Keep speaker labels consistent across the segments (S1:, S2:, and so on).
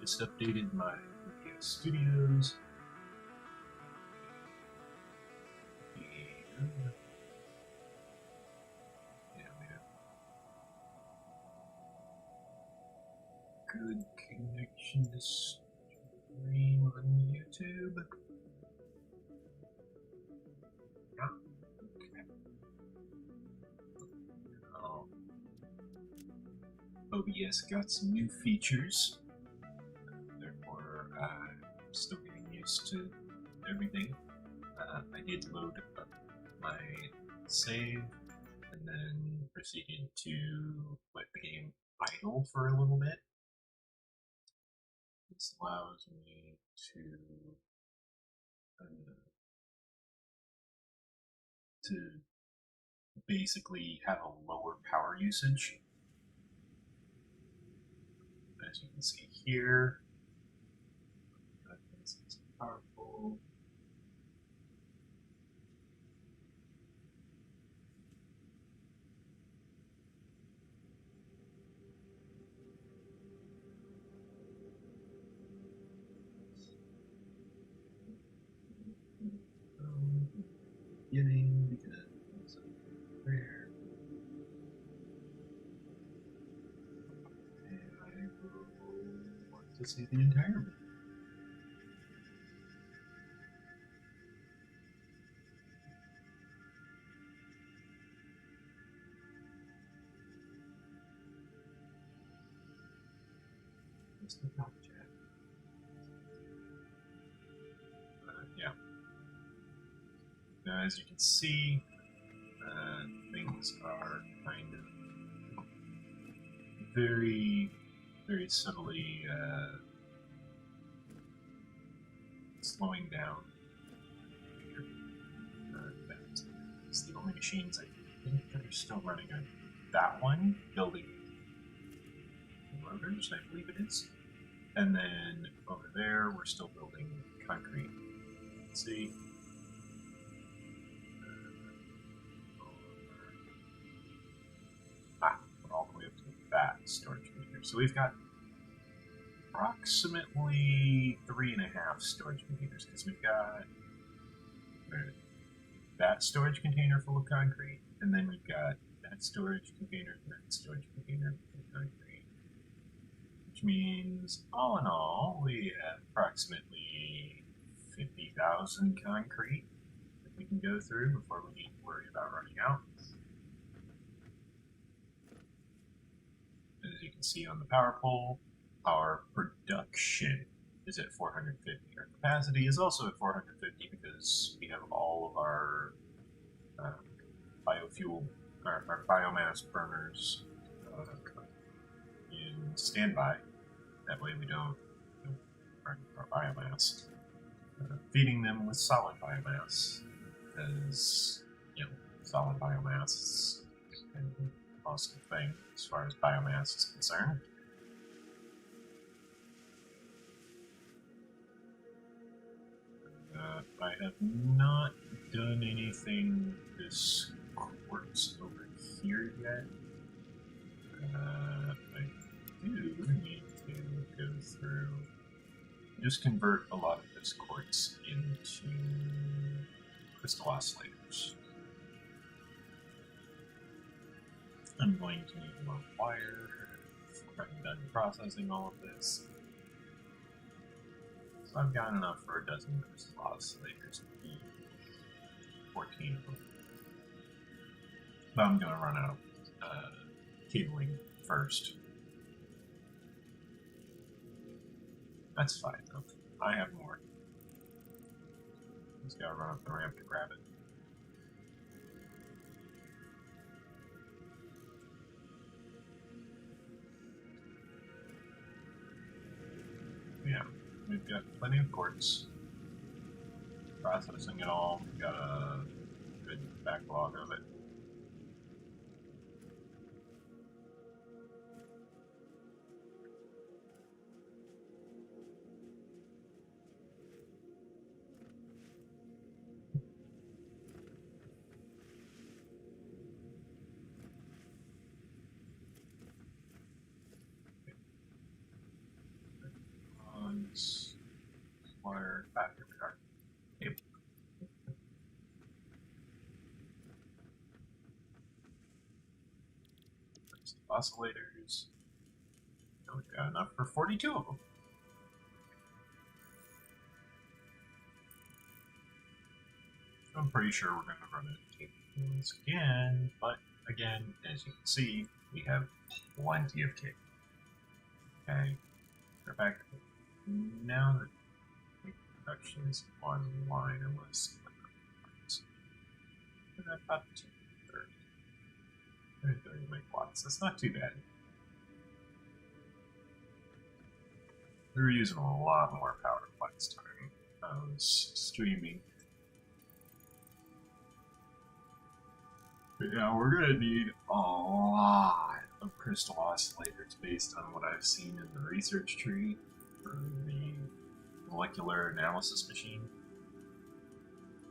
S1: just updated my video studios. And yeah, we have good connection to stream on YouTube. Yeah. Okay. OBS got some new features, therefore I'm still getting used to everything. I did load up my save and then proceeded to let the game idle for a little bit. This allows me to basically have a lower power usage. As you can see here, it's powerful. Beginning because it's there. And I will want to see the entire bit. Just the top chat. Yeah. Now, as you can see, things are kind of very, very subtly slowing down. That's the only machines I think that are still running on that one, building rotors, I believe it is. And then over there, we're still building concrete. Let's see. We're all the way up to that storage meter. So we've got approximately 3.5 storage meters, because we've got that storage container full of concrete, and then we've got that storage container and that storage container full of concrete. Which means, all in all, we have approximately 50,000 concrete that we can go through before we need to worry about running out. As you can see on the power pole, our production is at 450. Our capacity is also at 450 because we have all of our biofuel, our biomass burners in standby. That way we don't burn our biomass. Feeding them with solid biomass, because solid biomass is kind of the awesome thing as far as biomass is concerned. I have not done anything this quartz over here yet. I do need to go through, just convert a lot of this quartz into crystal oscillators. I'm going to need more wire before I'm done processing all of this. So I've got enough for a dozen crystal oscillators, 14 of them. But I'm going to run out of cabling first. That's fine though. I have more. Just gotta run up the ramp to grab it. Yeah, we've got plenty of quartz. Processing it all, we've got a good backlog of it. crystal oscillators. And we've got enough for 42 of them. So I'm pretty sure we're going to run out of cable once again, but again, as you can see, we have plenty of cable. Okay, in fact, now that production is online, I want to see what the about 230 megawatts. That's not too bad. We were using a lot more power last time. I was streaming. But yeah, we're gonna need a lot of crystal oscillators based on what I've seen in the research tree for the molecular analysis machine.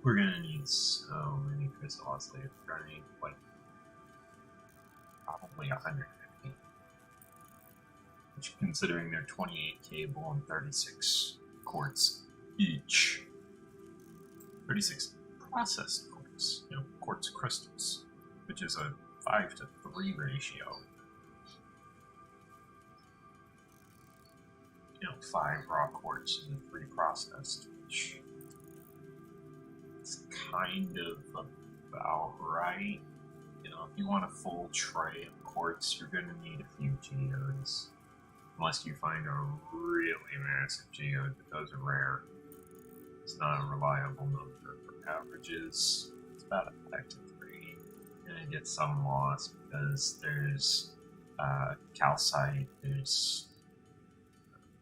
S1: We're gonna need so many crystal oscillators. We're gonna need like probably 150. Which, considering they're 28 cable and 36 quartz each. 36 processed quartz, quartz crystals, which is a 5:3 ratio. 5 raw quartz and 3 processed, which is kind of about right. If you want a full tray of quartz, you're going to need a few geodes. Unless you find a really massive geode, but those are rare. It's not a reliable number for averages. It's about a 5:3. And it gets some loss because there's calcite, there's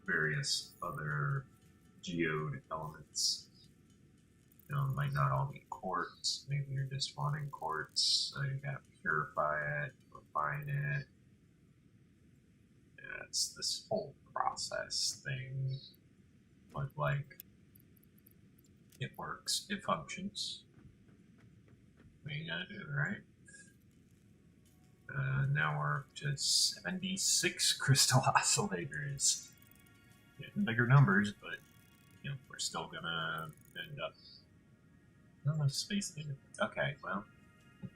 S1: various other geode elements. It might not all be quartz. Maybe you're just wanting quartz, so you gotta purify it, refine it. Yeah, it's this whole process thing. But like, it works, it functions. What you gotta do, right? Now we're up to 76 crystal oscillators. Getting bigger numbers, but we're still gonna end up. Not much space in it. Okay, well,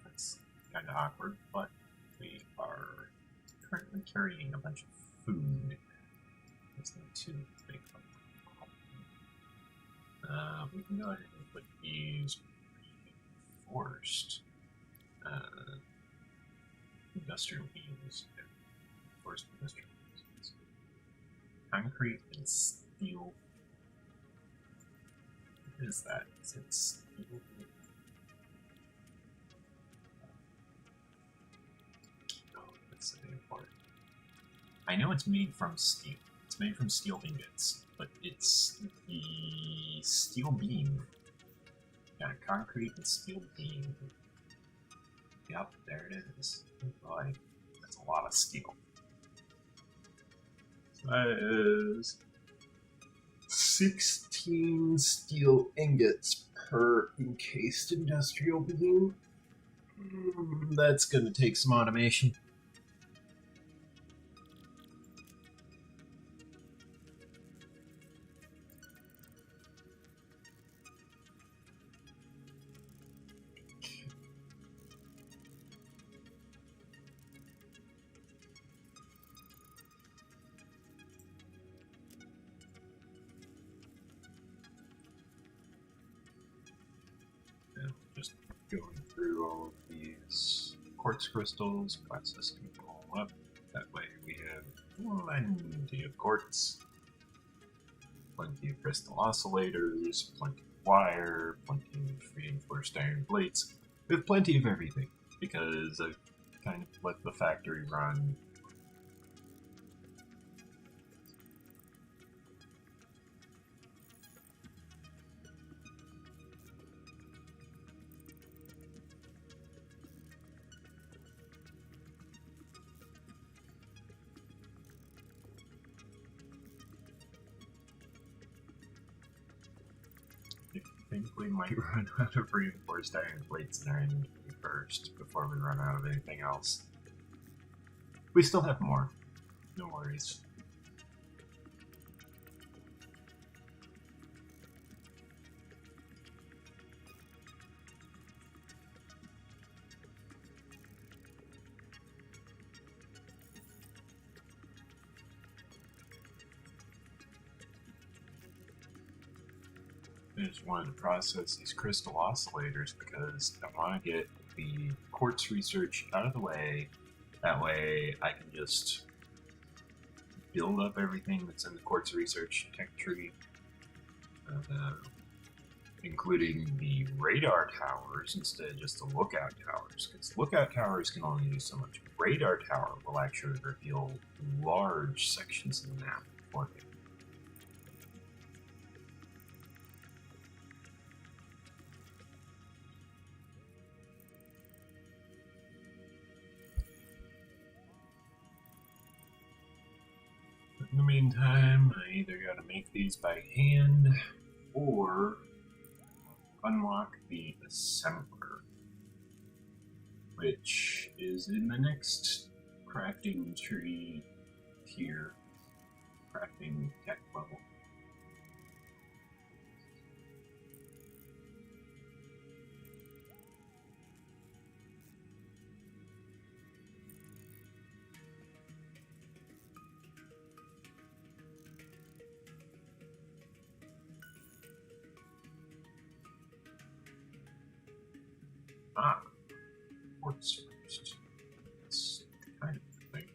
S1: that's kind of awkward, but we are currently carrying a bunch of food. That's not too big of a problem. We can go ahead and put these forced industrial beams. Forced industrial beams. Concrete and steel. What is that? Is it steel? Oh, that's the name for it. I know it's made from steel. It's made from steel ingots, but it's the steel beam. Yeah, concrete and steel beam. Yep, there it is. Boy, that's a lot of steel. That is 16 steel ingots per encased industrial beam. That's going to take some automation. Just going through all of these quartz crystals, processing them all up. That way we have plenty of quartz, plenty of crystal oscillators, plenty of wire, plenty of reinforced iron plates. We have plenty of everything because I've kind of let the factory run. I think we might run out of reinforced iron plates in our inventory first before we run out of anything else. We still have more. No worries. I just wanted to process these crystal oscillators because I want to get the quartz research out of the way. That way I can just build up everything that's in the quartz research tech tree, including the radar towers instead of just the lookout towers, because lookout towers can only do so much. Radar tower will actually reveal large sections of the map for you. In the meantime, I either gotta make these by hand or unlock the assembler, which is in the next crafting tree tier, crafting tech level. Ah, quartz first. That's kind of the thing.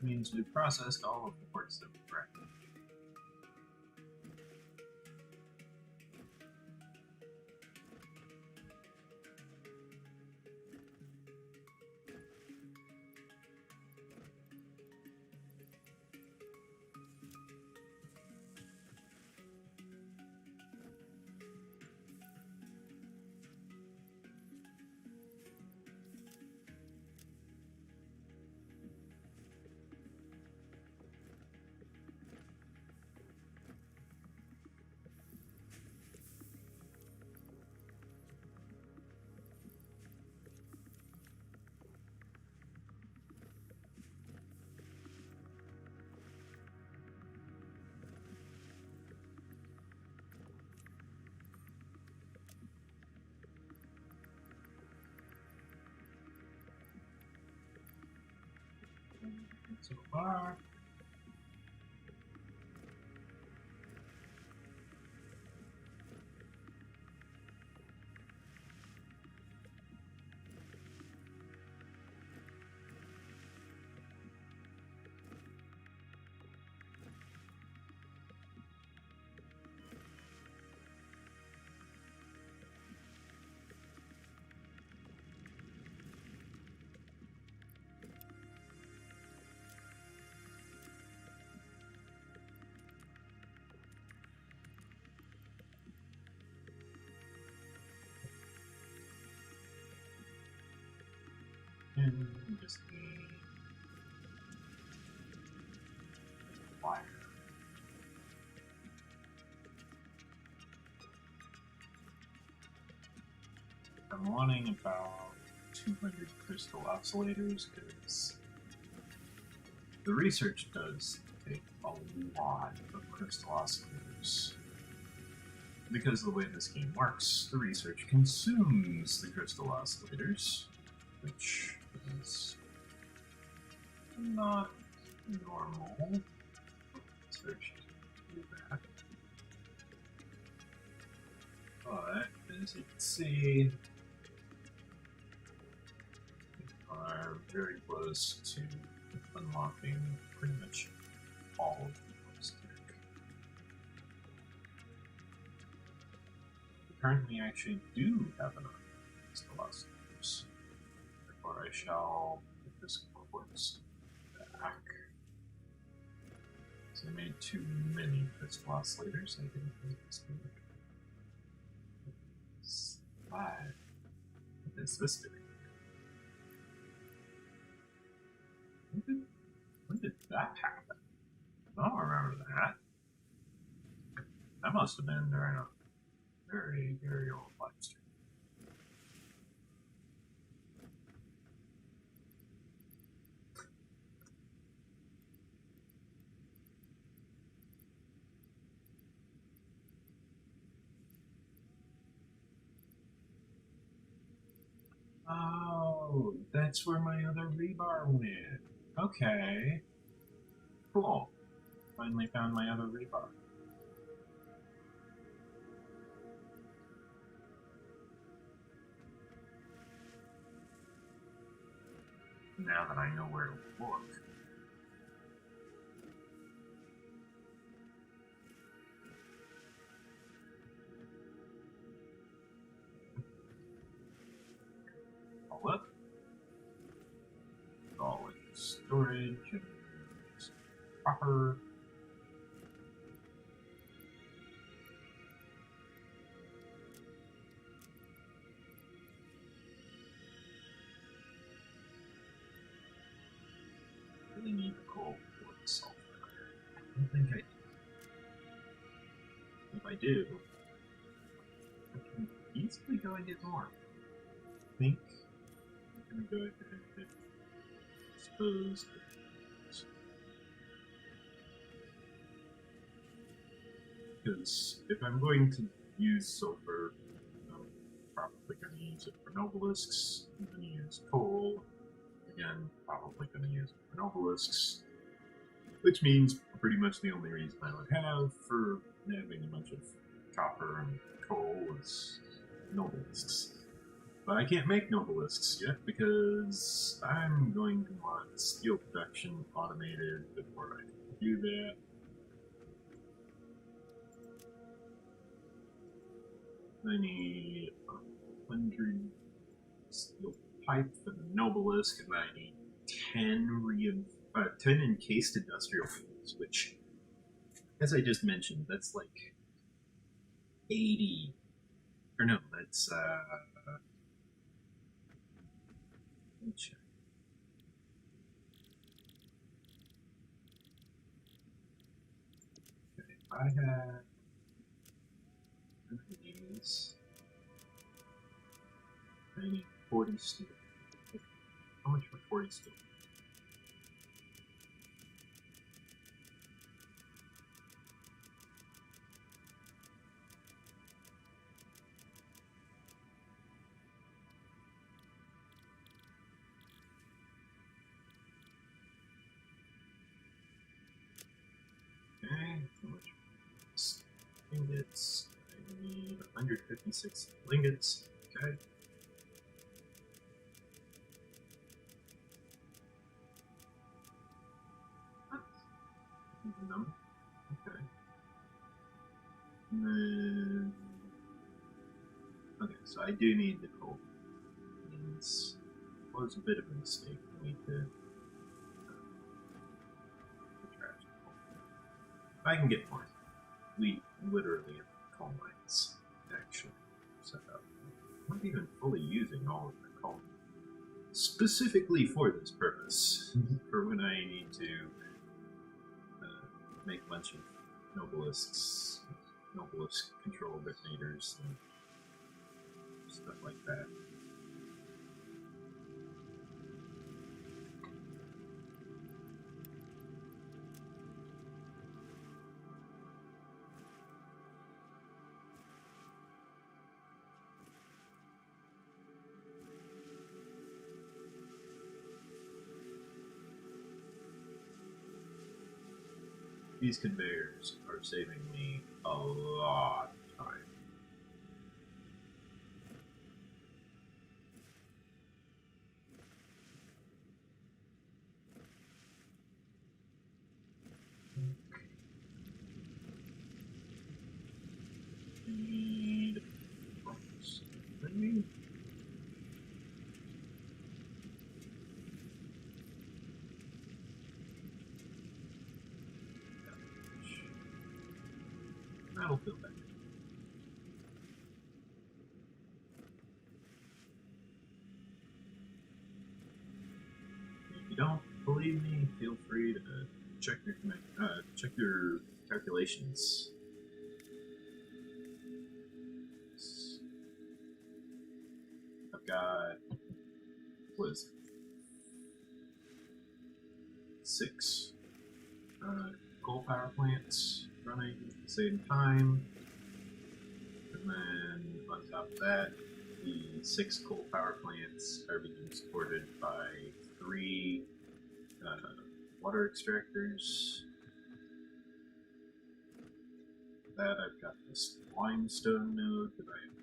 S1: Means we processed all of the quartz that we crafted. So far. And just need wire. I'm wanting about 200 crystal oscillators because the research does take a lot of crystal oscillators. Because of the way this game works, the research consumes the crystal oscillators, which is not normal. Search to do that. But as you can see, we are very close to unlocking pretty much all of the books tech. We currently actually do have enough crystal oscillators. Therefore, I shall put this quartz back. So I made too many crystal oscillators. I didn't make this many. Slide. What is this doing? When did that happen? I don't remember that. That must have been during a very, very old live stream. Oh, Oh, that's where my other rebar went. Okay. Cool. Finally found my other rebar. Now that I know where to look. All up. All in storage and proper. Really need the coal for the sulfur. I don't think I do. If I do, I can easily go and get more. I think I'm going to go ahead and dispose of. Because if I'm going to use sulfur, I'm probably going to use it for nobelisks. I'm going to use coal. Again, probably going to use it for nobelisks. Which means pretty much the only reason I would have for having a bunch of copper and coal is nobelisks. But I can't make nobelisks yet because I'm going to want steel production automated before I can do that. I need 100 steel pipe for the nobelisk, and I need 10 encased industrial fuels, which, as I just mentioned, that's like 80. Or no, that's let me check. Okay, I have these. I need 40 steel. How much for 40 steel? Okay, how much for ingots? I need 156 ingots. Okay. No. Okay. And then, okay, so I do need the coal. Means was a bit of a mistake for me to trash the coal. If I can get more, we literally have coal mines actually set up. I'm not even fully using all of the coal specifically for this purpose. For when I need to make a bunch of nobelisks, nobelisk control detonators, and stuff like that. These conveyors are saving me a lot of time. Need something. That'll feel better. If you don't believe me, feel free to check your calculations. I've got was 6 coal power plants running at the same time, and then on top of that, the 6 coal power plants are being supported by 3 water extractors. That I've got this limestone node that I'm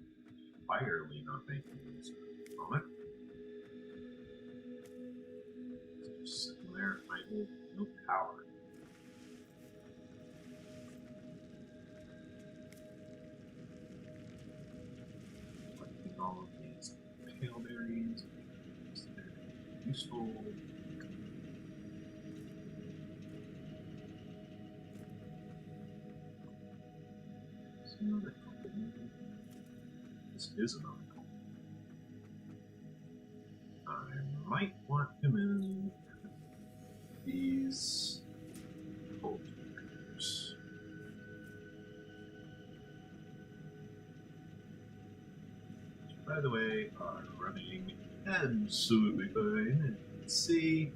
S1: entirely not making use of at the moment. Just sitting there idle, no power. Collecting all of these pale berries, they're useful. Another couple. This is another couple. I might want to move these coal generators. Which, by the way, are running absolutely fine. Let's see.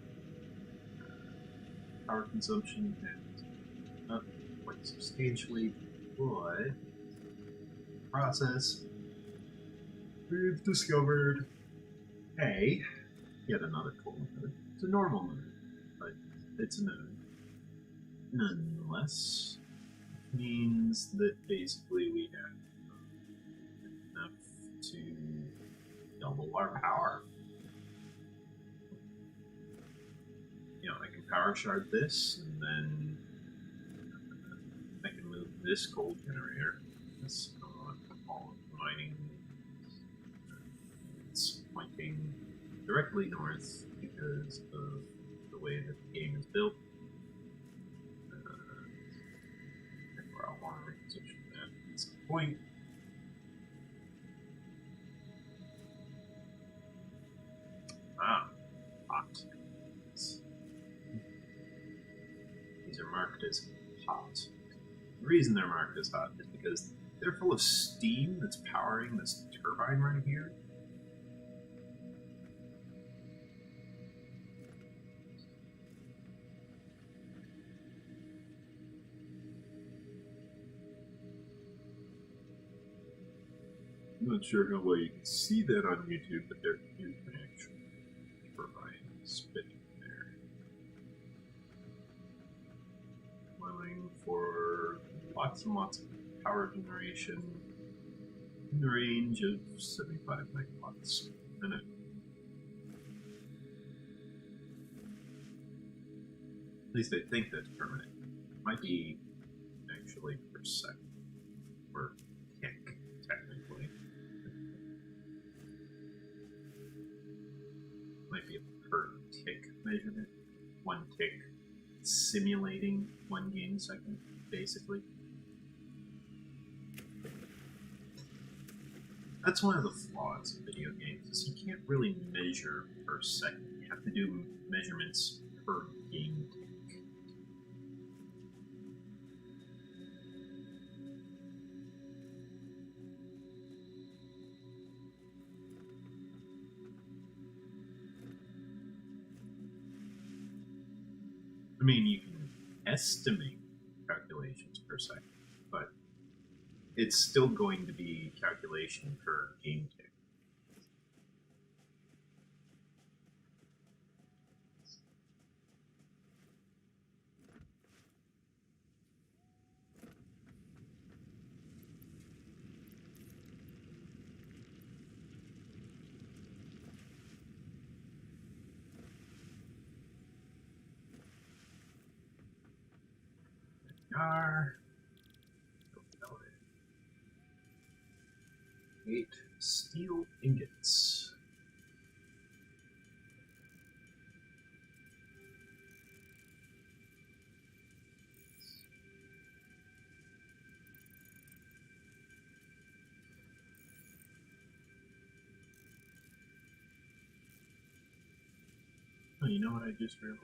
S1: Power consumption has up quite substantially, but process, we've discovered yet another coal node. It's a normal node, but it's a node. Nonetheless, it means that basically we have enough to double our power. You know, I can power shard this, and then I can move this coal generator. This all of mining. It's pointing directly north because of the way that the game is built. Therefore, I'll want to reposition that at some point. Hot. These are marked as hot. The reason they're marked as hot is because they're full of steam that's powering this turbine right here. I'm not sure how well you can see that on YouTube, but there is an actual turbine spinning there. Allowing for lots and lots of power generation in the range of 75 megawatts a minute. At least I think that's permanent. It might be actually per second or tick, technically. Might be a per tick measurement. 1 tick simulating 1 gain a second, basically. That's one of the flaws of video games, is you can't really measure per second. You have to do measurements per game tick. I mean, you can estimate calculations per second, but it's still going to be calculation per game tick. Are 8 steel ingots. Oh, you know what I just realized?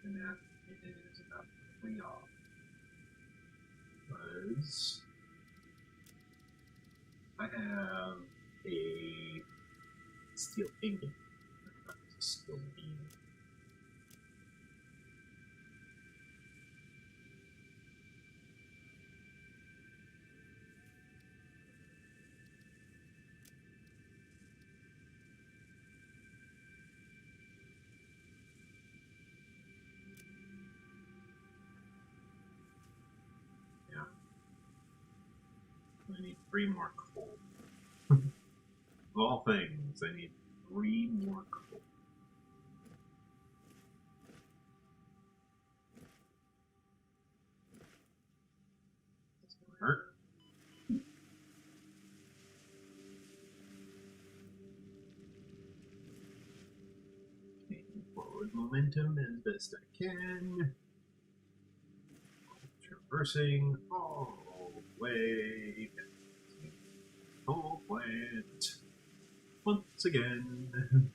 S1: And that it is about 3 off. Because I have a steel ingot. It's a steel beam. I need 3 more coal. Of all things, I need 3 more coal. That's gonna hurt. Taking forward momentum as best I can. Traversing all the way back to the coal plant once again.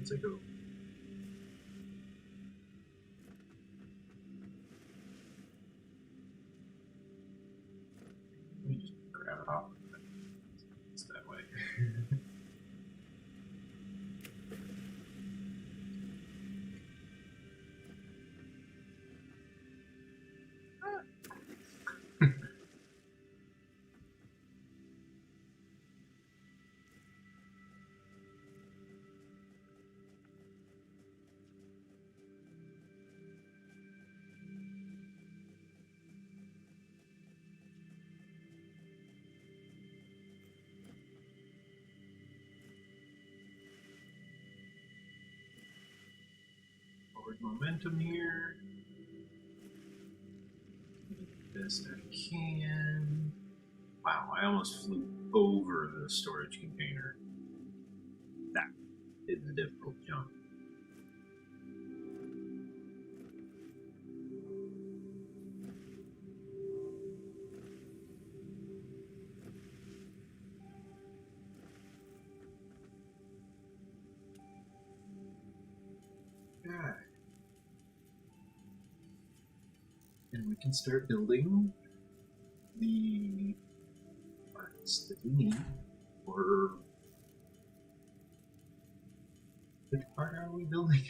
S1: As I go. Let me just grab it off. It's that way. Forward momentum here. Best I can. Wow, I almost flew over the storage container. That is a difficult jump. Yeah. And we can start building the parts that we need for... Which part are we building?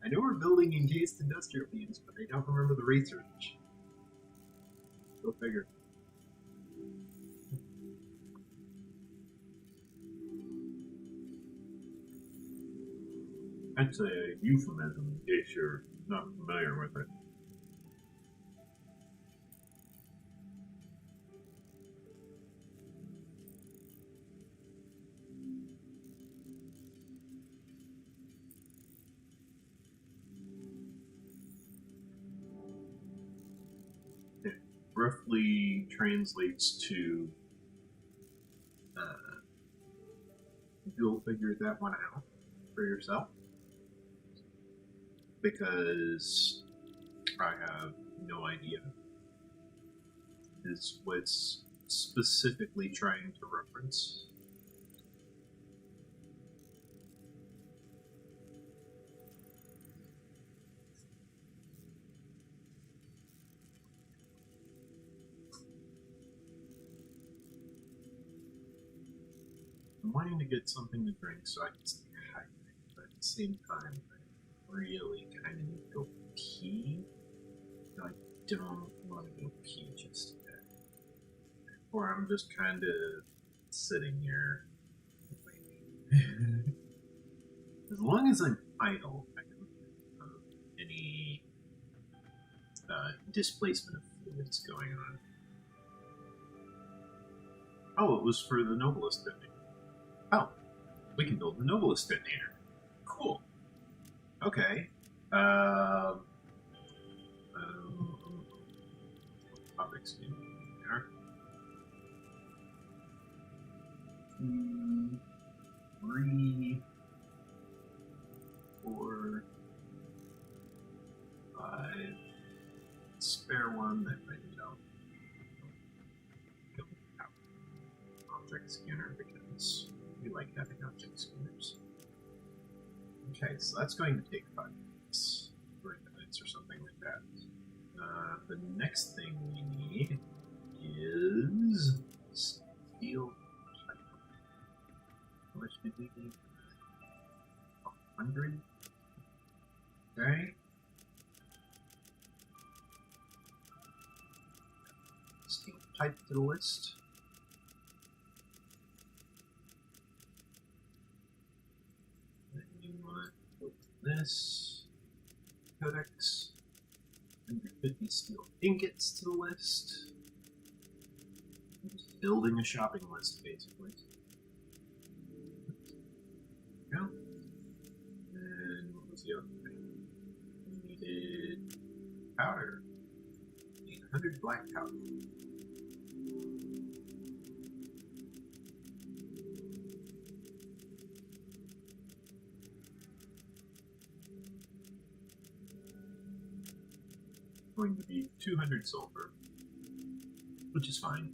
S1: I know we're building encased industrial beams, but I don't remember the research. Go figure. That's a euphemism in case you're not familiar with it. It roughly translates to, you'll figure that one out for yourself, because I have no idea is what's specifically trying to reference. I'm wanting to get something to drink so I can stay hydrated, but at the same time, I really kind of need to go pee. I don't want to go pee just yet. Or I'm just kind of sitting here waiting. As long as I'm idle, I don't have any displacement of fluids going on. Oh, it was for the Novelist detonator. Oh, we can build the Novelist detonator. Cool. Okay. Objects in there. 2, 3, 4, 5. Spare one that might be out. Object scanner because we like having object scanners. Okay, so that's going to take 5 minutes, 3 minutes, or something like that. The next thing we need is steel pipe. How much did we need? 100. Okay. Steel pipe to the list. Then you want this. codex, 150 steel ingots to the list. I'm just building a shopping list, basically. There we go. And what was the other thing? We needed powder. 800 black powder. Going to be 200 sulfur, which is fine.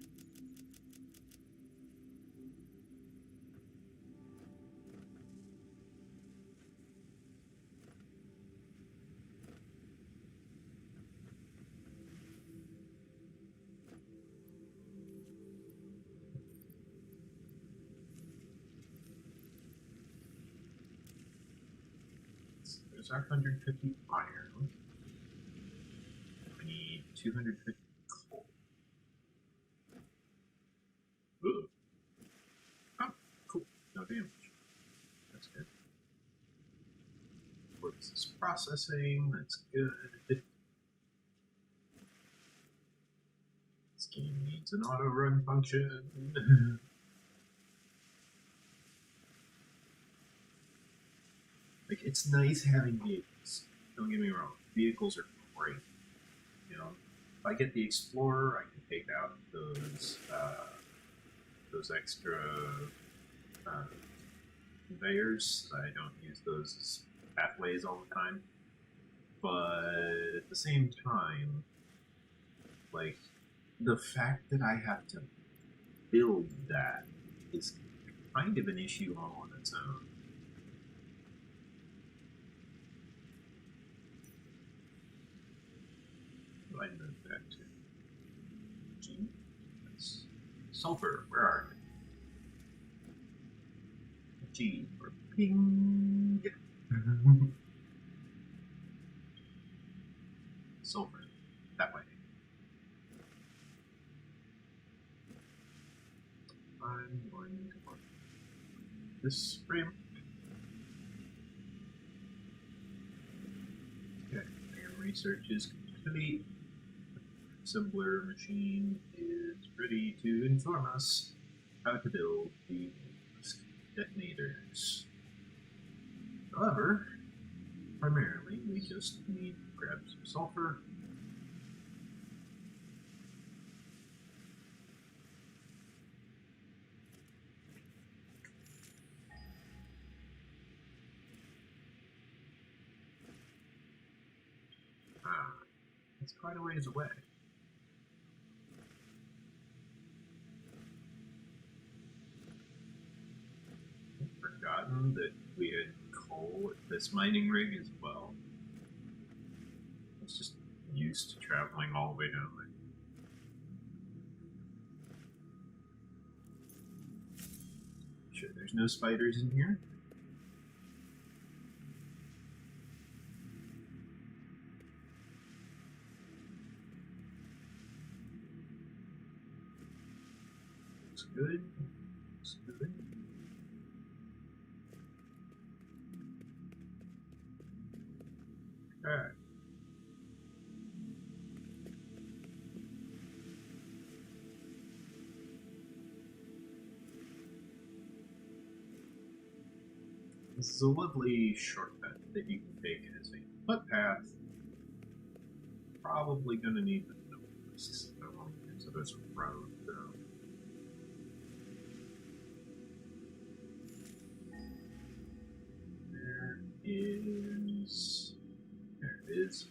S1: There's our 150 iron. We need 250 coal. Ooh. Oh, cool. No damage. That's good. What's this processing? That's good. This game needs an auto run function. Like, it's nice having vehicles. Don't get me wrong. Vehicles are great. You know, if I get the Explorer, I can take out those extra conveyors. I don't use those as pathways all the time. But at the same time, like, the fact that I have to build that is kind of an issue all on its own. I move that to G. That's sulfur. Where are you? G for ping. Sulfur. That way. I'm going to work this frame. Okay, and research is complete. Assembler machine is ready to inform us how to build the detonators. However, primarily we just need to grab some sulfur. It's quite a ways away. Forgotten that we had coal at this mining rig as well. It's just used to traveling all the way down there. Sure, there's no spiders in here. Looks good. Looks good. Alright. This is a lovely shortcut that you can take as a footpath. Probably going to need the notice into this road, though. There is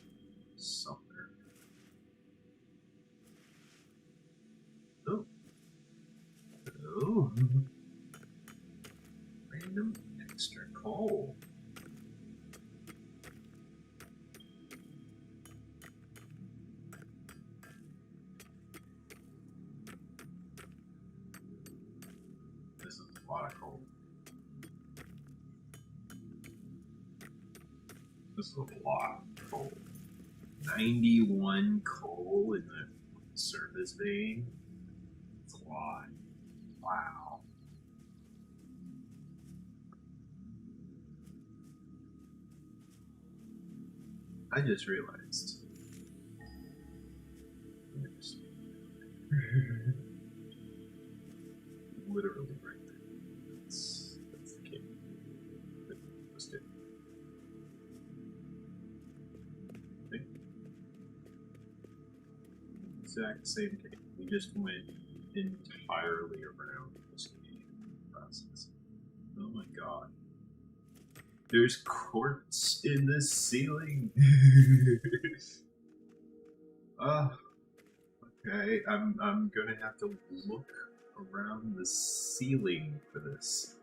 S1: somewhere. Oh. Oh. Random extra coal. This is a lot of coal. This is a lot of coal. 91 coal in the surface vein. It's a lot. Wow. I just realized. Literally right there. That's the cave. Let's do it. Exact same cave. We just went entirely around this cave process. Oh my god. There's quartz in the ceiling. Okay, I'm gonna have to look around the ceiling for this.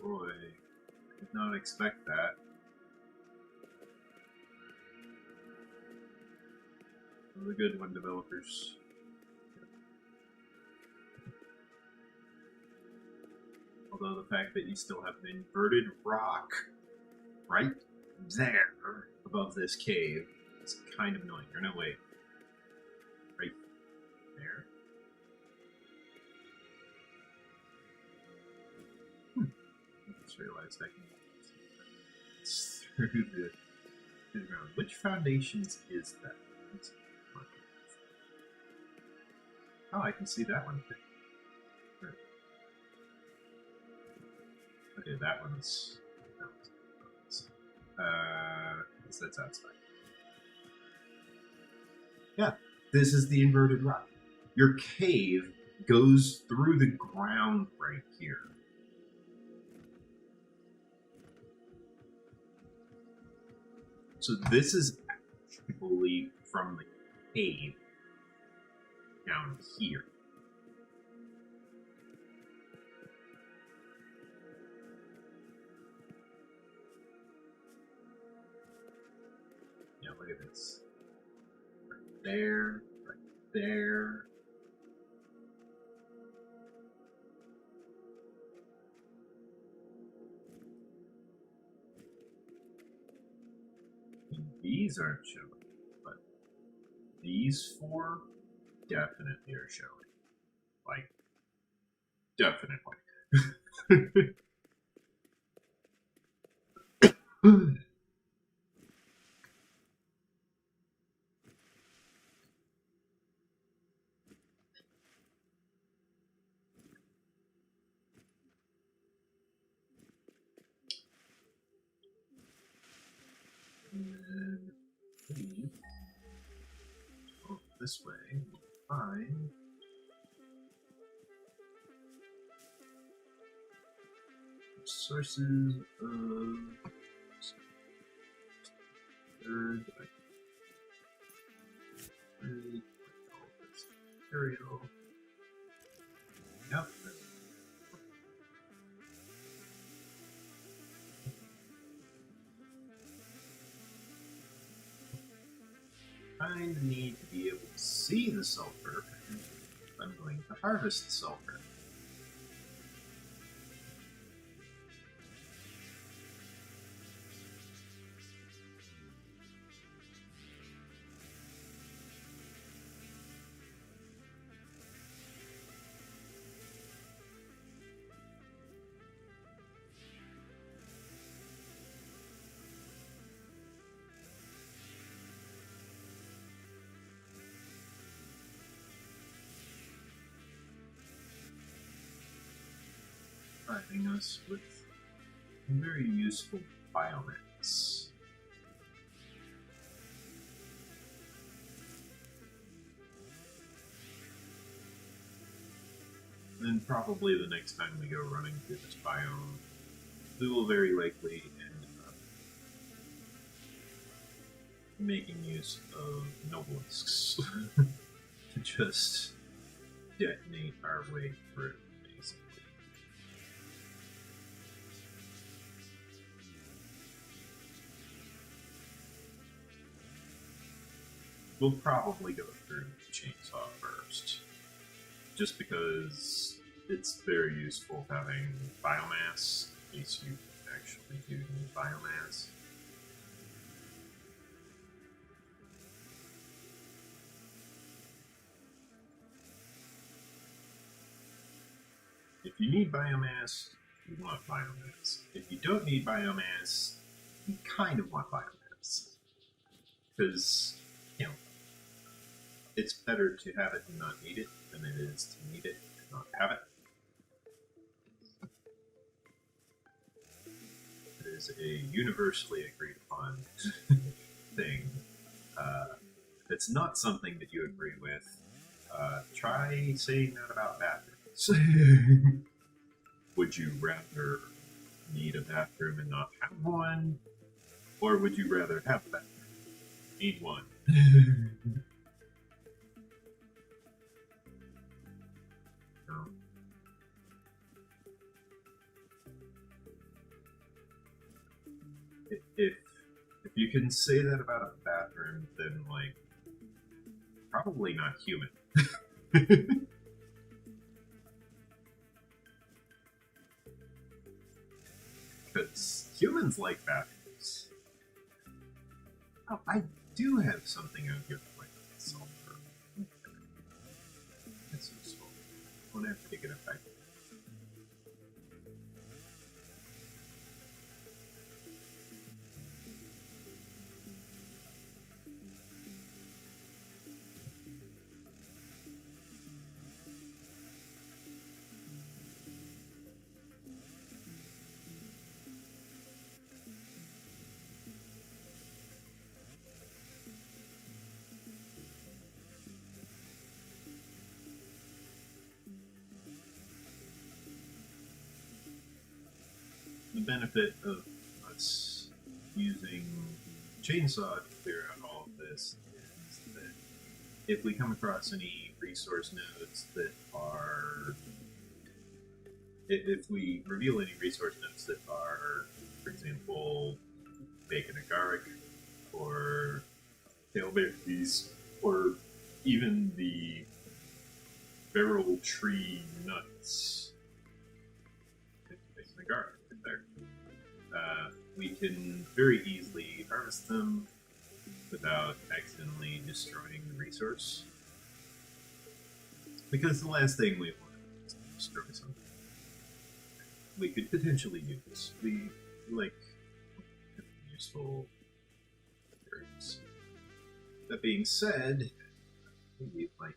S1: Boy, I did not expect that. Really good one, developers. Although the fact that you still have an inverted rock right there above this cave is kind of annoying. Or no, wait. Right there. I just realized I can through the ground. Which foundations is that? Oh, I can see that one. Okay, that one's. That's outside. Yeah, this is the inverted rock. Your cave goes through the ground right here. So this is actually from the cave down here. Yeah, look at this. Right there, right there. These aren't showing, but these four definitely are showing. Like, definitely. And then leave. Oh, this way. Fine. Sources of third material. Yep. I need to be able to see the sulfur. I'm going to harvest the sulfur. Providing us with very useful biomass. Then probably the next time we go running through this biome, we will very likely end up making use of nobelisks to just detonate our way through, basically. We'll probably go through the chainsaw first, just because it's very useful having biomass, in case you actually do need biomass. If you need biomass, you want biomass. If you don't need biomass, you kind of want biomass. Because, you know, it's better to have it and not need it than it is to need it and not have it. It is a universally agreed upon thing. If it's not something that you agree with, try saying that about bathrooms. Would you rather need a bathroom and not have one? Or would you rather have a bathroom? Need one. No. If you can say that about a bathroom, then like probably not human. Because humans like bathrooms. Oh, I do have something I'll give away myself for. That's useful. Won't have to take it effect. The benefit of us using chainsaw to clear out all of this is that if we come across any resource nodes that are, if we reveal any resource nodes that are, for example, bacon agaric or tailberries or even the barrel tree nuts, bacon agaric. There. We can very easily harvest them without accidentally destroying the resource. Because the last thing we want is to destroy something we could potentially use. We like useful materials. That being said, maybe it might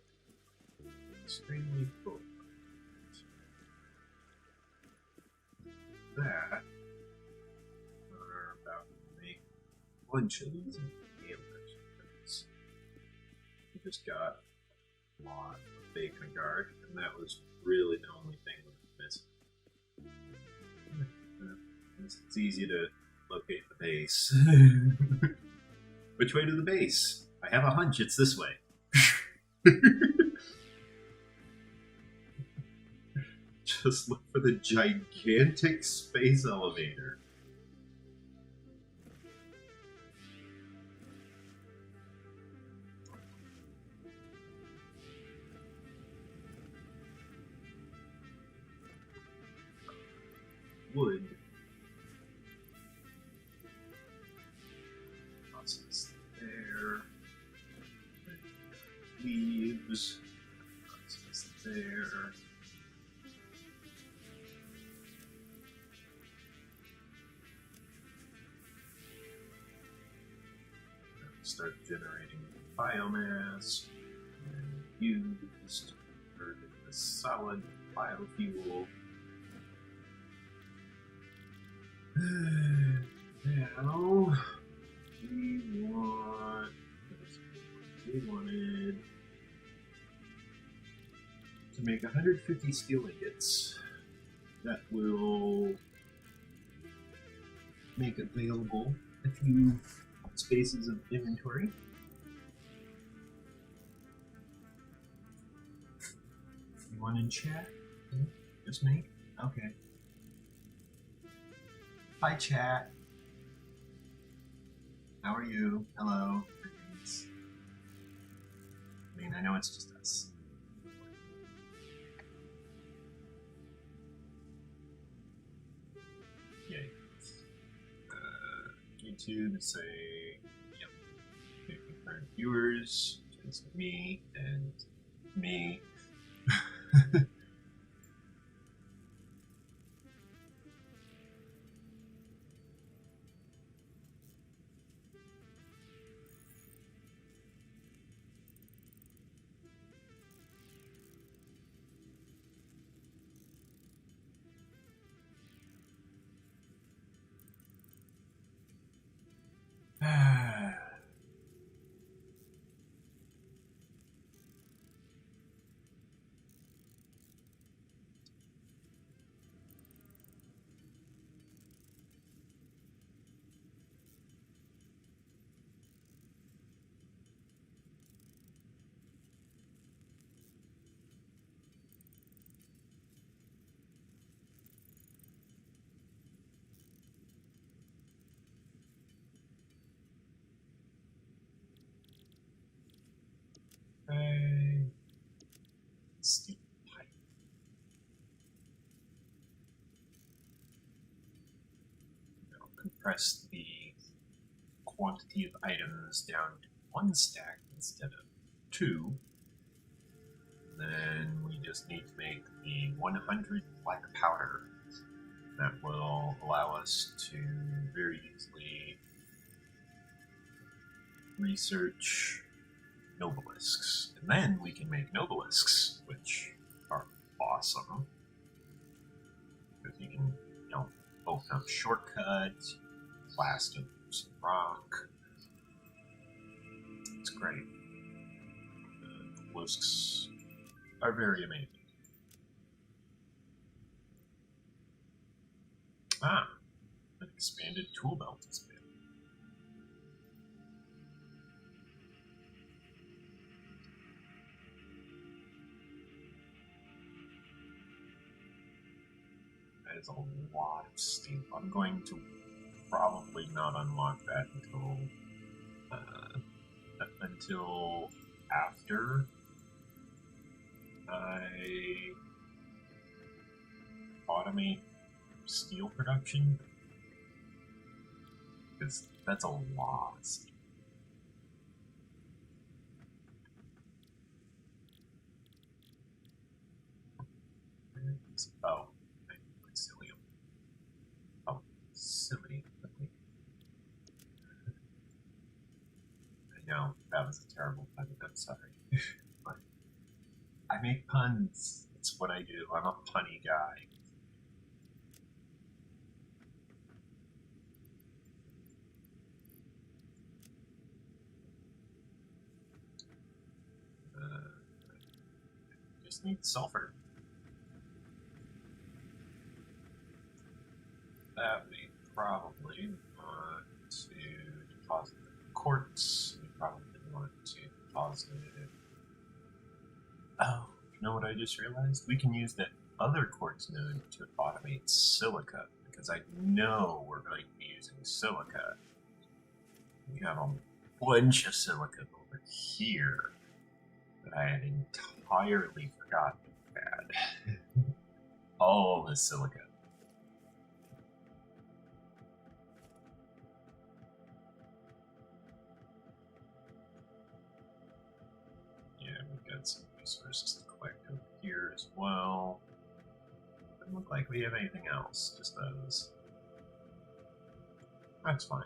S1: be extremely full. That are about to make a bunch of these things. We just got a lot of bacon guard, and that was really the only thing we were missing. It's easy to locate the base. Which way to the base? I have a hunch it's this way. Just look for the gigantic space elevator. Wood. Process there. Leaves. Process there. Start generating biomass and used for the solid biofuel. Now we wanted to make 150 steel ingots that will make available a few spaces of inventory. Anyone in chat? Just me? Okay. Hi, chat. How are you? Hello. Greetings. I mean, I know it's just us. Yay. YouTube say, yep. Concurrent viewers, it's me and me. compress the quantity of items down to 1 stack instead of 2. Then we just need to make the 100 black powder. That will allow us to very easily research nobelisks. And then we can make nobelisks, which are awesome. Because you can, open up shortcuts, blast up some rock. It's great. The nobelisks are very amazing. An expanded tool belt is big. That is a lot of steam. I'm going to probably not unlock that until after I automate steel production, because that's a lot of steel. Oh, psyllium. Oh, silly. I know, that was a terrible pun, I'm sorry. But I make puns. It's what I do. I'm a punny guy. Just need sulfur. That we probably want to deposit the quartz. We probably want to deposit it. Oh, you know what I just realized? We can use that other quartz node to automate silica, because I know we're going to be using silica. We have a bunch of silica over here that I had entirely forgotten we had. All the silica. Yeah, we've got some resources to collect over here as well. Doesn't look like we have anything else, just those. That's fine.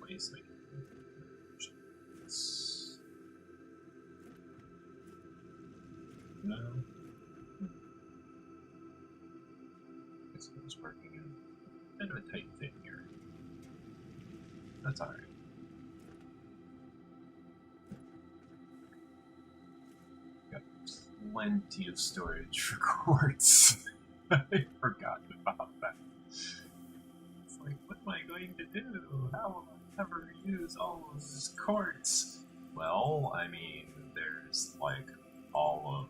S1: Place like no. Guess it was working in a bit of a tight fit here. That's alright. Got plenty of storage for quartz. I forgot about that. It's like, what am I going to do? How will I ever use all of this quartz? Well, I mean, there's like all of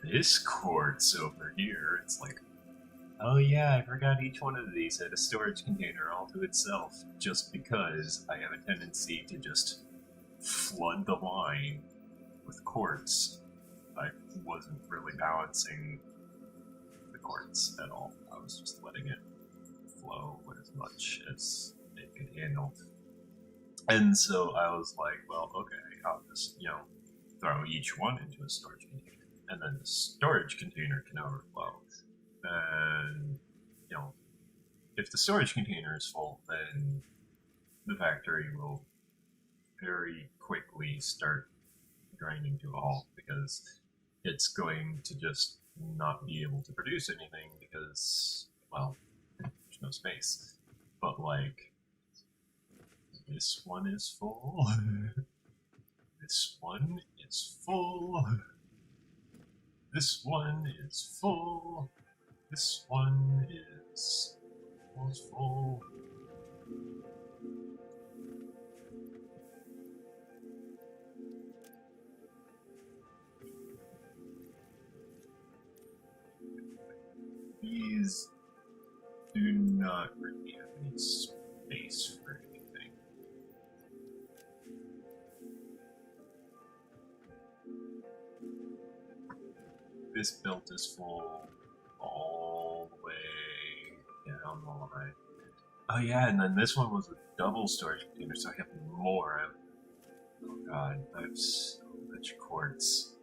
S1: this quartz over here. It's like, oh yeah, I forgot each one of these had a storage container all to itself, just because I have a tendency to just flood the line with quartz. I wasn't really balancing the quartz at all. I was just letting it flow as much as it could handle. And so I was like, well, okay, I'll just, throw each one into a storage container, and then the storage container can overflow. And, if the storage container is full, then the factory will very quickly start grinding to a halt, because it's going to just not be able to produce anything because, well, there's no no space. But like, this one is full. This one is full. This one is full. This one is almost full. These do not really have any space for anything. This build is full all the way down the line. Oh yeah, and then this one was a double storage container, so I have more. Oh god, I have so much quartz.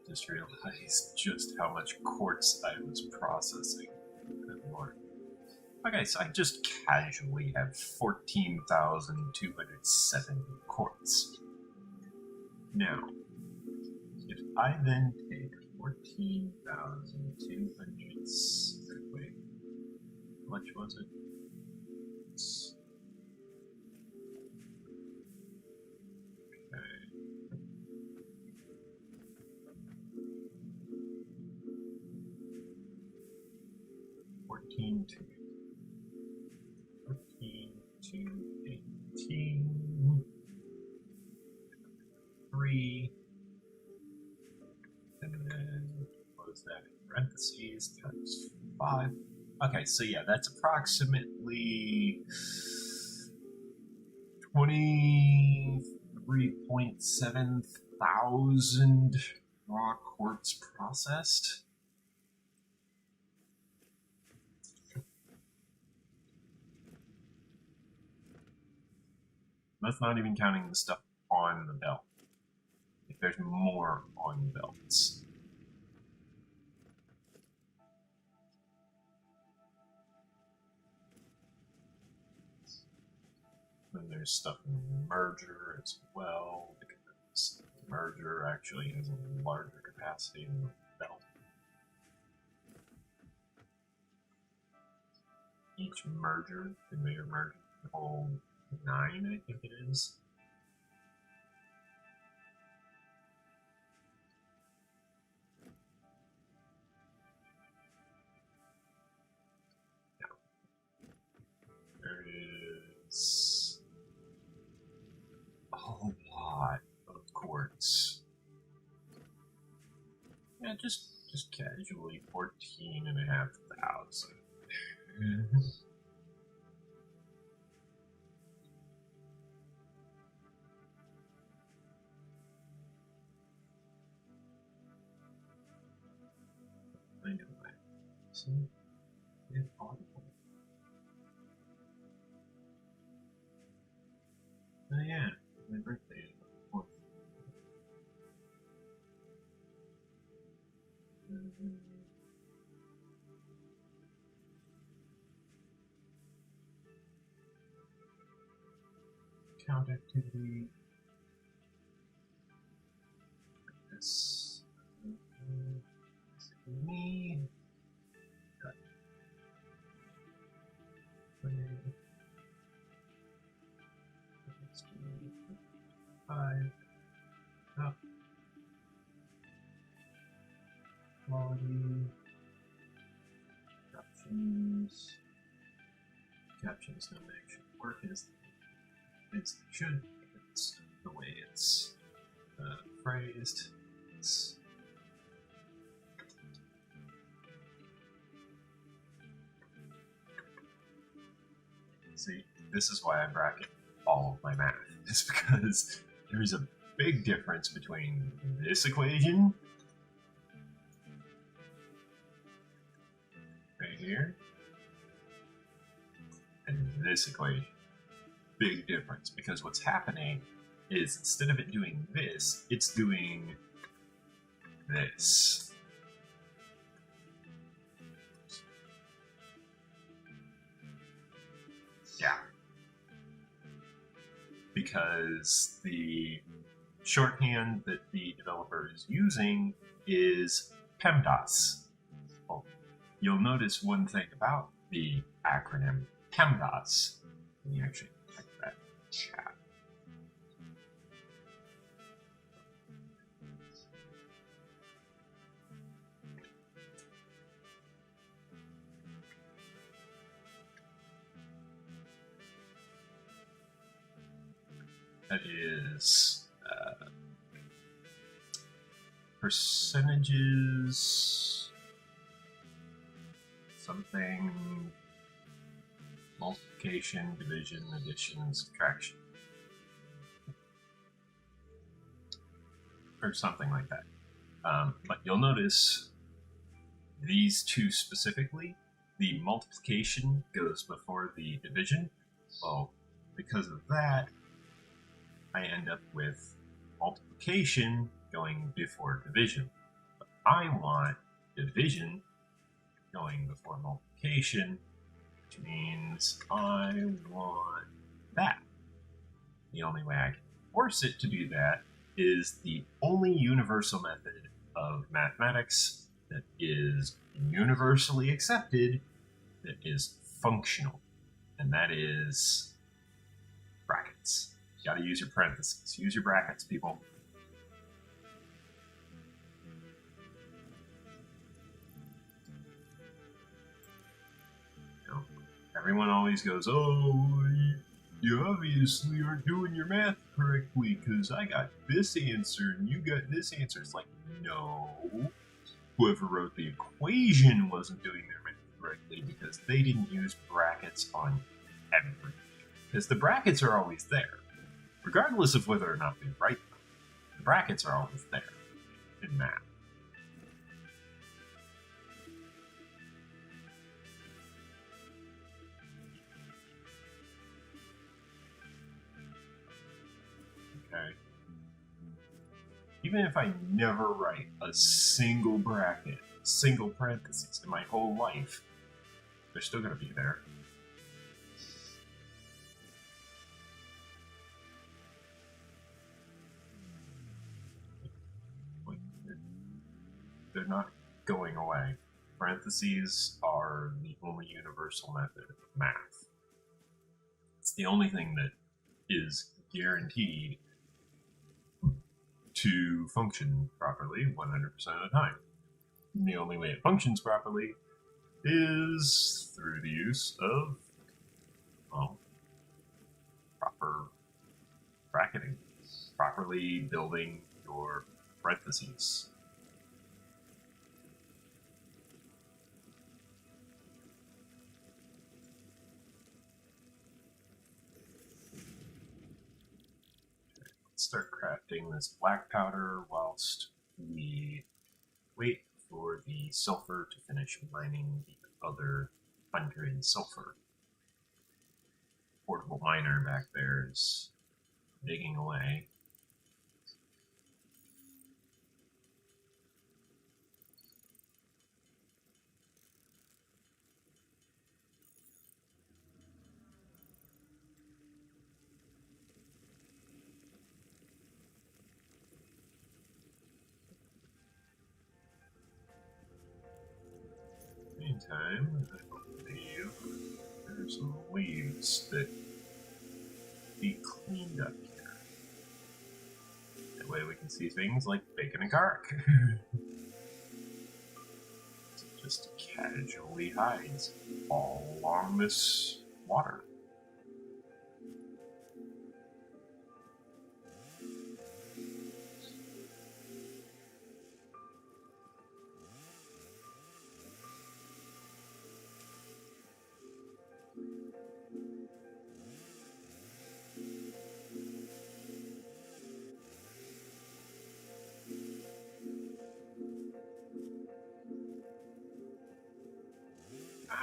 S1: Just realized just how much quartz I was processing. Good lord. Okay, so I just casually have 14,270 quartz. Now, if I then take 14,200, wait, how much was it? Okay. 14 to 18, 3, and then what is that in parentheses times 5? Okay, so yeah, that's approximately 23.7 thousand raw quartz processed. That's not even counting the stuff on the belt. If there's more on the belts. Then there's stuff in the merger as well, because the merger actually has a larger capacity than the belt. Each merger, conveyor merger, the whole 9, I think it is. Yeah. There is a whole lot of quartz. Yeah, just casually 14,500. I know that. See? It's audible. Oh yeah, my birthday is the 4th. Count activity. This. Me. Got 5. Up. Quality. Captions. Captions don't actually work as it should. It's the way it's phrased. It's see, this is why I bracket all of my math. It's because there's a big difference between this equation right here and this equation. Big difference, because what's happening is instead of it doing this, it's doing this. Yeah. Because the shorthand that the developer is using is PEMDAS. Well, you'll notice one thing about the acronym PEMDAS. Let me actually type that in chat. That is percentages, something, multiplication, division, addition, subtraction, or something like that. But you'll notice these two specifically, the multiplication goes before the division. Well, because of that, I end up with multiplication going before division. But I want division going before multiplication, which means I want that. The only way I can force it to do that is the only universal method of mathematics that is universally accepted, that is functional, and that is brackets. You gotta use your parentheses. Use your brackets, people. You know, everyone always goes, oh, you obviously aren't doing your math correctly because I got this answer and you got this answer. It's like, no. Whoever wrote the equation wasn't doing their math correctly because they didn't use brackets on everything. Because the brackets are always there. Regardless of whether or not they write them, the brackets are always there in math. Okay. Even if I never write a single bracket, single parentheses in my whole life, they're still going to be there. They're not going away. Parentheses are the only universal method of math. It's the only thing that is guaranteed to function properly 100% of the time. And the only way it functions properly is through the use of, well, proper bracketing, properly building your parentheses. Start crafting this black powder whilst we wait for the sulfur to finish mining the other 100 sulfur. Portable miner back there is digging away. Meantime, I believe there's some leaves that be cleaned up here. That way we can see things like bacon and garlic. Just casually hides all along this water.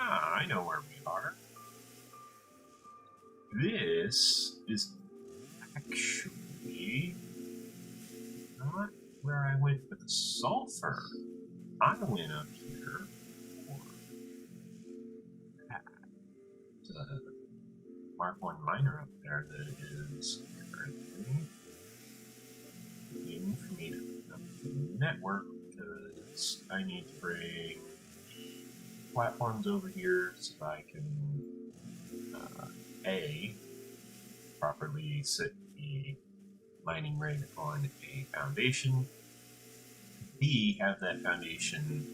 S1: I know where we are. This is actually not where I went with the sulfur. I went up here for that. Mark 1 miner up there that is currently waiting for me to hook up to the network because I need to bring platforms over here so that I can A, properly set the mining rig on a foundation, B, have that foundation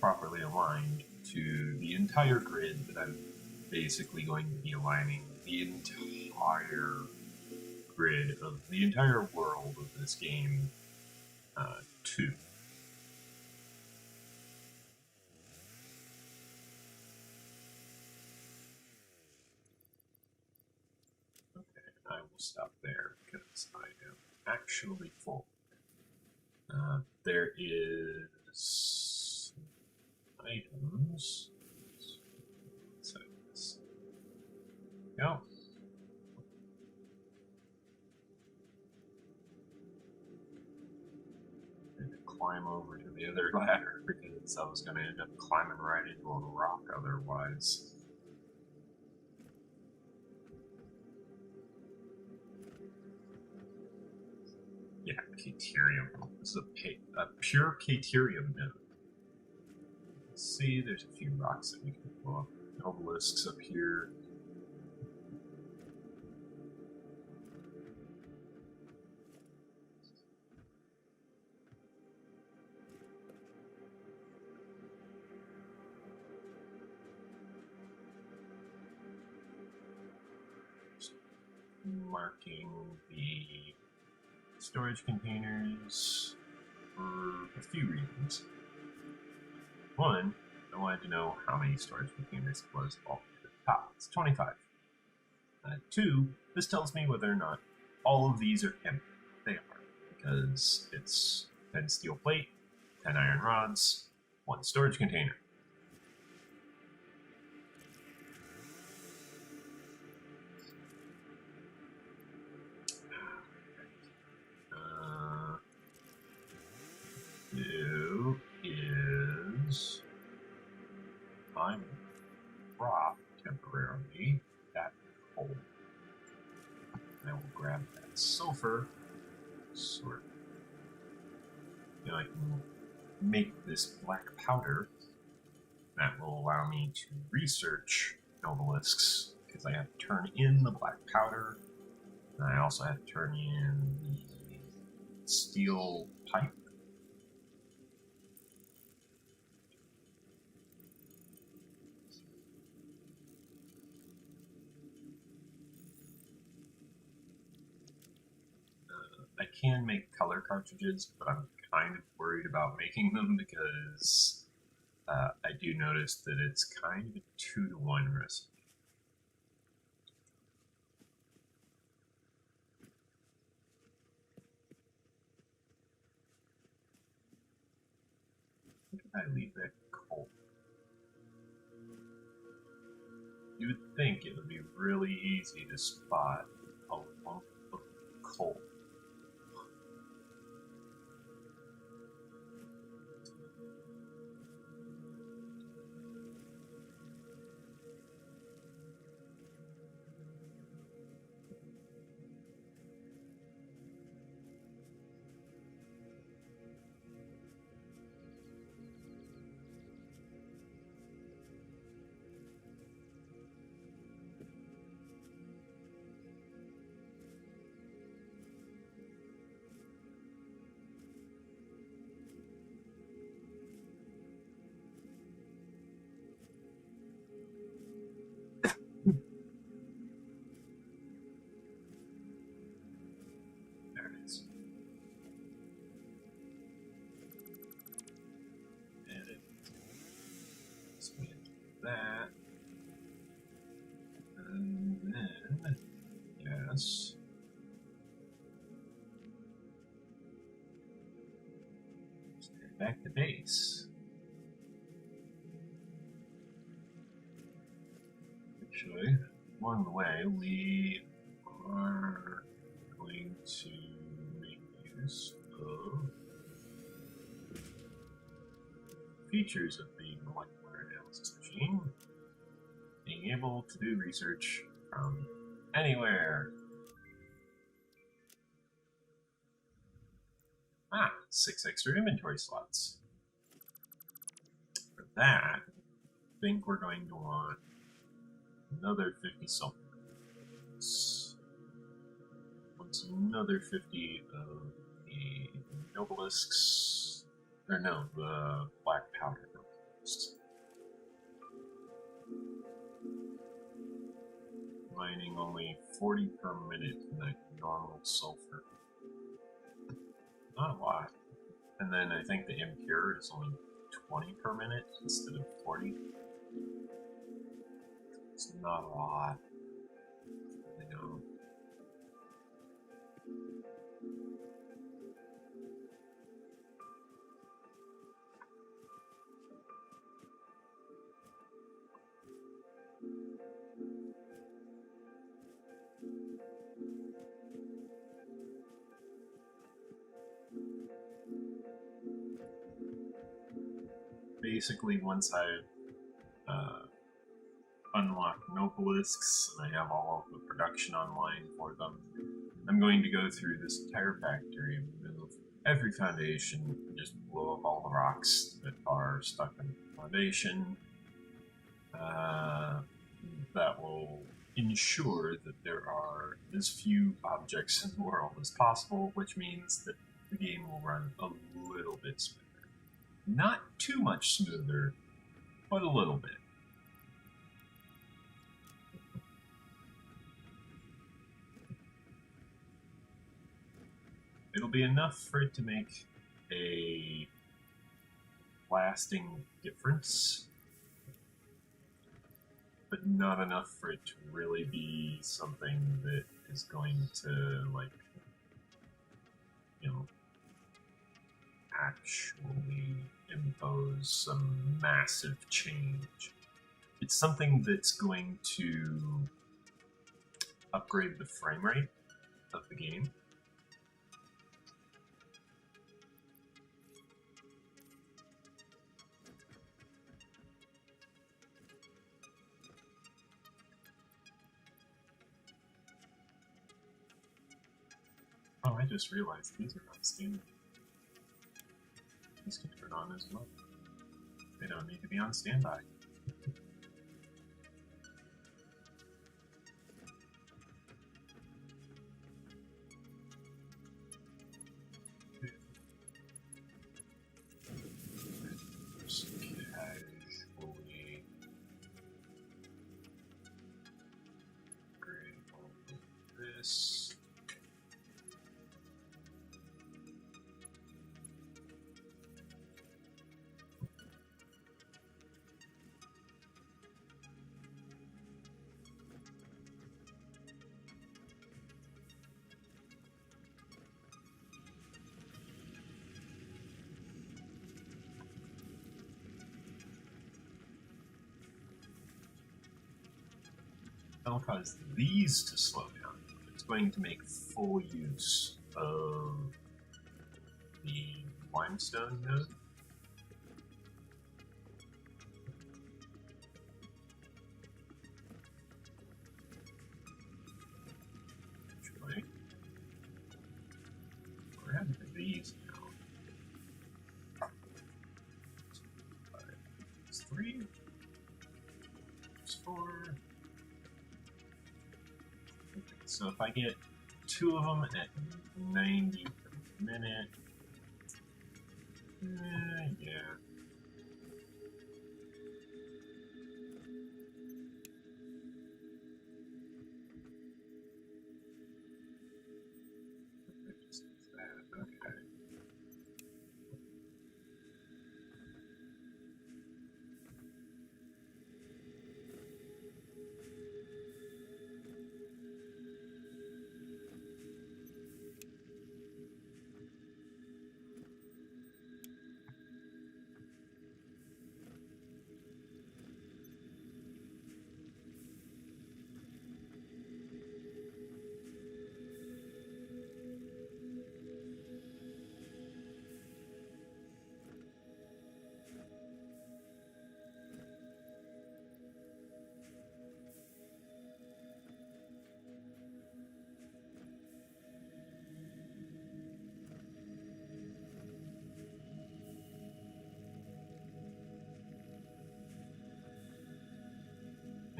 S1: properly aligned to the entire grid that I'm basically going to be aligning the entire grid of the entire world of this game to. Okay, I will stop there because I am actually full. There is items. So this. Go. Climb over to the other ladder because I was going to end up climbing right into a rock otherwise. Yeah, Caterium. This is a pure Caterium node. Let's see, there's a few rocks that we can pull up. Obelisks up here. Marking the storage containers for a few reasons. One, I wanted to know how many storage containers was all at the top. It's 25. Two, this tells me whether or not all of these are empty. They are, because it's 10 steel plate, 10 iron rods, 1 storage container. Two is I'm drop temporarily that hole. I will grab that sulfur, sort. I can make this black powder that will allow me to research obelisks because I have to turn in the black powder, and I also have to turn in the steel pipe. I can make color cartridges, but I'm kind of worried about making them because I do notice that it's kind of a 2-to-1 recipe. Where did I leave that coal? You would think it would be really easy to spot a lump of coal. There it is. Edit. Expand that. And then, yes. Back to base. Actually, along the way, we are going to make use of features of the molecular analysis machine, being able to do research from anywhere. 6 extra inventory slots. For that, think we're going to want another 50 sulfur. Once another 50 of the nobelisks, or no, the black powder nobelisks. Mining only 40 per minute in that normal sulfur. Not a lot. And then I think the impure is only 20 per minute instead of 40. It's not a lot. I know. Basically, once I unlock nobelisks and I have all of the production online for them, I'm going to go through this entire factory, remove every foundation, and just blow up all the rocks that are stuck in the foundation. That will ensure that there are as few objects in the world as possible, which means that the game will run a little bit smoother. Not too much smoother, but a little bit. It'll be enough for it to make a lasting difference, but not enough for it to really be something that is going to, like, you know, actually impose some massive change. It's something that's going to upgrade the frame rate of the game. Oh, I just realized these are not standby. These can turn on as well. They don't need to be on standby. Just casually grab all of this. That'll cause these to slow down. It's going to make full use of the limestone node. Actually, grab these now. It's 3. It's 4. So if I get 2 of them at 90 per minute, yeah. Okay.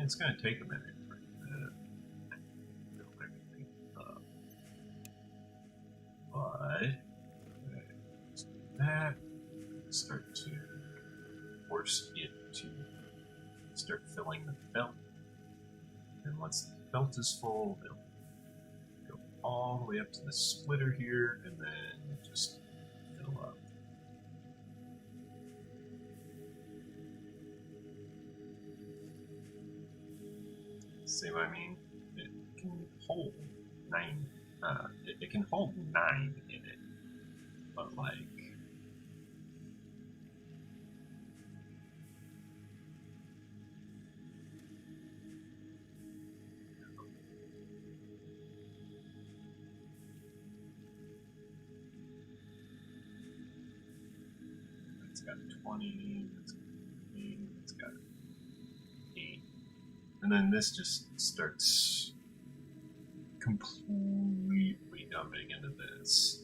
S1: it's going to take a minute for it to build everything up. But let's do that. Start to force it to start filling the belt. And once the belt is full, it'll go all the way up to the splitter here, and then just fill up. See what I mean? It can hold 9. It can hold 9 in it, but like. It's got 20, it's got 8, it's got 8. And then this just starts completely dumping into this.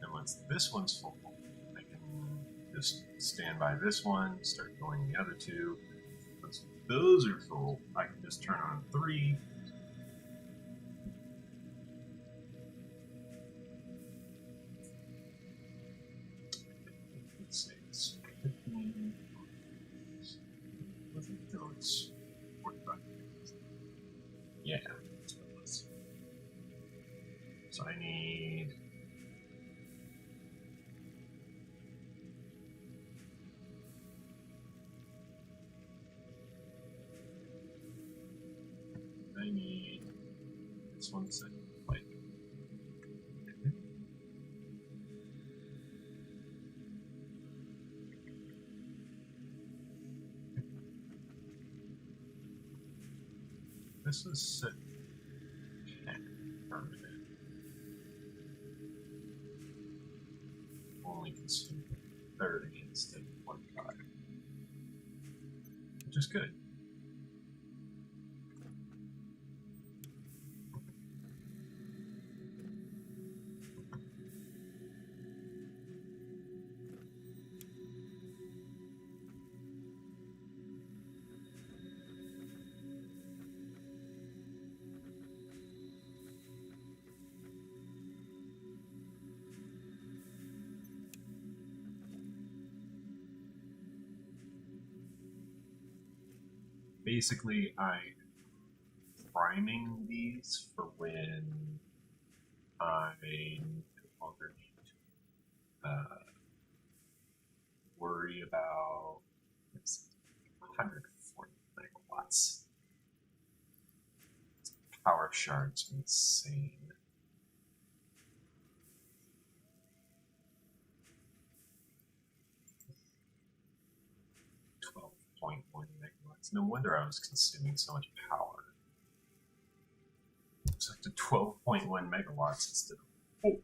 S1: And once this one's full, I can just stand by this one, start filling the other two. Once those are full, I can just turn on 3. Let's see, it's 15. No, it's 45. Yeah, that's what it was. So I need. This one's like. This is set 10 permanent. Only consume 30 instead of 25, which is good. Basically, I'm priming these for when I no longer need to worry about 140 megawatts. Power shards insane. No wonder I was consuming so much power. It's up to 12.1 megawatts instead of 4.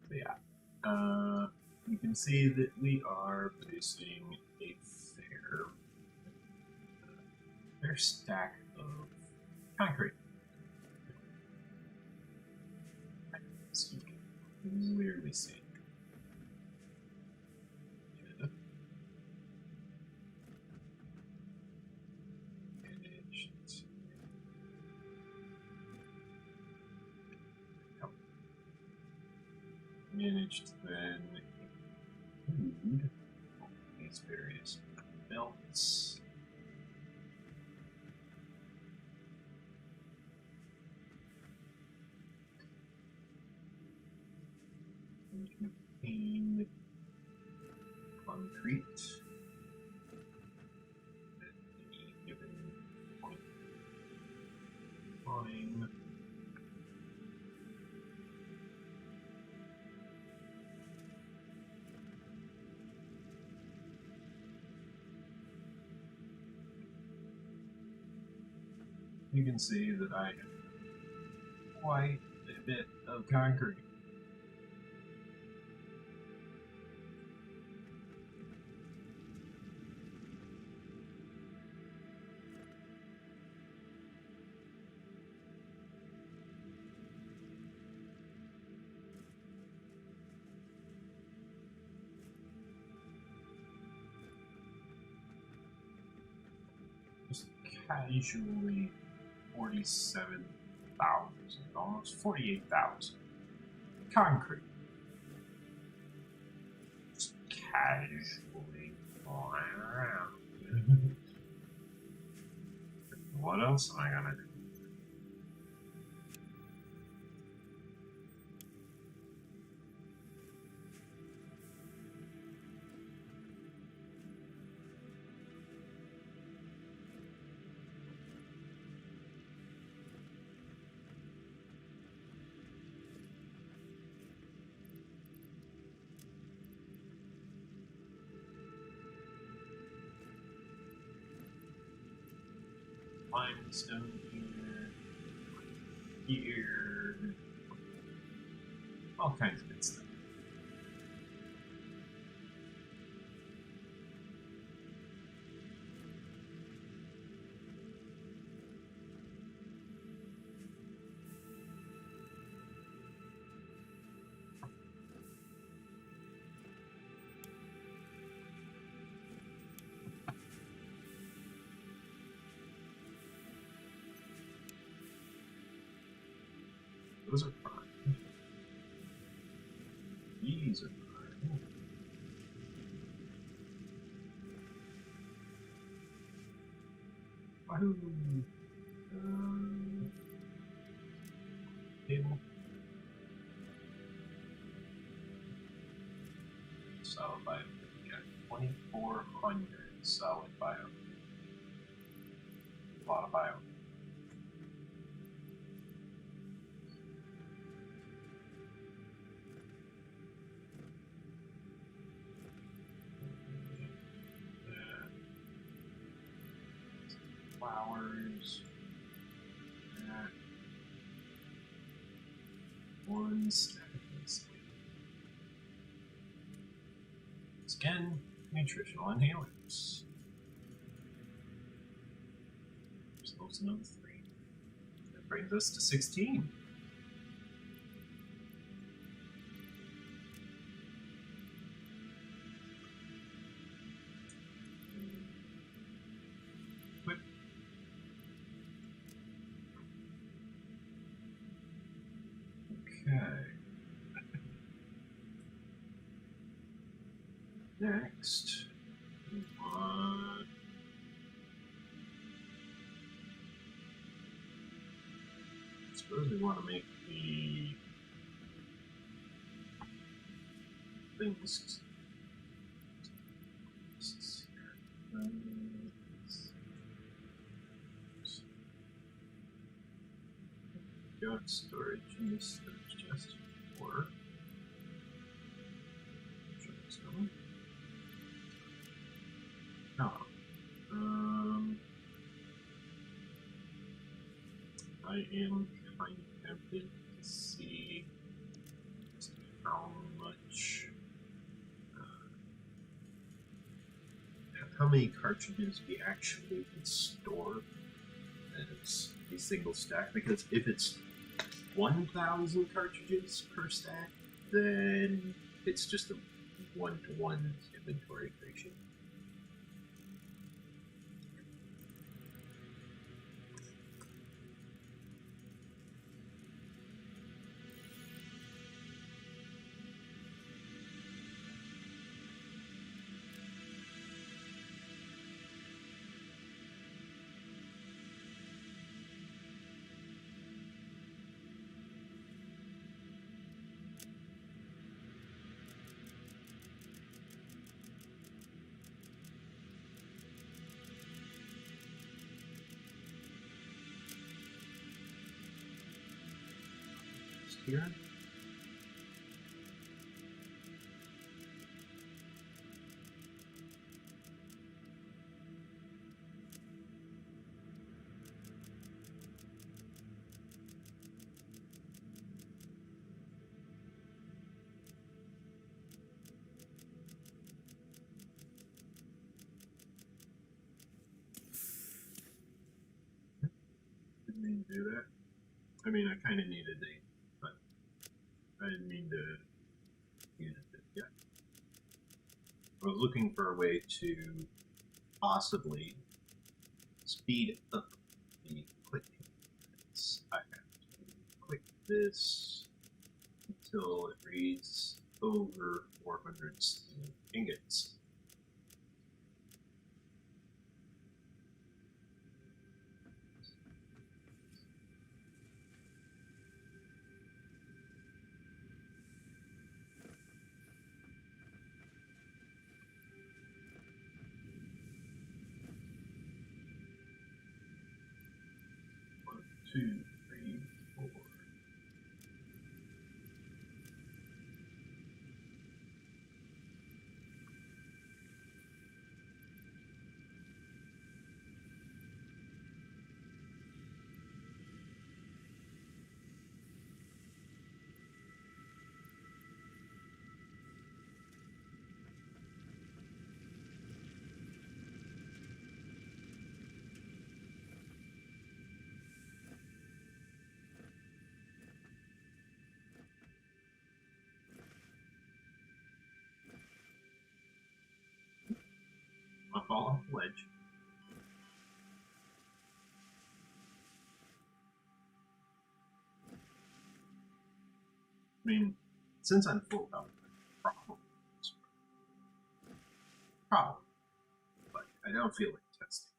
S1: So yeah, you can see that we are producing a fair stack of concrete. So you can clearly see. Managed to then include these various belts. And contain concrete at any given point in time. You can see that I have quite a bit of concrete. casually 47,000, almost 48,000. Concrete. Just casually flying around. What else am I gonna do? Limestone here, all kinds of good stuff. Those are fine. These are fine. Wahoo! Table. Solid bio. We got 2,400 solid bio. A lot of bio. Flowers. One stack of this. Again, nutritional inhalers. There's another 3. That brings us to 16. Okay. Next, I suppose we want to make the things. Got storage in this storage chest for. No. I am kind of tempted to see how much, how many cartridges we actually can store as a single stack. Because if it's 1,000 cartridges per stack, then it's just a 1-to-1 inventory ratio. Here. Didn't mean to do that. I mean, I kind of needed a. I didn't mean to use it yet. I was looking for a way to possibly speed speed up the click cadence. I have to click this until it reads over 400 steam ingots. One, two, three, four. I fall off the ledge. I mean, since I'm full health, probably, but I don't feel like testing it.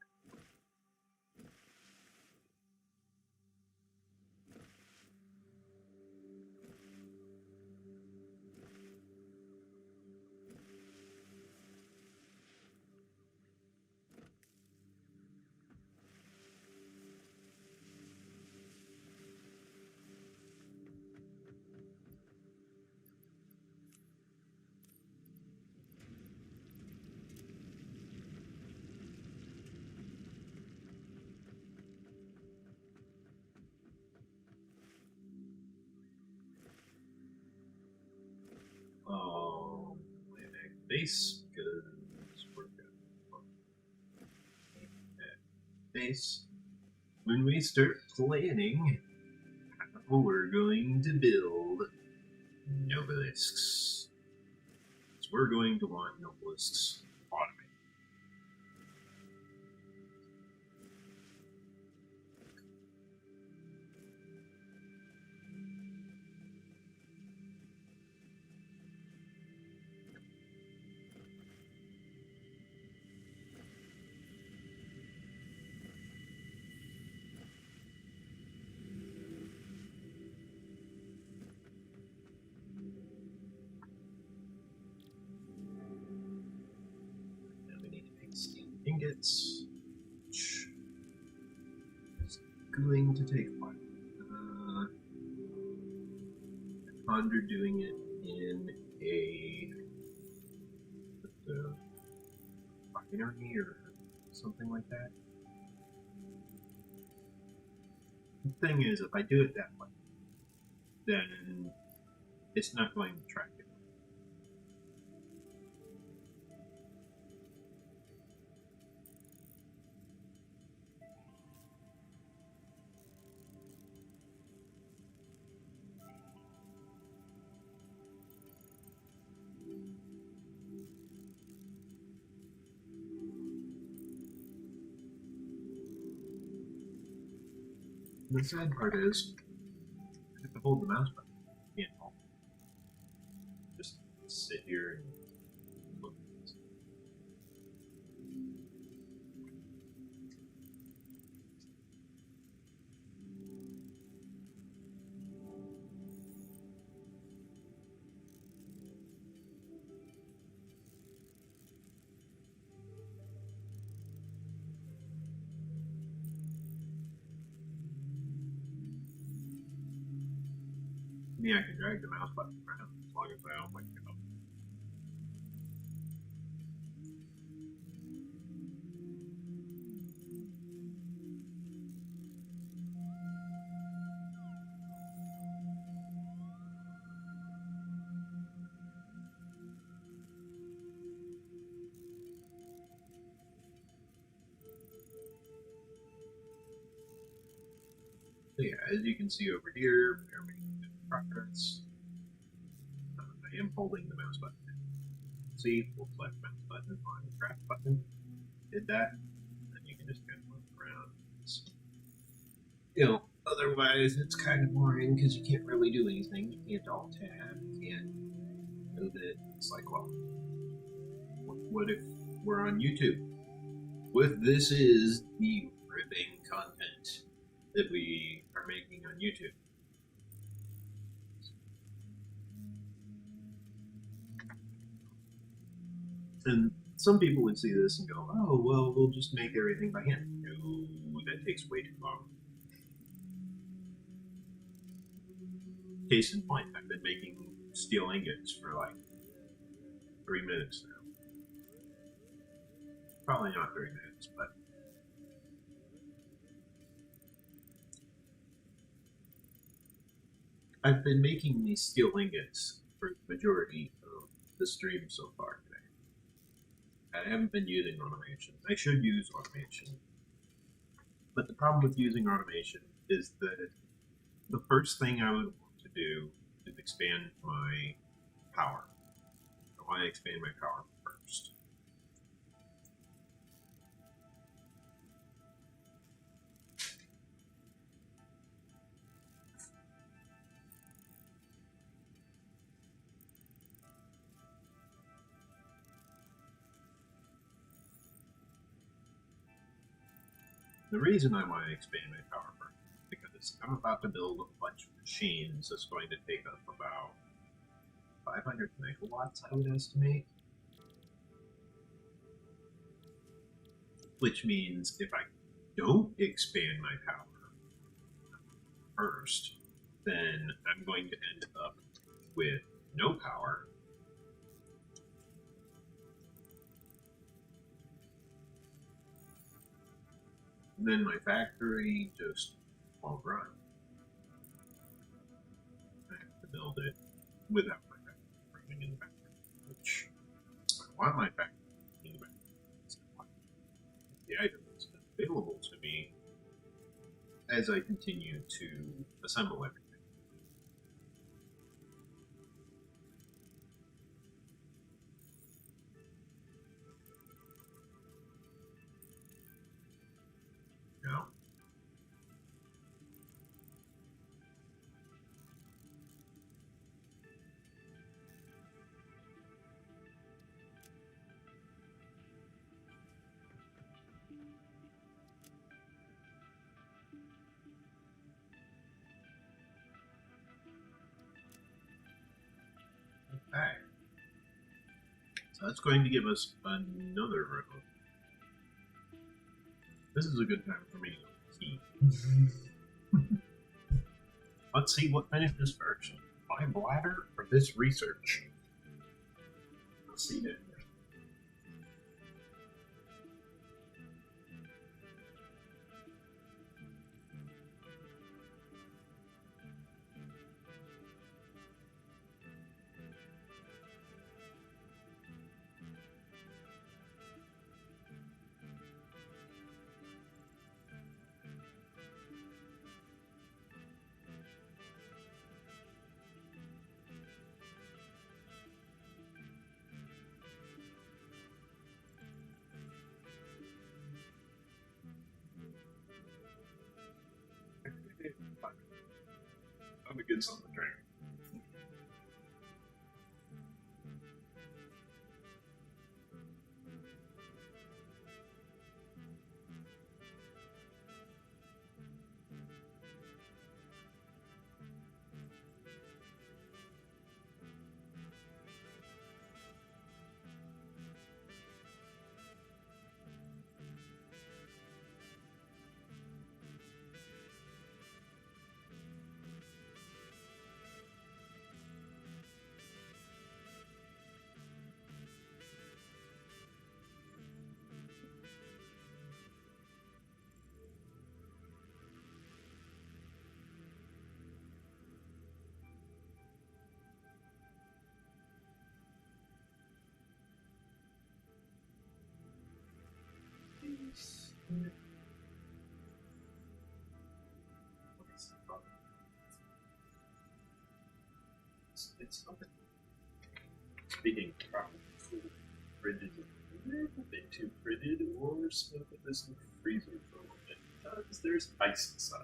S1: Land base, because we're going at base. When we start planning how we're going to build nobelisks, so we're going to want nobelisks automated. Now we need to make steam ingots, which is going to take a while. I pondered doing it in a binary or something like that. The thing is, if I do it that way, then it's not going to track it. The sad part is, I have to hold the mouse button. I can't hold it. Just sit here and look at this. I mean, I can drag the mouse button around as long as I don't wake it up. So yeah, as you can see over here, we're making good progress. I am holding the mouse button. See, we'll select mouse button on the track button. Did that, then you can just kind of move around. Otherwise it's kind of boring because you can't really do anything. You can't alt tab, you can't move it. It's like, well, what if we're on YouTube? What if this is the ripping content that we are making on YouTube? And some people would see this and go, oh, well, we'll just make everything by hand. No, that takes way too long. Case in point, I've been making steel ingots for like 3 minutes now. Probably not 3 minutes, but I've been making these steel ingots for the majority of the stream so far today. I haven't been using automation. I should use automation. But the problem with using automation is that the first thing I would want to do is expand my power. I want to expand my power first. The reason I want to expand my power first is because I'm about to build a bunch of machines that's going to take up about 500 megawatts, I would estimate. Which means if I don't expand my power first, then I'm going to end up with no power. And then my factory just won't run. I have to build it without my factory running in the background, which I want my factory in the background. The item is available to me as I continue to assemble everything. Now, okay. So that's going to give us another row. This is a good time for me to key. Let's see what finishes first. My bladder or this research? Let's see it. I'm a good something to drink. It's something. Speaking of tropical fridge is a little bit too frigid, or so put this in the freezer for a little bit because there's ice inside.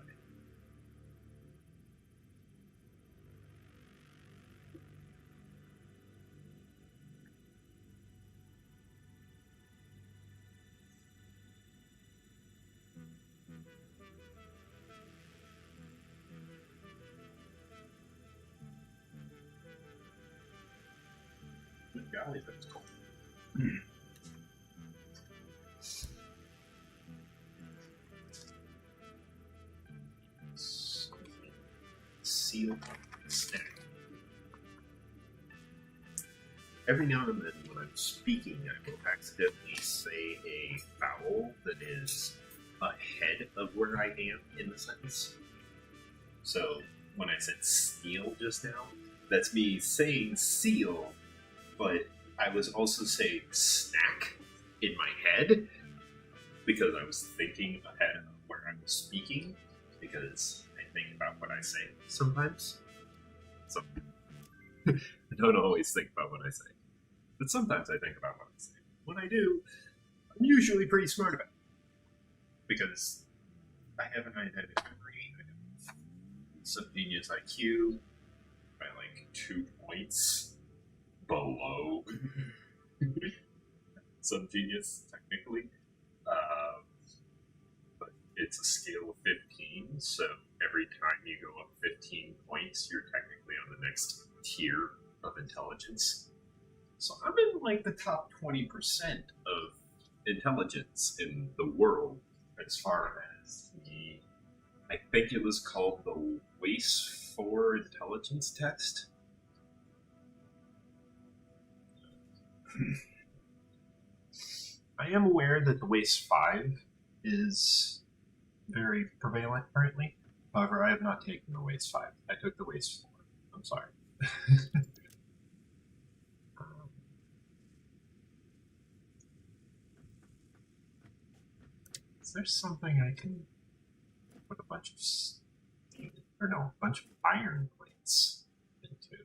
S1: golly, that's cool. Seal stack. Every now and then when I'm speaking, I will accidentally say a vowel that is ahead of where I am in the sentence. So when I said steel just now, that's me saying seal, but I was also saying snack in my head because I was thinking ahead of where I was speaking, because I think about what I say sometimes. So I don't always think about what I say, but sometimes I think about what I say. When I do, I'm usually pretty smart about it because I have an eidetic memory. I have some genius IQ by like 2 points below some genius technically, but it's a scale of 15, so every time you go up 15 points, you're technically on the next tier of intelligence. So I'm in like the top 20% of intelligence in the world as far as the, I think it was called the WACE 4 intelligence test. I am aware that the WACE 5 is very prevalent currently. However, I have not taken the WACE 5. I took the WACE 4. I'm sorry. Is there something I can put a bunch of steel, or no, a bunch of iron plates into?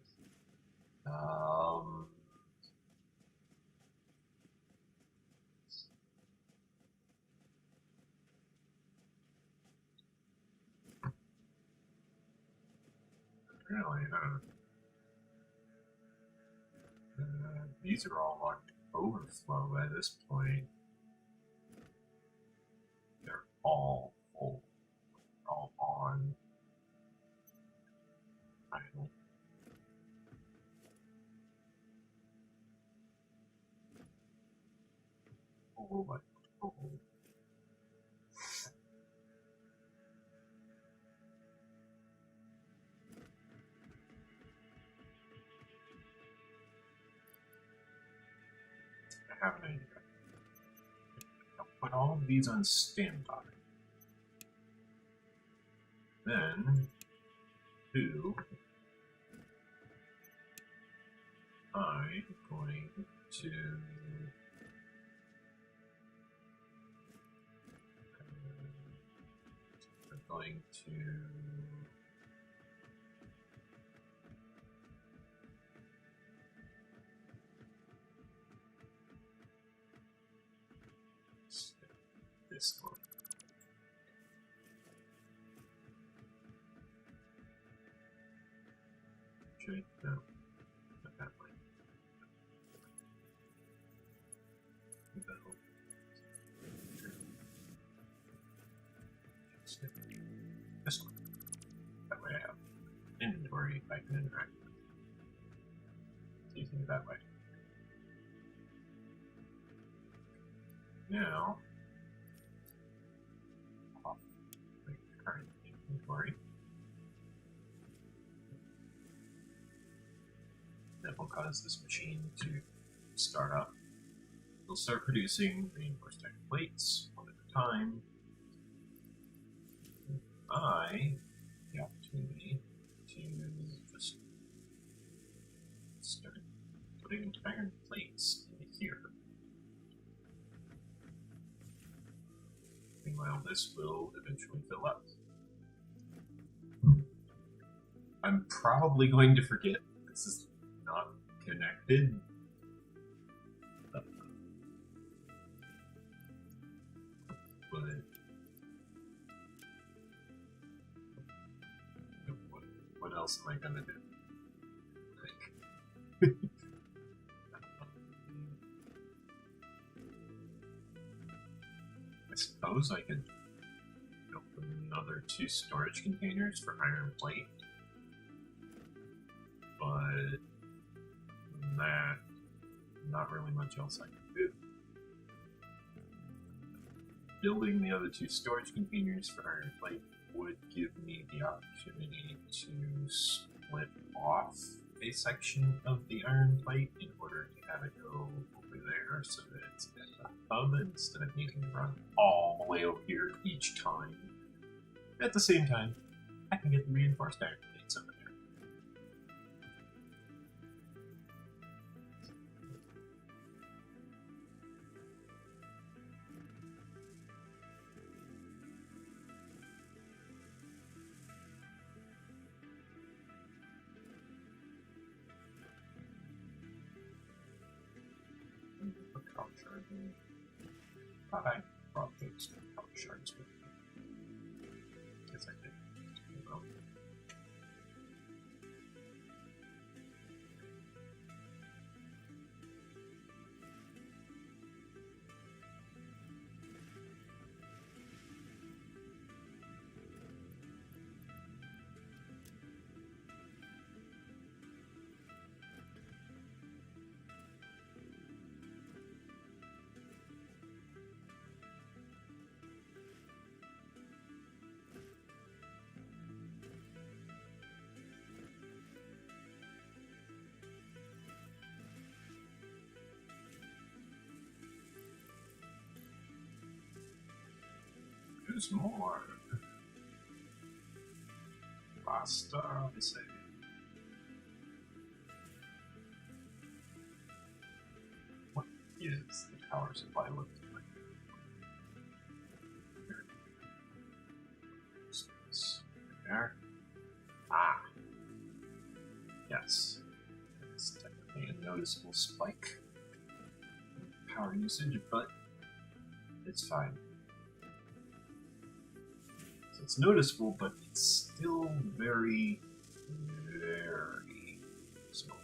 S1: Really, these are all marked overflow by this point. They're all full, all on idle. Oh, but oh. I have an idea. I'll put all of these on standby. Then, I'm going to this one. Actually, no, not that way. This one. That way I have inventory I can interact with. It's easier that way. Now, off the current inventory. That will cause this machine to start up. It'll start producing reinforced iron plates one at a time. I have the opportunity to just start putting iron plates into here. Meanwhile, this will eventually fill up. I'm probably going to forget this is not connected. But what else am I gonna do? I suppose I could open another 2 storage containers for iron plate, but that not really much else I can do. Building the other two storage containers for iron plate would give me the opportunity to split off a section of the iron plate in order to have it go over there so that it's at the hub instead of needing to run all the way over here each time. At the same time, I can get the reinforced iron plates over there. Thought I brought those power shards with me. Guess I did. There's more. Faster, I say. What is the power supply looking like? There. Ah. Yes. It's definitely a noticeable spike in power usage, but it's fine. It's noticeable, but it's still very, very small.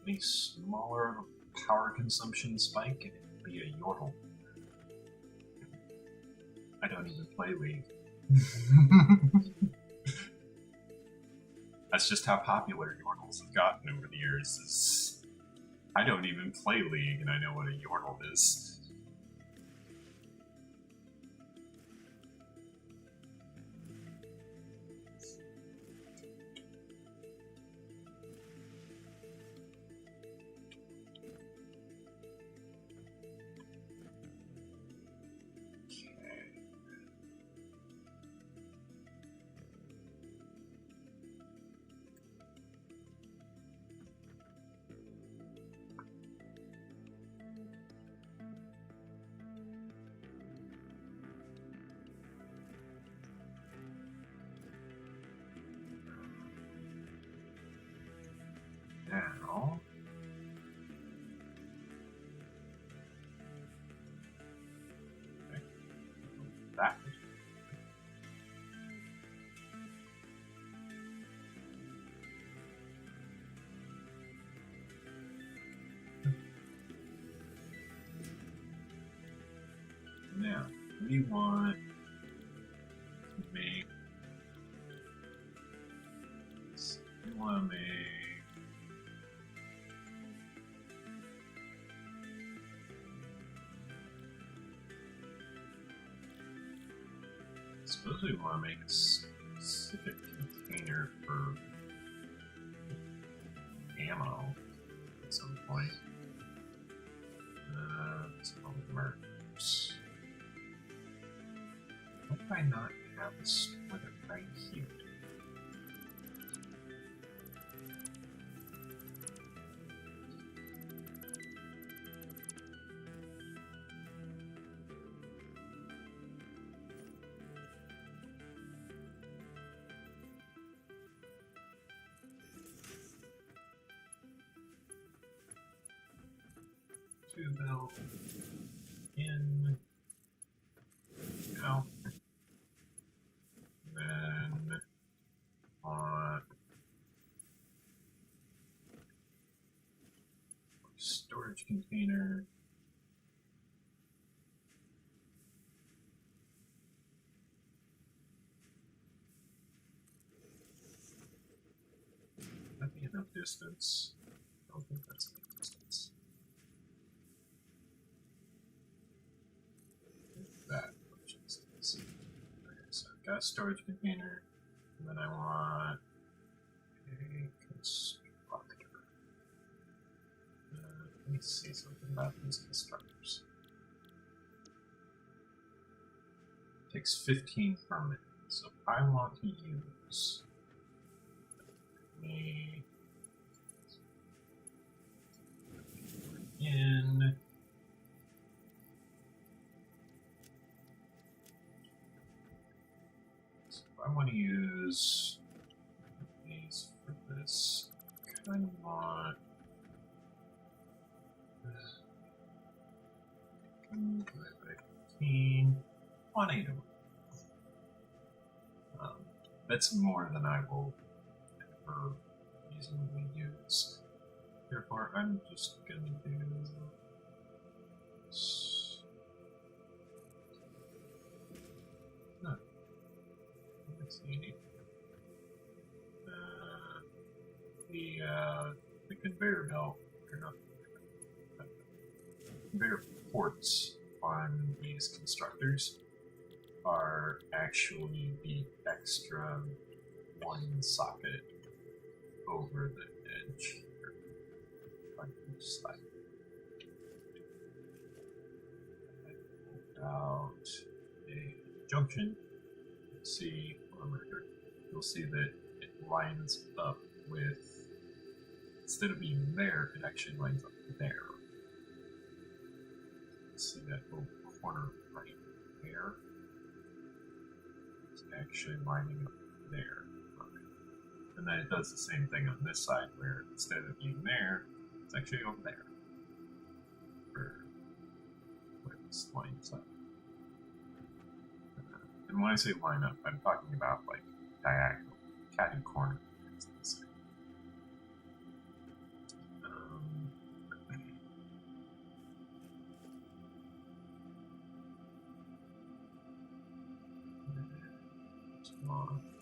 S1: Any smaller power consumption spike, and it would be a yordle. I don't even play League. That's just how popular yordles have gotten over the years. I don't even play League, and I know what a yordle is. Now, okay. That. Now, we want to make. We want to make. I suppose we want to make a specific container for ammo at some point. It's called mercs. Why do I not have a splitter right here? Bell in out, then on storage container. distance. I don't think that's any distance. That much distance. Okay, so I've got a storage container, and then I want a constructor. Let me see something about these constructors. It takes 15 per minute, so I want to use me in so I want to use these for this. I kind of want 15, 180. That's more than I will ever reasonably use. Therefore, I'm just going to do this. No. Let's see. The conveyor belt, or not, conveyor ports on these constructors are actually the extra one socket over the edge on each side. I pulled out a junction. See, you'll see that it lines up with, instead of being there, it actually lines up there. See that little corner right there? It's actually lining up there. Okay. And then it does the same thing on this side, where instead of being there, it's actually over there. Where this lines up. And when I say line up, I'm talking about like diagonal, catty corner.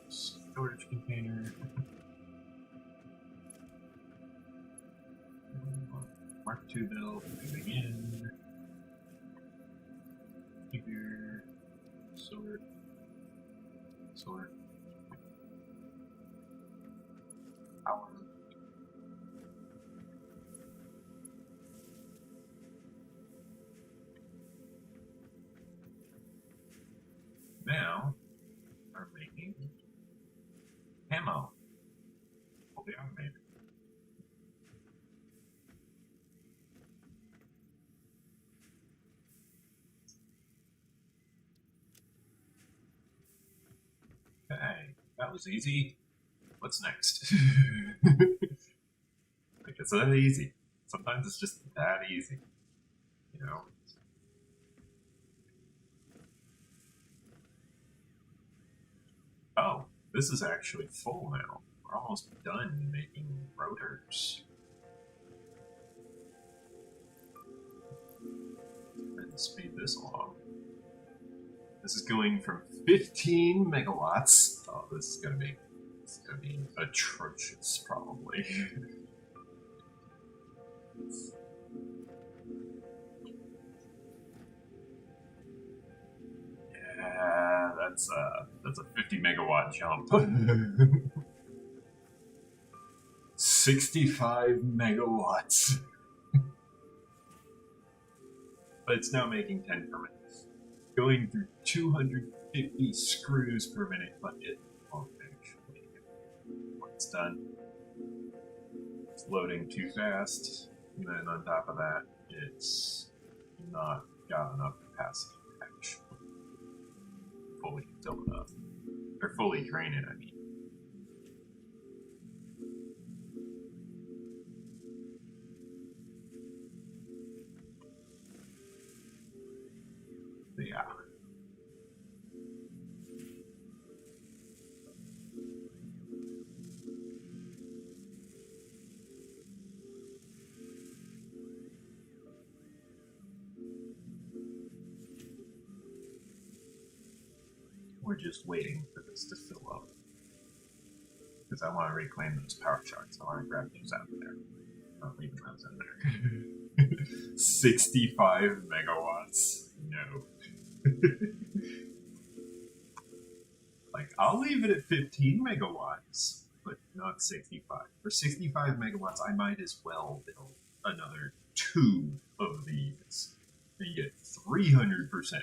S1: Storage container. Mark II build moving in. Figure. Sort. Power. Now we're making ammo. Fully automated. Okay, that was easy. What's next? Like, it's that easy. Sometimes it's just that easy. You know? Oh, this is actually full now. We're almost done making rotors. Let's speed this along. This is going from 15 megawatts. Oh, this is gonna be atrocious, probably. Yeah, that's a 50 megawatt jump. 65 megawatts. But it's now making 10 per minute. Going through 250 screws per minute, but it won't actually. When it's done, it's loading too fast, and then on top of that, it's not got enough capacity to actually fully fill it up. Or fully drain it, I mean. But yeah. We're just waiting for this to fill up. because I want to reclaim those power shards. I want to grab those out of there. I'm leaving those in there. 65 megawatts. No. Like, I'll leave it at 15 megawatts, but not 65. For 65 megawatts, I might as well build another 2 of these and get 300%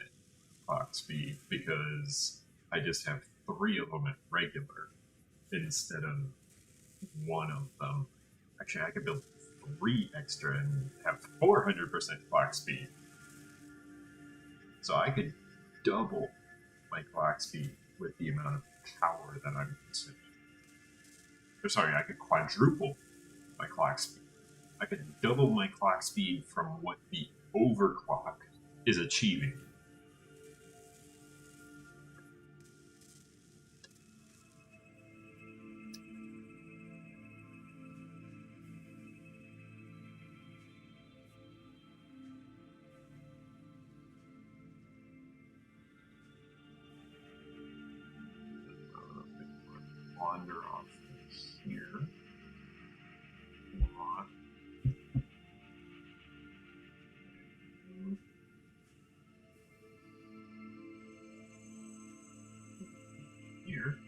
S1: clock speed because I just have 3 of them at regular instead of 1 of them. Actually, I could build 3 extra and have 400% clock speed. So I could double my clock speed with the amount of power that I'm consuming. Or sorry, I could quadruple my clock speed. I could double my clock speed from what the overclock is achieving. Wander off here. Here.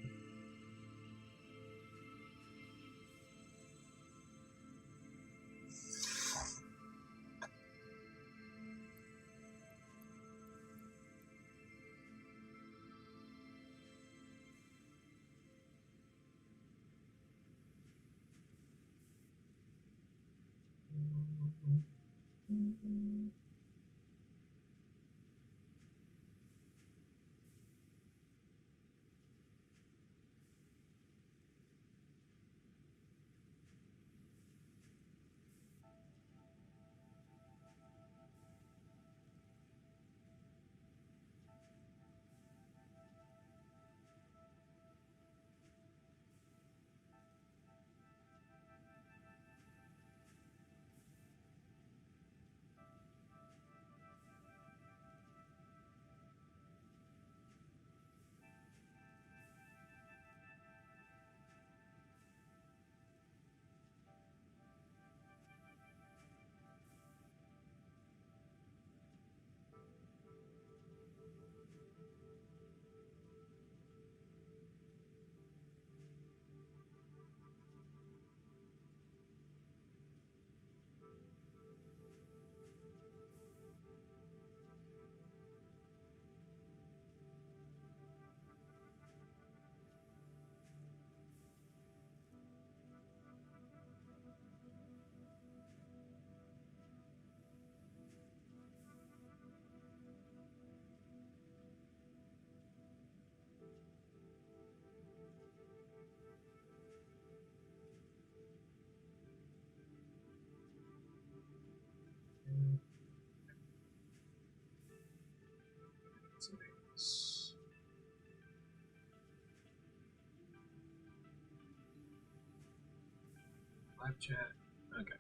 S1: Live chat. Okay.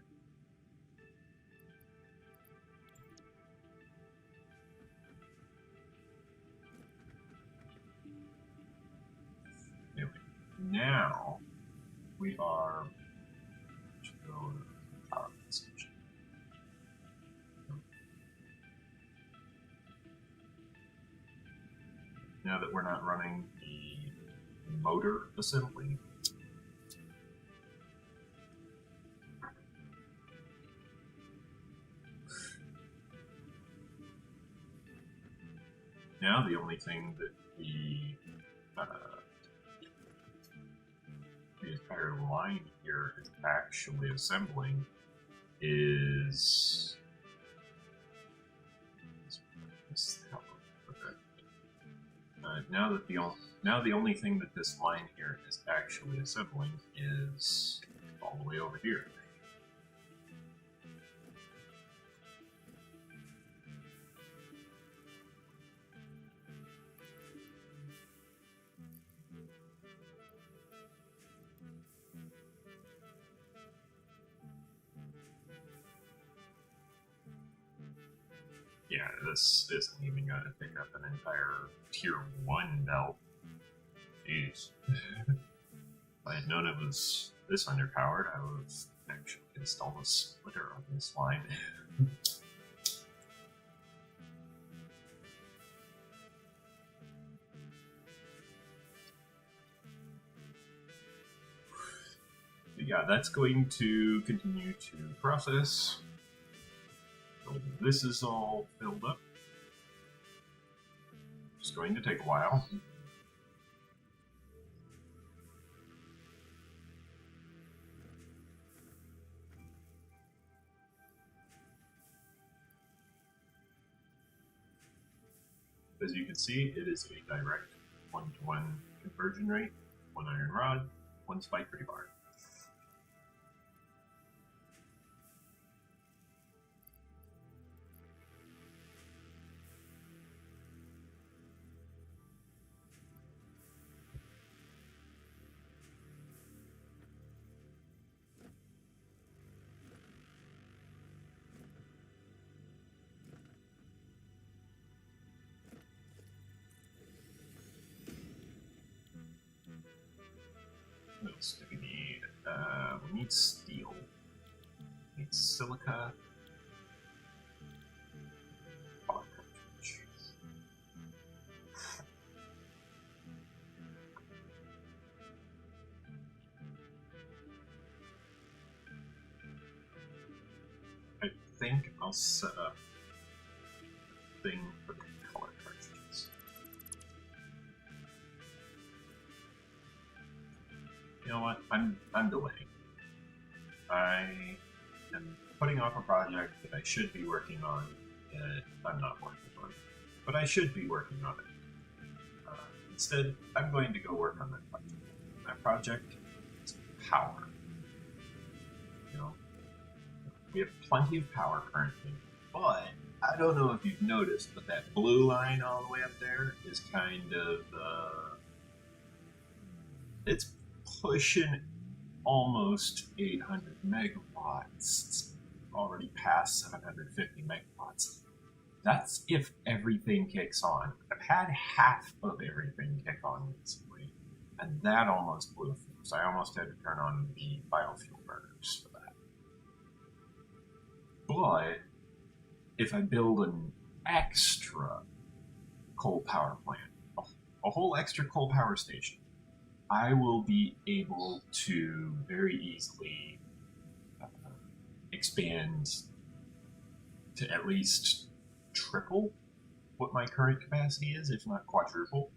S1: Anyway, now we are power consumption. Now that we're not running the motor assembly, now the only thing that the entire line here is actually assembling is now the only thing that this line here is actually assembling is all the way over here. Yeah, this isn't even going to pick up an entire tier 1 belt. Jeez. I had known it was this underpowered, I would have actually installed a splitter on this line. But yeah, that's going to continue to process. So this is all filled up. It's going to take a while. As you can see, it is a direct 1-to-1 conversion rate, 1 iron rod, 1 spike rebar. What else do we need? We need steel. We need silica. Power cartridge. I think I'll set up a thing for the color cartridges. You know what? I'm delaying. I am putting off a project that I should be working on that I'm not working on. But I should be working on it. Instead, I'm going to go work on that project. That project is power. You know, we have plenty of power currently, but I don't know if you've noticed, but that blue line all the way up there is kind of it's pushing almost 800 megawatts. It's already past 750 megawatts. That's if everything kicks on. I've had half of everything kick on recently, and that almost blew a fuse. I almost had to turn on the biofuel burners for that. But if I build an extra coal power plant, a whole extra coal power station, I will be able to very easily expand to at least triple what my current capacity is, if not quadruple,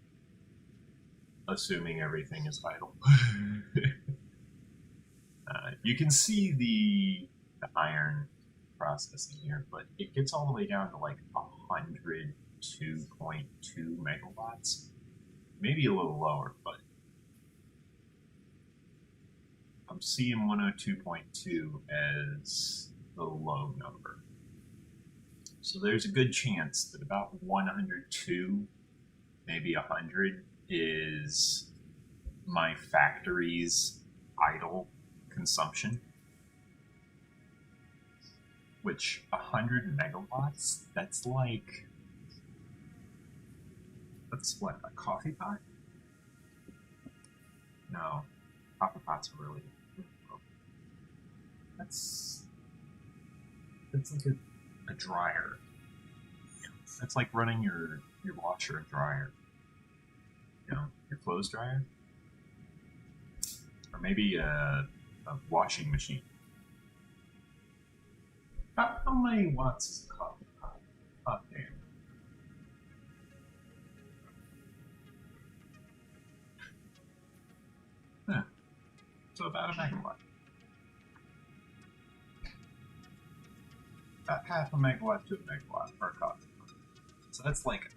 S1: assuming everything is idle. You can see the iron processing here, but it gets all the way down to like 102.2 megawatts, maybe a little lower, but I'm seeing 102.2 as the low number. So there's a good chance that about 102, maybe 100 is my factory's idle consumption. Which 100 megawatts, that's what, a coffee pot? No, coffee pots are really low. That's like a dryer. That's like running your washer and dryer. You know, your clothes dryer. Or maybe a washing machine. How many watts is a coffee pot? Oh, damn. Huh. So about a megawatt. About half a megawatt to a megawatt for a coffee pot. So that's like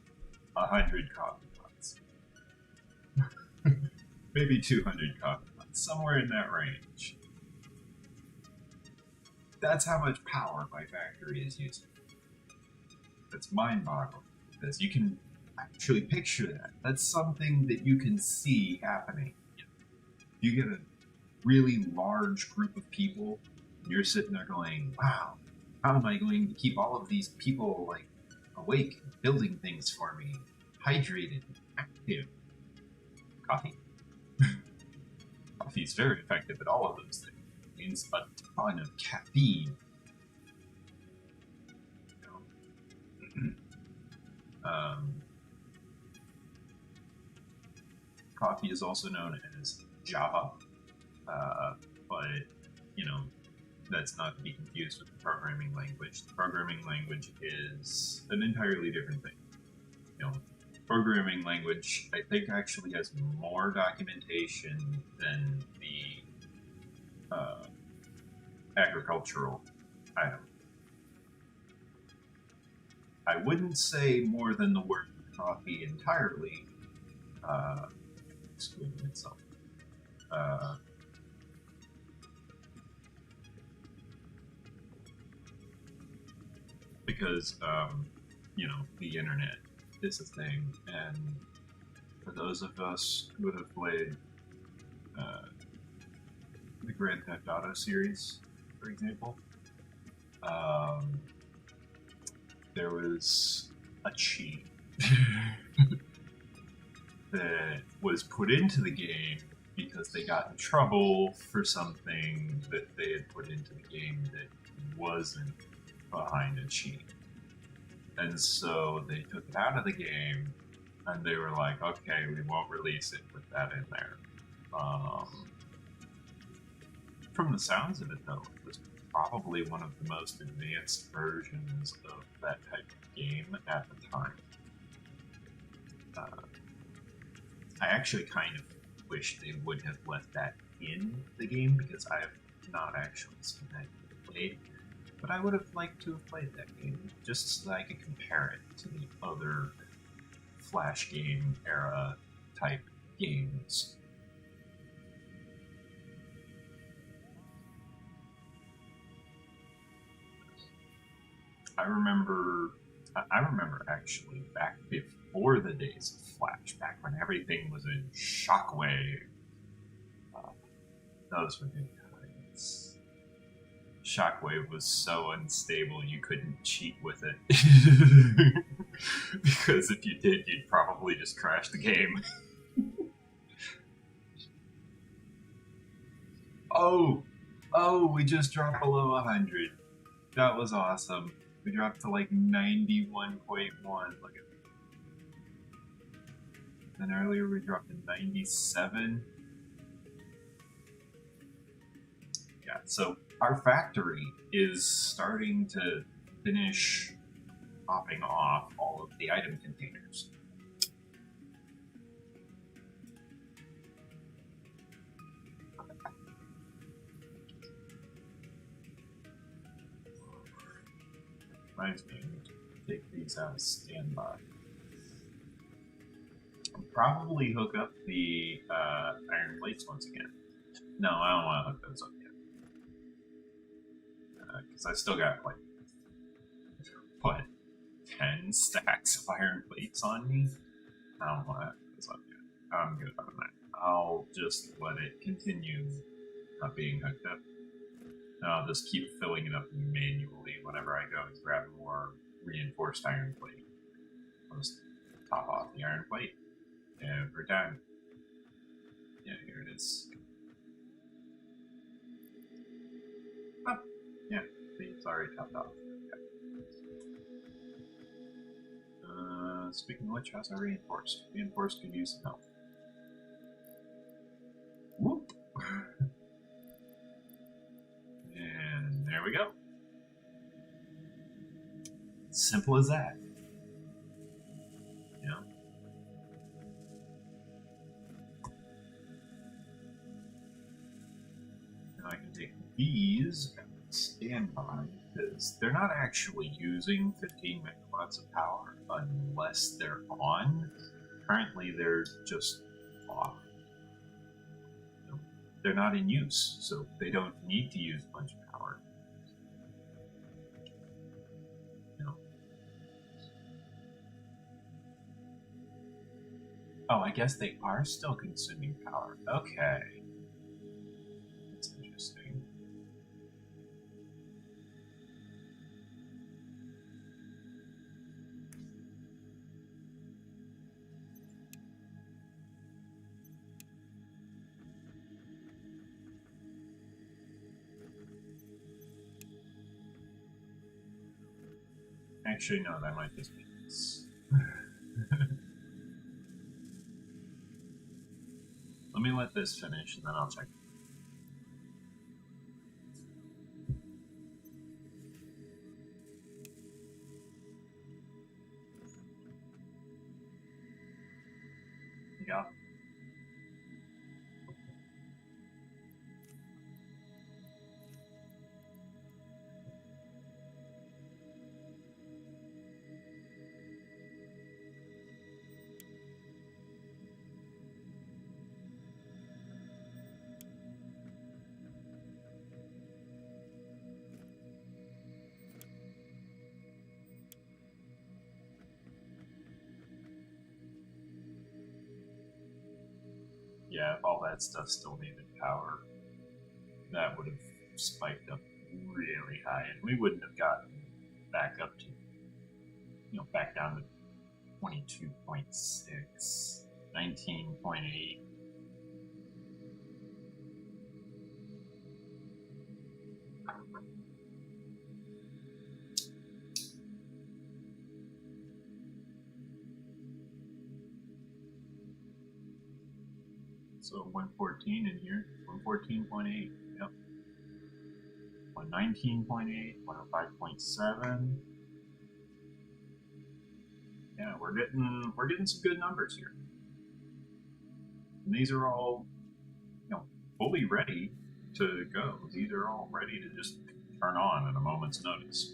S1: 100 coffee pots. Maybe 200 coffee pots. Somewhere in that range. That's how much power my factory is using. That's mind-boggling, because you can actually picture that. That's something that you can see happening. You get a really large group of people, and you're sitting there going, wow, how am I going to keep all of these people like awake, building things for me, hydrated, active? Coffee. coffee is very effective at all of those things. It means a ton of caffeine. Coffee is also known as Java, but that's not to be confused with the programming language. The programming language is an entirely different thing. Programming language, I think, actually has more documentation than the agricultural item. I wouldn't say more than the word coffee entirely, excluding itself. Because, the internet is a thing, and for those of us who have played the Grand Theft Auto series, for example, there was a cheat that was put into the game because they got in trouble for something that they had put into the game that wasn't behind a cheat. And so they took it out of the game, and they were like, okay, we won't release it with that in there. From the sounds of it, though, it was probably one of the most advanced versions of that type of game at the time. I actually kind of wish they would have left that in the game, because I have not actually seen that played. But I would have liked to have played that game, just so that I could compare it to the other Flash game era type games. I remember actually back before the days of Flash, back when everything was in Shockwave. Those were good times. Shockwave was so unstable you couldn't cheat with it. Because if you did, you'd probably just crash the game. Oh, we just dropped below 100. That was awesome. We dropped to like 91.1. Look at that. Then earlier we dropped to 97. Yeah, so our factory is starting to finish popping off all of the item containers. Reminds me to take these out of standby. I'll probably hook up the iron plates once again. No, I don't want to hook those up yet. Because I still got like, 10 stacks of iron plates on me? I don't want to hook those up yet. I'm good on that. I'll just let it continue being hooked up. And I'll just keep filling it up manually whenever I go to grab more reinforced iron plate. I'll just top off the iron plate every time. Yeah, here it is. Oh, yeah, it's already topped off. Okay. Speaking of which, how's our reinforced? Reinforced could use some help. Whoop! And there we go. Simple as that. You know? Now I can take these and stand by, because they're not actually using 15 megawatts of power unless they're on. Currently, they're just off. They're not in use, so they don't need to use a bunch of power. Oh, I guess they are still consuming power. Okay. That's interesting. Actually, no, that might just be this. Let me let this finish, and then I'll check. Yeah. Yeah, if all that stuff still needed power, that would have spiked up really high, and we wouldn't have gotten back up to, back down to 22.6, 19.8. So 114 in here, 114.8, yep. 119.8, 105.7. Yeah, we're getting some good numbers here. And these are all, fully ready to go. These are all ready to just turn on at a moment's notice.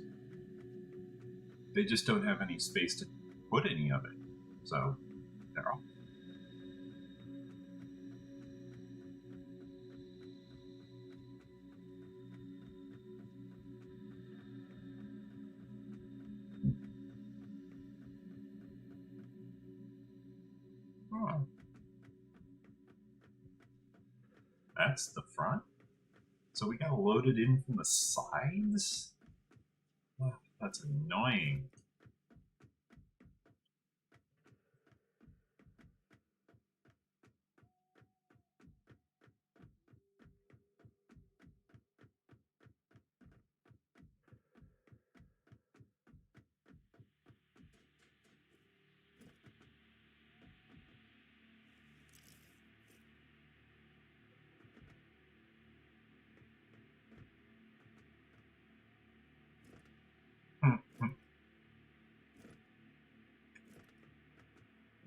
S1: They just don't have any space to put any of it, so they're all. Oh. That's the front? So we gotta load it in from the sides? Oh, that's annoying.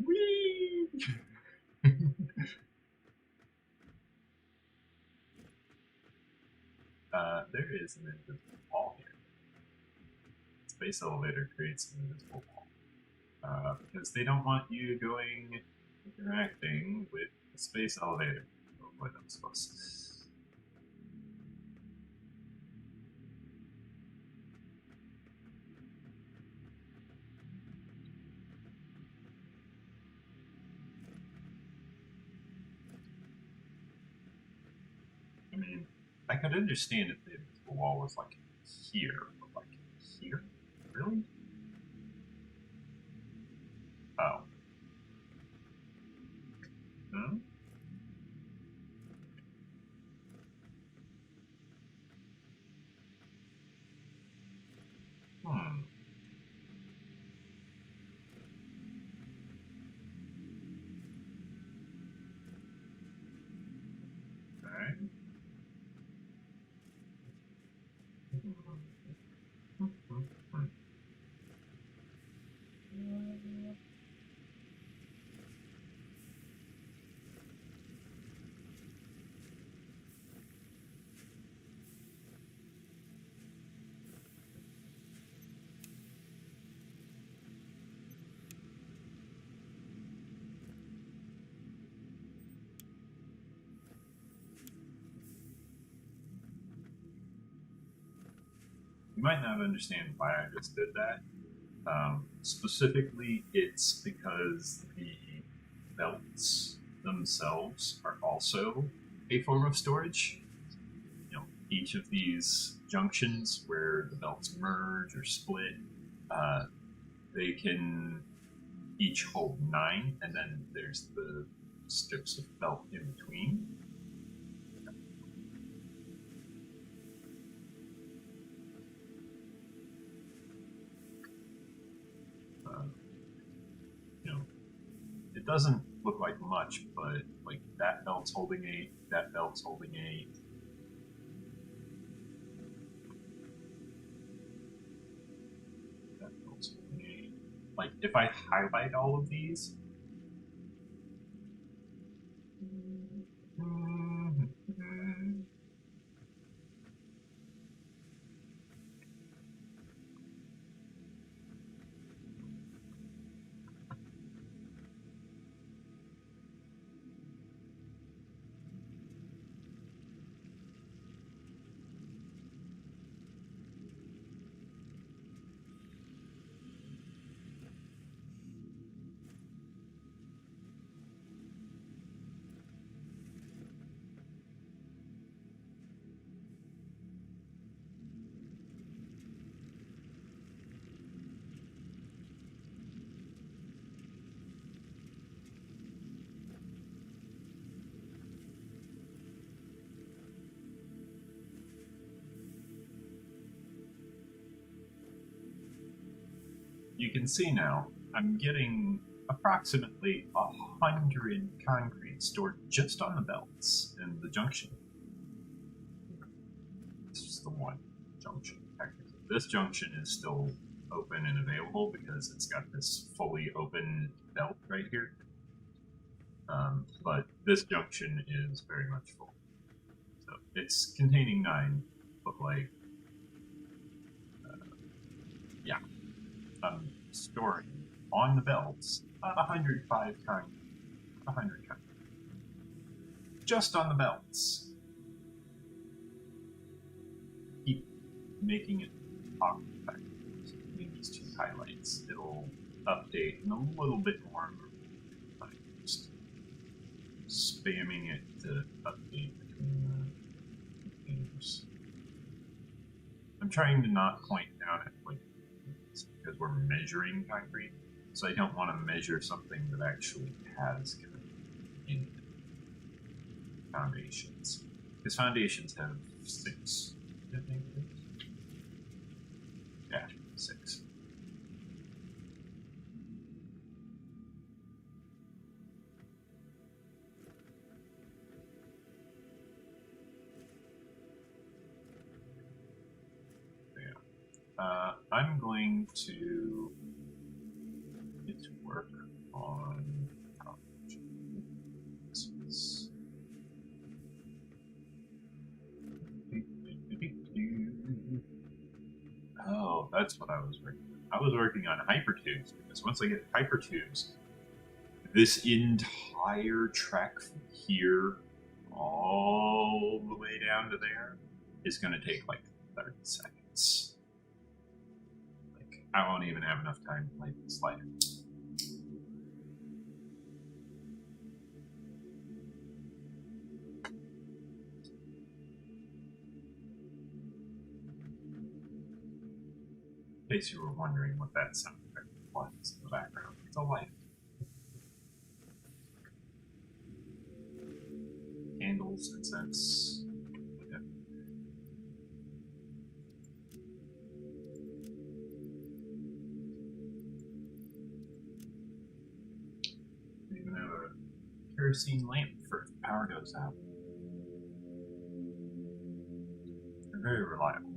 S1: Whee! There is an invisible wall here. Space elevator creates an invisible wall. Because they don't want you interacting with the space elevator. Oh, what I'm supposed to. I mean, I could understand if the wall was like here, but like here? Really? Oh. Hmm? Hmm. Okay. You might not understand why I just did that. Specifically, it's because the belts themselves are also a form of storage. Each of these junctions where the belts merge or split, they can each hold 9, and then there's the strips of belt in between. it doesn't look like much, but like that belt's holding 8, that belt's holding 8. That belt's holding 8. Like if I highlight all of these, you can see now I'm getting approximately 100 concrete stored just on the belts and the junction. This is the one junction. This junction is still open and available because it's got this fully open belt right here. But this junction is very much full. So it's containing 9, but like, yeah. I'm storing on the belts about 105 concrete. 100 concrete. Just on the belts. Keep making it pop back between these two highlights. It'll update in a little bit more. I'm just spamming it to update between the containers. I'm trying to not point down at like because we're measuring concrete, so I don't want to measure something that actually has kind of in foundations. Because foundations have 6, I think. Yeah, 6. I'm going to get to work on oh, that's what I was working on. I was working on hypertubes because once I get hypertubes, this entire track from here all the way down to there is going to take like 30 seconds. I won't even have enough time to play this later. In case you were wondering what that sound effect was in the background, it's a light. Candles, incense. Okay. Even have a kerosene lamp for if the power goes out. They're very reliable.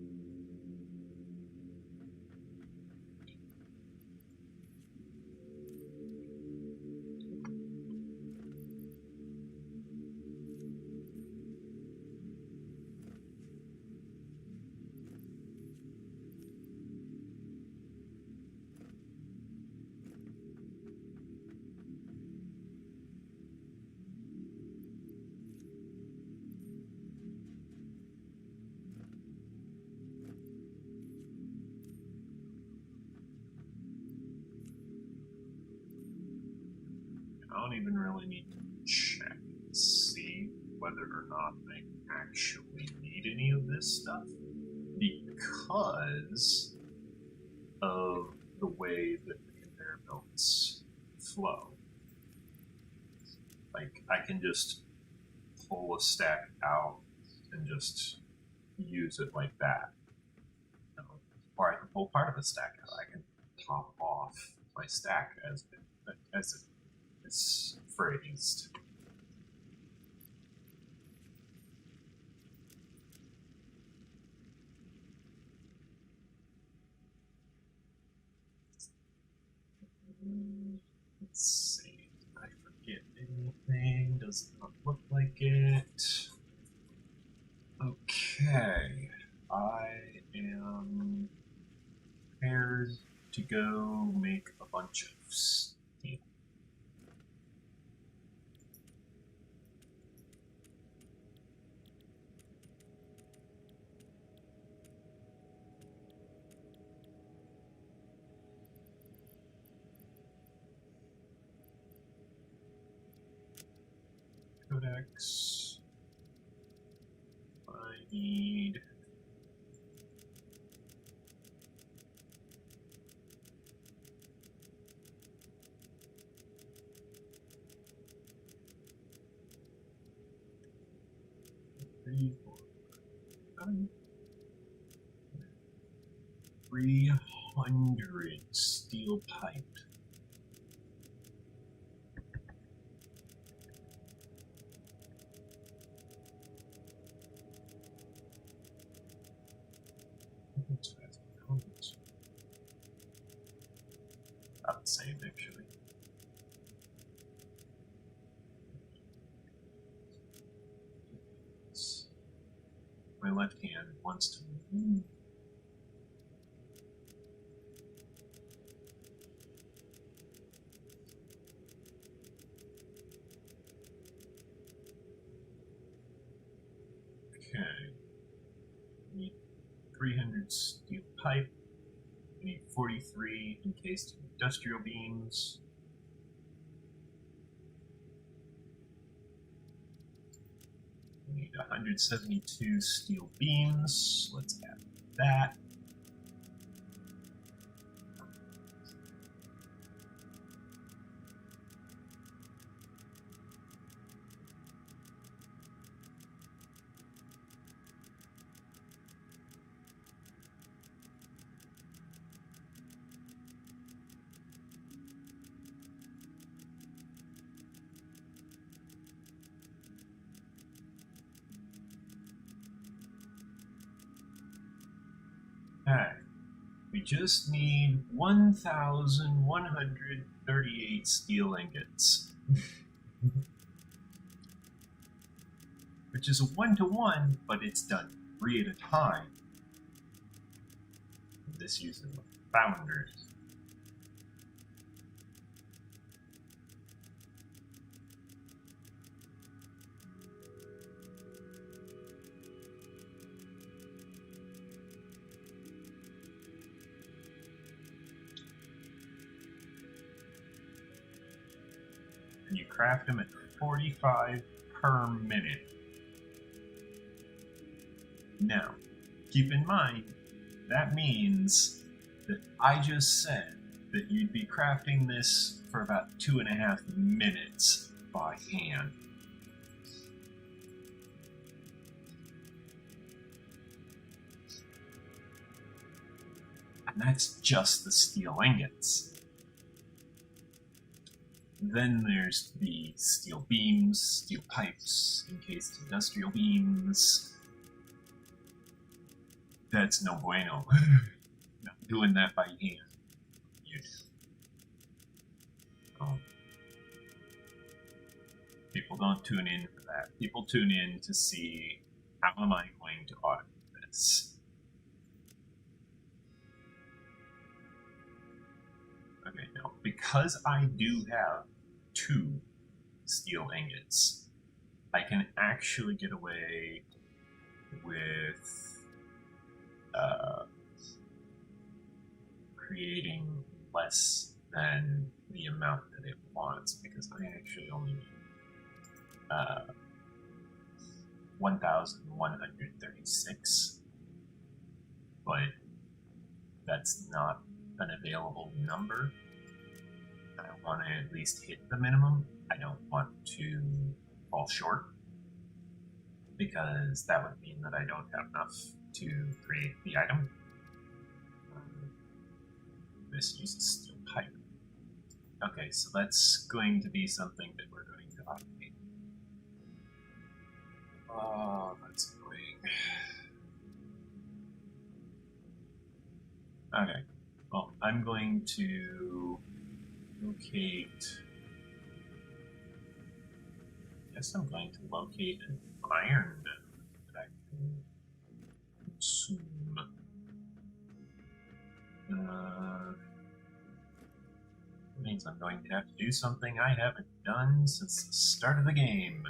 S1: I don't even really need to check and see whether or not I actually need any of this stuff because of the way that the conveyor belts flow. Like, I can just pull a stack out and just use it like that. You know, or I can pull part of a stack out. I can top off my stack as this phrased. Let's see. Did I forget anything? Does not look like it. Okay. I am prepared to go make a bunch of steel. Codex. I need three, 300 steel pipe. About the same, actually. My left hand wants to move. Okay. Need 300 steel pipe. I need 43 encased industrial beams. I need 172 steel beams. Let's add that. Okay, we just need 1,138 steel ingots. Which is a 1-to-1, but it's done 3 at a time. This uses founders. And you craft them at 45 per minute. Now, keep in mind, that means that I just said that you'd be crafting this for about 2.5 minutes by hand. And that's just the steel ingots. Then there's the steel beams, steel pipes, encased industrial beams. That's no bueno. Not doing that by hand. Yes. People don't tune in for that. People tune in to see how am I going to automate this. Okay, now because I do have 2 steel ingots, I can actually get away with creating less than the amount that it wants, because I actually only need 1,136, but that's not an available number. I want to at least hit the minimum. I don't want to fall short, because that would mean that I don't have enough to create the item. This uses steel pipe. Okay, so that's going to be something that we're going to automate. Oh, that's annoying. Okay, well, I'm going to locate... I guess I'm going to locate an iron that I can consume. Means I'm going to have to do something I haven't done since the start of the game.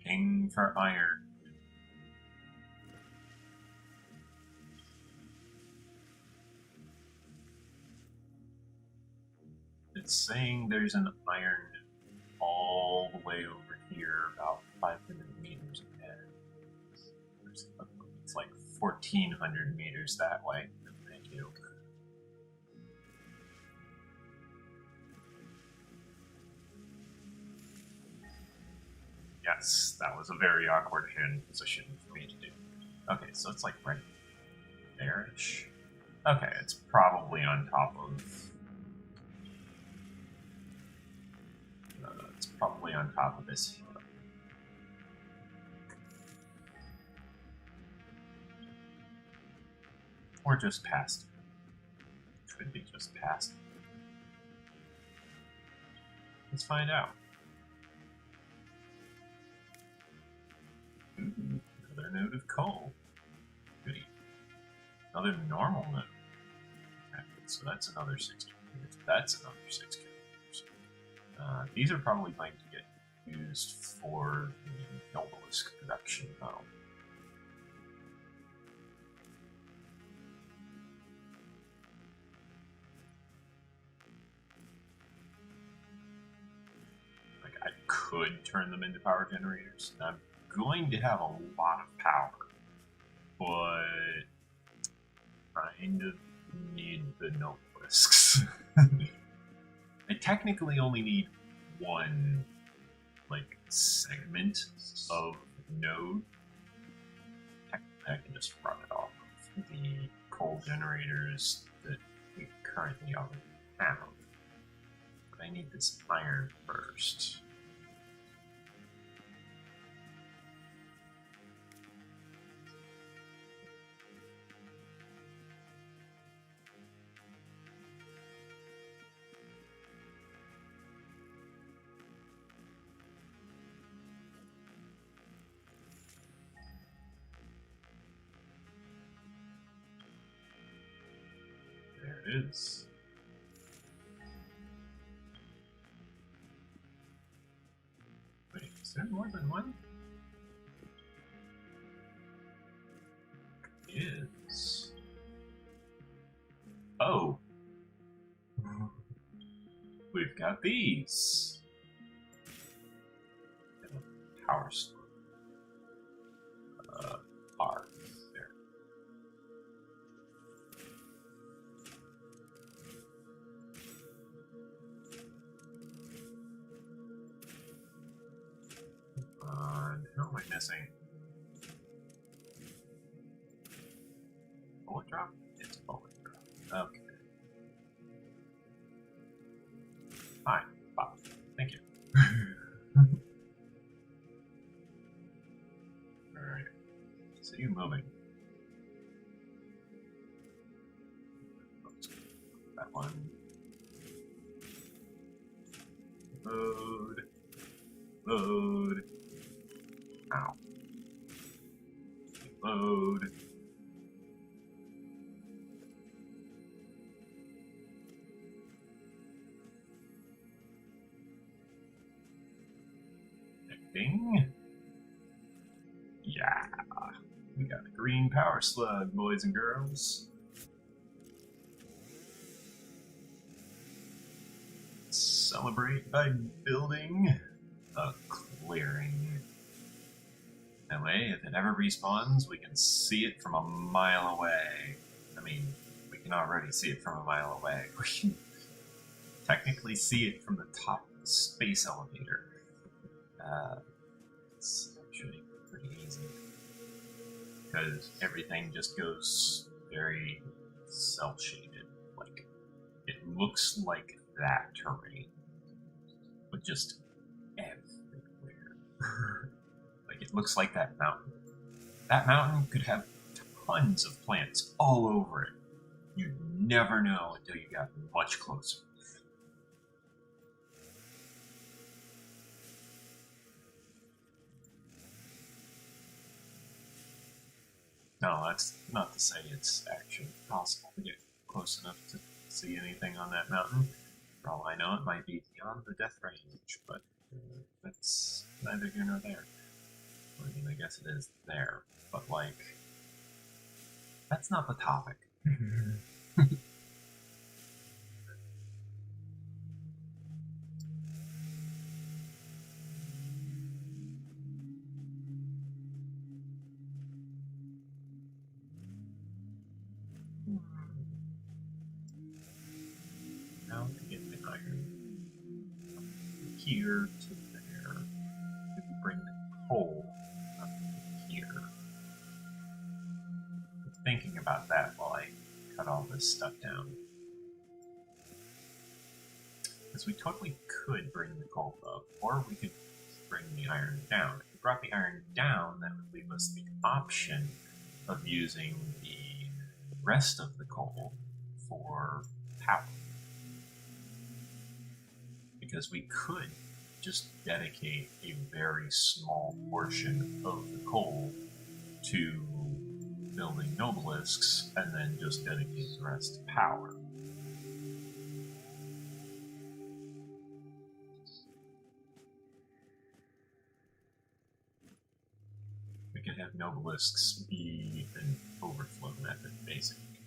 S1: Ping for iron. It's saying there's an iron all the way over here, about 500 meters ahead. It's like 1,400 meters that way. Thank you. Yes, that was a very awkward hand position for me to do. Okay, so it's like right there-ish. Okay, it's probably on top of... it's probably on top of this hill. Or just past it. Could be just past it. Let's find out. Ooh, another node of coal. Goody. Another normal node. Okay, so that's another 6 kilometers. That's another 6 kilometers. These are probably going to get used for the obelisk production, though. Like, I could turn them into power generators. I'm going to have a lot of power, but kind of need the obelisks. I technically only need one, like, segment of node. Technically, I can just run it off of the coal generators that we currently already have. But I need this iron first. Is. Wait, is there more than one? Is. Oh. We've got these. Power slug. R. There. Who am I missing? Bullet drop? It's bullet drop. Okay. Hi, Bob. Thank you. Alright. So you moving. That one. Load. Load. Ow. Load. Ding. Yeah. We got a green power slug, boys and girls. Celebrate by building a clearing. That way, if it ever respawns, we can see it from a mile away. I mean, we can already see it from a mile away. We can technically see it from the top of the space elevator. It's actually pretty easy. Because everything just goes very cel-shaded. Like, it looks like that terrain, but just everywhere. Like, it looks like that mountain. That mountain could have tons of plants all over it. You'd never know until you got much closer. No, that's not to say it's actually possible to get close enough to see anything on that mountain. For all I know, it might be beyond the death range, but that's neither here nor there. I mean, I guess it is there, but like, that's not the topic. Now to get the iron from here to there, we can bring the coal up to here. I'm thinking about that while I cut all this stuff down. Because we totally could bring the coal up, or we could bring the iron down. If we brought the iron down, that would leave us the option of using the rest of the coal for power. Because we could just dedicate a very small portion of the coal to building nobelisks and then just dedicate the rest to power. We could have nobelisks be an overflow method, basically,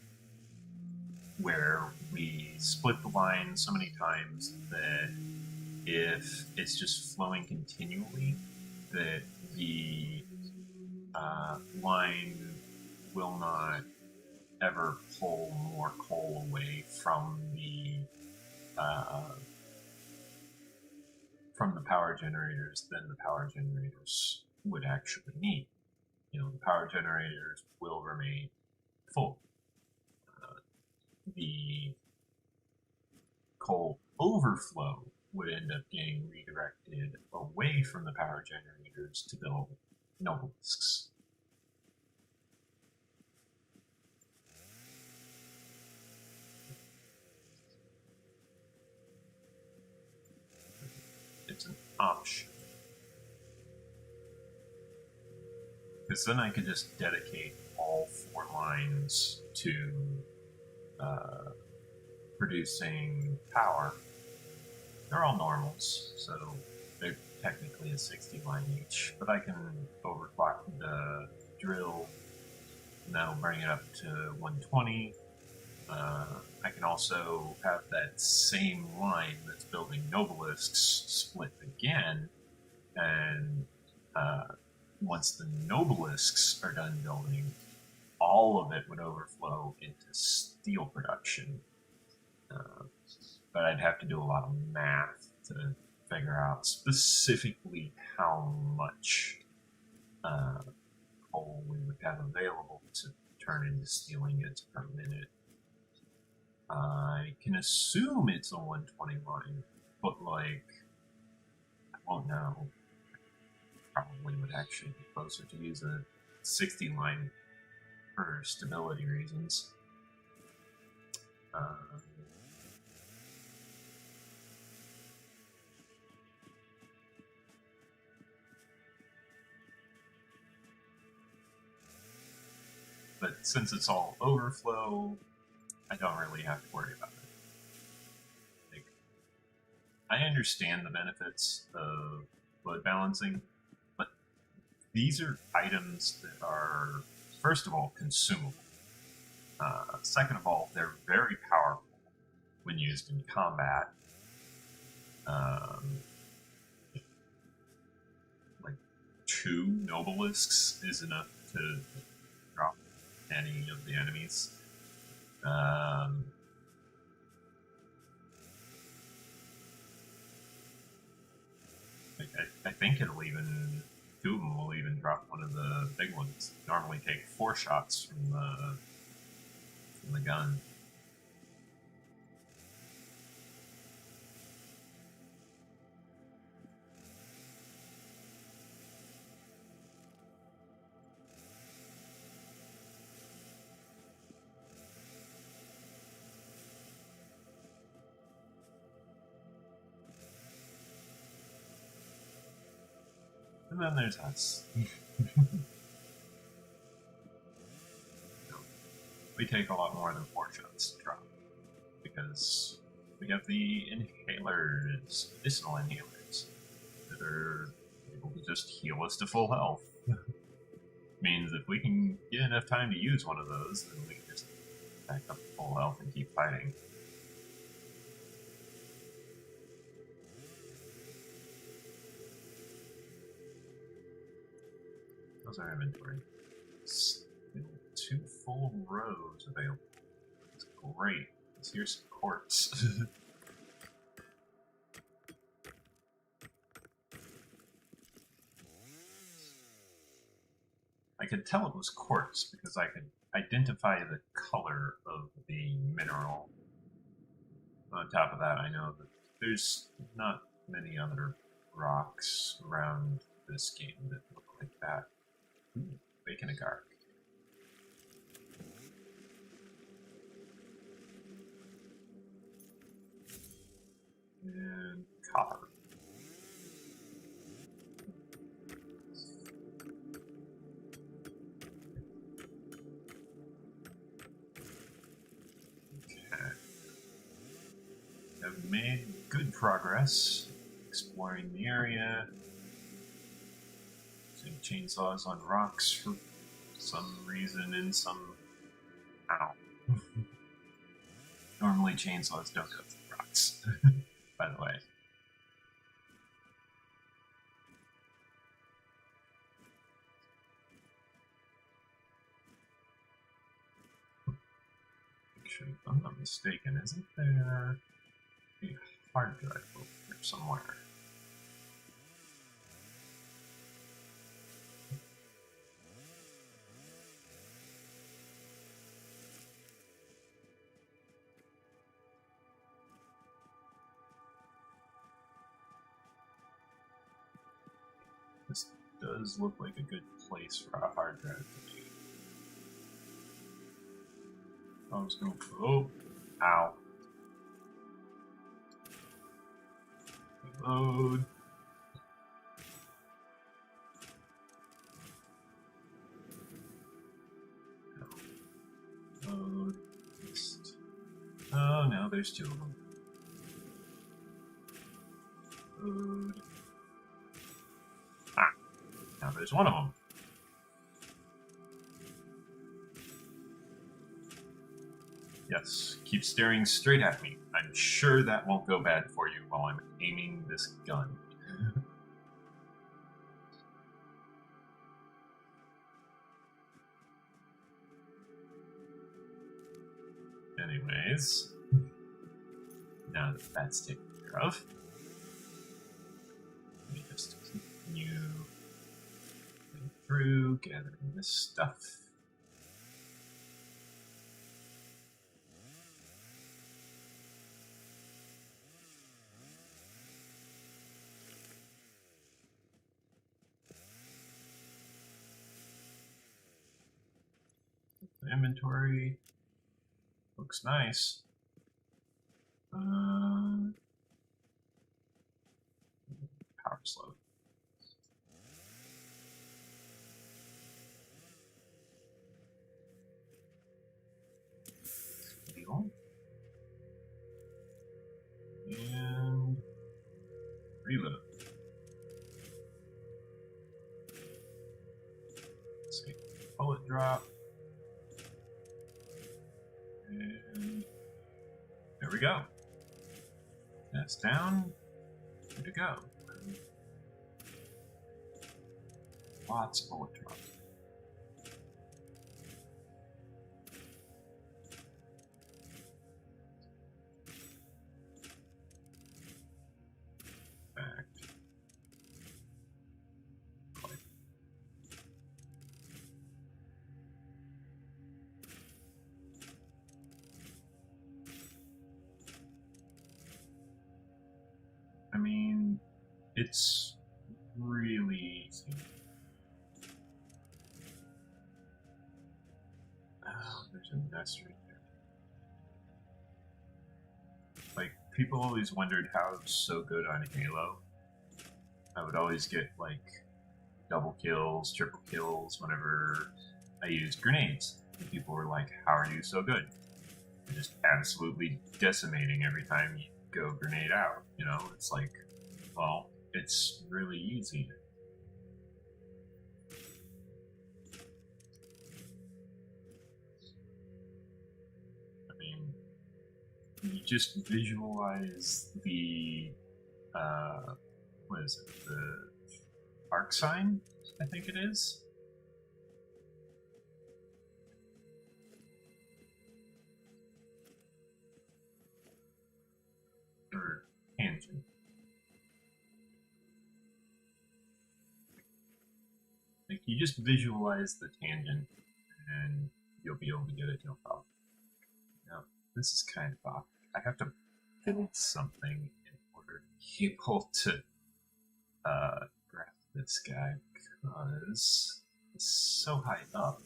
S1: where we split the line so many times that if it's just flowing continually, that the line will not ever pull more coal away from the power generators than the power generators would actually need. You know, the power generators will remain full. The coal overflow would end up getting redirected away from the power generators to build nobelisks. It's an option. Because then I could just dedicate all 4 lines to producing power. They're all normals, so they're technically a 60 line each, but I can overclock the drill, and that'll bring it up to 120. I can also have that same line that's building nobelisks split again, and once the nobelisks are done building, all of it would overflow into steel production. But I'd have to do a lot of math to figure out specifically how much coal we would have available to turn into steel ingots per minute. I can assume it's a 120 line, but like, I won't know. Probably would actually be closer to use a 60 line for stability reasons. But since it's all overflow, I don't really have to worry about it. Like, I understand the benefits of load balancing, but these are items that are, first of all, consumable. Second of all, they're very powerful when used in combat. Like 2 nobelisks is enough to drop any of the enemies. I think it'll even, 2 of them will even drop one of the big ones. Normally take 4 shots from the gun. And then there's us. We take a lot more than 4 shots to drop, because we have the inhalers, medicinal inhalers, that are able to just heal us to full health. Means if we can get enough time to use one of those, then we can just back up to full health and keep fighting. How's our inventory? Still 2 full rows available. That's great. Here's some quartz. I could tell it was quartz because I could identify the color of the mineral. On top of that, I know that there's not many other rocks around this game that look like that. Ooh, bacon agar. And copper. Okay. Have made good progress exploring the area. Seeing chainsaws on rocks for some reason in some... Ow. Normally chainsaws don't go through rocks, by the way. Actually, if I'm not mistaken, isn't there a hard drive over here somewhere? This does look like a good place for a hard drive to be. I was going to... Oh! Ow. Reload. Load. Oh no, there's 2 of them. Load. Ah! Now there's 1 of them. Yes, keep staring straight at me. I'm sure that won't go bad for you while I'm aiming this gun. Anyways, now that that's taken care of, let me just continue going through, gathering this stuff. The inventory looks nice. Power slow. Deal. And reload. Let's see. Bullet drop. And there we go. That's down. Good to go. Lots of bullet drops. Back. I mean, it's really easy. Oh, there's a nest right there. Like, people always wondered how I was so good on Halo. I would always get, like, double kills, triple kills whenever I used grenades. And people were like, how are you so good? You're just absolutely decimating every time you go grenade out. You know, it's like, well, it's really easy. I mean, you just visualize the, what is it, the arc sign, I think it is. Or tangent. Like, you just visualize the tangent, and you'll be able to get it, no problem. Now, this is kind of off. I have to build something in order to be able to grab this guy, because it's so high up,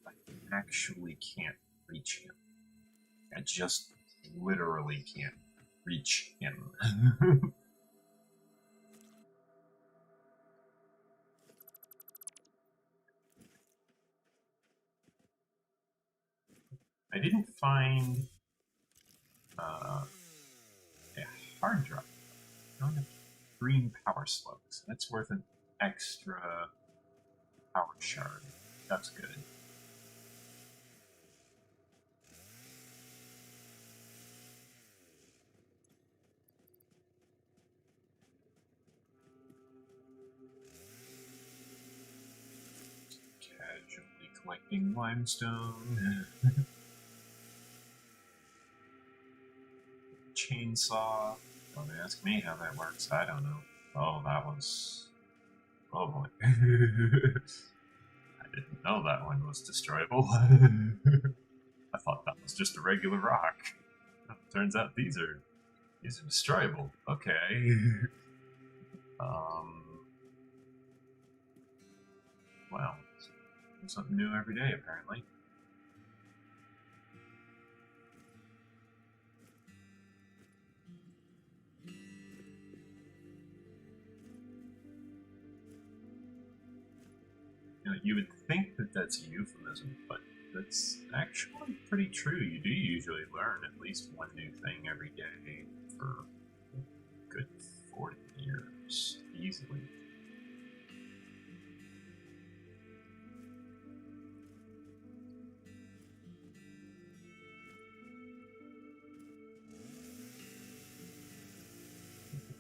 S1: I actually can't reach him. I just literally can't reach him. I didn't find a hard drive. I don't have green power slugs. That's worth an extra power shard. That's good. Casually collecting limestone. Chainsaw. Don't ask me how that works. I don't know. Oh, that was... Oh boy. I didn't know that one was destroyable. I thought that was just a regular rock. Turns out these are destroyable. Okay. Well, something new every day apparently. You know, you would think that that's a euphemism, but that's actually pretty true. You do usually learn at least one new thing every day for a good 40 years, easily.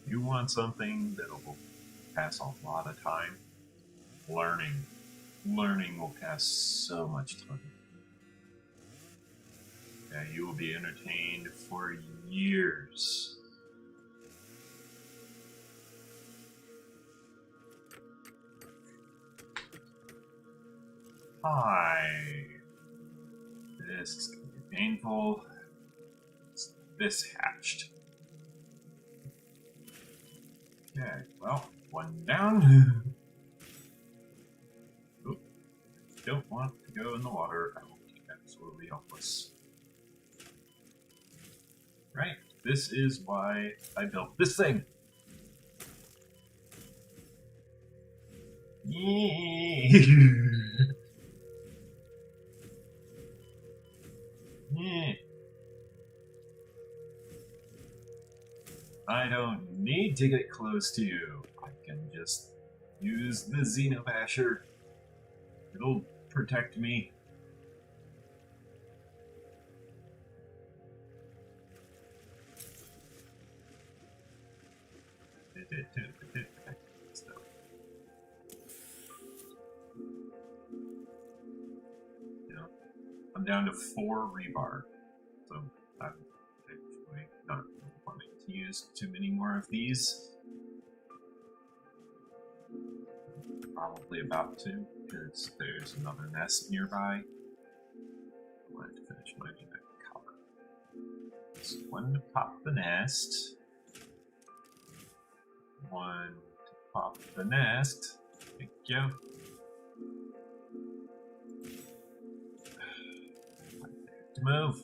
S1: If you want something that'll pass a lot of time, learning will pass so much time. Yeah, you will be entertained for years. Hi. This is going to be painful. This hatched. Okay, well, one down. Oop. Don't want to go in the water. I will be absolutely helpless. Right, this is why I built this thing. Yeah. Yeah. I don't need to get close to you. I can just use the Xenobasher. It'll protect me. It did too. It did protect me, so. You know, I'm down to 4 rebar, so I'm actually not wanting to use too many more of these. Probably about to, because there's another nest nearby. I wanted to finish mining that copper. So one to pop the nest. One to pop the nest. Thank you. To move.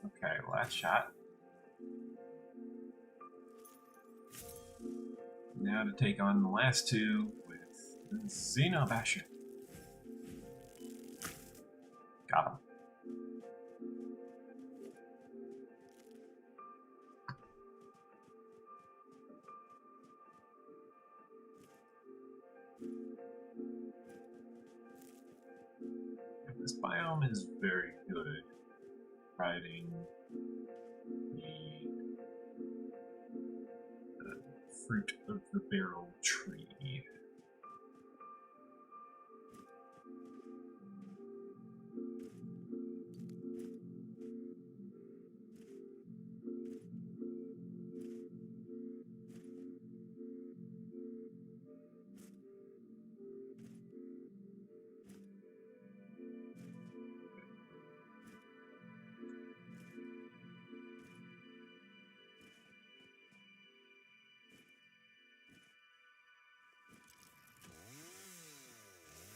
S1: Okay, last shot. Now to take on the last two with Xenobasher. Got him. This biome is very good riding the fruit of the barrel tree.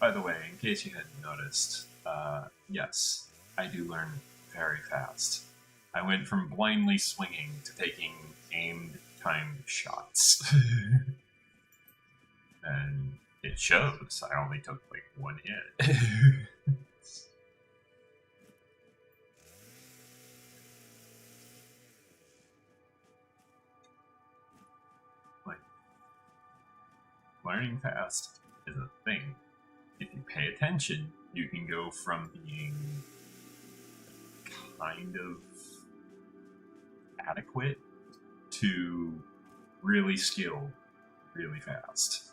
S1: By the way, in case you hadn't noticed, yes, I do learn very fast. I went from blindly swinging to taking aimed, timed shots. And it shows. I only took like one hit. Like, learning fast is a thing. If you pay attention, you can go from being kind of adequate to really skilled really fast.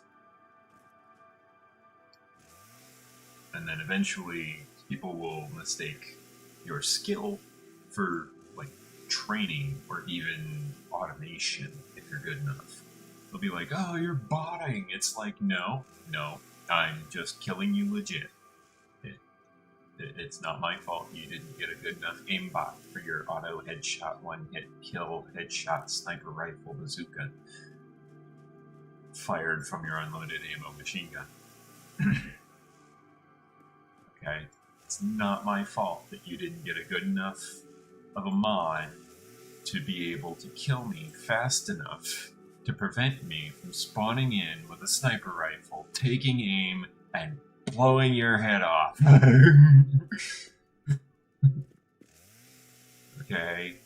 S1: And then eventually people will mistake your skill for like training or even automation if you're good enough. They'll be like, oh, you're botting. It's like, no, I'm just killing you legit. It's not my fault you didn't get a good enough aimbot for your auto headshot, one hit kill, headshot, sniper rifle, bazooka fired from your unloaded ammo machine gun. Okay? It's not my fault that you didn't get a good enough of a mod to be able to kill me fast enough to prevent me from spawning in with a sniper rifle, taking aim, and blowing your head off. Okay?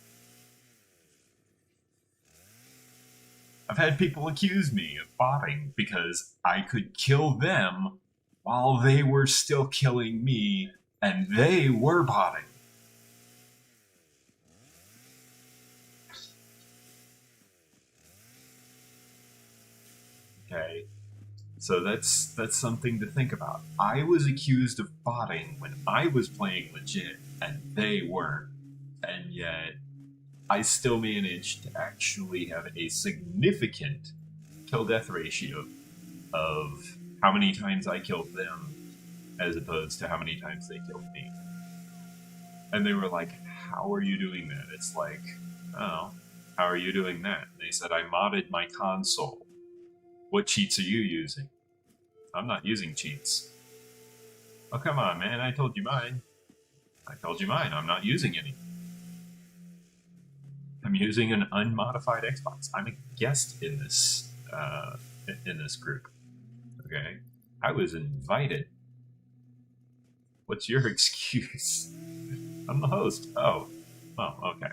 S1: I've had people accuse me of botting because I could kill them while they were still killing me, and they were botting. Okay? So that's something to think about. I was accused of botting when I was playing legit, and they weren't. And yet, I still managed to actually have a significant kill-death ratio of how many times I killed them as opposed to how many times they killed me. And they were like, how are you doing that? It's like, oh, how are you doing that? And they said, I modded my console. What cheats are you using? I'm not using cheats. Oh, come on, man. I told you mine. I'm not using any. I'm using an unmodified Xbox. I'm a guest in this group. Okay? I was invited. What's your excuse? I'm the host. Oh, okay.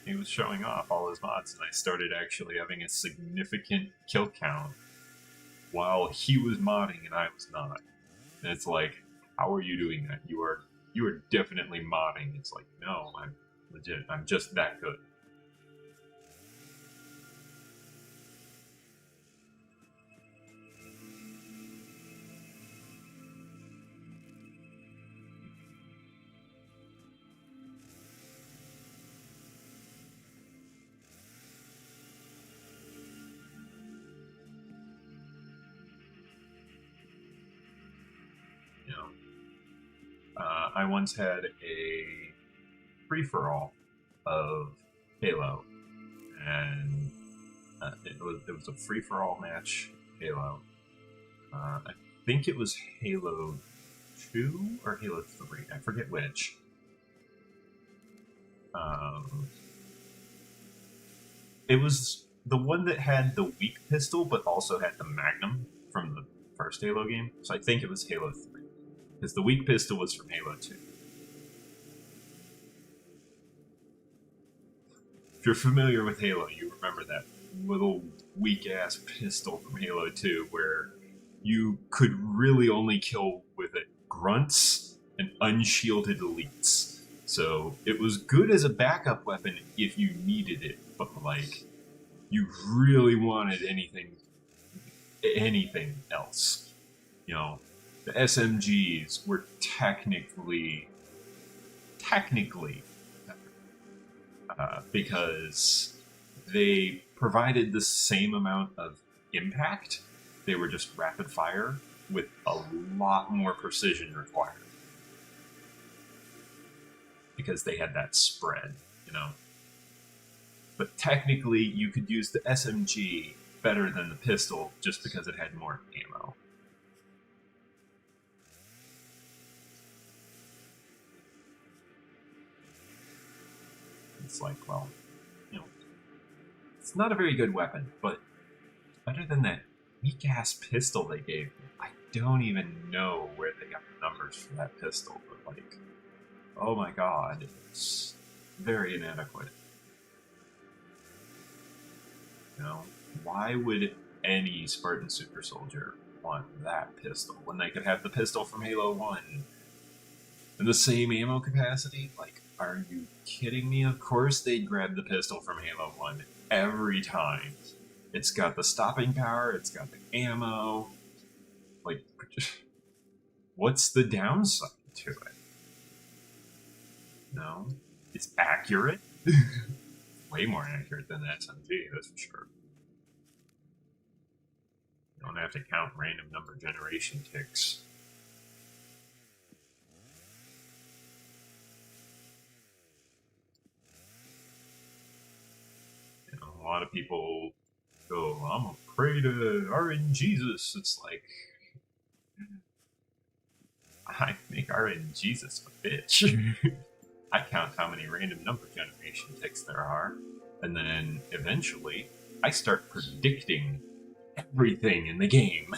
S1: He was showing off all his mods, and I started actually having a significant kill count while he was modding and I was not. And it's like, how are you doing that? You are definitely modding. It's like, no, I'm legit. I'm just that good. I once had a free-for-all of Halo, and it was a free-for-all match Halo. I think it was Halo 2 or Halo 3. I forget which. It was the one that had the weak pistol, but also had the Magnum from the first Halo game. So I think it was Halo 3. Because the weak pistol was from Halo 2. If you're familiar with Halo, you remember that little weak-ass pistol from Halo 2 where you could really only kill with it grunts and unshielded elites. So it was good as a backup weapon if you needed it, but like you really wanted anything else. You know, the SMGs were technically because they provided the same amount of impact. They were just rapid fire with a lot more precision required because they had that spread, you know. But technically, you could use the SMG better than the pistol just because it had more ammo. It's like, well, you know, it's not a very good weapon, but other than that weak-ass pistol they gave me, I don't even know where they got the numbers for that pistol, but like, oh my god, it's very inadequate. You know, why would any Spartan super soldier want that pistol when they could have the pistol from Halo 1 and the same ammo capacity? Like, are you kidding me? Of course they'd grab the pistol from Halo 1 every time. It's got the stopping power, it's got the ammo. Like, what's the downside to it? No, it's accurate. Way more accurate than the SMG, that's for sure. You don't have to count random number generation ticks. You know, a lot of people go, I'm gonna pray to RNGesus. It's like, I make RNGesus a bitch. I count how many random number generation ticks there are, and then eventually I start predicting everything in the game.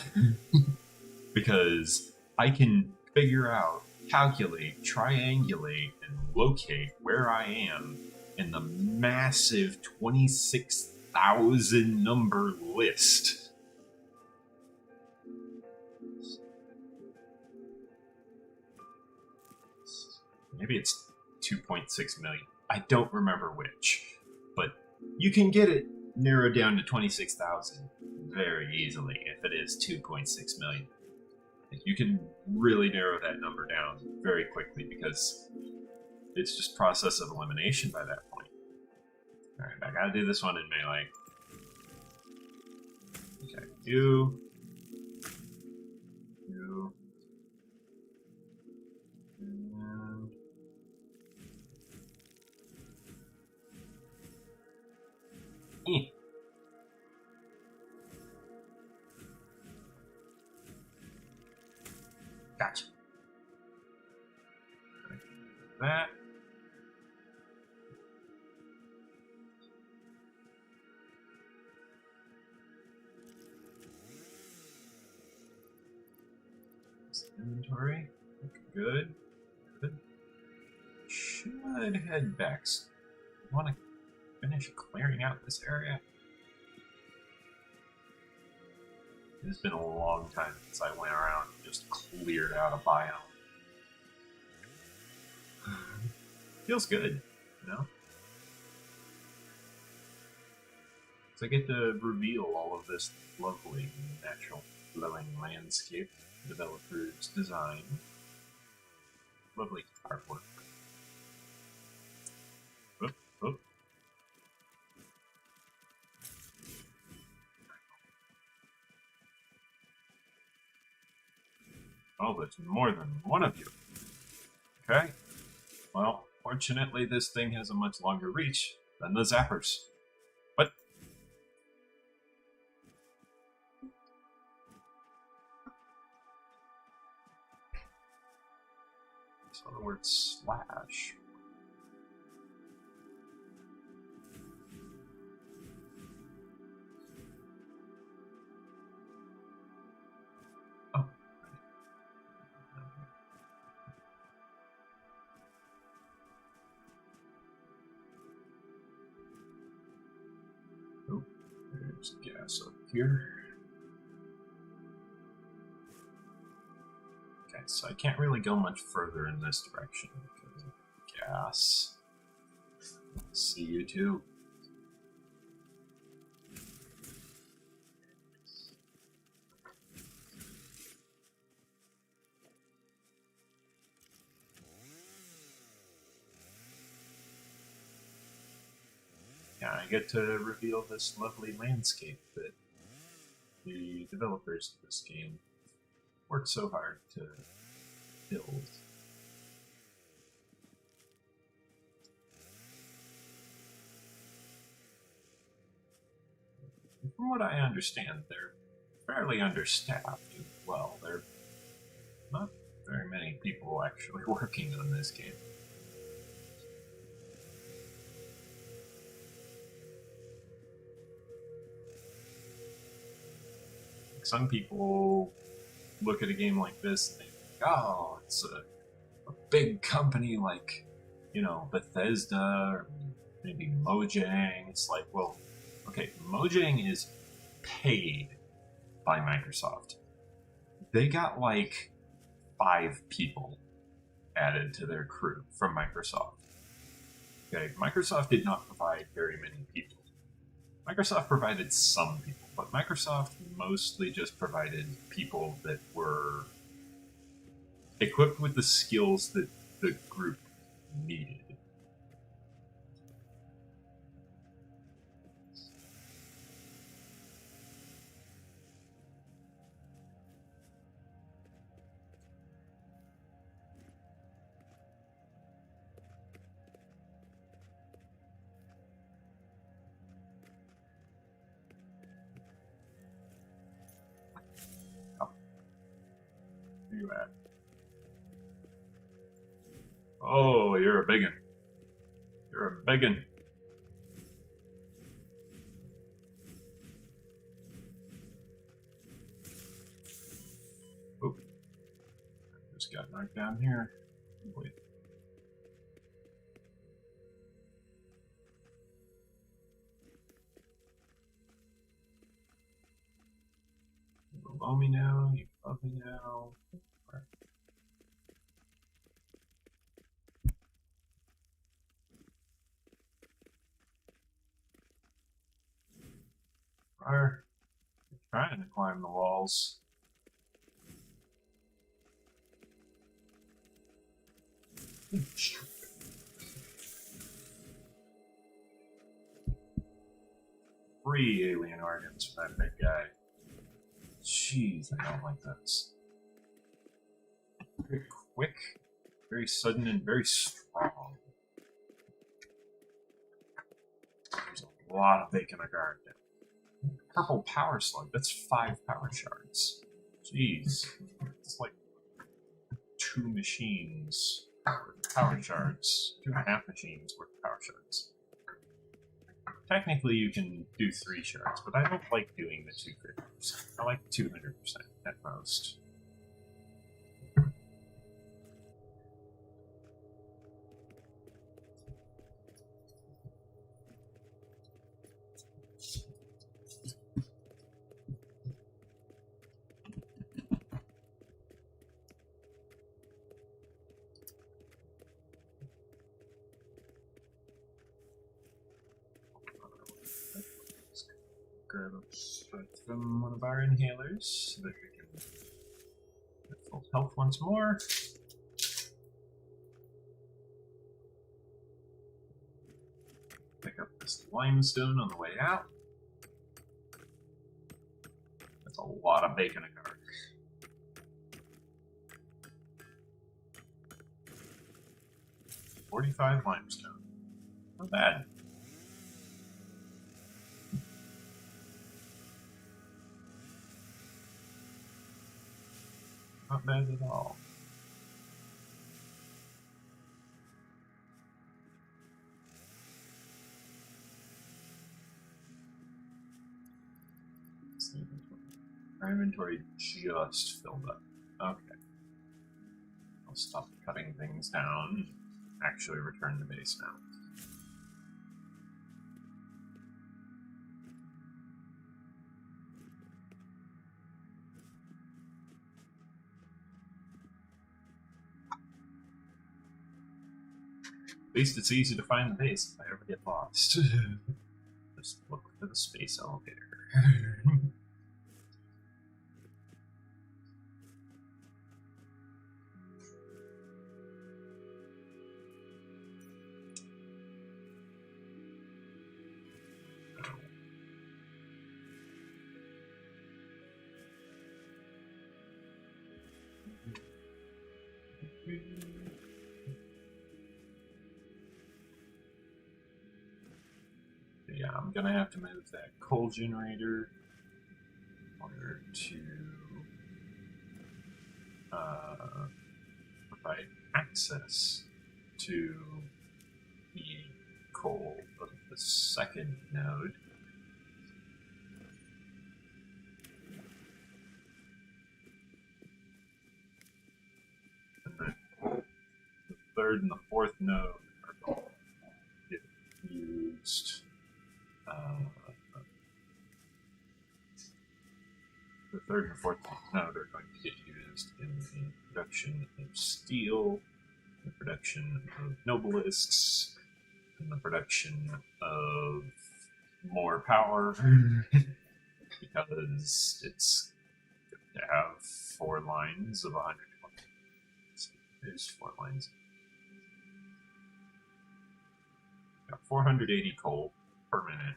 S1: Because I can figure out, calculate, triangulate, and locate where I am in the massive 26,000 number list. Maybe it's 2.6 million. I don't remember which, but you can get it narrowed down to 26,000 very easily if it is 2.6 million. You can really narrow that number down very quickly because it's just process of elimination by that point. Alright, I gotta do this one in melee. Okay, you. And gotcha. That. Inventory. Good. Good. Should head back. Want to finish clearing out this area? It's been a long time since I went around and just cleared out a biome. Feels good, you know? So I get to reveal all of this lovely natural flowing landscape the developers design. Lovely artwork. Oop, oop. Oh, there's more than one of you. Okay. Well, fortunately, this thing has a much longer reach than the zappers. What? So the word slash. Oh. Oh, there's gas up here. Okay, so I can't really go much further in this direction because of gas. See you too. Yeah, I get to reveal this lovely landscape that the developers of this game worked so hard to build. From what I understand, they're fairly understaffed as well. There are not very many people actually working on this game. Some people look at a game like this and they think, oh, it's a big company like, you know, Bethesda or maybe Mojang. It's like, well, okay, Mojang is paid by Microsoft. They got like 5 people added to their crew from Microsoft. Okay, Microsoft did not provide very many people. Microsoft provided some people, but Microsoft mostly just provided people that were equipped with the skills that the group needed. Where you at? Oh, you're a biggin. You're a biggin. Oop. Just got knocked down here. Wait. You below me now, you above me now. Right. Fire. You're trying to climb the walls. Free alien organs for that big guy. Jeez, I don't like this. Very quick, very sudden, and very strong. There's a lot of bacon I guard now. Purple power slug, that's 5 power shards. Jeez. It's like 2 machines power shards. 2.5 machines worth of power shards. Technically you can do 3 shards, but I don't like doing the 250%. I like 200% at most. Grab a shot from one of our inhalers so that we can get full health once more. Pick up this limestone on the way out. That's a lot of bacon a guard. $45 limestone. Not bad. Not bad at all. Our inventory just filled up. Okay. I'll stop cutting things down. Actually return to base now. At least it's easy to find the base if I ever get lost. Just look for the space elevator. Yeah, I'm gonna have to move that coal generator in order to provide access to the coal of the second node. And then the third and the fourth node are going to get used. The third and fourth node are going to get used in the production of steel, the production of nobelisks, and the production of more power, because it's good to have 4 lines of 120. So there's 4 lines. Got 480 coal per minute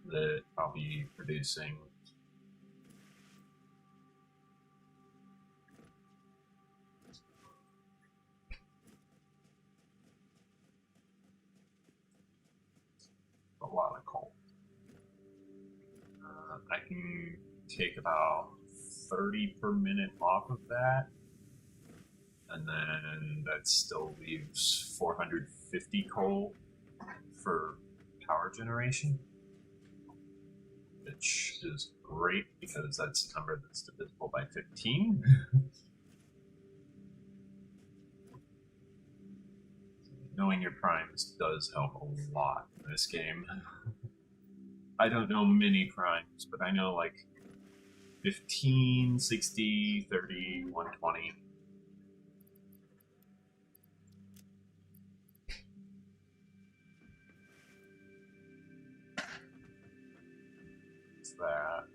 S1: that I'll be producing. A lot of coal. I can take about 30 per minute off of that, and then that still leaves 450 coal for power generation, which is great because that's a number that's divisible by 15. Knowing your primes does help a lot in this game. I don't know many primes, but I know like 15, 60, 30, 120. That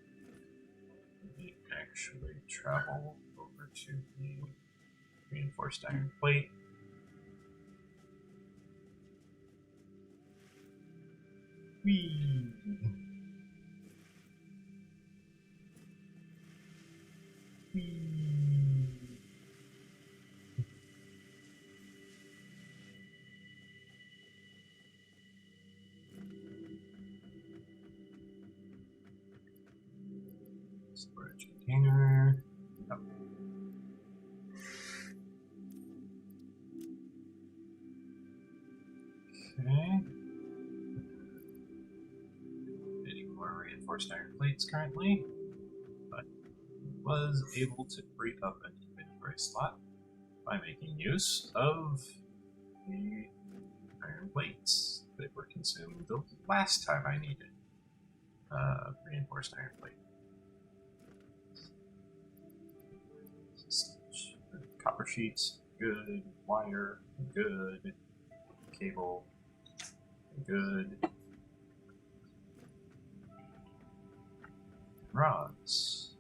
S1: we actually travel over to the reinforced iron plate. Whee! Whee! Storage container. Yep. Okay. Getting more reinforced iron plates currently, but was able to free up an inventory slot by making use of the iron plates that were consumed the last time I needed reinforced iron plate. Copper sheets, good. Wire, good. Cable, good. Rods,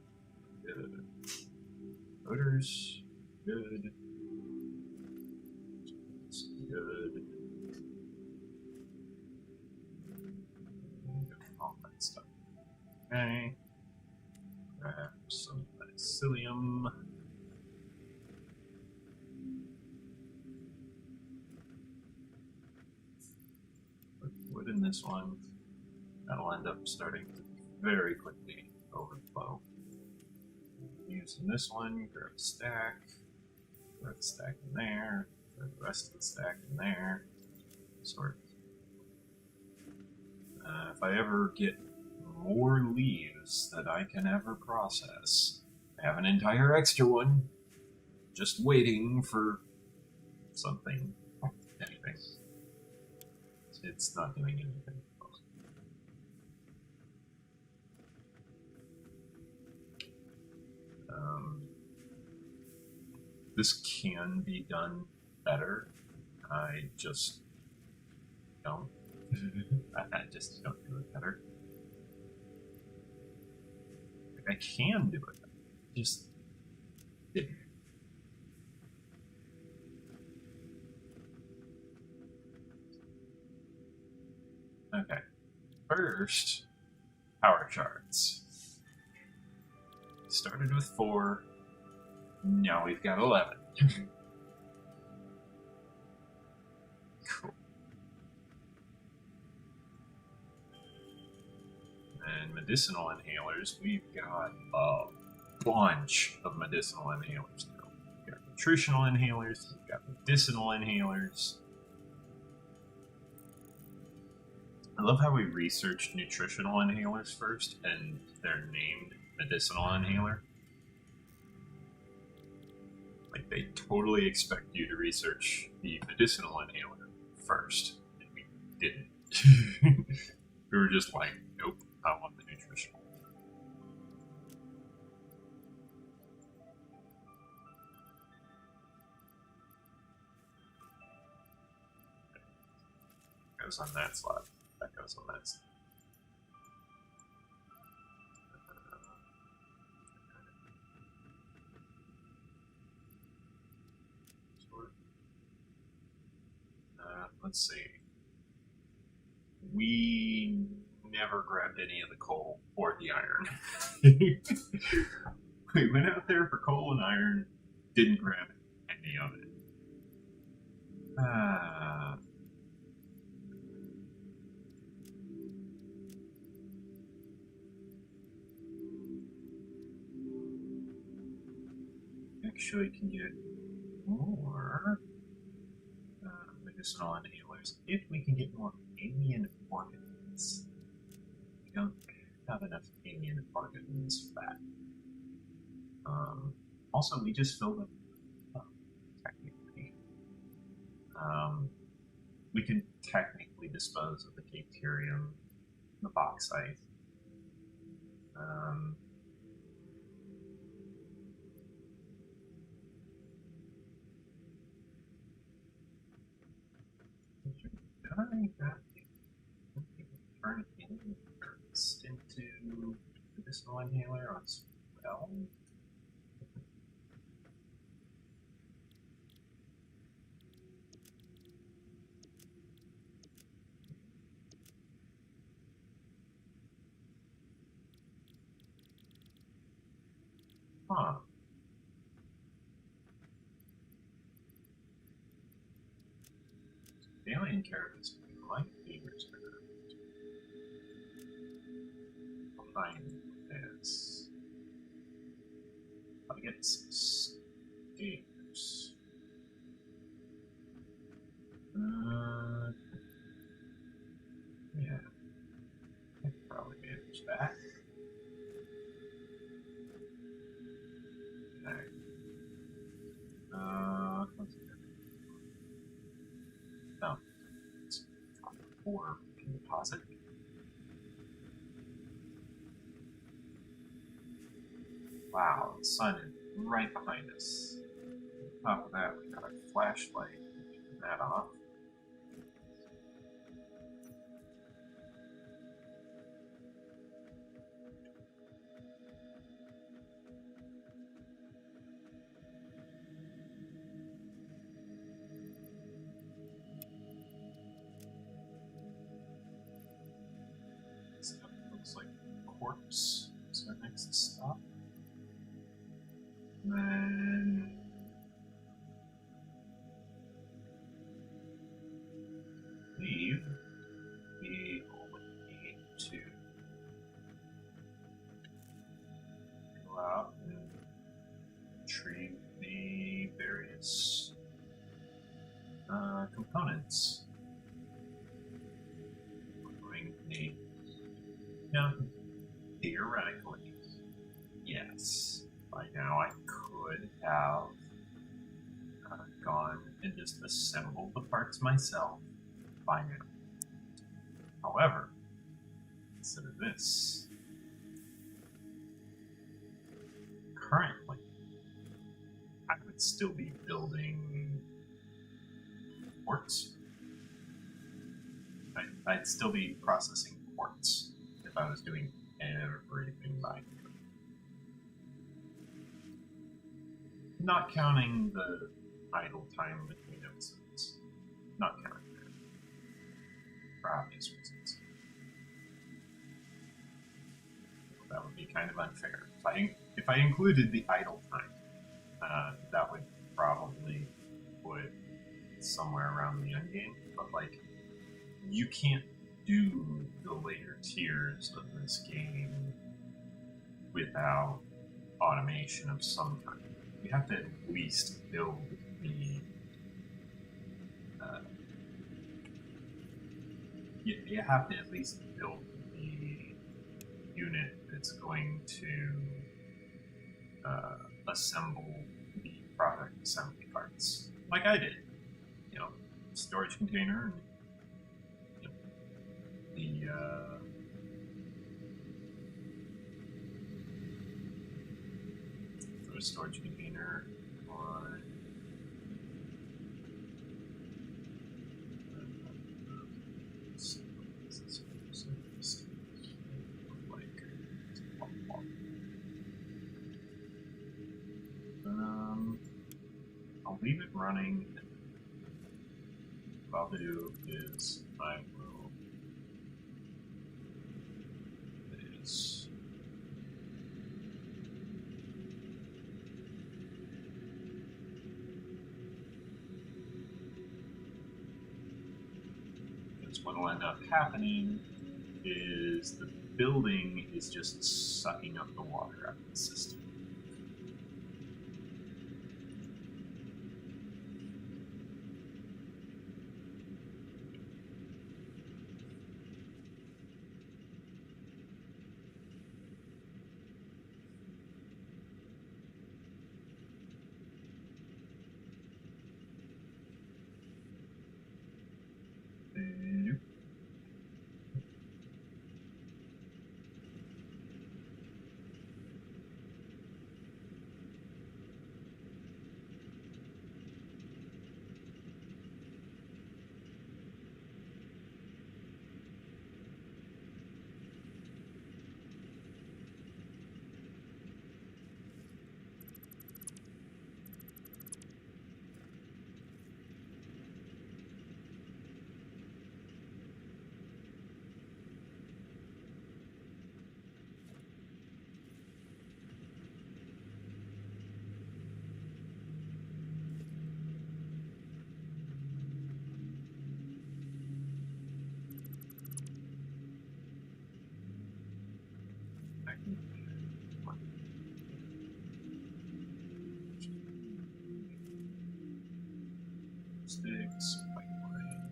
S1: good. Motors, good. Good. All that stuff. Okay. Grab some psyllium. Put wood in this one. That'll end up starting to very quickly overflow. Using this one, grab a stack. Throw the stack in there. Throw the rest of the stack in there. Sort. If I ever get more leaves that I can ever process. I have an entire extra one just waiting for something. Anything. It's not doing anything. This can be done better. I just don't. I just don't do it better. Like, I can do it. Just didn't. Okay. First, power charts. Started with 4. Now we've got 11. Cool. And medicinal inhalers, we've got a bunch of medicinal inhalers now. We've got nutritional inhalers, we've got medicinal inhalers. I love how we researched nutritional inhalers first, and they're named medicinal inhaler. Like, they totally expect you to research the medicinal inhaler first, and we didn't. We were just like, nope, I want the nutritional. That goes on that slide. That goes on that slide. Let's see. We never grabbed any of the coal or the iron. We went out there for coal and iron, didn't grab any of it. Actually, can get more medicinal inhalers if we can get more alien organs. We don't have enough alien organs fat. Also, we just filled up technically. We can technically dispose of the Caterium, the bauxite. I turn into medicinal inhaler as well. Huh. Alien characters might be returned behind this. I'll get some stairs. Yeah. I can probably manage that. Okay. Let's see. No. It's 4 can deposit. Wow, the sun is right behind us. On top of that, we got a flashlight. Turn that off. Stuff looks like corpse. Is our next stop? And then leave. We only need to go out and retrieve the various components. We're going to need. No, have gone and just assembled the parts myself by now. However, instead of this, currently, I would still be building ports. I'd still be processing ports if I was doing everything by hand. Not counting the idle time between episodes. Not counting that. For obvious reasons. That would be kind of unfair. If I included the idle time, that would probably put somewhere around the end game. But like, you can't do the later tiers of this game without automation of some kind. You have to at least build the you have to at least build the unit that's going to assemble the product assembly parts, like I did. You know, storage container, the throw a storage container on. I'll leave it running. What I'll do is I will because what will end up happening is the building is just sucking up the water out of the system. Sticks, pipeline.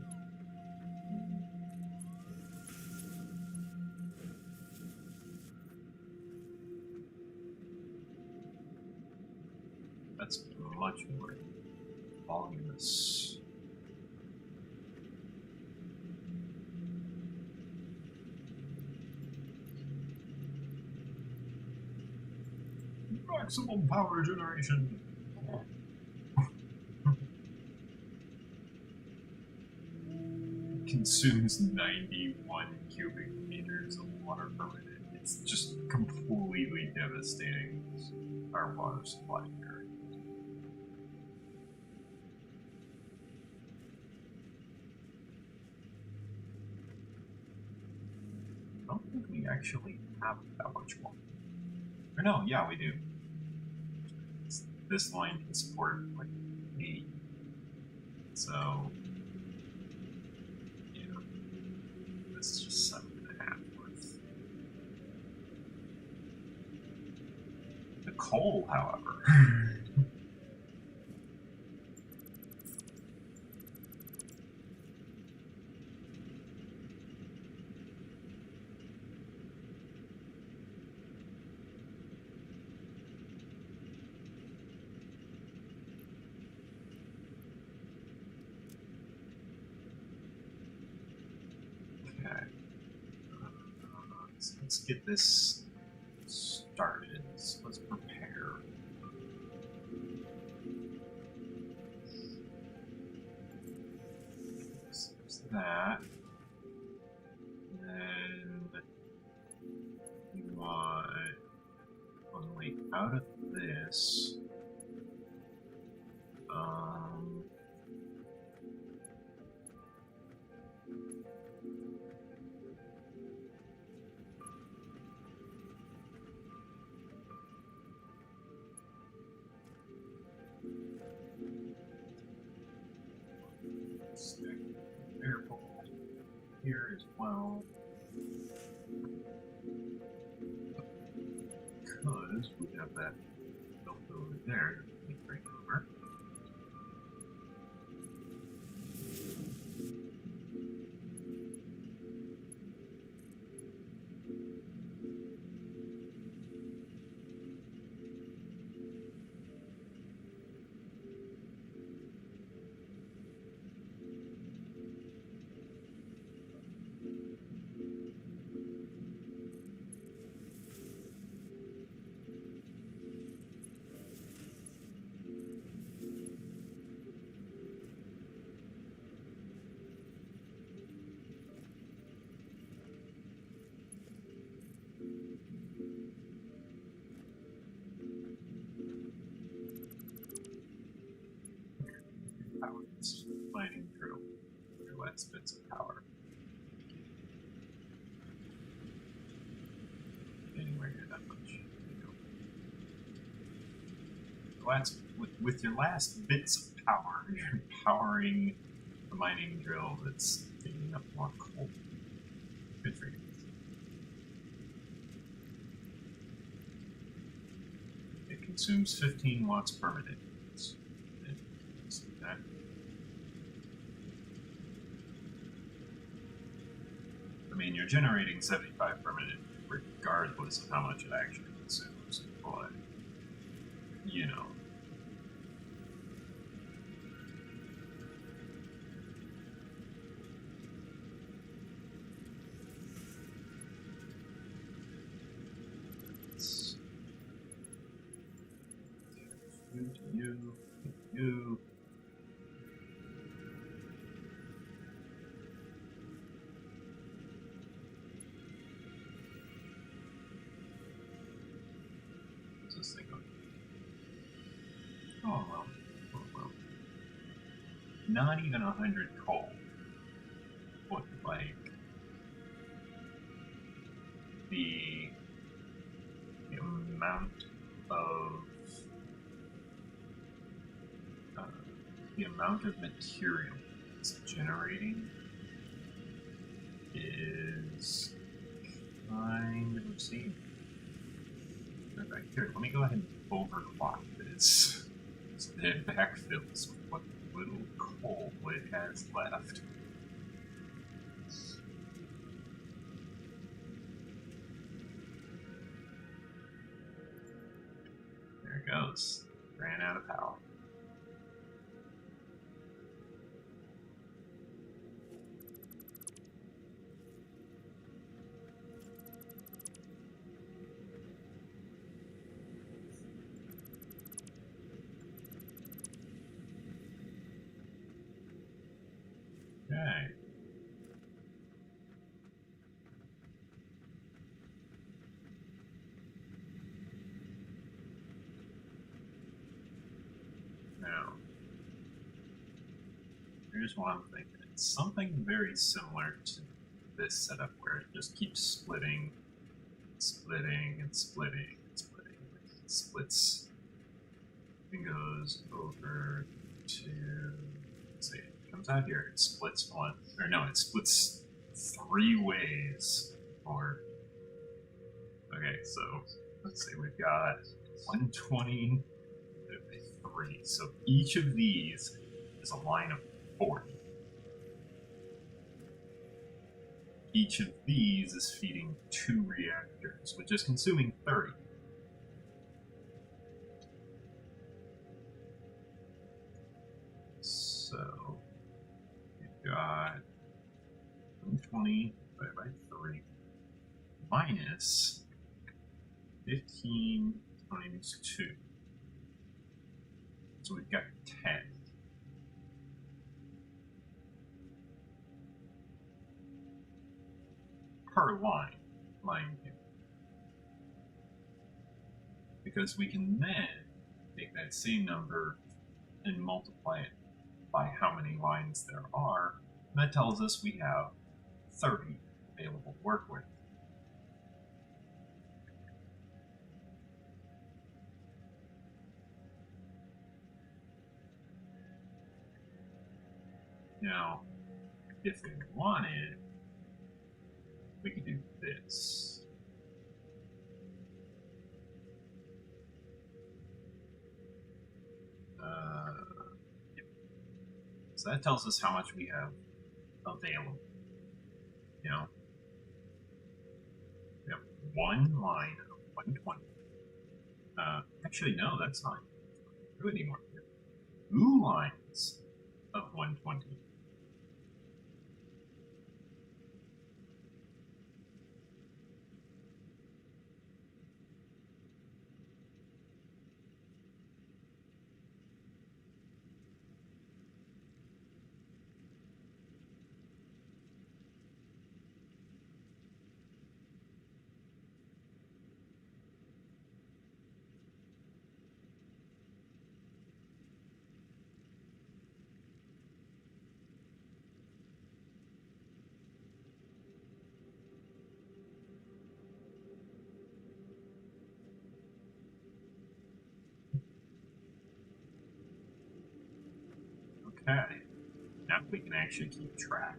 S1: That's much more voluminous. Maximum power generation. Consumes 91 cubic meters of water per minute. It's just completely devastating our water supply here. I don't think we actually have that much water. Or no, yeah, we do. This line can support like 8. So yeah, this is just 7.5 worth. The coal, however. let's get this started. So let's prepare. So there's that. And then we want, on the way out of this, stick variable here as well, because we have that built over there that we can bring over. Power this mining drill. Your last bits of power. Anywhere near that much. With your last bits of power, you're powering the mining drill that's digging up more coal. Good for you. It consumes 15 watts per minute. I mean, you're generating 75 per minute regardless of how much it actually consumes, but, you know. You. What's this thing going? Oh well. Oh well. Not even 100 coal would like the amount of material it's generating is kind of obscene. Okay, here, let me go ahead and overclock this. So that it backfills what little coal it has left. There it goes. Ran out of power. Okay. Now, here's what I'm thinking. It's something very similar to this setup where it just keeps splitting, splitting, and splitting, and splitting. It splits and goes over to, let's see, it comes out here, it splits one, or no, it splits 3 ways. Or, okay, so let's say we've got 120, 3. So each of these is a line of 40. Each of these is feeding 2 reactors, which is consuming 30. So we've got 120 divided by 3 minus 15 times 2. So we've got 10. Per line, mind you. Because we can then take that same number and multiply it by how many lines there are. And that tells us we have 30 available to work with. Now, if we wanted, we could do this. So that tells us how much we have available. You know, we have one line of 120. Actually, no, that's not true anymore. 2 lines of 120. Okay, now we can actually keep track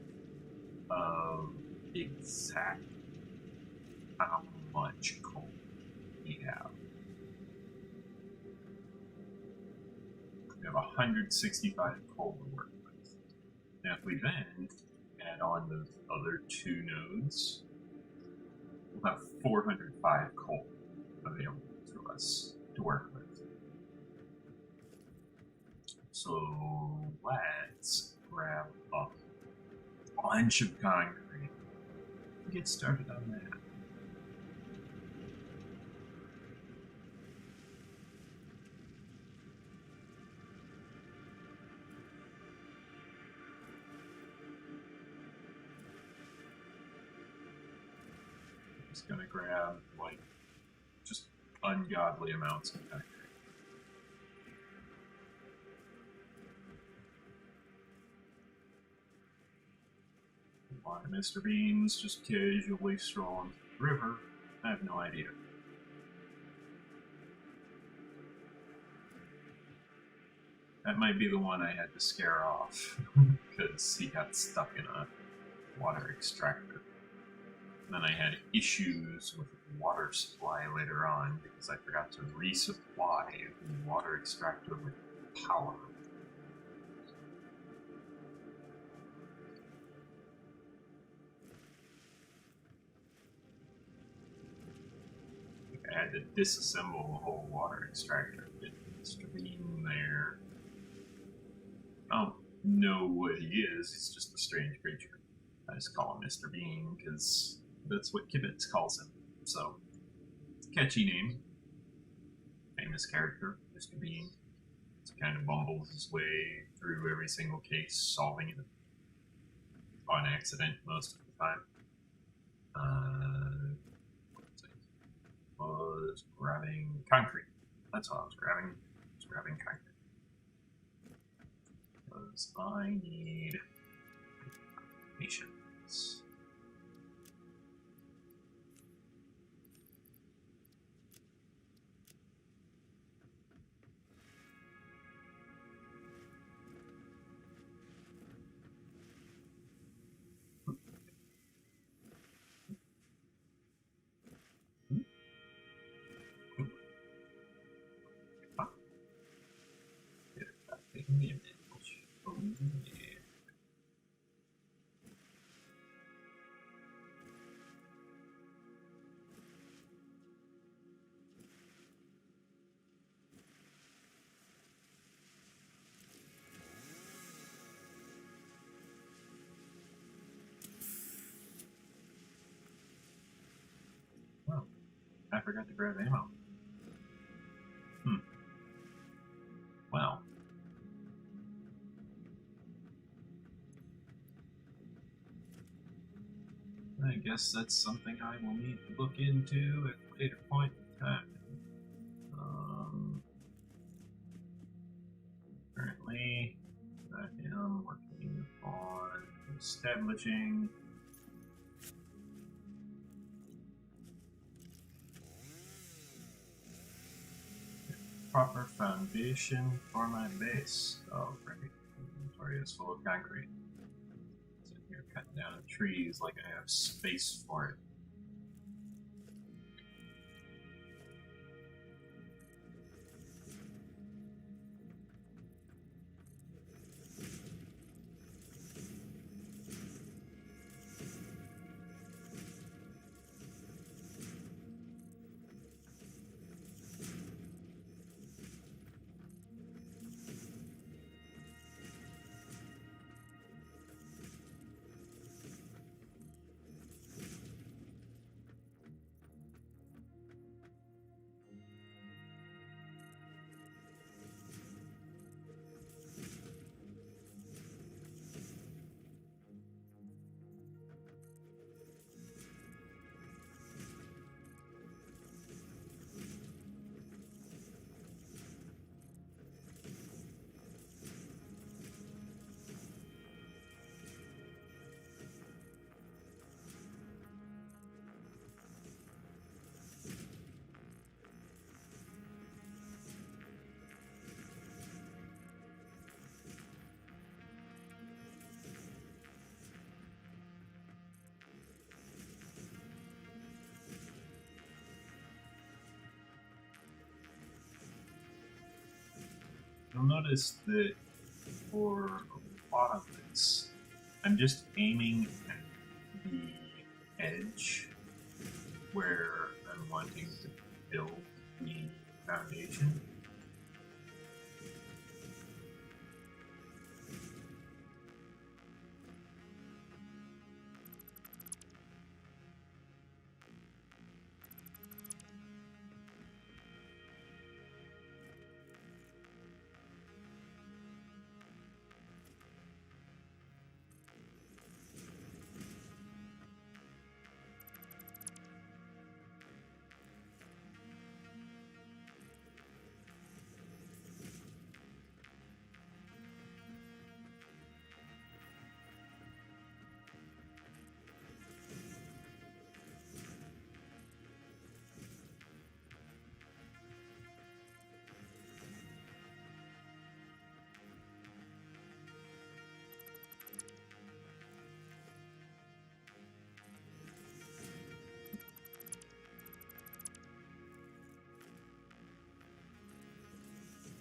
S1: of exactly how much coal we have. We have 165 coal to work with. Now if we then add on those other 2 nodes, we'll have 405 coal available to us to work with. So let's grab up a bunch of concrete and get started on that. I'm just gonna grab like just ungodly amounts of concrete. Why Mr. Bean's just casually strolling through the river, I have no idea. That might be the one I had to scare off because he got stuck in a water extractor. And then I had issues with the water supply later on because I forgot to resupply the water extractor with power. I had to disassemble the whole water extractor. Get Mr. Bean there. I don't know what he is. He's just a strange creature. I just call him Mr. Bean because that's what Kibitz calls him. So, it's a catchy name. Famous character, Mr. Bean. He kind of bumbles his way through every single case, solving it on accident most of the time. Was grabbing concrete. That's what I was grabbing. I was grabbing concrete. Because I need patience. Image. Oh, yeah. forgot to grab ammo. Well. I guess that's something I will need to look into at a later point in time. Currently, I am working on establishing a proper foundation for my base. Oh, great. Inventory is full of concrete. Sitting here cutting down trees like I have space for it. You'll notice that for a lot of this, I'm just aiming at the edge where I'm wanting to build the foundation.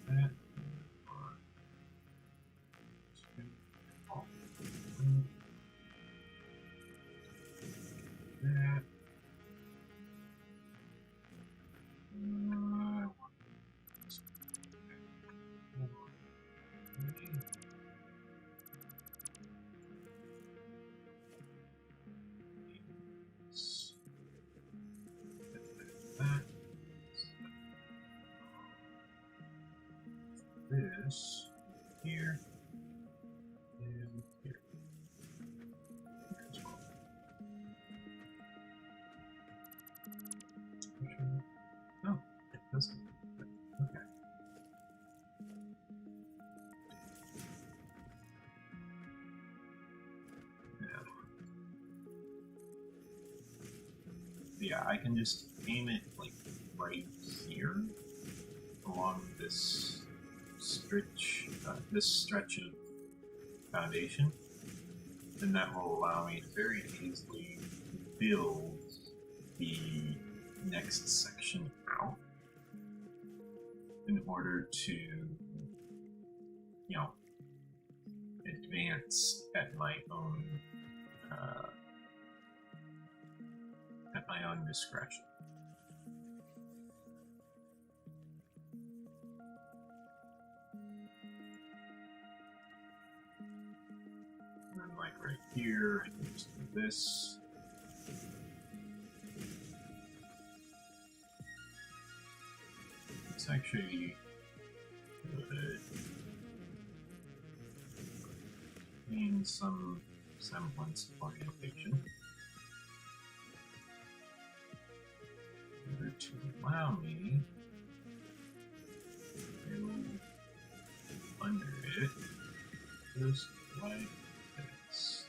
S1: That. This here and here. Here as well. Oh, it doesn't. Okay. Yeah, I can just aim it like right here along this stretch of foundation, and that will allow me to very easily build the next section out in order to, advance at my own discretion. And then, like right here, I can just do this. It's actually good. Gain some semblance of orientation. In order to allow me to under it just like this.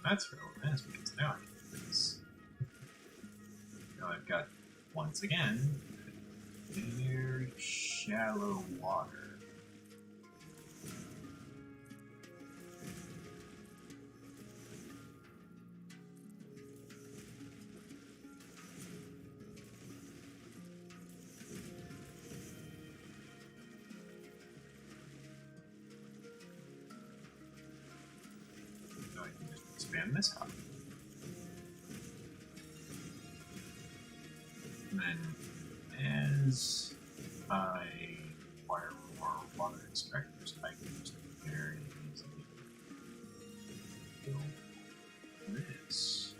S1: That's relevant because now I can do this. Now I've got, once again, very shallow water. So I can just expand this out. And then as I acquire more water extractors, I can just very easily build this.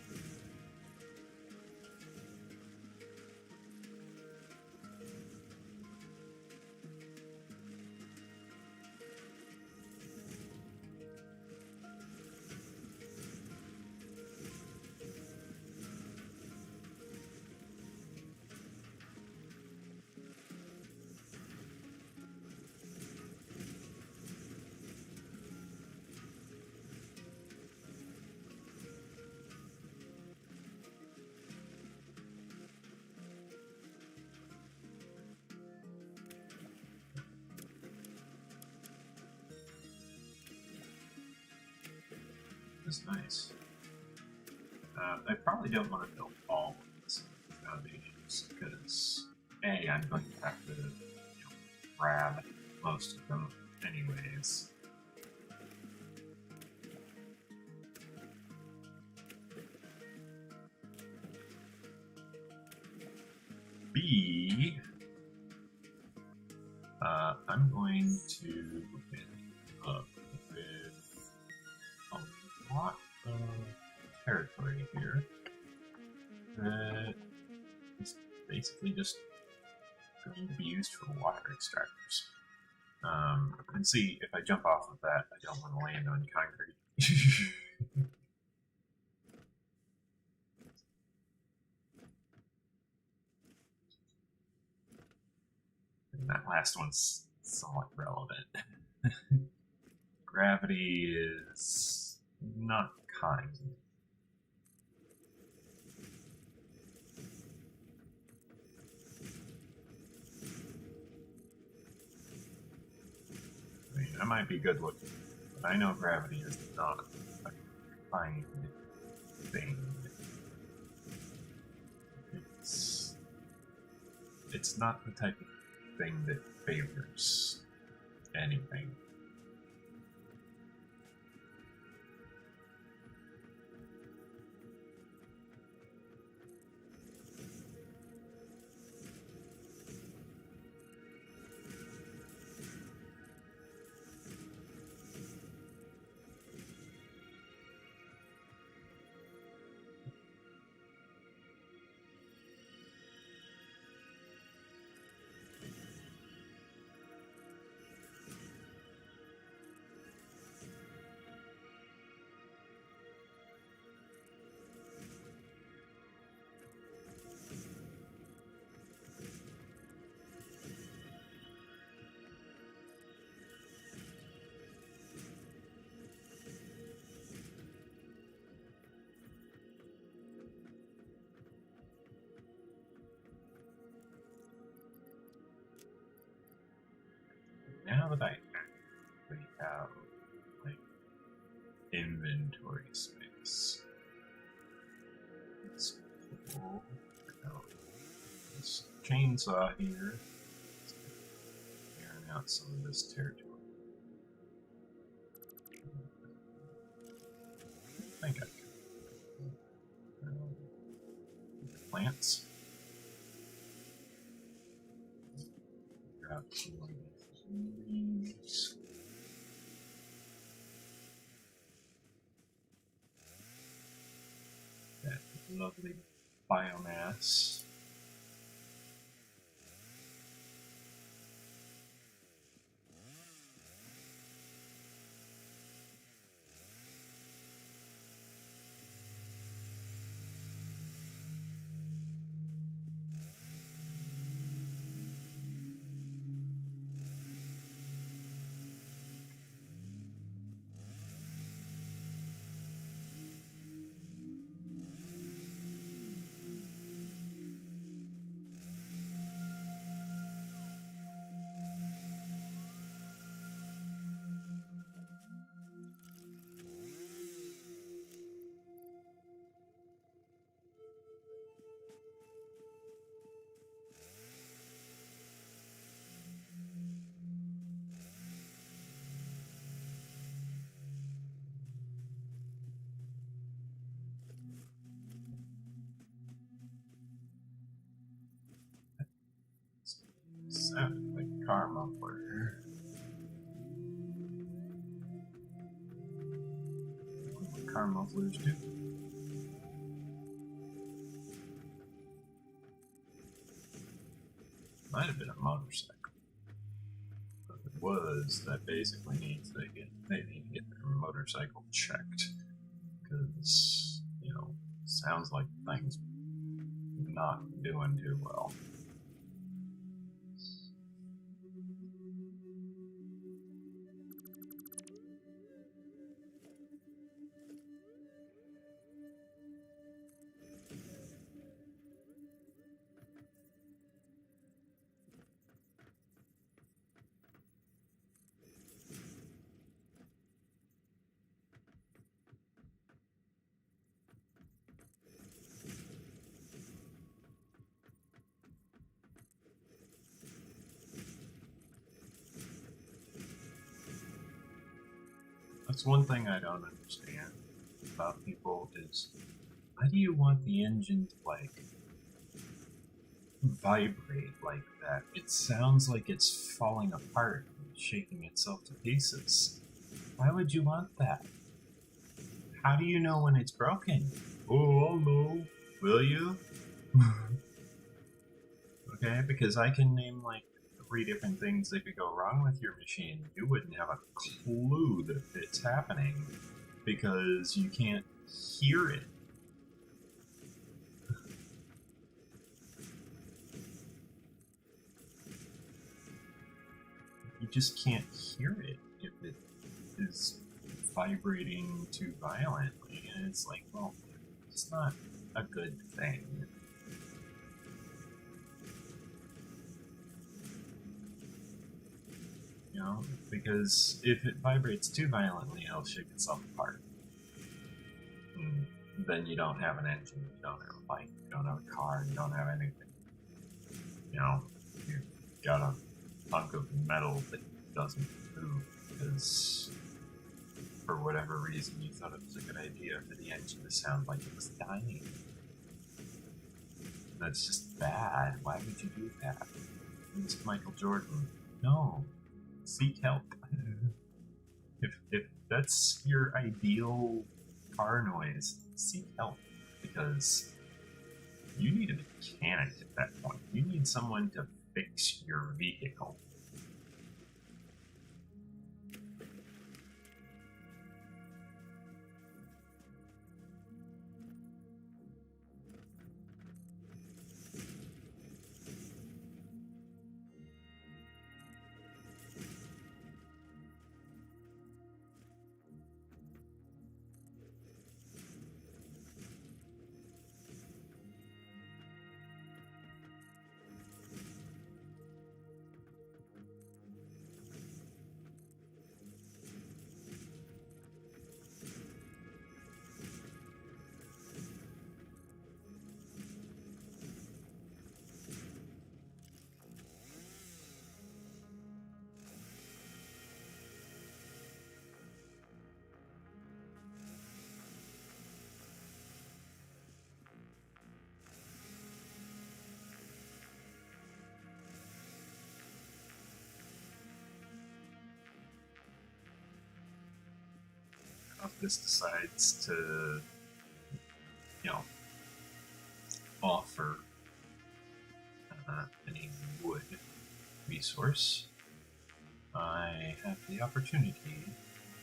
S1: That's nice. I probably don't want to build all of this foundations because A, I'm going to have to grab most of them anyways. B, I'm going to end up with a lot of territory here that is basically just going to be used for water extractors. And see, if I jump off of that, I don't want to land on concrete. And that last one's somewhat relevant. Gravity is not kind. I mean, I might be good looking, but I know gravity is not a kind thing. It's not the type of thing that favors anything. Now that I actually have like inventory space, let's pull out this chainsaw here, clearing out some of this territory. I think I can. Plants. lovely biomass. Sounded like a car muffler. What car mufflers do. Might have been a motorcycle. But if it was, that basically means they need to get their motorcycle checked. Because, you know, sounds like things not doing too well. That's one thing I don't understand about people is, why do you want the engine to, like, vibrate like that? It sounds like it's falling apart and shaking itself to pieces. Why would you want that? How do you know when it's broken? Oh, I'll know. Will you? Okay, because I can name like 3 different things that could go wrong with your machine. You wouldn't have a clue that it's happening because you can't hear it. You just can't hear it if it is vibrating too violently. And it's like, well, it's not a good thing. You know, because if it vibrates too violently, it'll shake itself apart. And then you don't have an engine, you don't have a bike, you don't have a car, you don't have anything. You know, you've got a hunk of metal that doesn't move because for whatever reason you thought it was a good idea for the engine to sound like it was dying. That's just bad. Why would you do that? It's Michael Jordan. No. Seek help. If that's your ideal car noise, seek help, because you need a mechanic at that point. You need someone to fix your vehicle. If this decides to, you know, offer any wood resource, I have the opportunity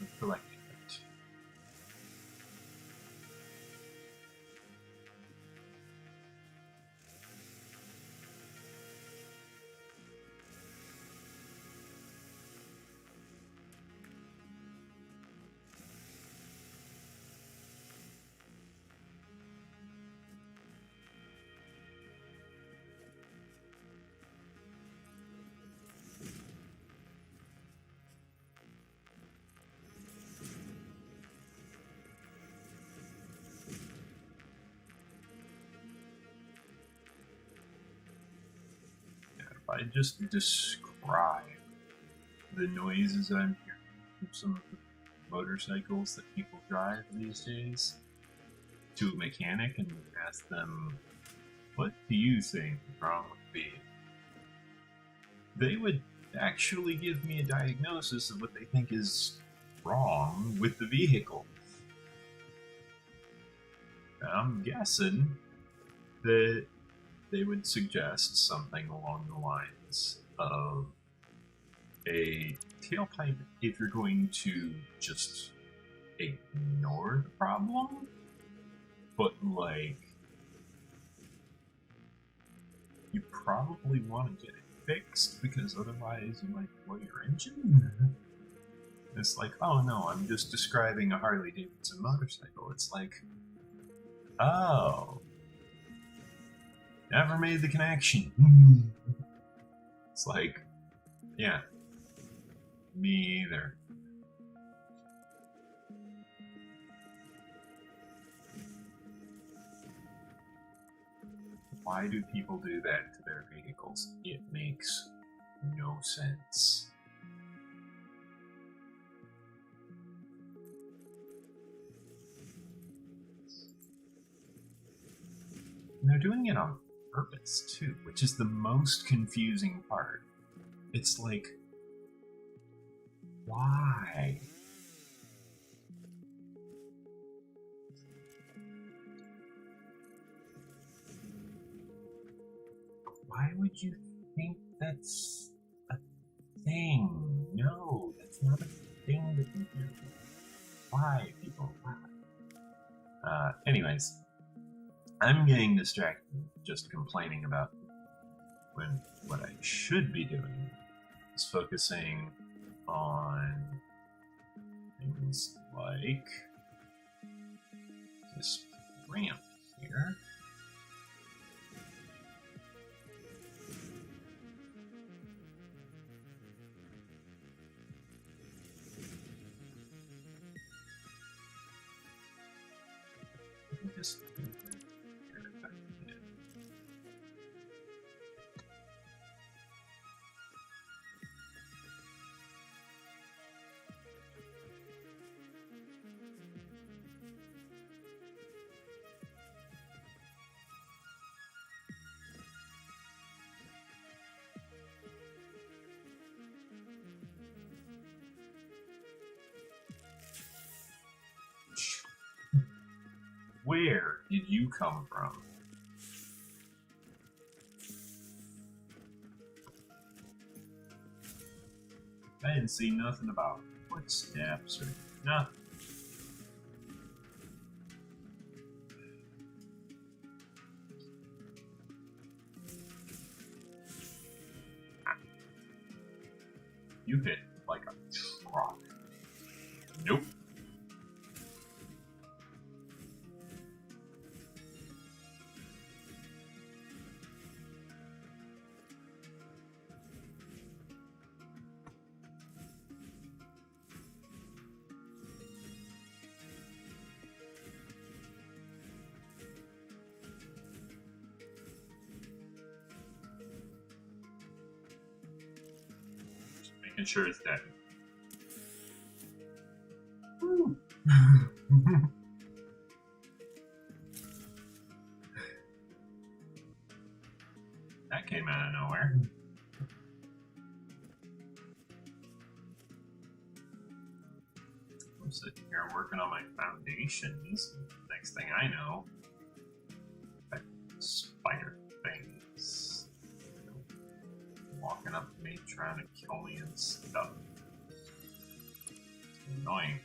S1: of collecting it. If I just describe the noises I'm hearing from some of the motorcycles that people drive these days to a mechanic and ask them, what do you think is wrong with me? They would actually give me a diagnosis of what they think is wrong with the vehicle. I'm guessing that they would suggest something along the lines of a tailpipe if you're going to just ignore the problem, but like, you probably want to get it fixed because otherwise you might blow your engine. It's like, oh no, I'm just describing a Harley Davidson motorcycle. It's like, oh, never made the connection. It's like, yeah, me either. Why do people do that to their vehicles? It makes no sense. And they're doing it on purpose, too, which is the most confusing part. It's like, why? Why would you think that's a thing? No, that's not a thing that you do. Why, people? Why? Anyways, I'm getting distracted just complaining about when what I should be doing is focusing on things like this ramp here. Just where did you come from? I didn't see nothing about footsteps or nothing. You hit like a truck. Nope. Making sure it's dead. Woo. That came out of nowhere. I'm sitting here working on my foundations. Next thing I know, I spider things, you know, walking up to me trying to kill me and stuff. It's annoying.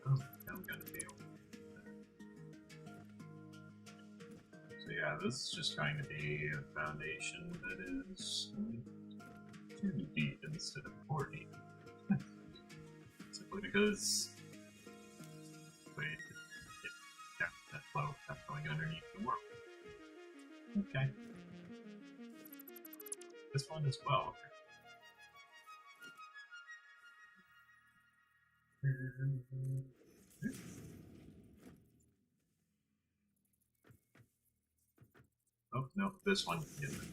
S1: Oh, I'm gonna be able to do that. So yeah, this is just going to be a foundation that is 2 deep instead of 4 deep. Simply because that flow kept going underneath the world. Okay. This one as well. Oh, no, this one isn't.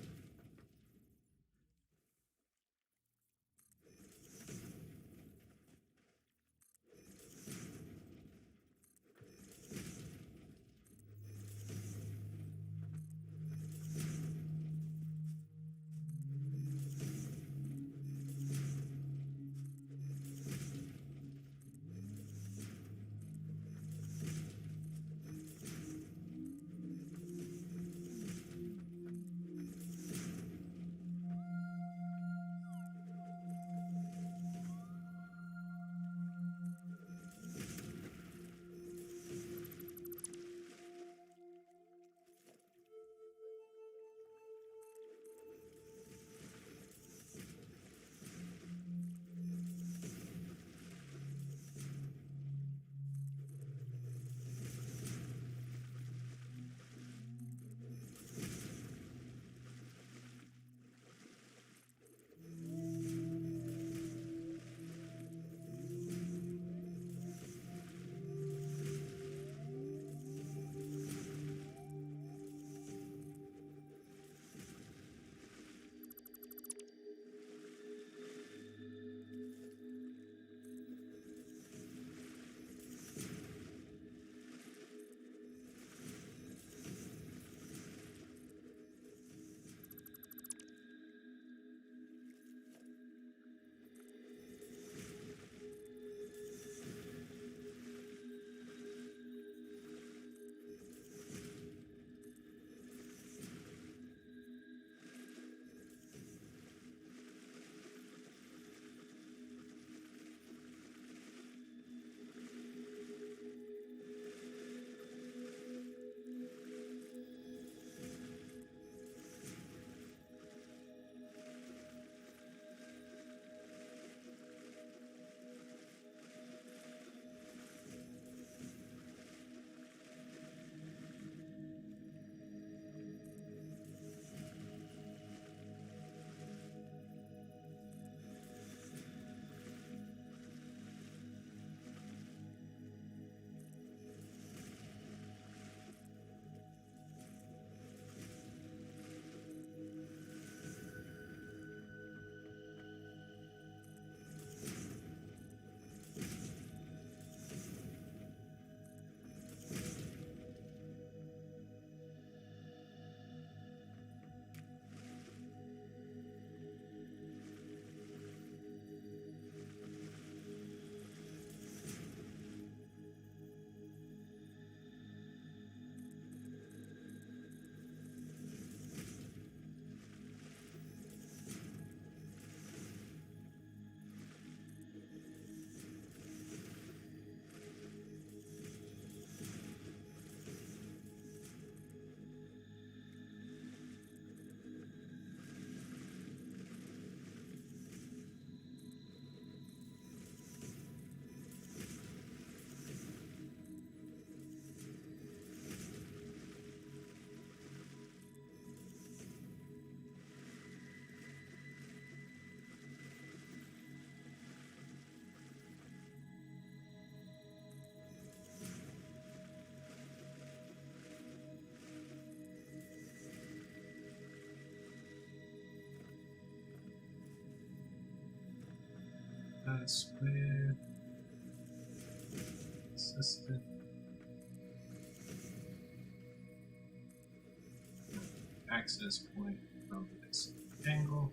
S1: With assistant access point. from this angle.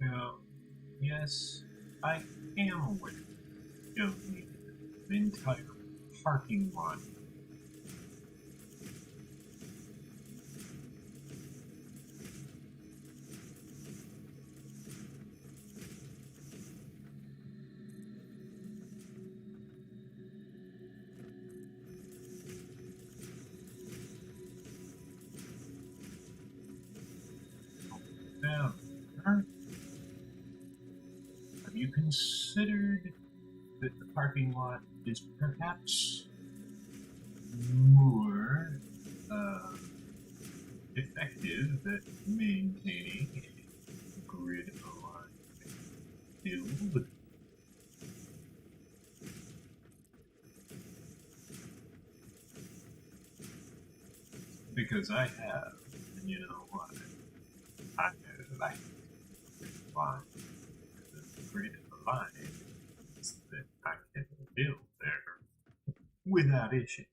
S1: Now, yes, I am aware of the entire parking lot. Now, have you considered that the parking lot is perhaps more effective at maintaining a grid-aligned build? Because I have, and you know what? I like line. The grid-aligned is that I can build there without issue.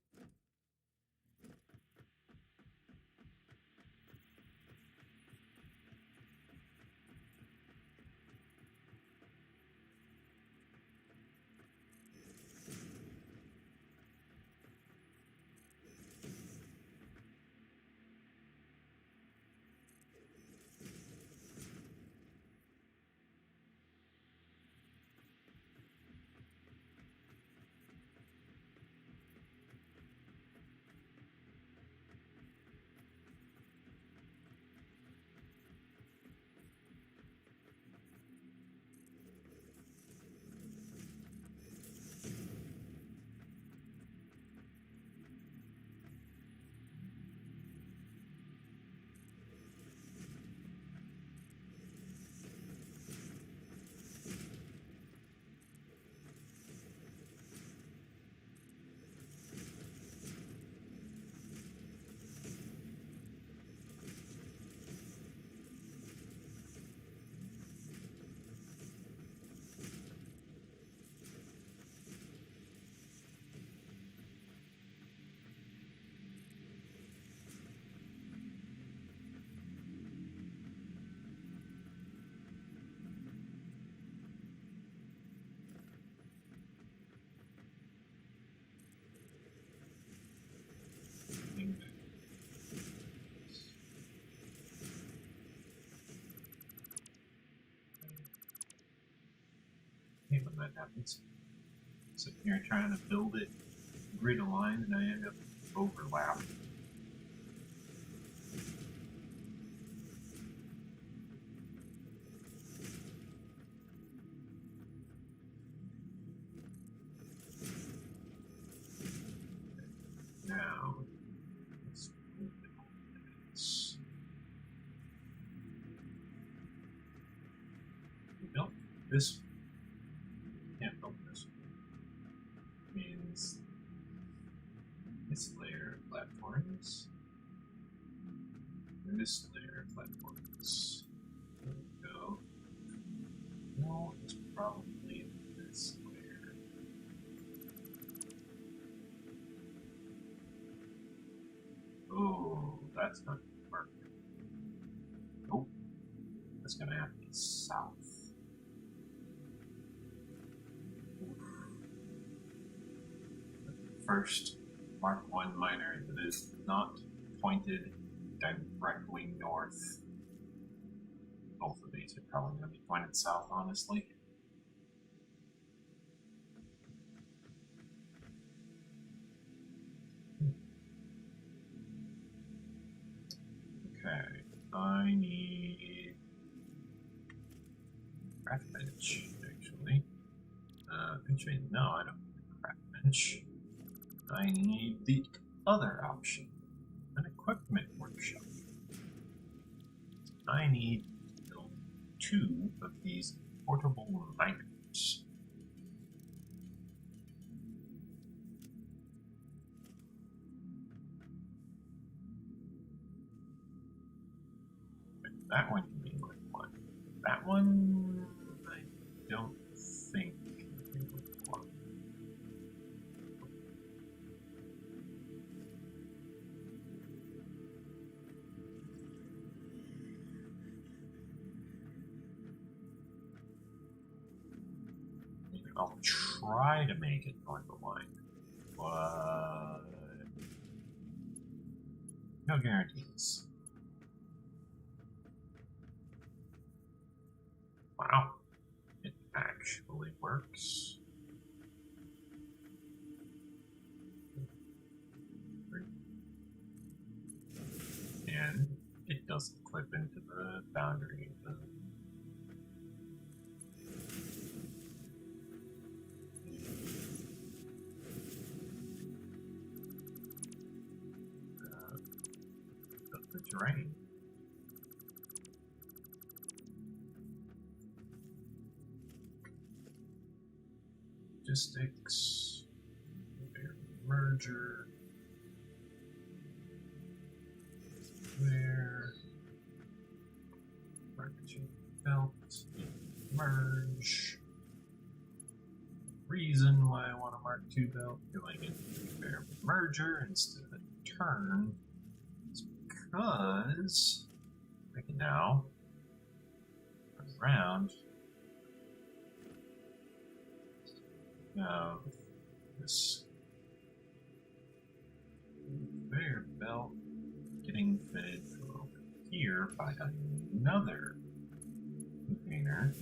S1: Hey, when that happens, sitting here trying to build it grid aligned, and I end up overlap. Now, let's move it on this. We built this. Can't build this. Means this layer of platforms. And this layer of platforms. There we go. No, it's probably this layer. Oh, that's not gonna work. Nope. That's gonna have to be south. First Mark 1 miner that is not pointed directly north. Both of these are probably going to be pointed south, honestly. Okay, I need craft bench, actually. Actually, no, I don't need a craft bench. I need the other option, an equipment workshop. I need to build 2 of these portable miners. That one can be like 1. That one, I don't think it would work. I'll try to make it north of line, but no guarantees. Wow, it actually works. And it doesn't clip into the boundary of the terrain. Logistics, merger, there, marketing belt, merge. Reason why I want a Mark II belt going into their merger instead of a turn is because I can now run around this conveyor belt getting fed over here by another container.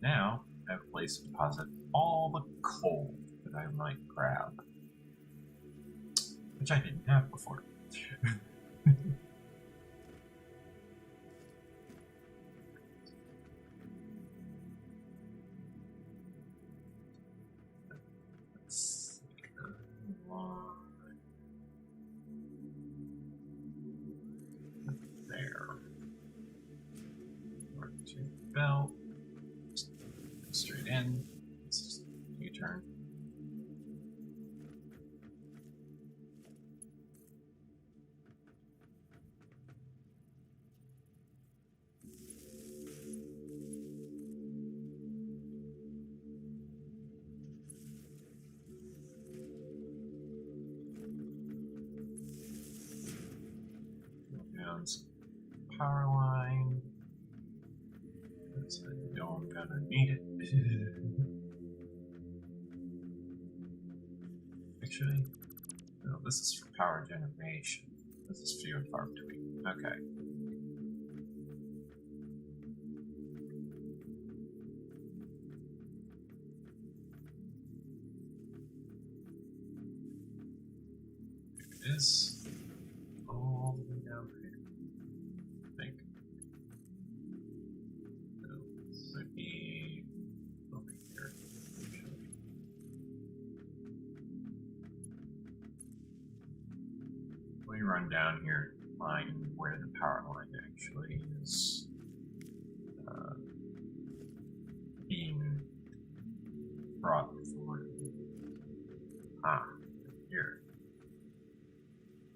S1: Now I have a place to deposit all the coal that I might grab, which I didn't have before. Belt, straight in, just U-turn. Down some power line. I know I'm gonna need it. Actually, no, this is for power generation. This is few and far between. Okay. Here it is. All the way down here. I think. Would be over here. We run down here, find where the power line actually is being brought forward. Ah, here.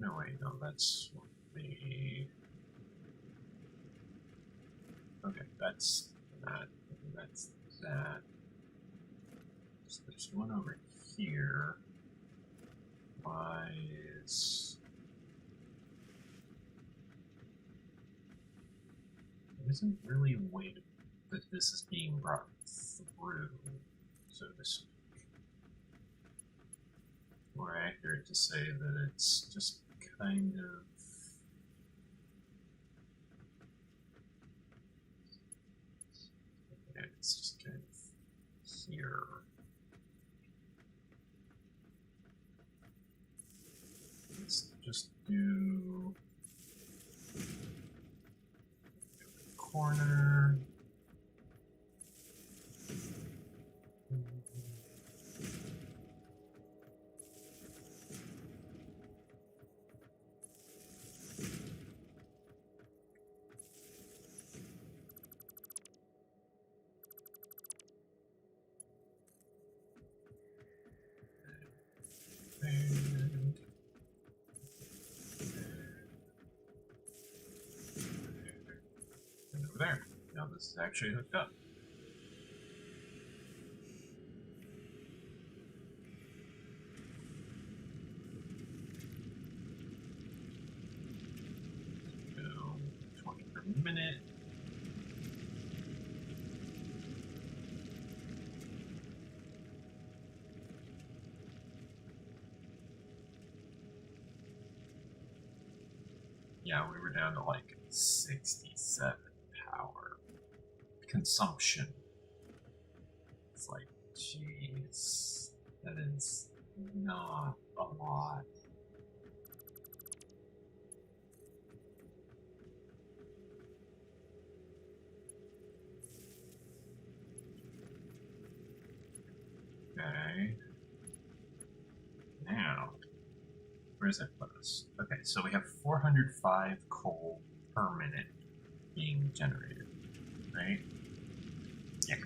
S1: No, wait, no, that's the. Okay, that's that. That's that. So there's one over here. Why is. There isn't really a way that this is being brought through, so to speak. More accurate to say that it's just kind of. It's just kind of here. Let's just do corner. now this is actually hooked up. Go 20 per minute. Yeah, we were down to like 67 power consumption. It's like, jeez, that is not a lot. Okay. Now, where does that put us? Okay, so we have 405 coal per minute being generated, right? Yeah.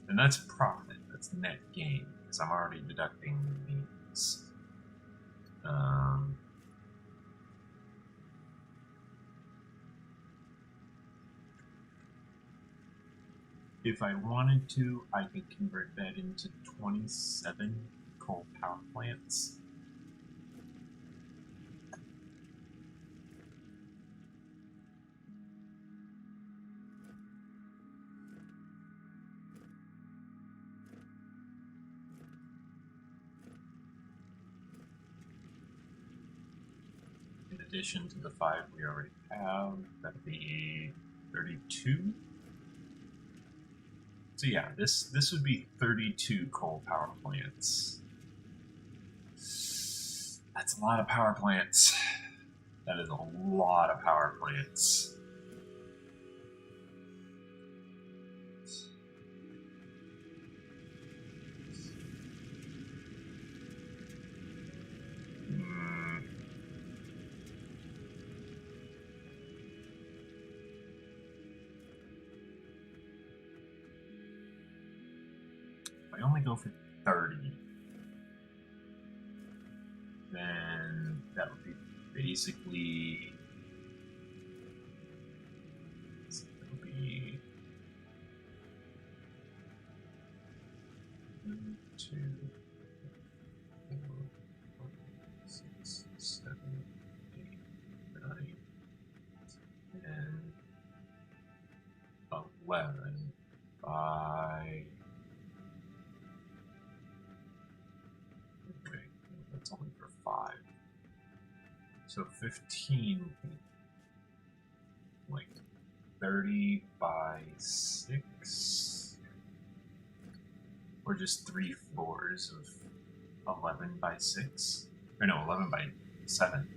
S1: And that's profit, that's net gain, because I'm already deducting these. If I wanted to, I could convert that into 27 coal power plants. In addition to the 5 we already have, that'd be 32. So yeah, this would be 32 coal power plants. That's a lot of power plants. That is a lot of power plants. I only go for 30, then that would be basically, that would be 1, 2, 4, 5, 6, 7, 8, 9, 10, 11 by... That's only for 5. So 15, like 30 by 6, or just 3 floors of 11 by 6, or no, 11 by 7.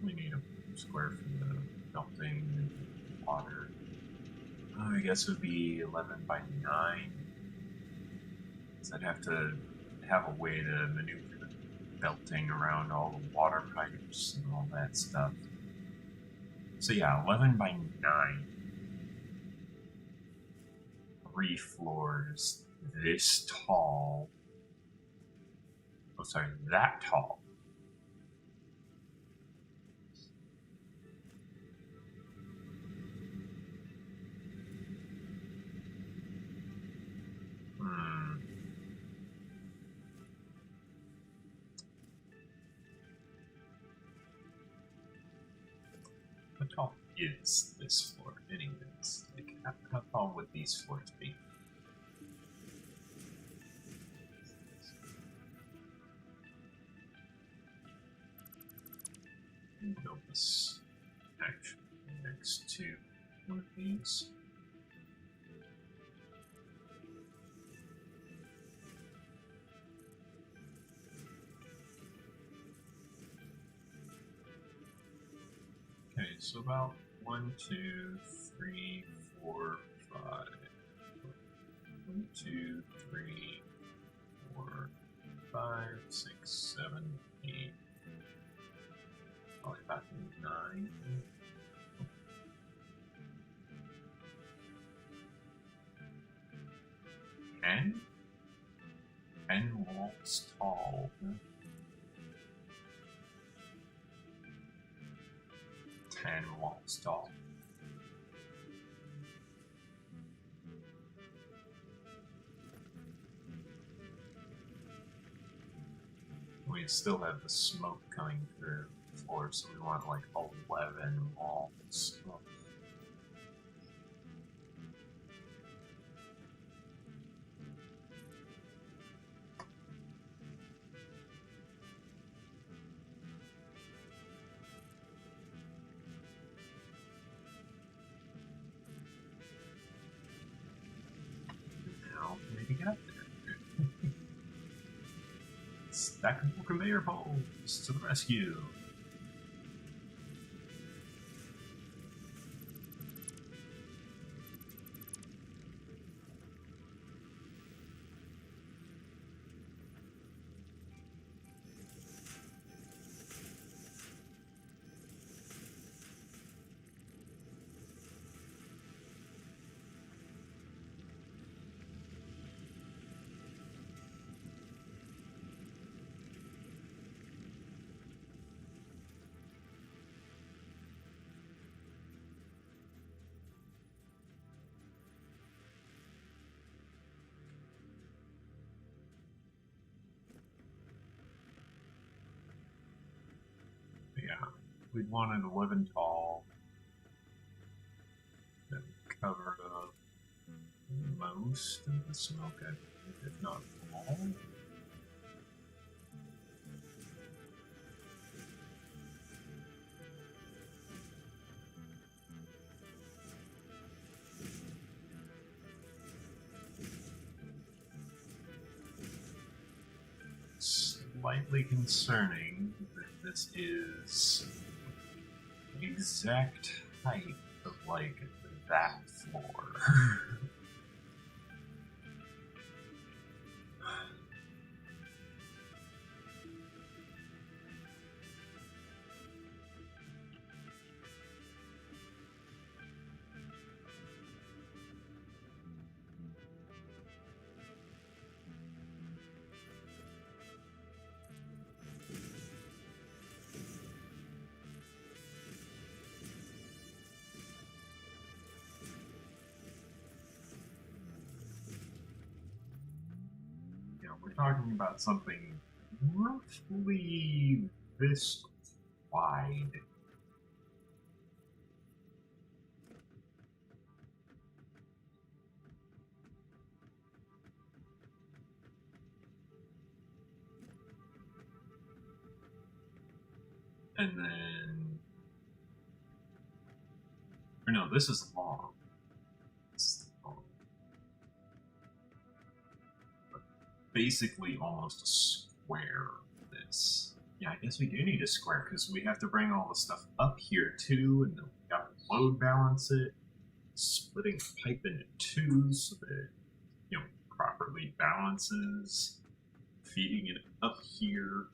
S1: We need a square for the melting and water. I guess it would be 11 by 9. So I'd have to have a way to maneuver the belting around all the water pipes and all that stuff. So yeah, 11 by 9. 3 floors this tall. Oh, sorry, that tall. How tall is this floor anyways? Like, how tall would these floors be? Build this actually next to one of these. Okay, so about 1, 2, 3, 4, 5. 1, 2, 3, 4, 5, 6, 7, 8. Probably about 9. tall. 10 walls tall. We still have the smoke coming through the floor, so we want like 11 walls. Now, maybe get up there. Stackable conveyor poles to the rescue. Yeah, we'd want an 11 tall that would cover up most of the smoke, I think, if not all. Slightly concerning that this is the exact height of like that floor. We're talking about something roughly this wide. And then, or no, this is long. Basically almost a square of this. Yeah, I guess we do need a square because we have to bring all the stuff up here too, and then we got to load balance it, splitting the pipe into two so that it properly balances, feeding it up here.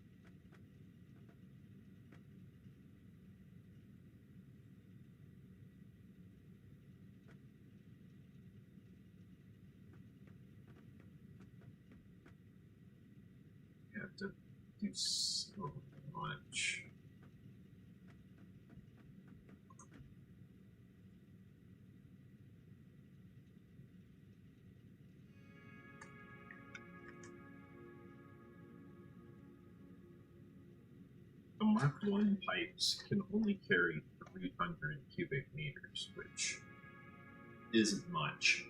S1: You have to do so much. The Mark I pipes can only carry 300 cubic meters, which isn't much.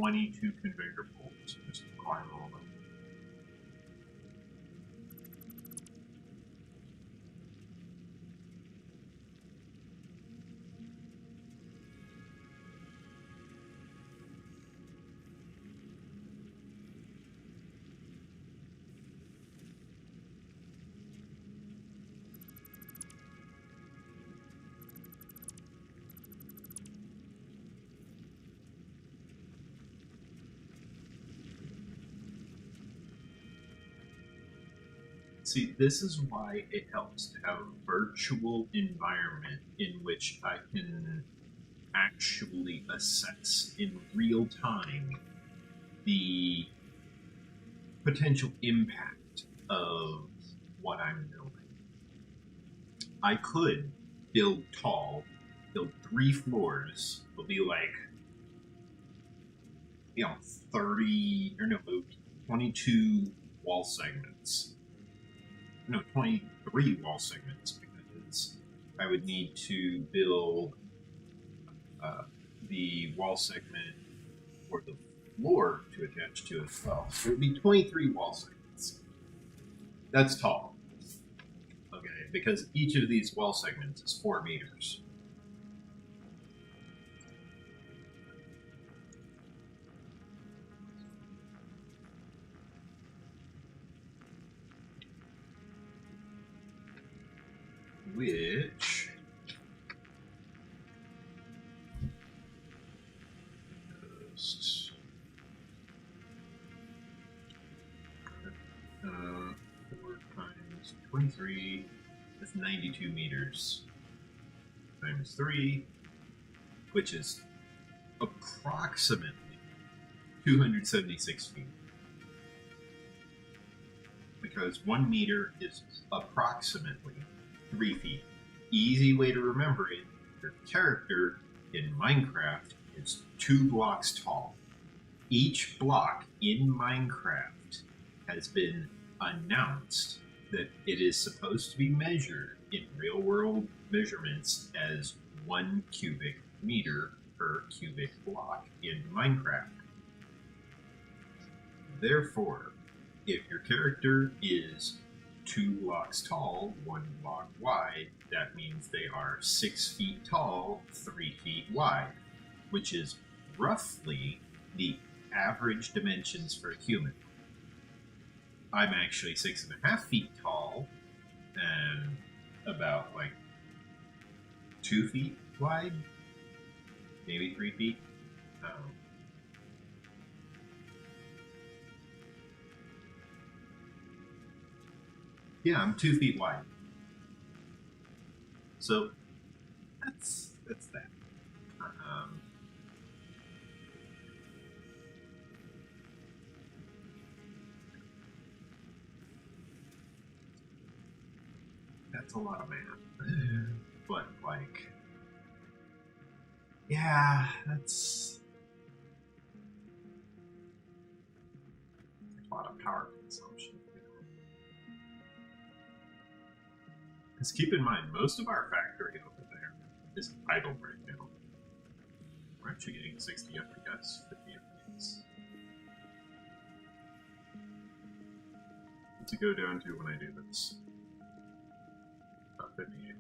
S1: 22 conveyor bolts. Just climb all of them. See, this is why it helps to have a virtual environment in which I can actually assess in real time the potential impact of what I'm building. I could build tall, build 3 floors. It'll be like, 22 wall segments. No, 23 wall segments, because I would need to build the wall segment for the floor to attach to as well. So it would be 23 wall segments. That's tall. Okay, because each of these wall segments is 4 meters. Which just 4 times 23, that's 92 meters times 3, which is approximately 276 feet. Because 1 meter is approximately 3 feet. Easy way to remember it, your character in Minecraft is 2 blocks tall. Each block in Minecraft has been announced that it is supposed to be measured in real world measurements as 1 cubic meter per cubic block in Minecraft. Therefore, if your character is 2 blocks tall, 1 block wide, that means they are 6 feet tall, 3 feet wide, which is roughly the average dimensions for a human. I'm actually 6.5 feet tall and about 2 feet wide, maybe 3 feet. Yeah, I'm 2 feet wide. So that's that. That's a lot of math. But yeah, that's a lot of power consumption. Because keep in mind, most of our factory over there is idle right now. We're actually getting 60 FPS, 50 FPS. To go down to when I do this. About 58.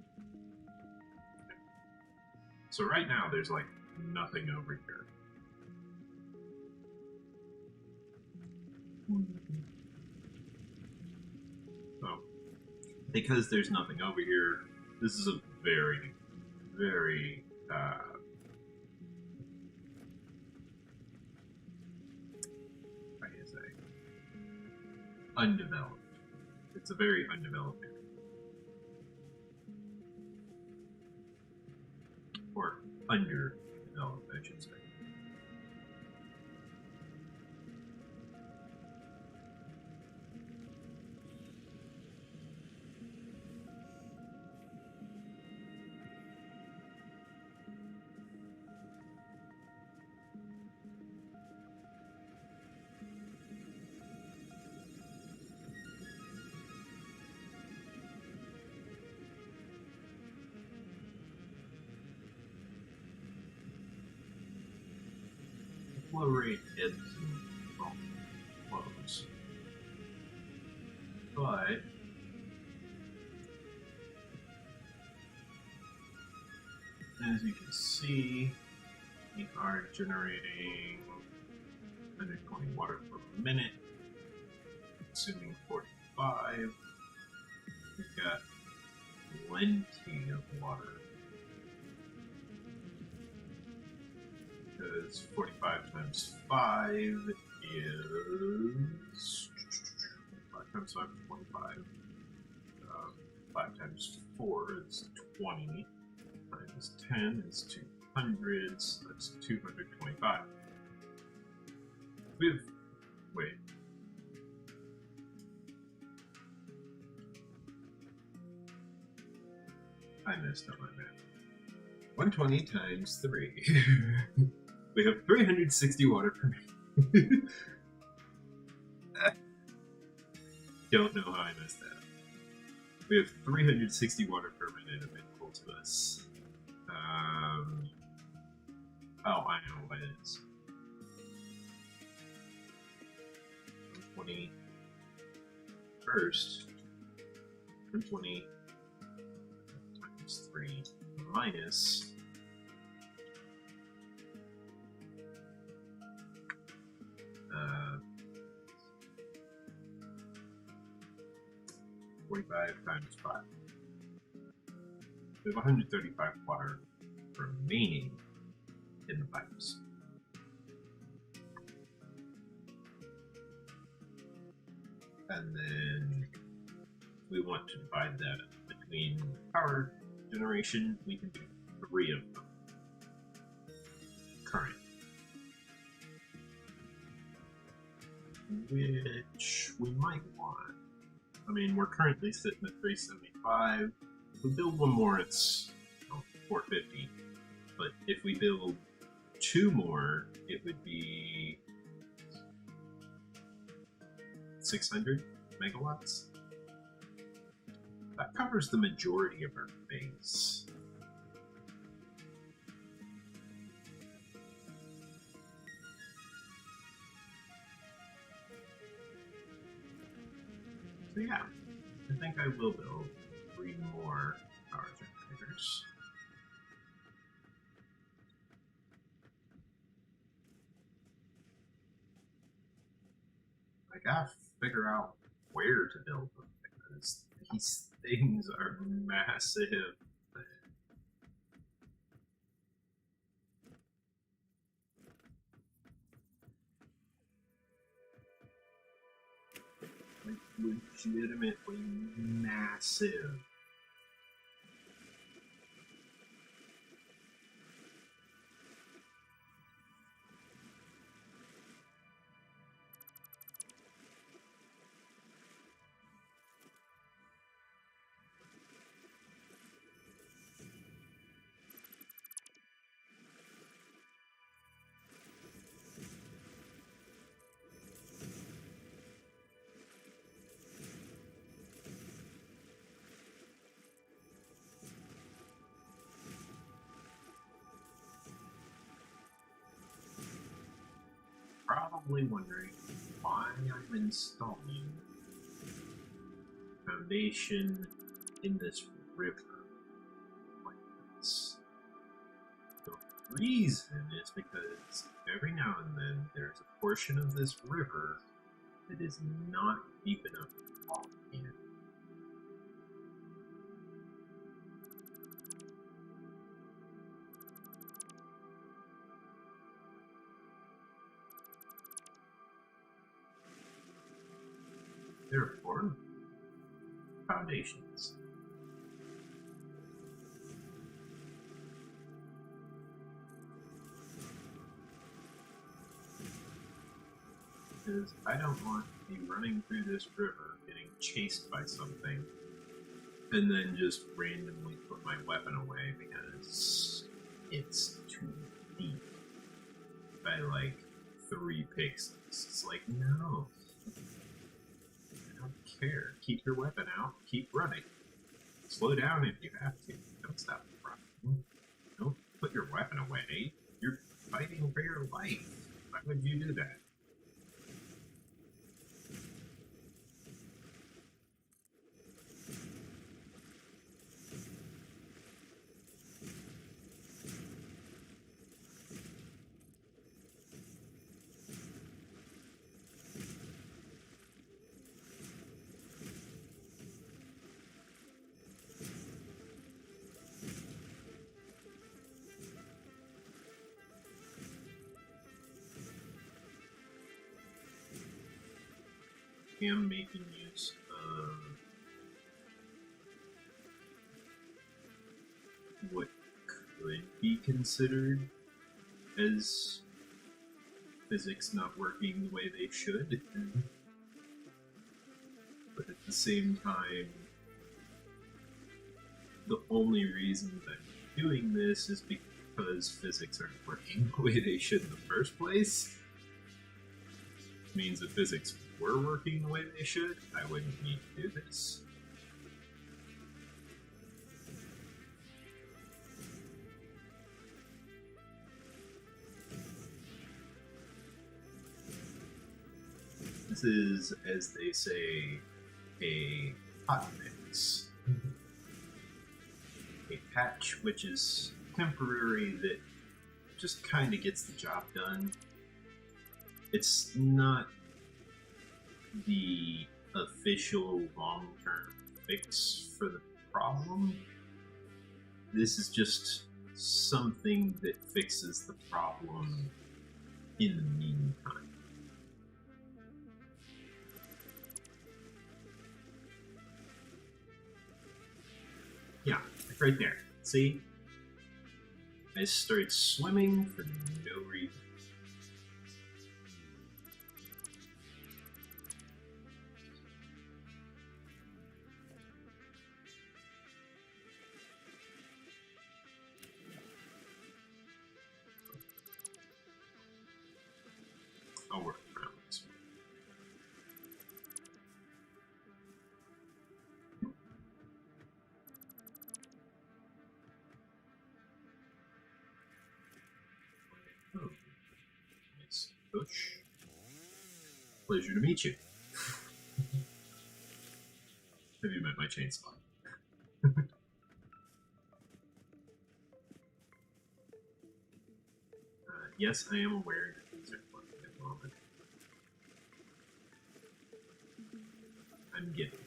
S1: So right now there's nothing over here. So, because there's nothing over here, this is a very, very how do you say? Undeveloped. It's a very undeveloped area. Or underdeveloped, I should say. flow rate ebbs and flows. But as you can see, we are generating 120 water per minute, consuming 45. We've got plenty of water, because 45 times 5 is 5 times 5 is 25. 5 times 4 is 20. Times 10 is 200, so that's 225. Wait. I messed up my math. 120 times 3. We have 360 water per minute. Don't know how I messed that up. We have 360 water per minute available to us. Oh, I know what it is. 120 first. 120 times 3 minus 45 times 5. We have 135 water remaining in the pipes. And then we want to divide that between power generation. We can do 3 of them. Current. Which we might want. I mean, we're currently sitting at 375. If we build one more, it's 450. But if we build 2 more, it would be 600 megawatts. That covers the majority of our base. So yeah, I think I will build 3 more power generators. I gotta figure out where to build them, because these things are massive. Like, legitimately massive. Probably wondering why I'm installing foundation in this river like this. The reason is because every now and then there's a portion of this river that is not deep enough to walk in. Therefore, foundations. Because I don't want to be running through this river, getting chased by something, and then just randomly put my weapon away because it's too deep by like 3 pixels. It's like, no. Care. Keep your weapon out. Keep running. Slow down if you have to. Don't stop running. Don't put your weapon away. You're fighting for your life. Why would you do that? I am making use of what could be considered as physics not working the way they should, but at the same time, the only reason that I'm doing this is because physics aren't working the way they should in the first place. Which means if physics were working the way they should, I wouldn't need to do this. This is, as they say, a hot mix. A patch which is temporary that just kind of gets the job done. It's not the official long-term fix for the problem. This is just something that fixes the problem in the meantime. Yeah, like right there. See? I started swimming for no reason. I'll work around this one. Oh, nice push. Pleasure to meet you. Have you met my chainsaw? Yes, I am aware that these are flooding at the moment. I'm getting it.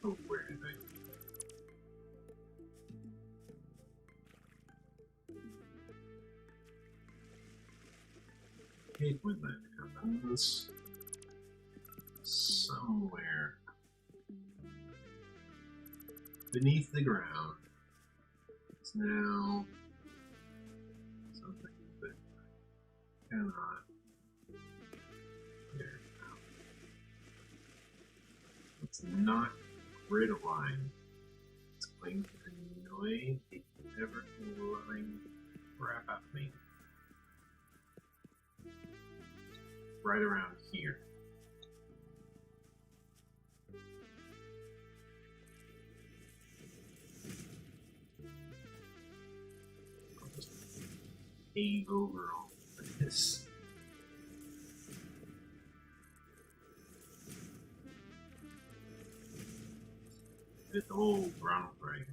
S1: Oh, where did I? Hate when that happens. Somewhere beneath the ground. It's now something that I cannot It's not grid aligned. It's going to annoy the ever-loving crap out of me. Right around here. I'll just pave over all of this. Good old Ronald Reagan.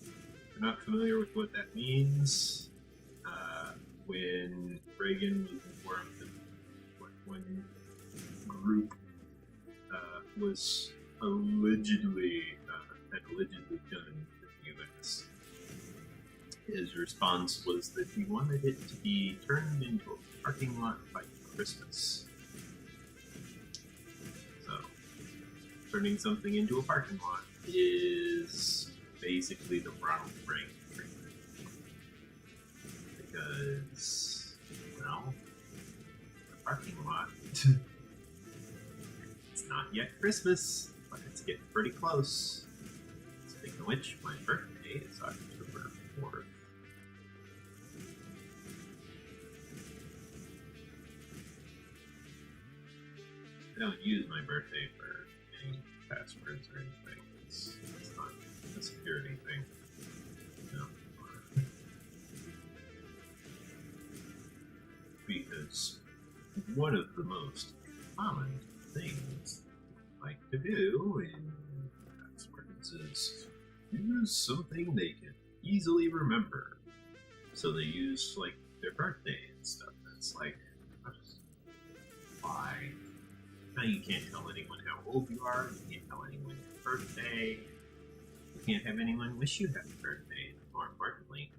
S1: If you're not familiar with what that means, when Reagan was informed of what one group was allegedly had allegedly done to the U.S., his response was that he wanted it to be turned into a parking lot by Christmas. So, turning something into a parking lot is basically the Ronald Reagan treatment. Because, well, the parking lot, it's not yet Christmas, but it's getting pretty close. Speaking of which, my birthday is October 4th. I don't use my birthday for any passwords or anything. It's not a security thing. No. Because one of the most common things I like to do in passwords is use something they can easily remember. So they use like their birthday and stuff. It's like, why? Now you can't tell anyone how old you are. You can't tell anyone your birthday. You can't have anyone wish you happy birthday. More importantly,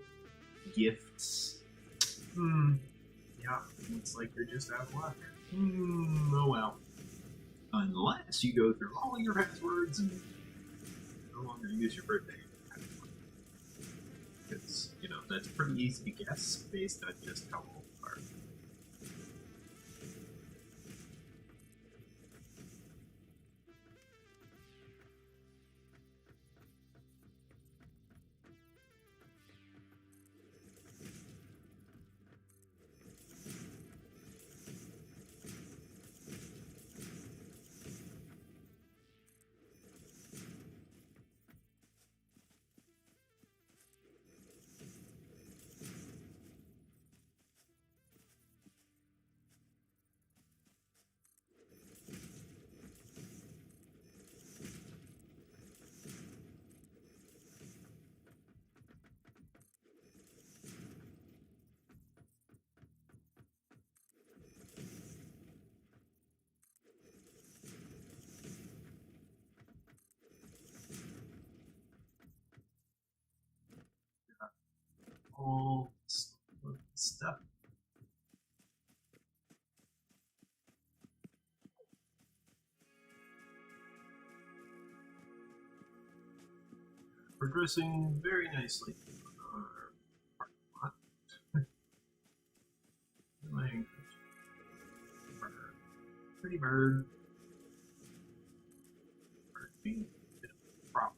S1: gifts. Yeah, it's like you're just out of luck. Oh well. Unless you go through all your passwords and no longer use your birthday. Because, you know, that's pretty easy to guess based on just how old you are. All stuff. Progressing very nicely on our parking lot. Language. Bird. Pretty bird. Bird being a bit of a problem.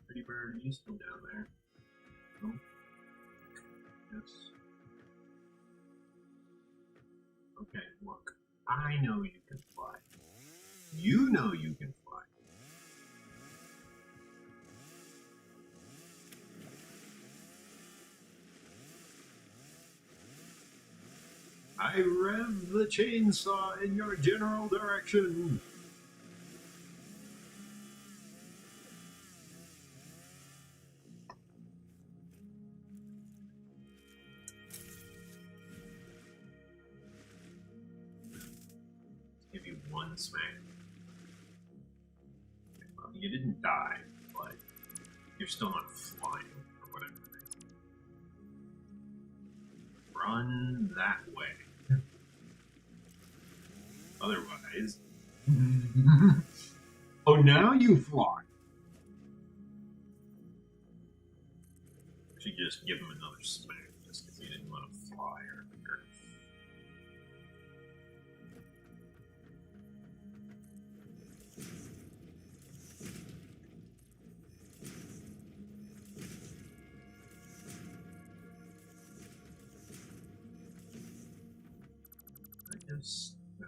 S1: Pretty bird, are you still down there? No? Yes. Okay, look. I know you can fly. You know you can fly. I rev the chainsaw in your general direction. Give you one smack. Well, you didn't die, but you're still not flying for whatever reason. Run that way. Otherwise, Oh, now you fly. Should just give him another smack just because he didn't want to fly earlier. I guess no.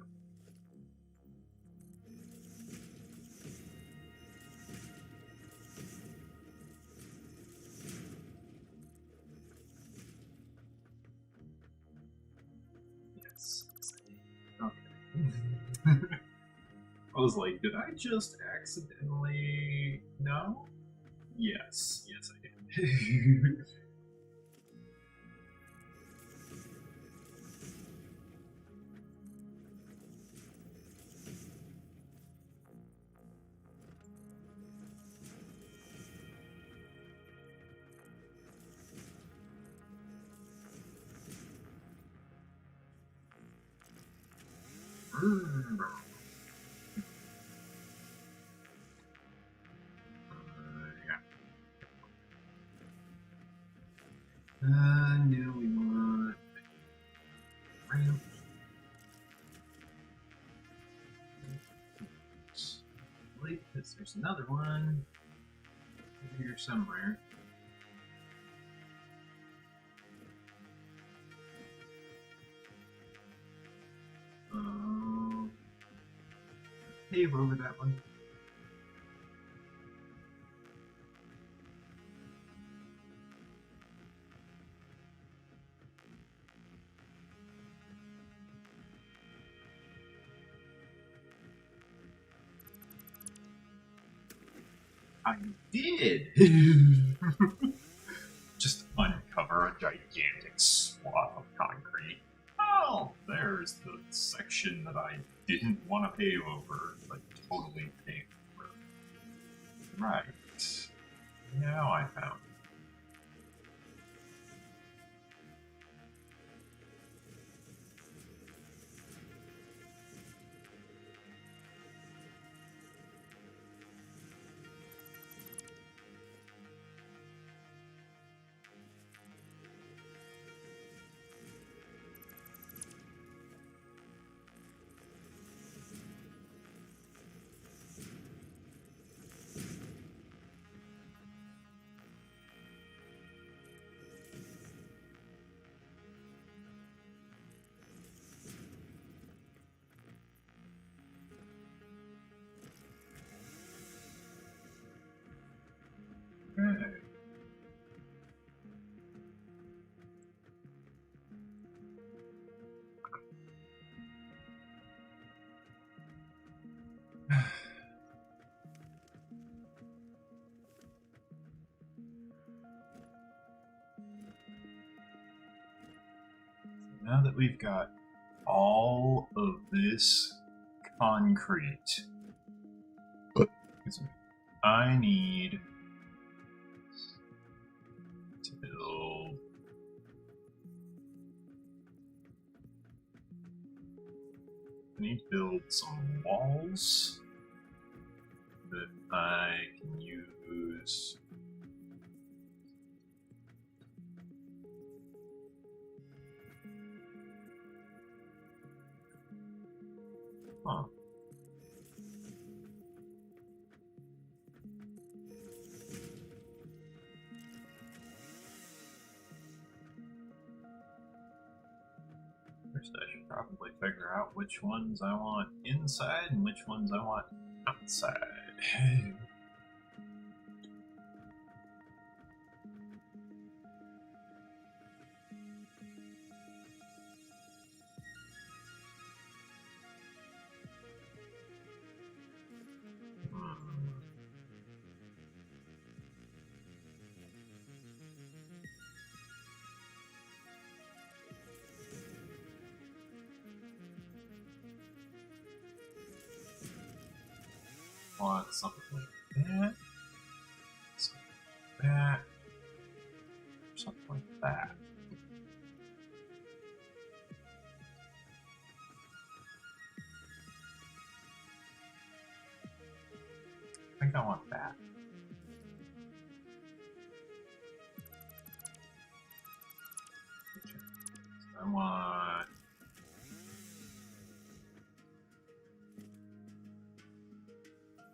S1: Yes. Okay. I was like, did I just accidentally? No? Yes. Yes, I did. Yeah. Now we want ramp. Because there's another one here somewhere. Pave over that one. I did! Just uncover a gigantic swath of concrete. Oh, there's the section that I didn't want to pave over, but totally paved over. Right. Now I found it. Okay. Now that we've got all of this concrete, I need to build some walls that I can use. Huh. First, I should probably figure out which ones I want inside and which ones I want outside. Want something like that, something like that, something like that. I want that. So I want...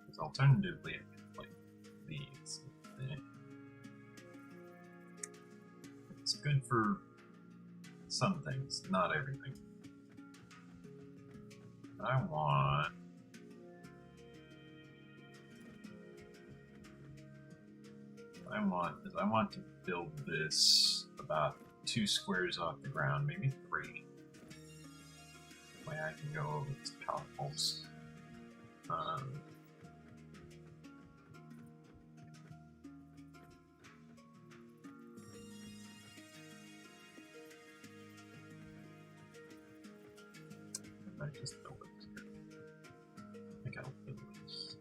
S1: Because alternatively, I could play these. It's good for some things, not everything. I want... I want to build this about 2 squares off the ground, maybe 3. That way I can go over its columns. I just build it here. I think I'll build this.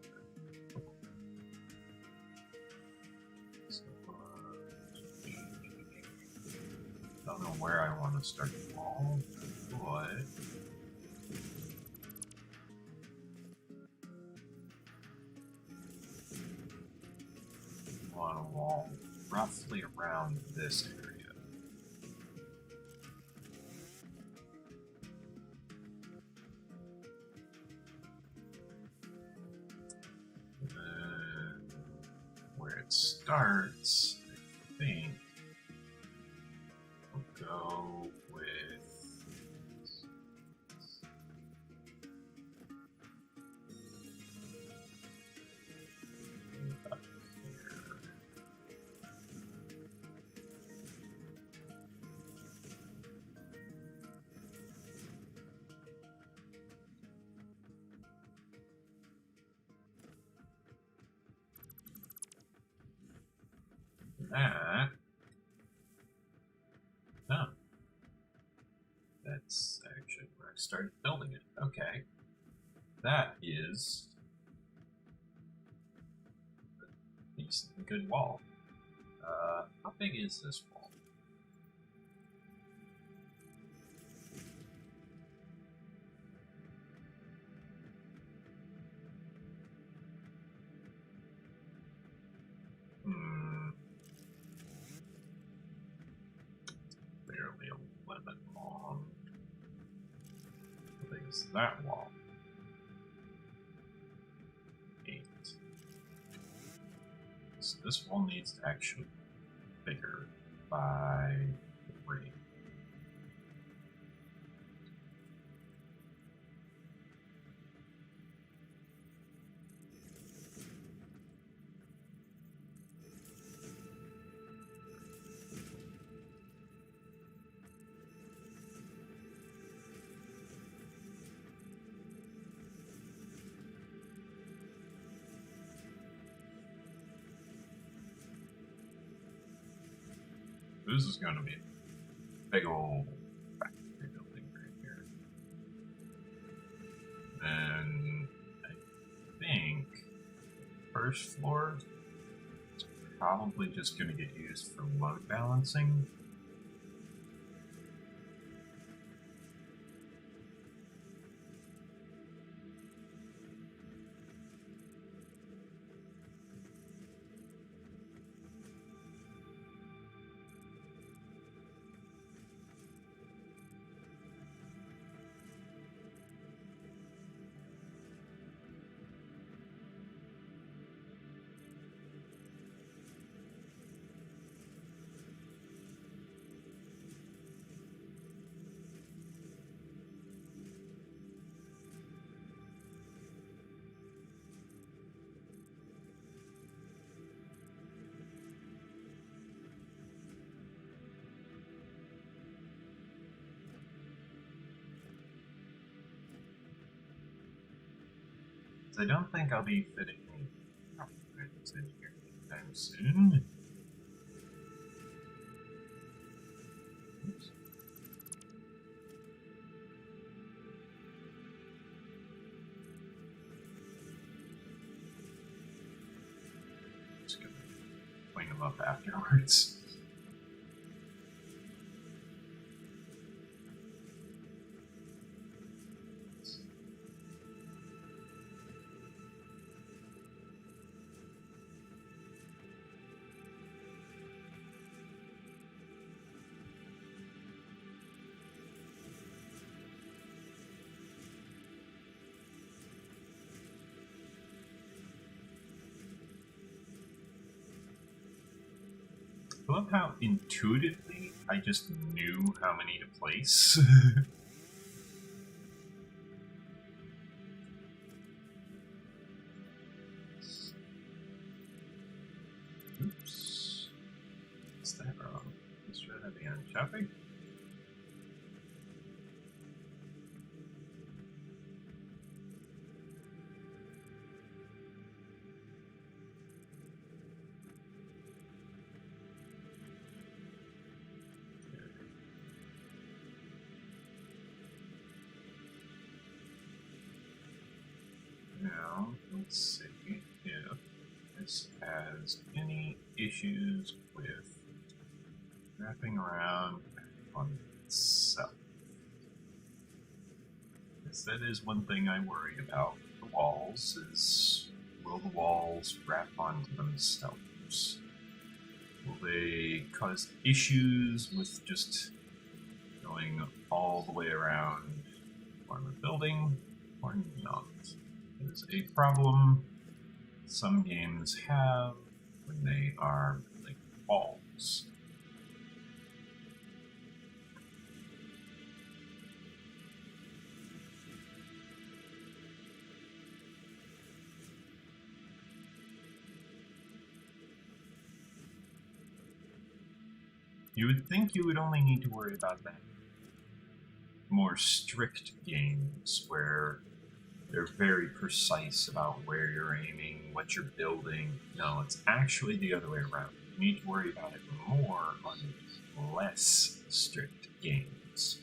S1: So, don't know where I want to start the wall, but I want a wall roughly around this area. Starts, I think we'll go with up here. That. Oh. That's actually where I started building it. Okay. That is a decent, good wall. How big is this wall? Barely a lemon long. How big is that wall? 8. So this wall needs to actually be bigger by 3. This is going to be a big old factory building right here. And I think the first floor is probably just going to get used for load balancing. I don't think I'll be fitting items in here anytime soon. Oops. Just gonna clean them up afterwards. I love how intuitively I just knew how many to place. Oops. Is that wrong? Let's try that again, shall we? Now, let's see if this has any issues with wrapping around on itself. Because that is one thing I worry about the walls, is will the walls wrap onto themselves? Will they cause issues with just going all the way around on the building, or not? It is a problem some games have when they are building walls. You would think you would only need to worry about that more strict games where they're very precise about where you're aiming, what you're building. No, it's actually the other way around. You need to worry about it more on less strict games.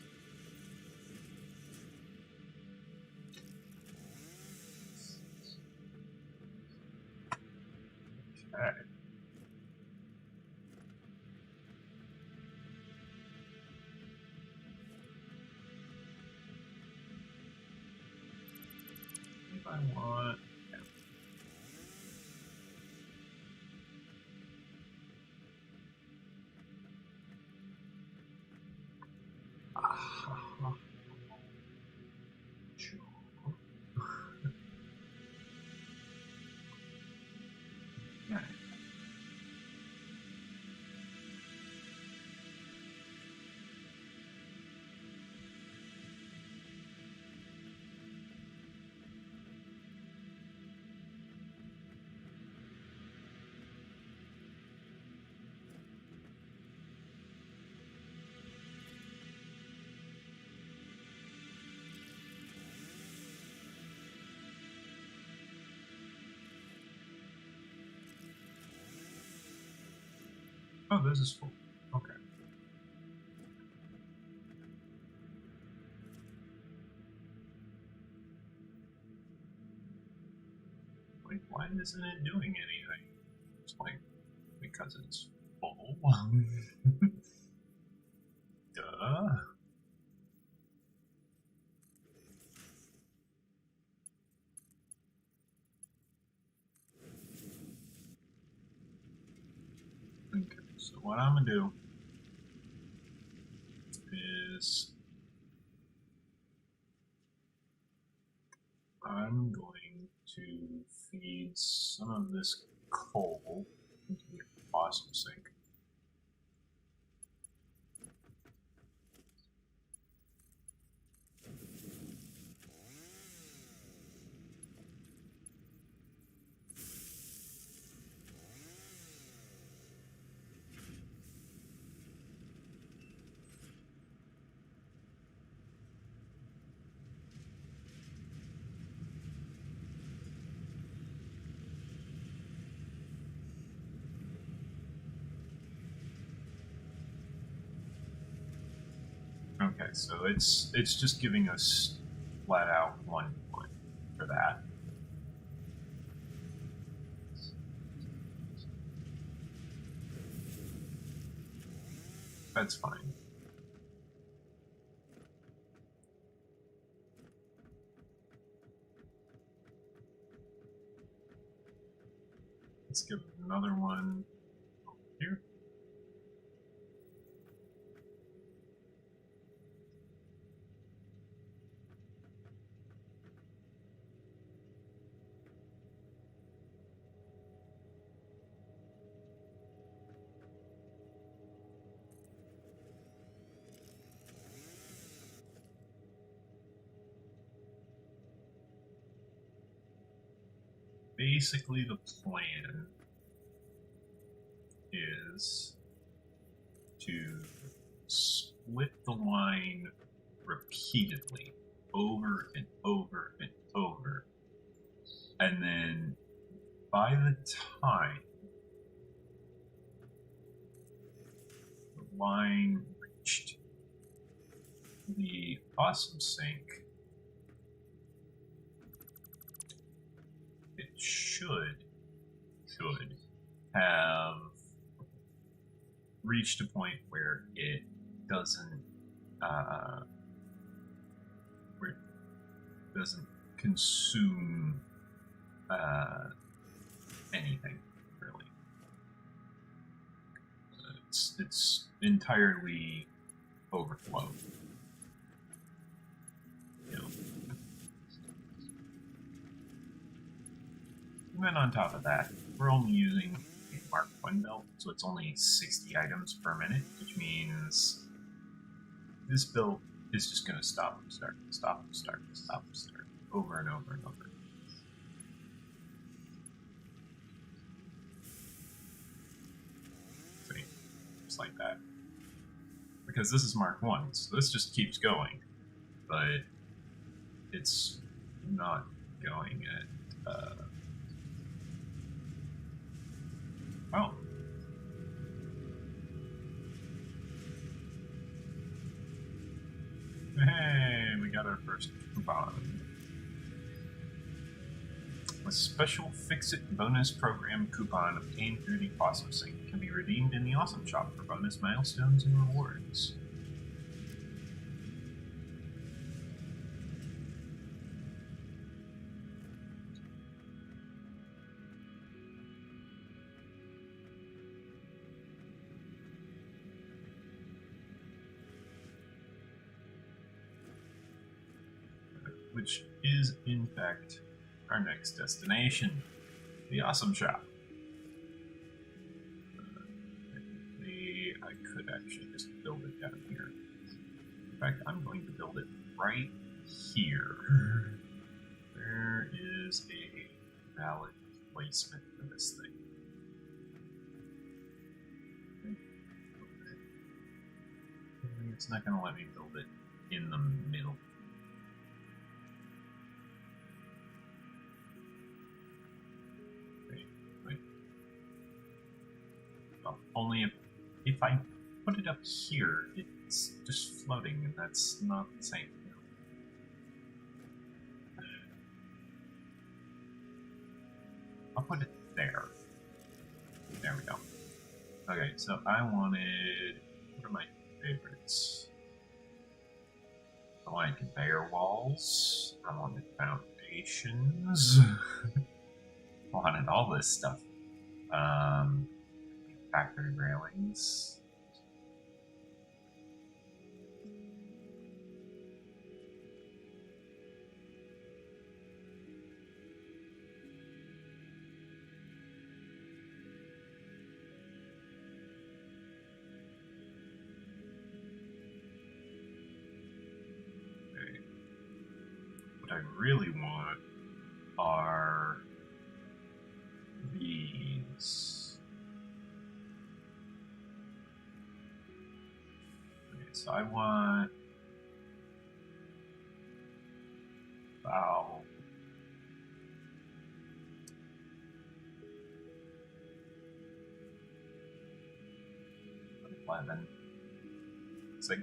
S1: Okay. If I want... Oh, this is full. Okay. Wait, why isn't it doing anything? It's like, because it's full. Duh. Okay, so what I'm gonna do is I'm going to feed some of this coal into the awesome sink. Okay, so it's just giving us flat out 1 point for that. That's fine. Let's give another one here. basically the plan is to split the line repeatedly over and over and over, and then by the time the line reached the awesome sink, it should have reached a point where it doesn't consume anything really. It's entirely overflow. You know. And then on top of that, we're only using a Mark 1 belt, so it's only 60 items per minute, which means this belt is just going to stop and start, stop and start, stop and start, over and over and over. See, just like that. Because this is Mark 1, so this just keeps going, but it's not going at oh. Hey, we got our first coupon. A special Fix-It bonus program coupon obtained through the Awesome Sync can be redeemed in the Awesome Shop for bonus milestones and rewards. Which is, in fact, our next destination, the Awesome Shop. I could actually just build it down here. In fact, I'm going to build it right here. There is a valid placement for this thing. It's not going to let me build it in the middle. Only if I put it up here, it's just floating, and that's not the same. I'll put it there. There we go. Okay, so I wanted... What are my favorites? I wanted conveyor walls. I wanted foundations. I wanted all this stuff. Factory railings. Okay. What I really want are these. So I want about 11. So I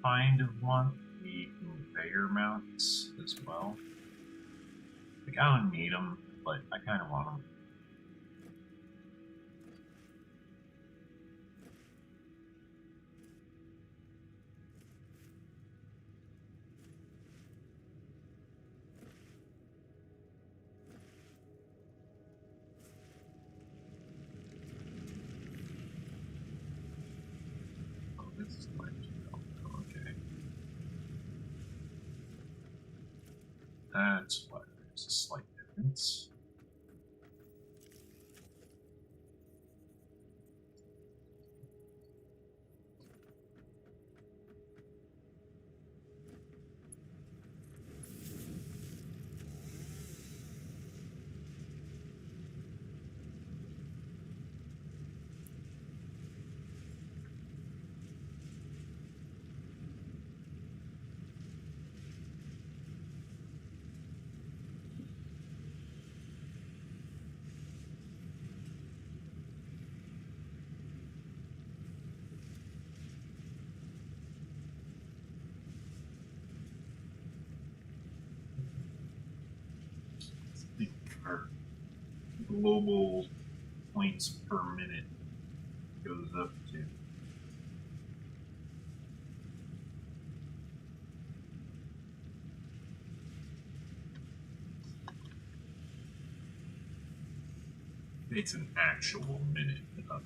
S1: kind of want the conveyor mounts as well. Like, I don't need them, but I kind of want them. That's why there's a slight difference. our global points per minute goes up to. It's an actual minute up.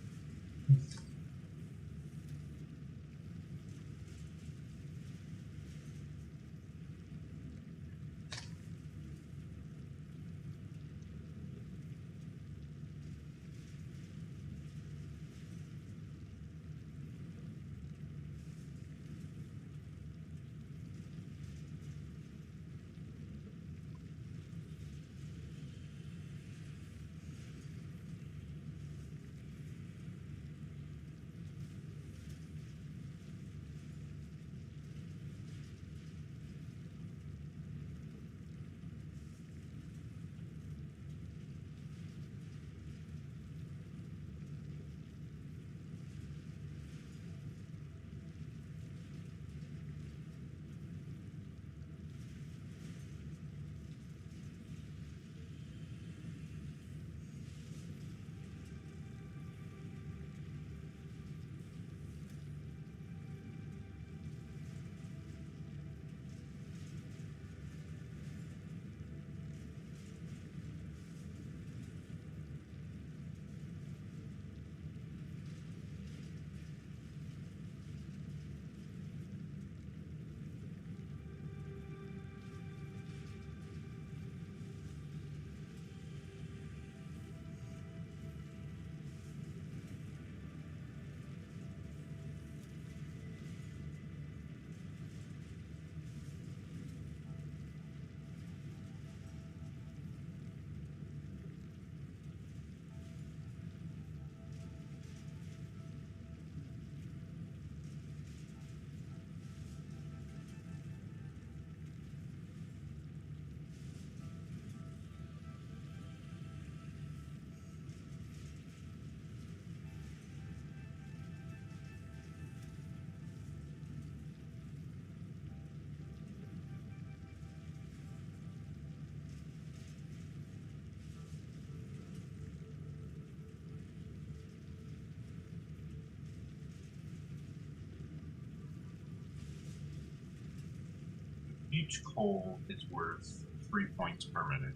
S1: Each coal is worth 3 points per minute.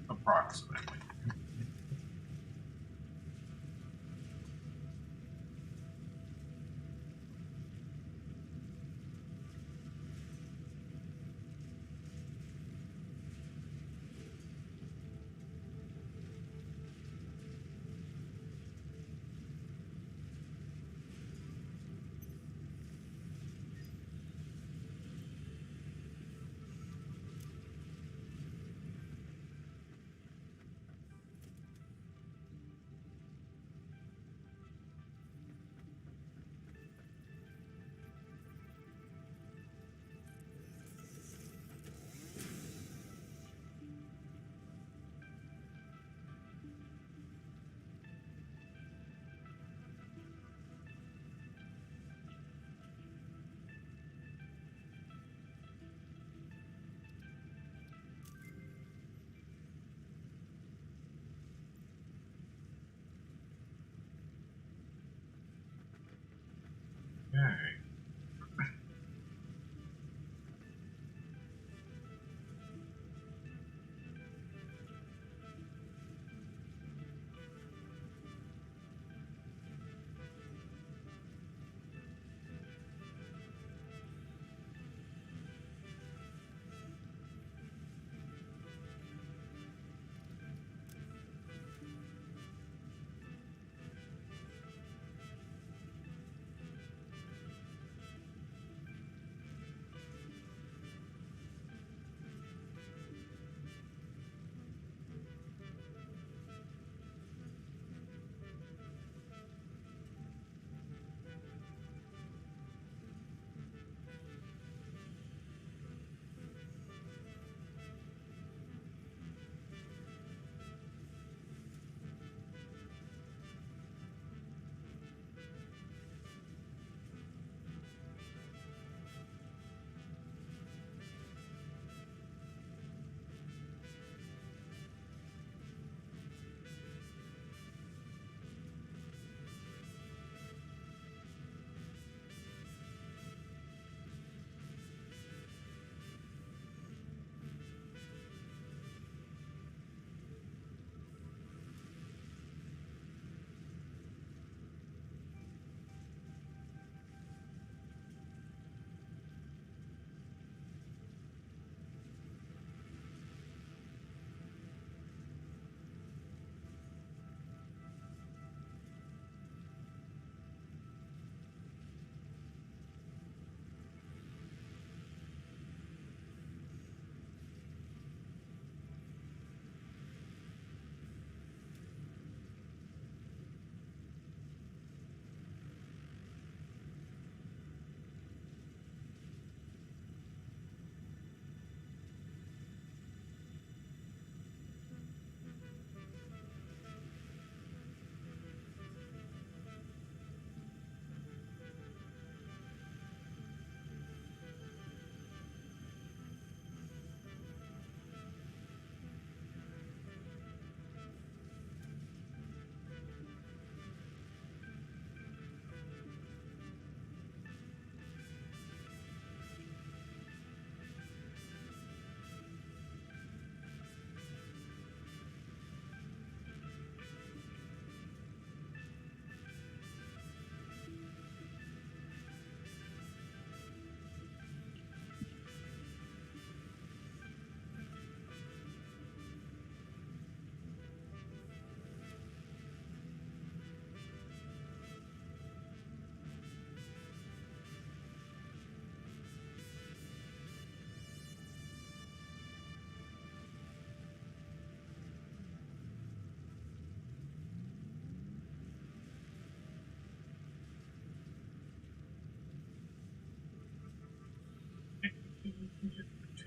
S1: Approximately.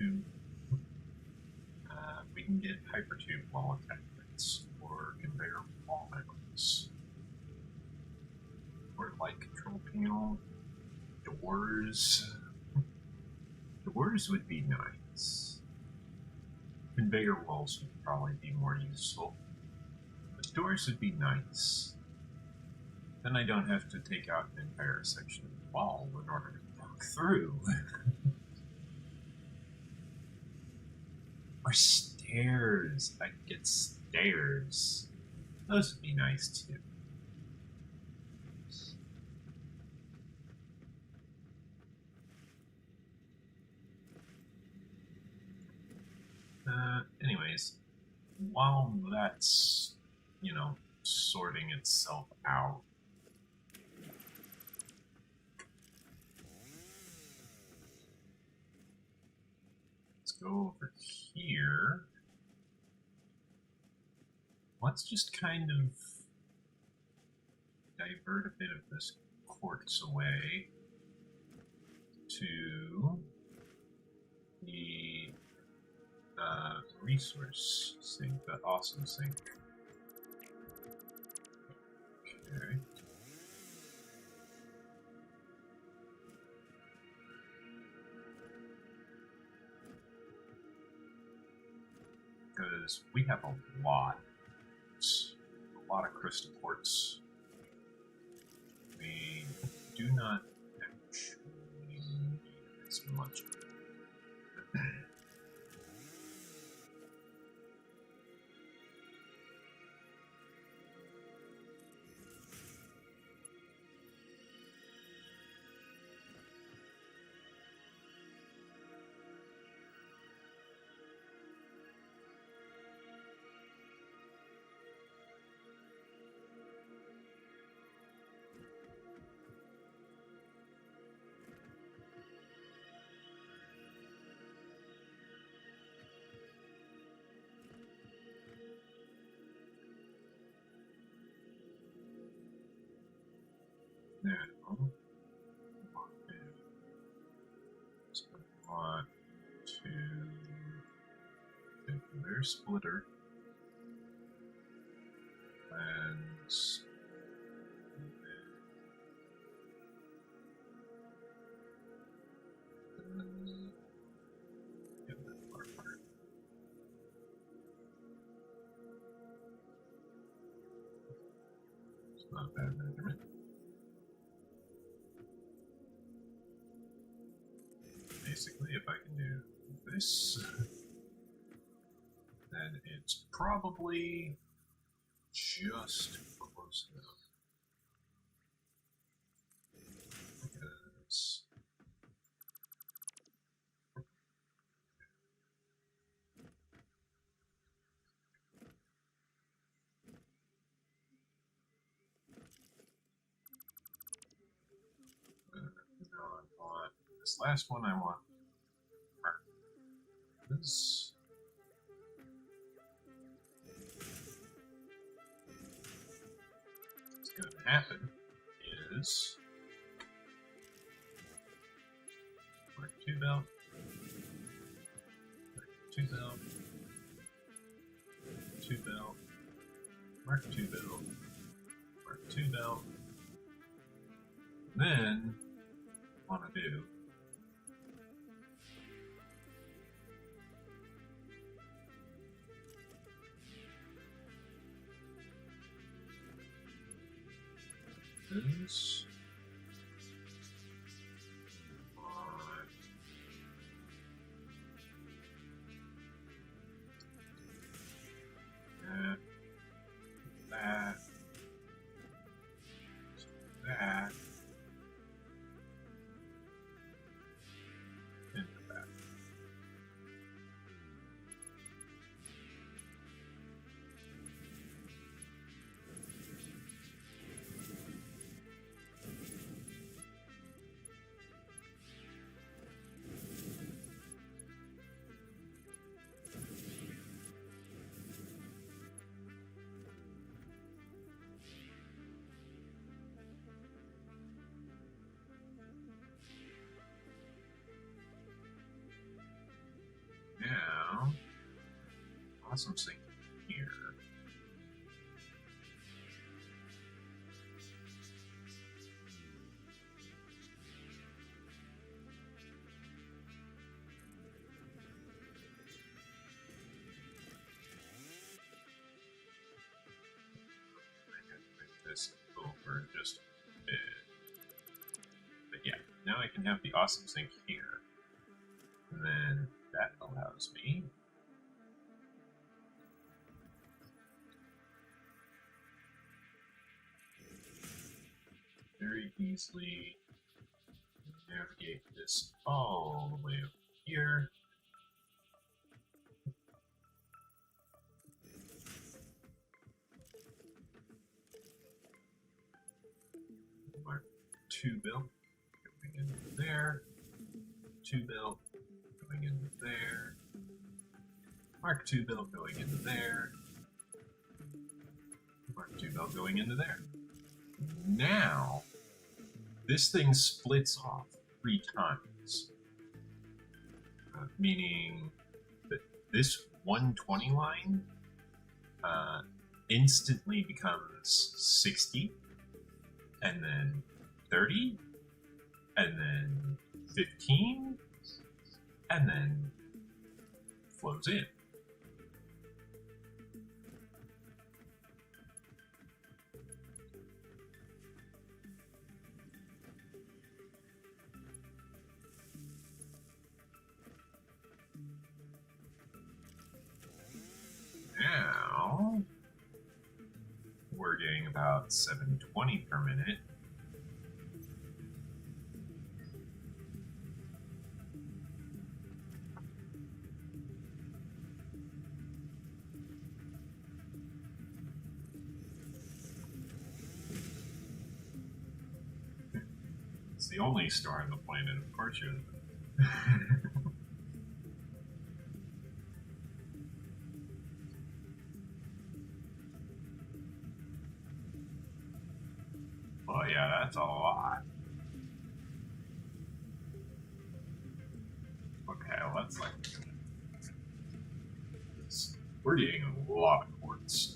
S1: tube. We can get hypertube wall attachments or conveyor wall mounts or light control panel. Doors. Doors would be nice. Conveyor walls would probably be more useful. But doors would be nice. Then I don't have to take out an entire section of the wall in order to walk through. Or stairs. I could get stairs. Those would be nice too. Anyways, while that's, sorting itself out, let's go over here. Let's just kind of divert a bit of this quartz away to the resource sink, the awesome sink. Okay. Because we have a lot of crystal quartz. We do not actually need as much. Now, I want to take their splitter and get that far apart. It's not a bad measurement. Basically, if I can do this, then it's probably just close enough. Because this last one I want this. What's going to happen is mark 2 belt, mark 2 belt, 2 belt, mark 2 belt, mark 2 belt. Then what I want to do is that, and that. awesome sink here. This over just a bit. But yeah, now I can have the awesome sink here. And then that allows me very easily navigate this all the way up here. Mark 2 bill going into there. 2 bill going into there. Mark 2 bill going into there. Mark 2 bill going into there. Now, this thing splits off 3 times. Meaning that this 120 line instantly becomes 60, and then 30, and then 15, and then flows in. Now, we're getting about 720 per minute. It's the only star on the planet, of course you're Oh yeah, that's a lot. Okay, let's like we're getting a lot of quartz.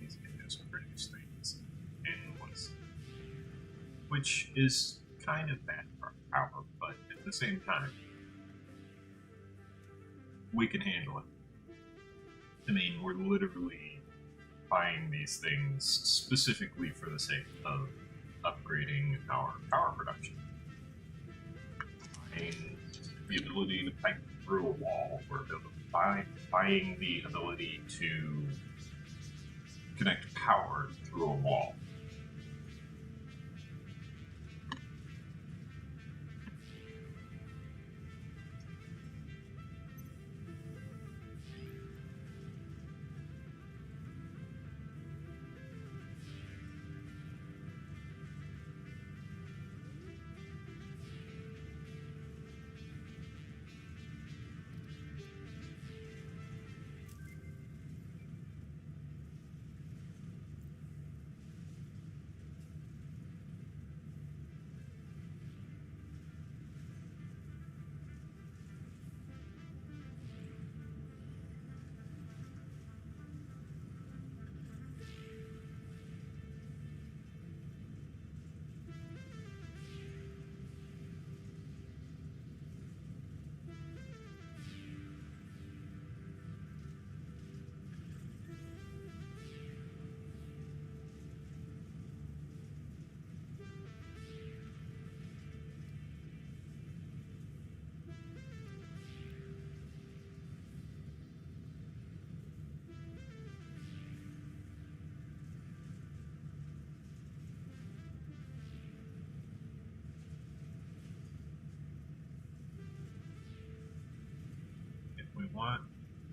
S1: These can just produce things endlessly, which is kind of bad for our power, but at the same time, we can handle it. I mean, we're literally buying these things specifically for the sake of upgrading our power production. Buying the ability to pipe through a wall, we're buying the ability to connect power through a wall.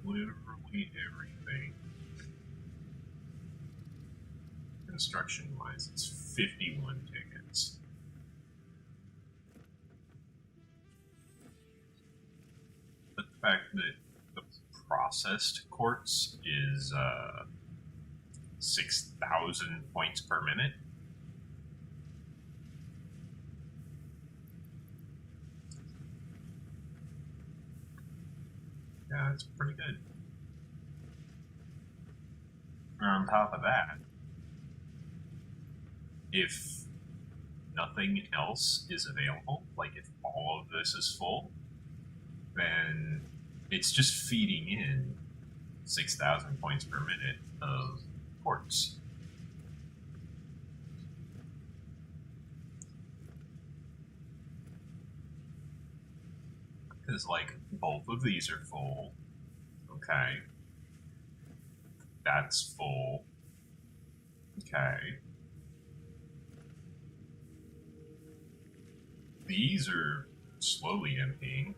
S1: literally everything. Construction-wise, it's 51 tickets. But the fact that the processed quartz is 6,000 points per minute. Yeah, that's pretty good. And on top of that, if nothing else is available, like if all of this is full, then it's just feeding in 6,000 points per minute of quartz. Because, like, both of these are full. Okay. That's full. Okay. These are slowly emptying.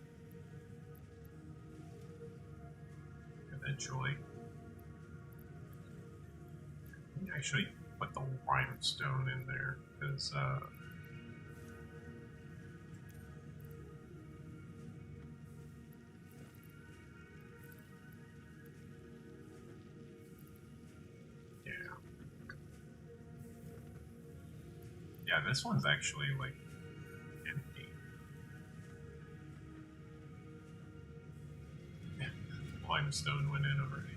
S1: Eventually. Let me actually put the limestone in there, because, yeah, this one's actually, like, empty. Limestone went in already.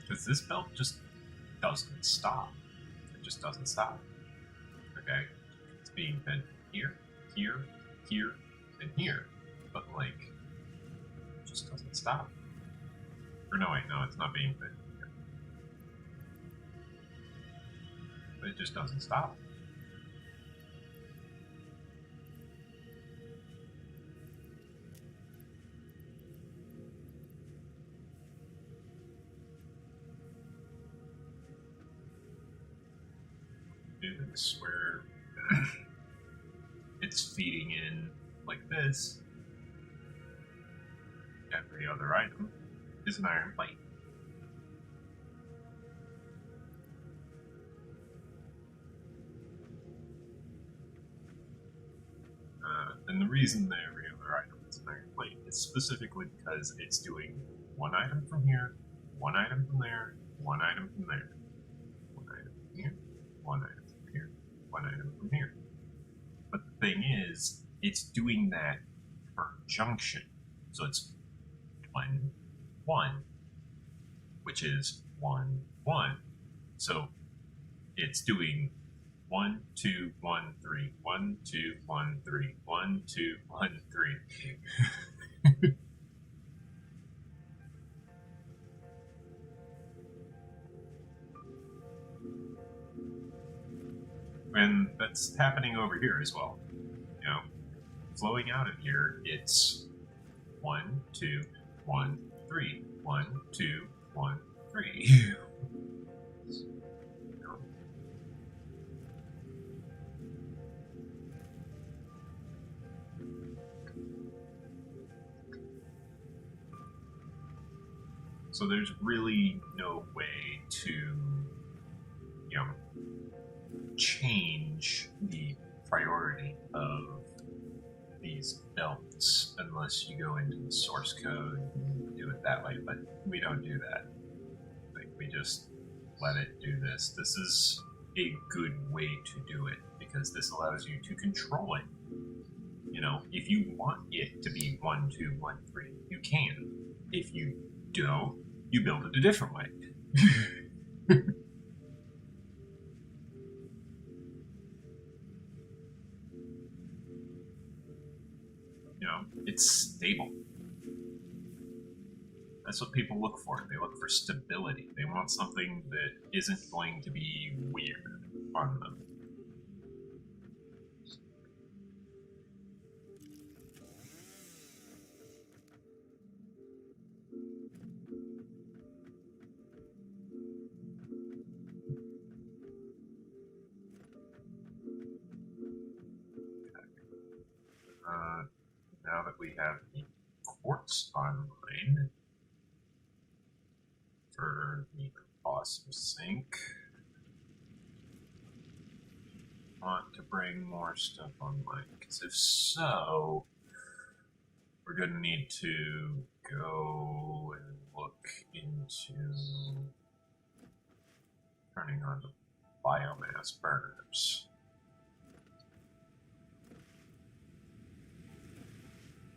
S1: Because this belt just doesn't stop. It just doesn't stop. Okay? It's being fed here, here, here, and here. But, like, it just doesn't stop. Or no, wait, no, it's not being fed here. But it just doesn't stop. Dude, I swear it's feeding in like this. Every other item is an iron plate. And the reason that every other item is an iron plate is specifically because it's doing one item from here, one item from there, one item from there, one item from here, one item from here, one item from here. But the thing is, it's doing that per junction. So it's 1, 1, which is 1, 1. So it's doing 1, 2, 1, 3, 1, 2, 1, 3, 1, 2, 1, 3. And that's happening over here as well. You know, flowing out of here, it's 1, 2, 1, 3, 1, 2, 1, 3. So there's really no way to, you know, change the priority of these belts unless you go into the source code and do it that way, but we don't do that. Like, we just let it do this. This is a good way to do it because this allows you to control it. You know, if you want it to be 1, 2, 1, 3, you can. If you don't, you build it a different way. You know, it's stable. That's what people look for. They look for stability. They want something that isn't going to be weird on them. Now now that we have the quartz online for the awesome sink, I want to bring more stuff online, because if so, we're going to need to go and look into turning on the biomass burners.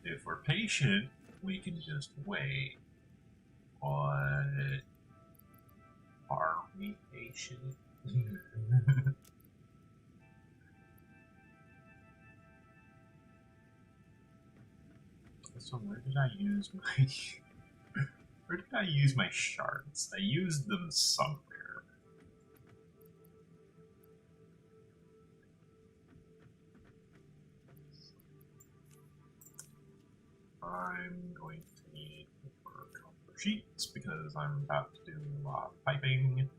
S1: If we're patient, we can just wait. But are we patient? So where did I use my where did I use my shards? I used them somewhere. I'm going to need more copper sheets because I'm about to do a lot of piping.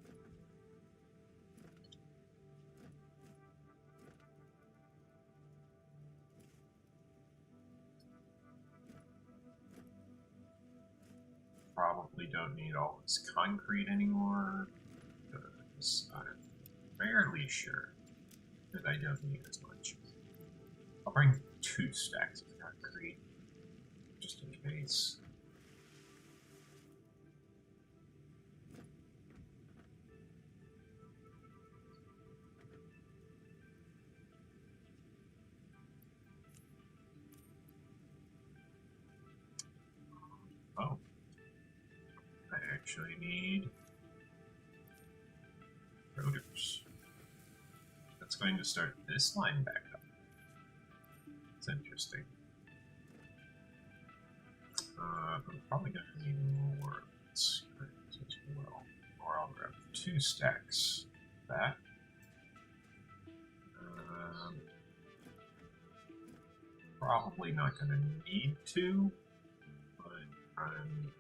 S1: Probably don't need all this concrete anymore because I'm fairly sure that I don't need as much. I'll bring 2 stacks of concrete just in case. Oh, I actually need rotors. That's going to start this line back up. It's interesting. I'm probably going to need more of this as well. Or I'll grab 2 stacks of that. Probably not going to need to, but I'm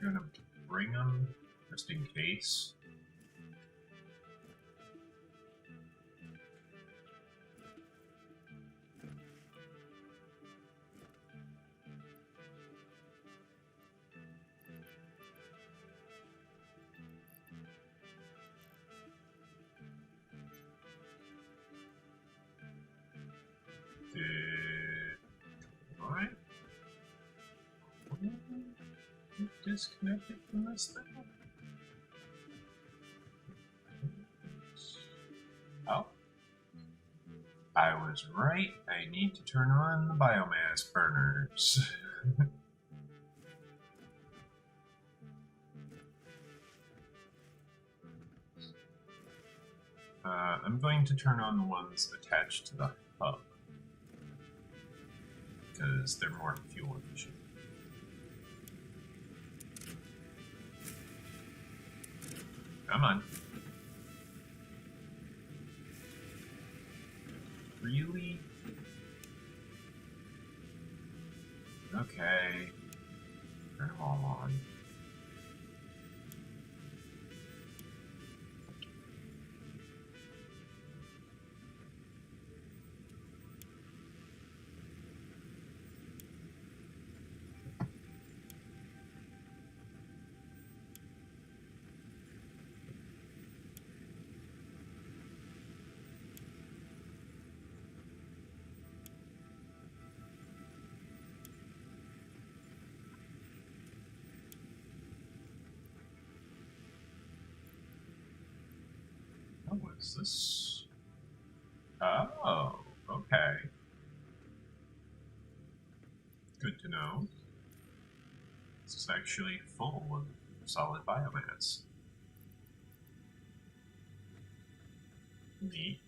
S1: going to bring them just in case. Alright. Disconnected from this thing. Oh. I was right. I need to turn on the biomass burners. I'm going to turn on the ones attached to the hub, because they're more fuel efficient. Come on. Really? Okay. Turn them all on. What is this? Oh, okay. Good to know. This is actually full of solid biomass. Neat.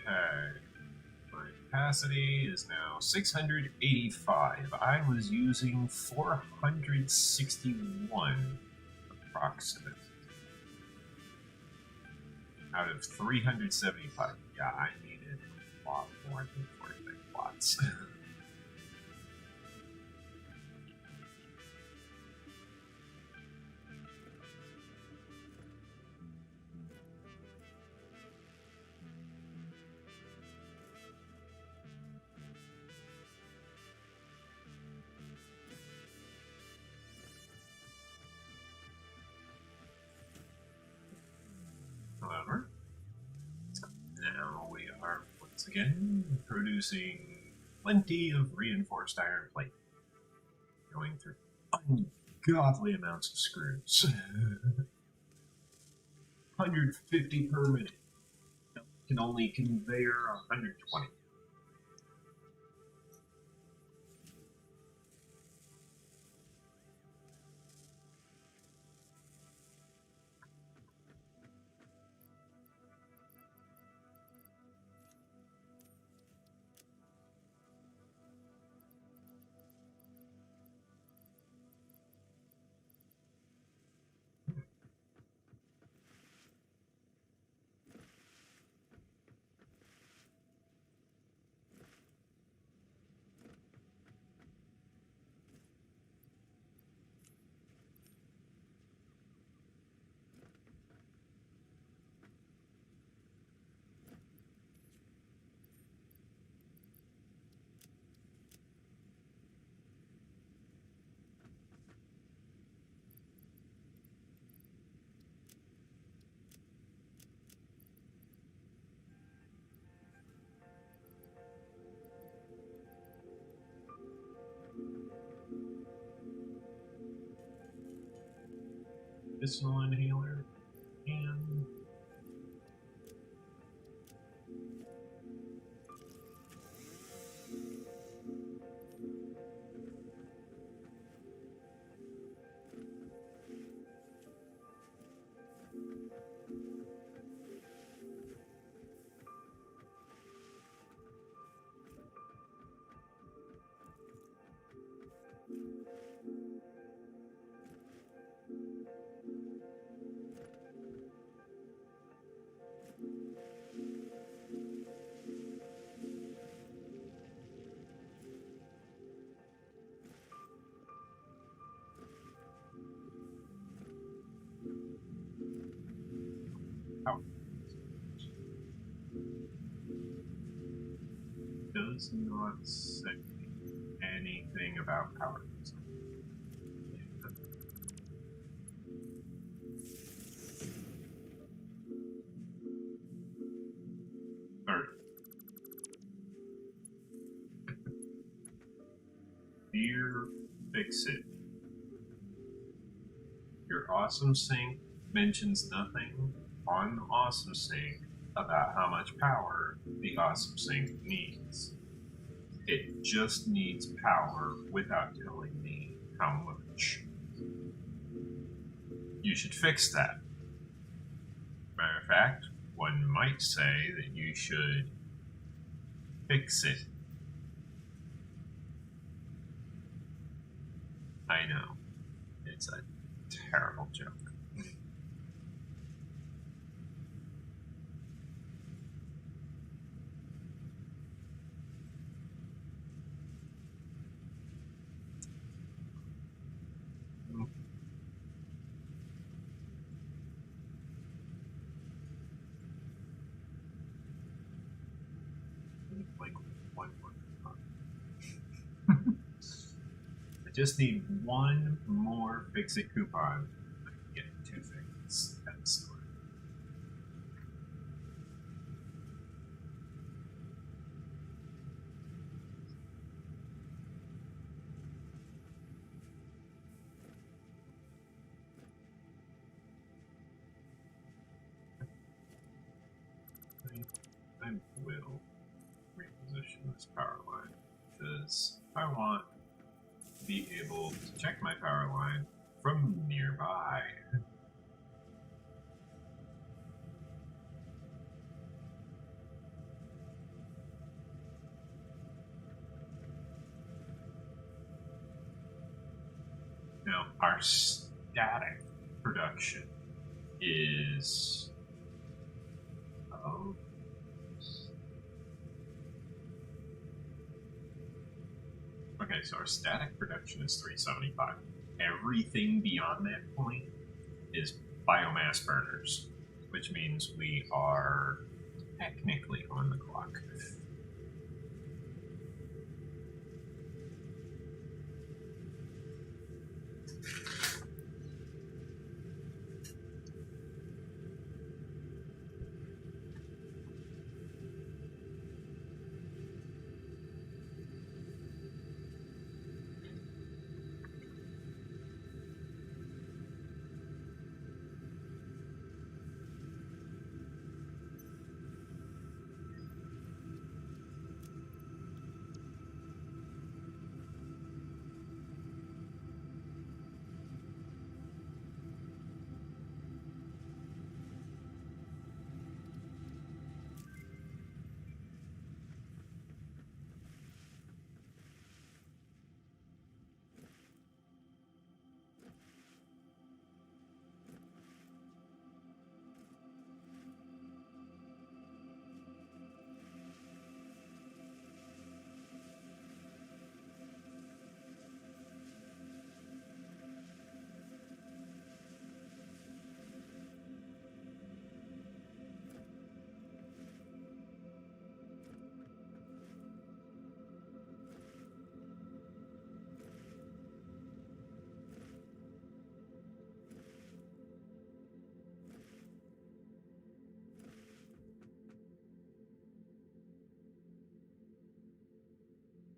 S1: Okay, my capacity is now 685. I was using 461 approximate. out of 375. Yeah, I needed a lot more than 45 plots. However, now we are once again producing plenty of reinforced iron plate, going through ungodly amounts of screws. 150 per minute. Can only conveyor 120. Medicinal inhaler and power. Does not say anything about power. Third. Dear Fix It. Your Awesome Sync mentions nothing on Awesome Sync about how much power the Awesome Sync needs. It just needs power without telling me how much. You should fix that. Matter of fact, one might say that you should fix it. I know. It's a terrible joke. Like one more. I just need one more Fix-It coupon. I can get 2 things at the store. I will reposition this power line because I want to be able to check my power line from nearby. Now, our static production is Okay, so our static production is 375. Everything beyond that point is biomass burners, which means we are technically on the clock.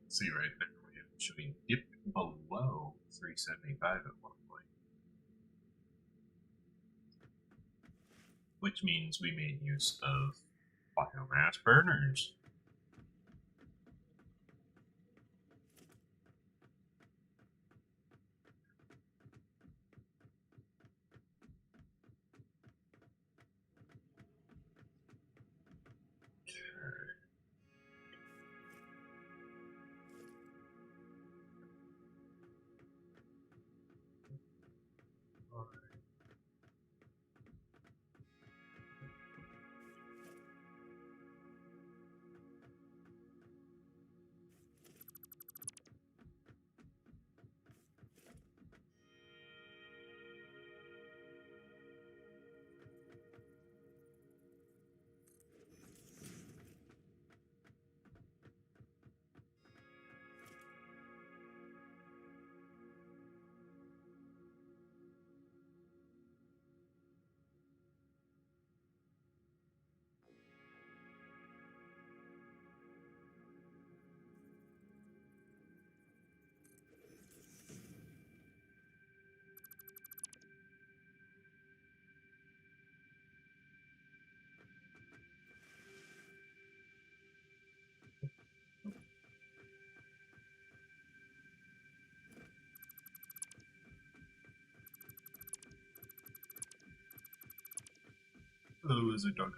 S1: See right there, we actually dipped below 375 at one point, which means we made use of biomass burners. Hello, is a doggo.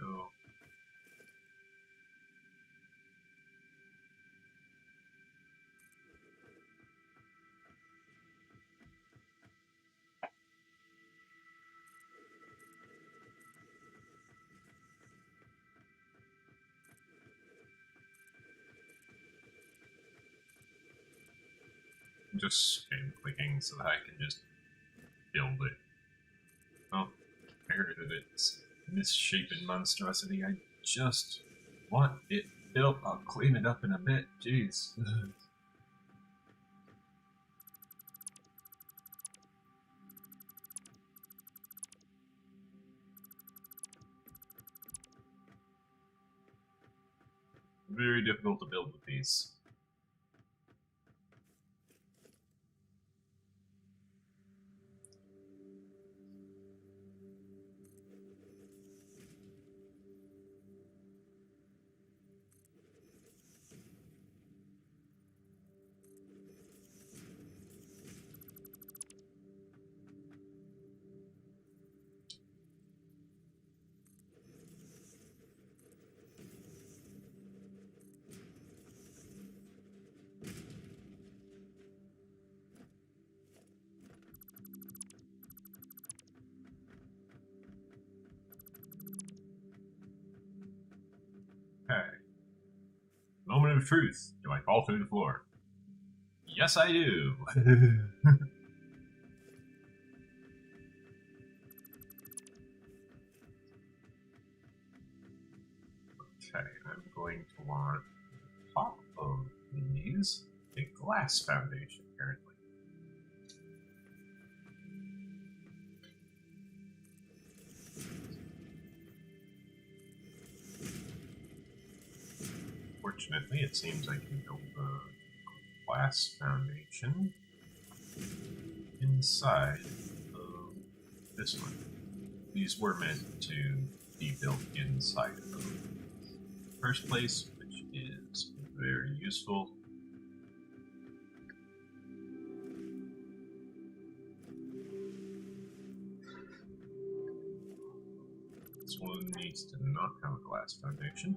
S1: Just spam clicking so that I can just build it. Oh, tired of its misshapen monstrosity. I just want it built. I'll clean it up in a bit. Jeez. Very difficult to build with these. Okay. Moment of truth. Do I fall through the floor? Yes, I do. Okay, I'm going to want top of these a glass foundation, apparently. Fortunately, it seems I can build a glass foundation inside of this one. These were meant to be built inside of the first place, which is very useful. This one needs to not have a glass foundation,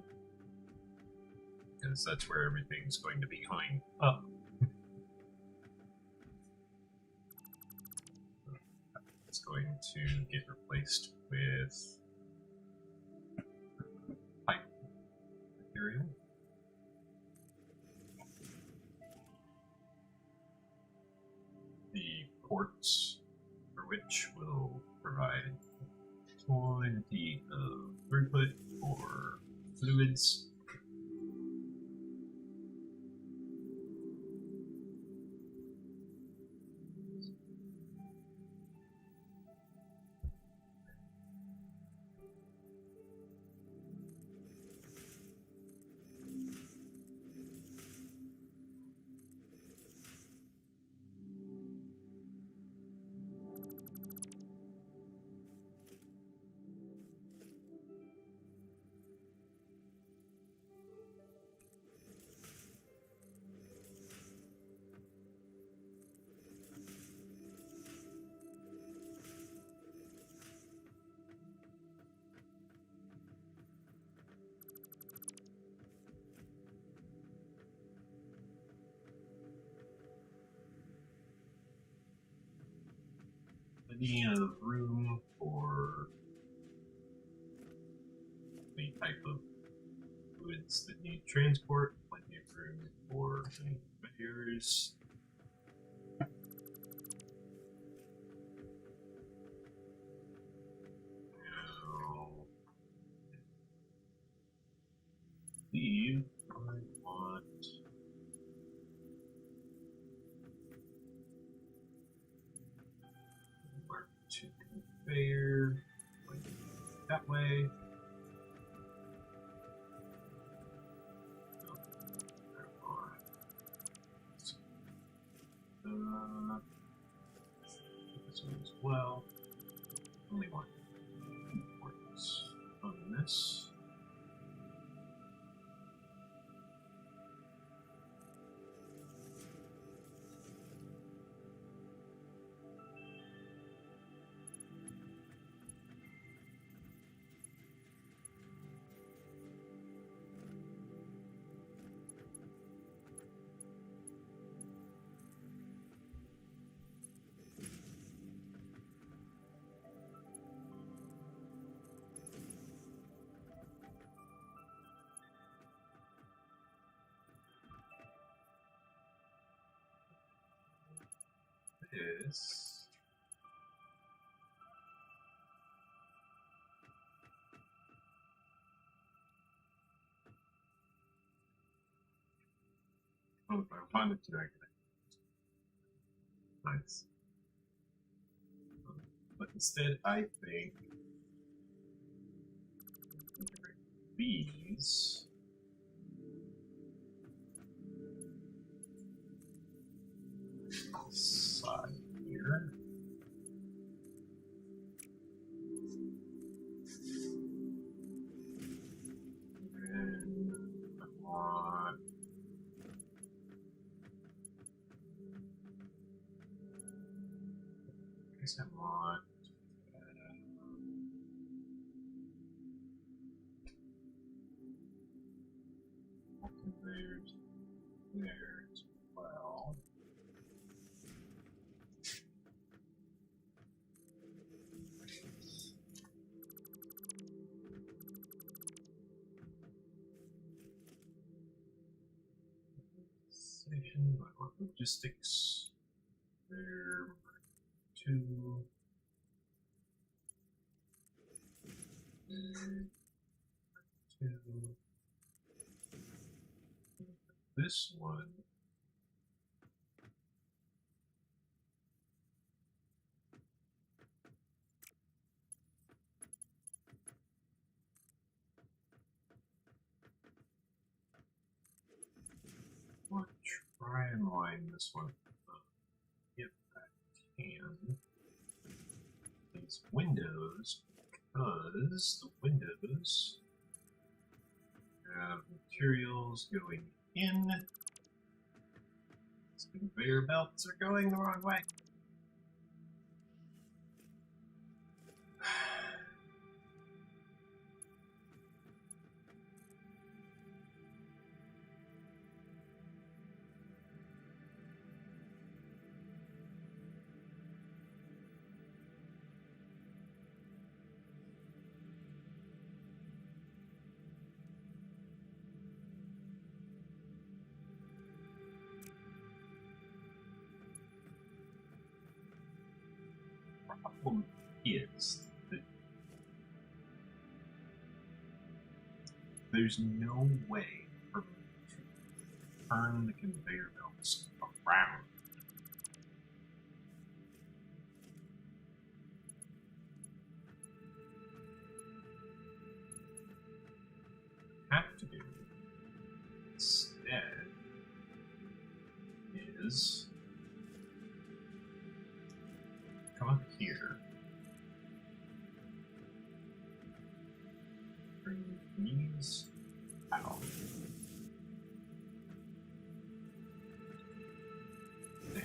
S1: because that's where everything's going to be going up. It's going to get replaced with pipe material. The ports for which will provide plenty of throughput for fluids. Plenty of room for the type of fluids that need transport, plenty of room for conveyors. Now, I want mark to conveyor, like that way. This one as well. Only one ports on this. This I wanted to make it nice. But instead, I think these side here. And I want conveyors there as well. Organization, logistics. There, 2. Two. This one. I'll try and line this one up if I can. These windows, because the windows have materials going in. These conveyor belts are going the wrong way. Problem is that there's no way for me to turn the conveyor belts around. Have to do instead is come up here, bring these out. There.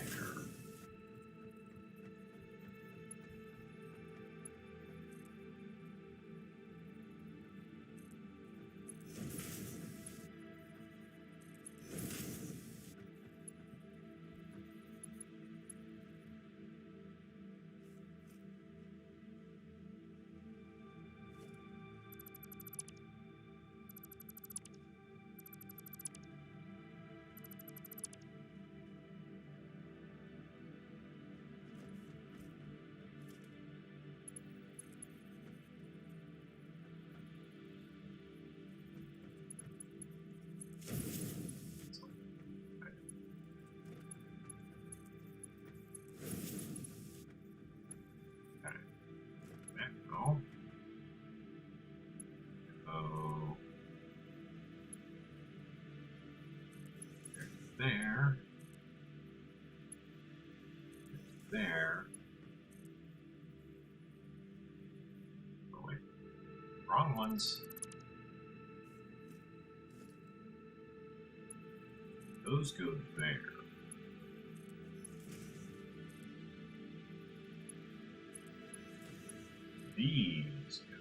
S1: There. There. Oh wait. Wrong ones. Those go there. These go.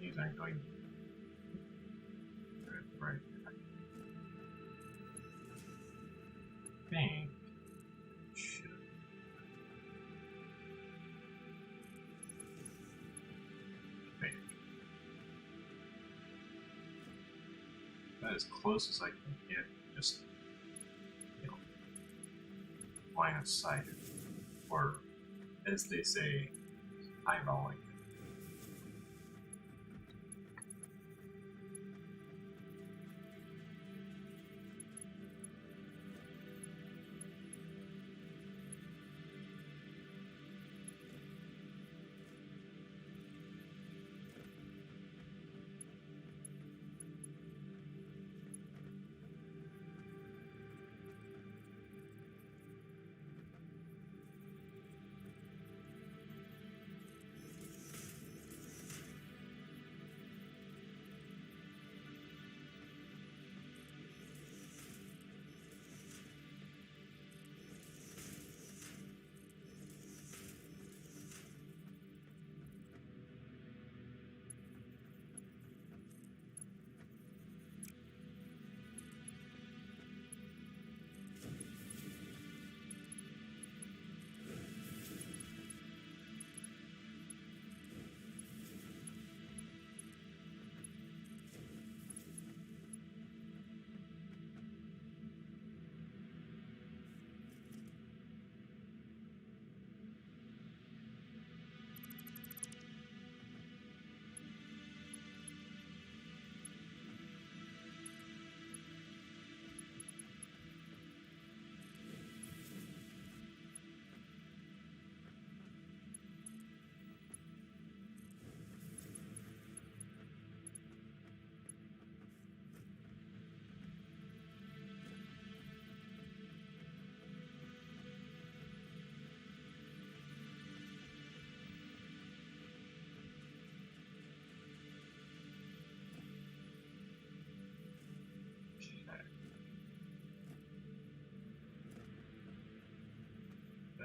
S1: These aren't going. Right. I think should that as close as I can get, just line of sight, or as they say, eyeballing.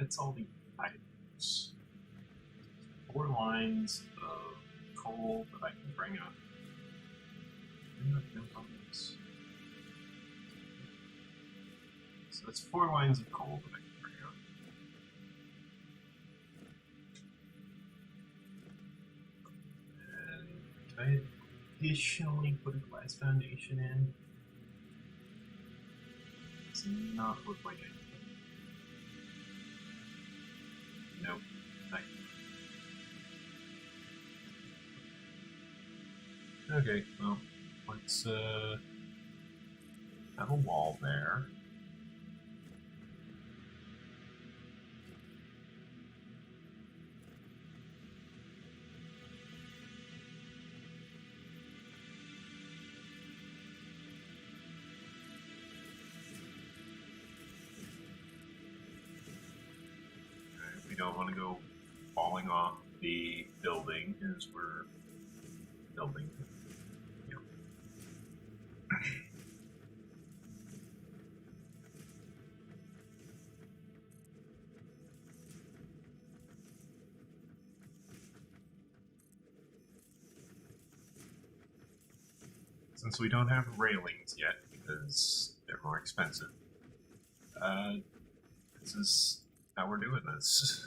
S1: that's all the items. 4 lines of coal that I can bring up. So that's 4 lines of coal that I can bring up. And can I additionally put a glass foundation in? It's not look like it. Nope. Okay, well, let's have a wall there. We don't want to go falling off the building as we're building. Yep. Since we don't have railings yet because they're more expensive, this is how we're doing this.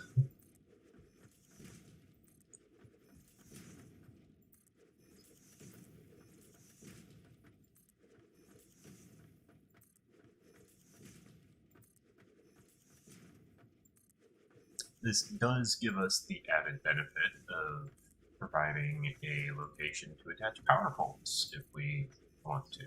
S1: This does give us the added benefit of providing a location to attach power poles if we want to.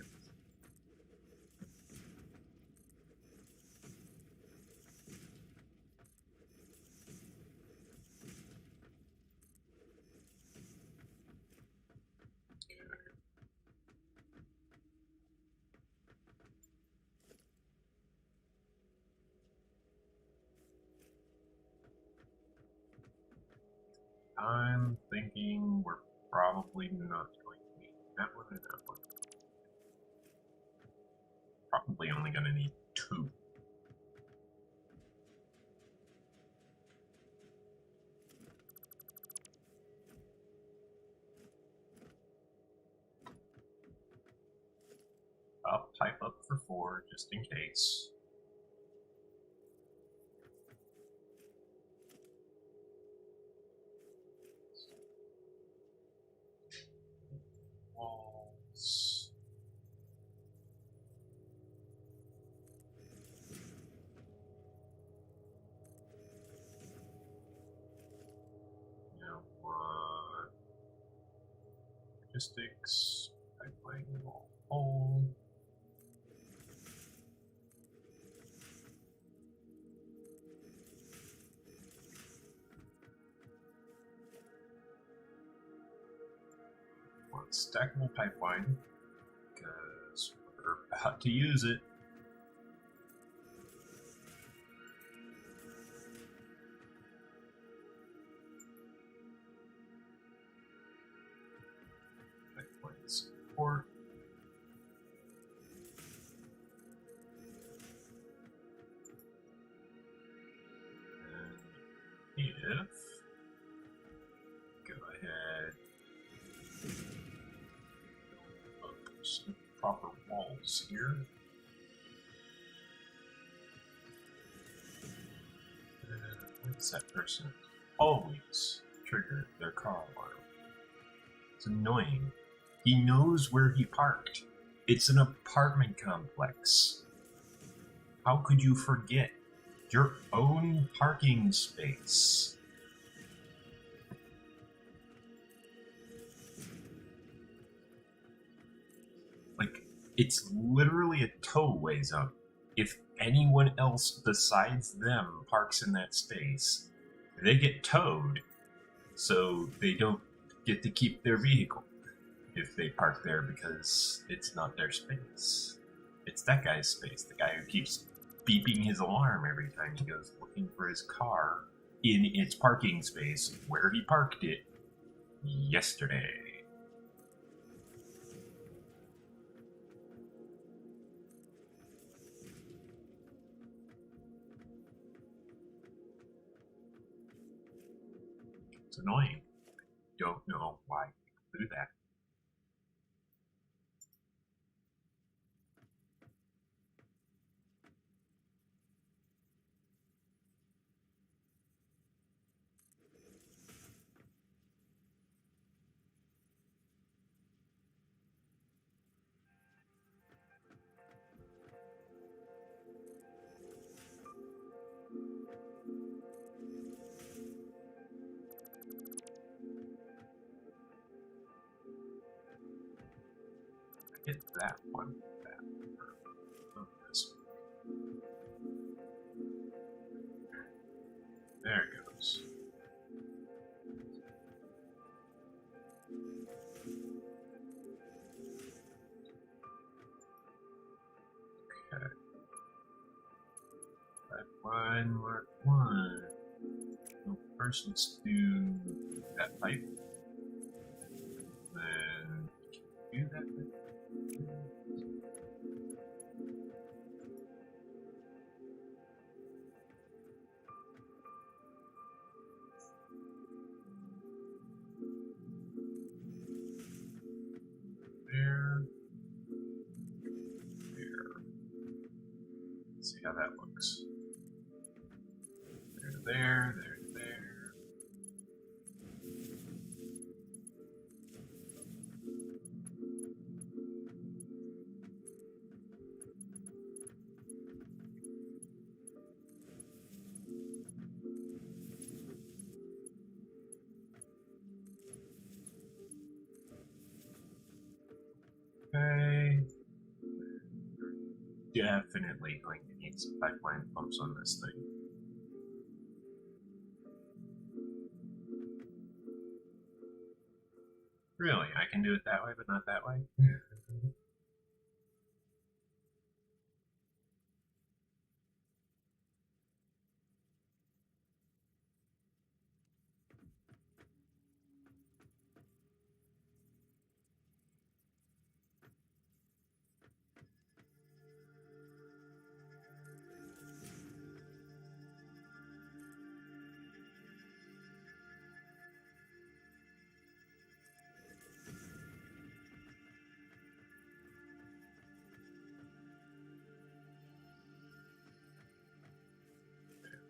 S1: I'm thinking we're probably not going to need that one or that one. Probably only going to need 2. I'll pipe up for 4 just in case. Walls. Now what? Logistics. Pipeline wall hole. Stackable pipeline, because we're about to use it. Pipeline support. And if go ahead. Some proper walls here. What's that person always trigger their car alarm? It's annoying. He knows where he parked. It's an apartment complex. How could you forget your own parking space? It's literally a towaway zone. If anyone else besides them parks in that space, they get towed, so they don't get to keep their vehicle if they park there because it's not their space. It's that guy's space, the guy who keeps beeping his alarm every time he goes looking for his car in its parking space where he parked it yesterday. It's annoying. I don't know why people do that. Hit that one. Oh, this one. There it goes. Okay. Mark one. So first, let's do that pipe. Then do that pipe. There. Let's see how that looks. There to there, there to there. Okay. Definitely going to need some pipeline pumps on this thing. Really? I can do it that way, but not that way?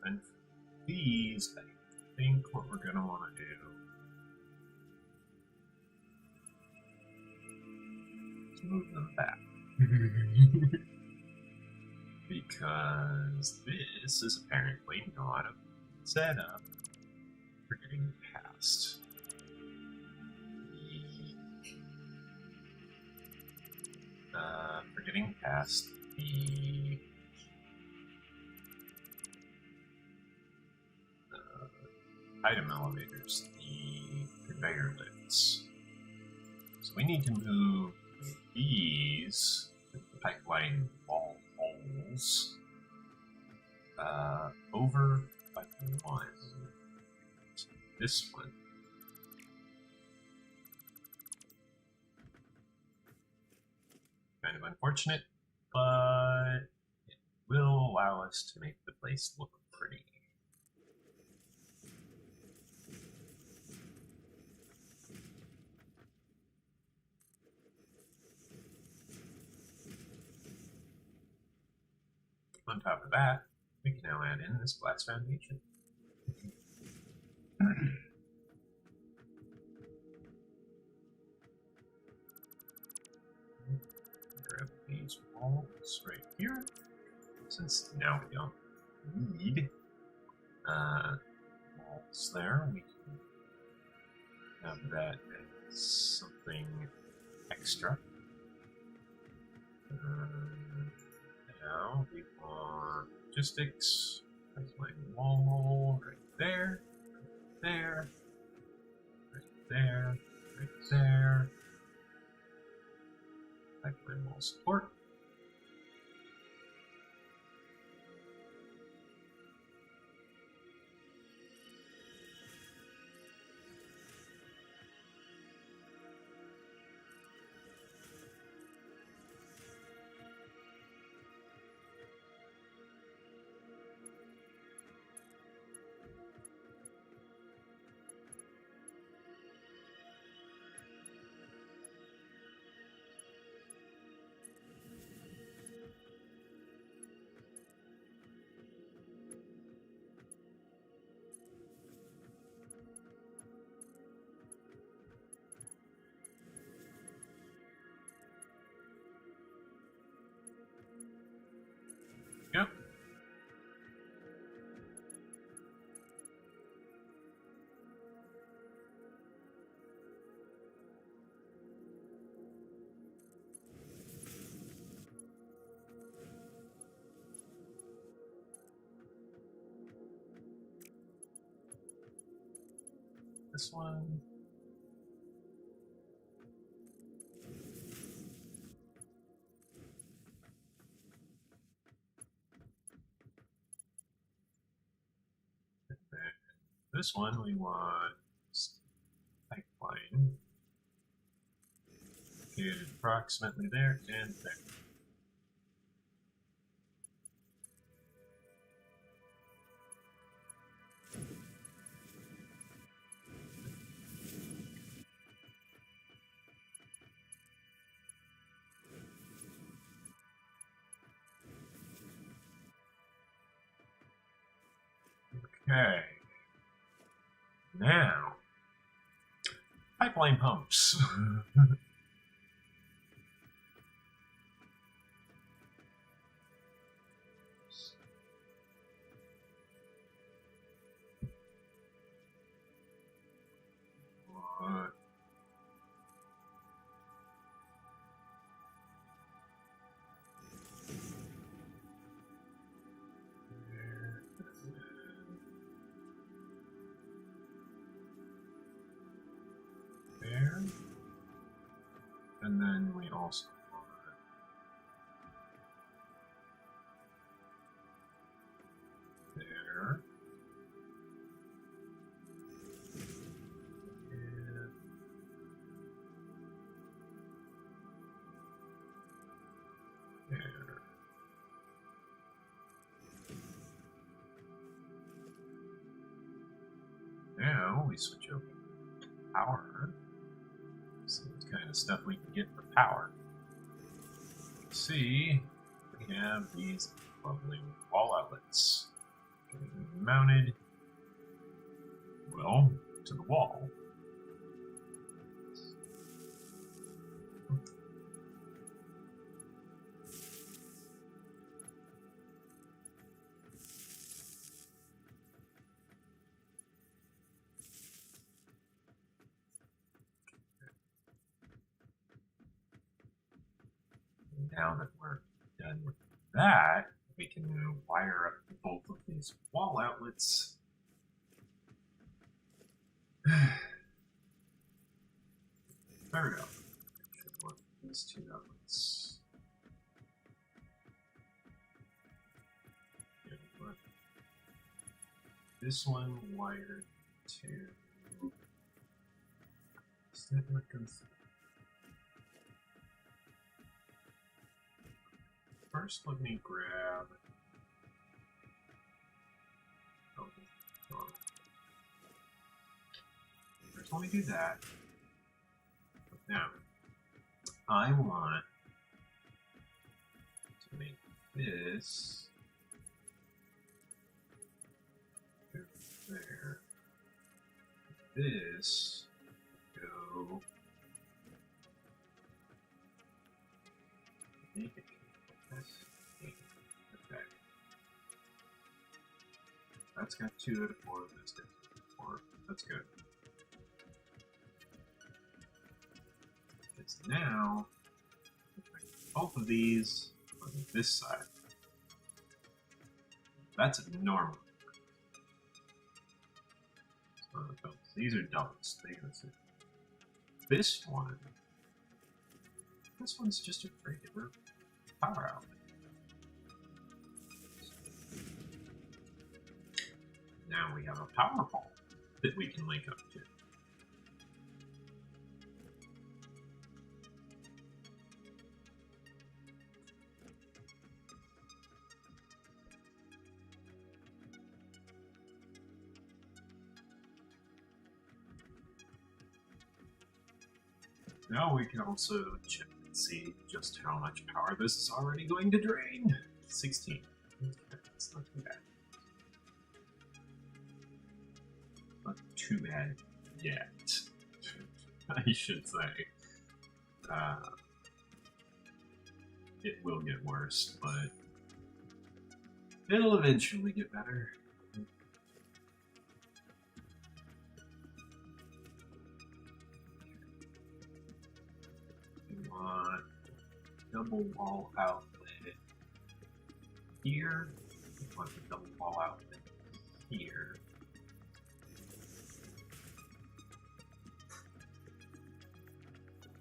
S1: And for these, I think what we're going to want to do is move them back. Because this is apparently not a setup for getting past the item elevators, the conveyor lifts. So we need to move these pipeline wall holes over by one. So this one. Kind of unfortunate, but it will allow us to make the place look pretty. On top of that, we can now add in this glass foundation. Grab these walls right here, since now we don't need walls there. We can have that as something extra. Now we want logistics. That's my wall right there, right there, right there, right there. Pipeline wall support. Yep. This one. This one we want pipeline. Located approximately there and there. Okay. Now, pipeline pumps. There. And then we also want there. And there. Now we switch over to power. See what kind of stuff we can get for power. See, we have these lovely wall outlets getting mounted, well, to the wall. Now that we're done with that, we can wire up both of these wall outlets. There we go. Should work these two outlets. This one wired to. Is that what goes? First, let me grab. Oh, hold on. First, let me do that. Now, I want to make this go there. This go. Make it. Okay. That's got 2 out of 4. That's got 2 out of 4. That's good. Because now, both of these on this side. That's a normal. These are doubles. This one's just a regular power outlet. Now we have a power pole that we can link up to. Now we can also check and see just how much power this is already going to drain. 16. That's not too bad. Not too bad yet, I should say. It will get worse, but It'll eventually get better. We want double wall outlet here. We want the double wall outlet here.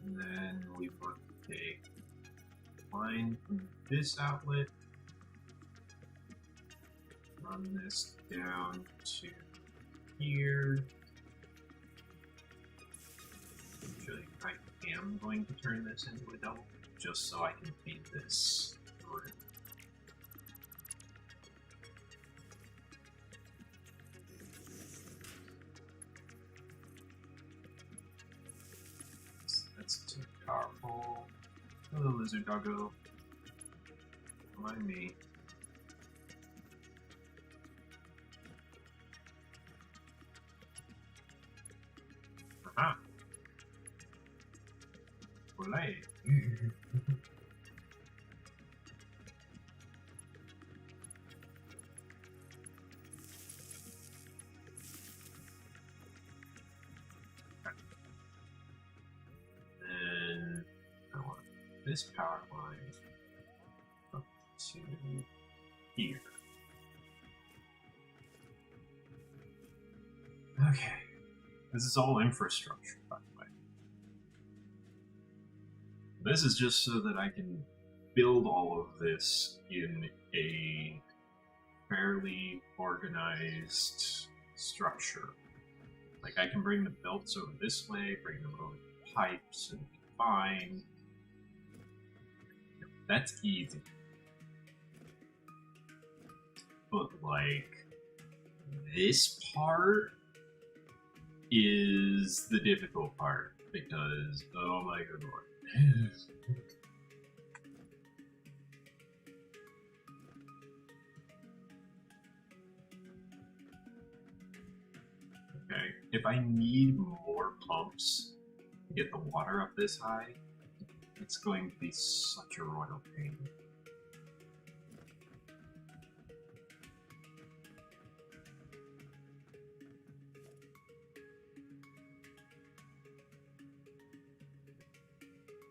S1: And then we want to take line from this outlet, run this down to here. Actually, I am going to turn this into a double, just so I can feed this through. That's too powerful. Hello, lizard doggo. Mind me. Aha! Olay! Then I want this power line up to here. Okay. This is all infrastructure, by the way. This is just so that I can build all of this in a fairly organized structure. Like, I can bring the belts over this way, bring them over the pipes, and be fine. That's easy. But, like, this part is the difficult part, because, oh my good lord. Okay, if I need more pumps to get the water up this high, it's going to be such a royal pain.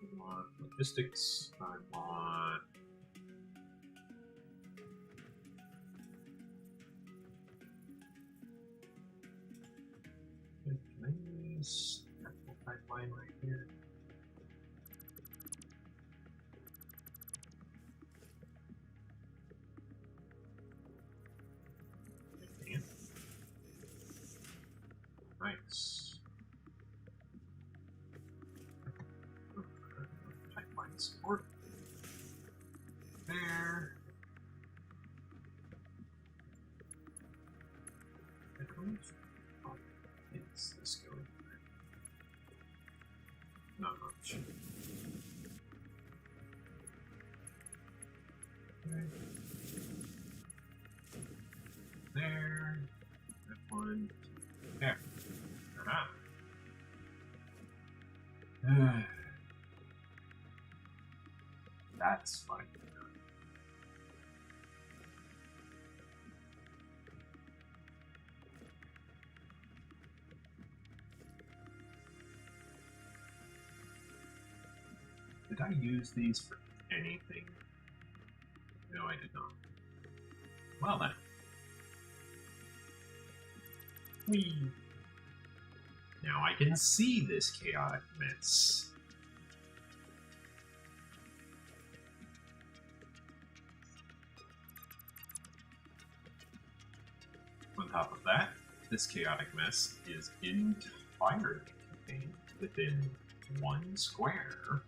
S1: I want logistics, I want nice pipeline right here. Nice. Pipeline support. There. Oh, it's this going. Not much. Okay. There. That one. There. Aha. That's fine. Did I use these for anything? No, I did not. Well then. Whee! Now I can see this chaotic mess. On top of that, this chaotic mess is entirely contained within 1 square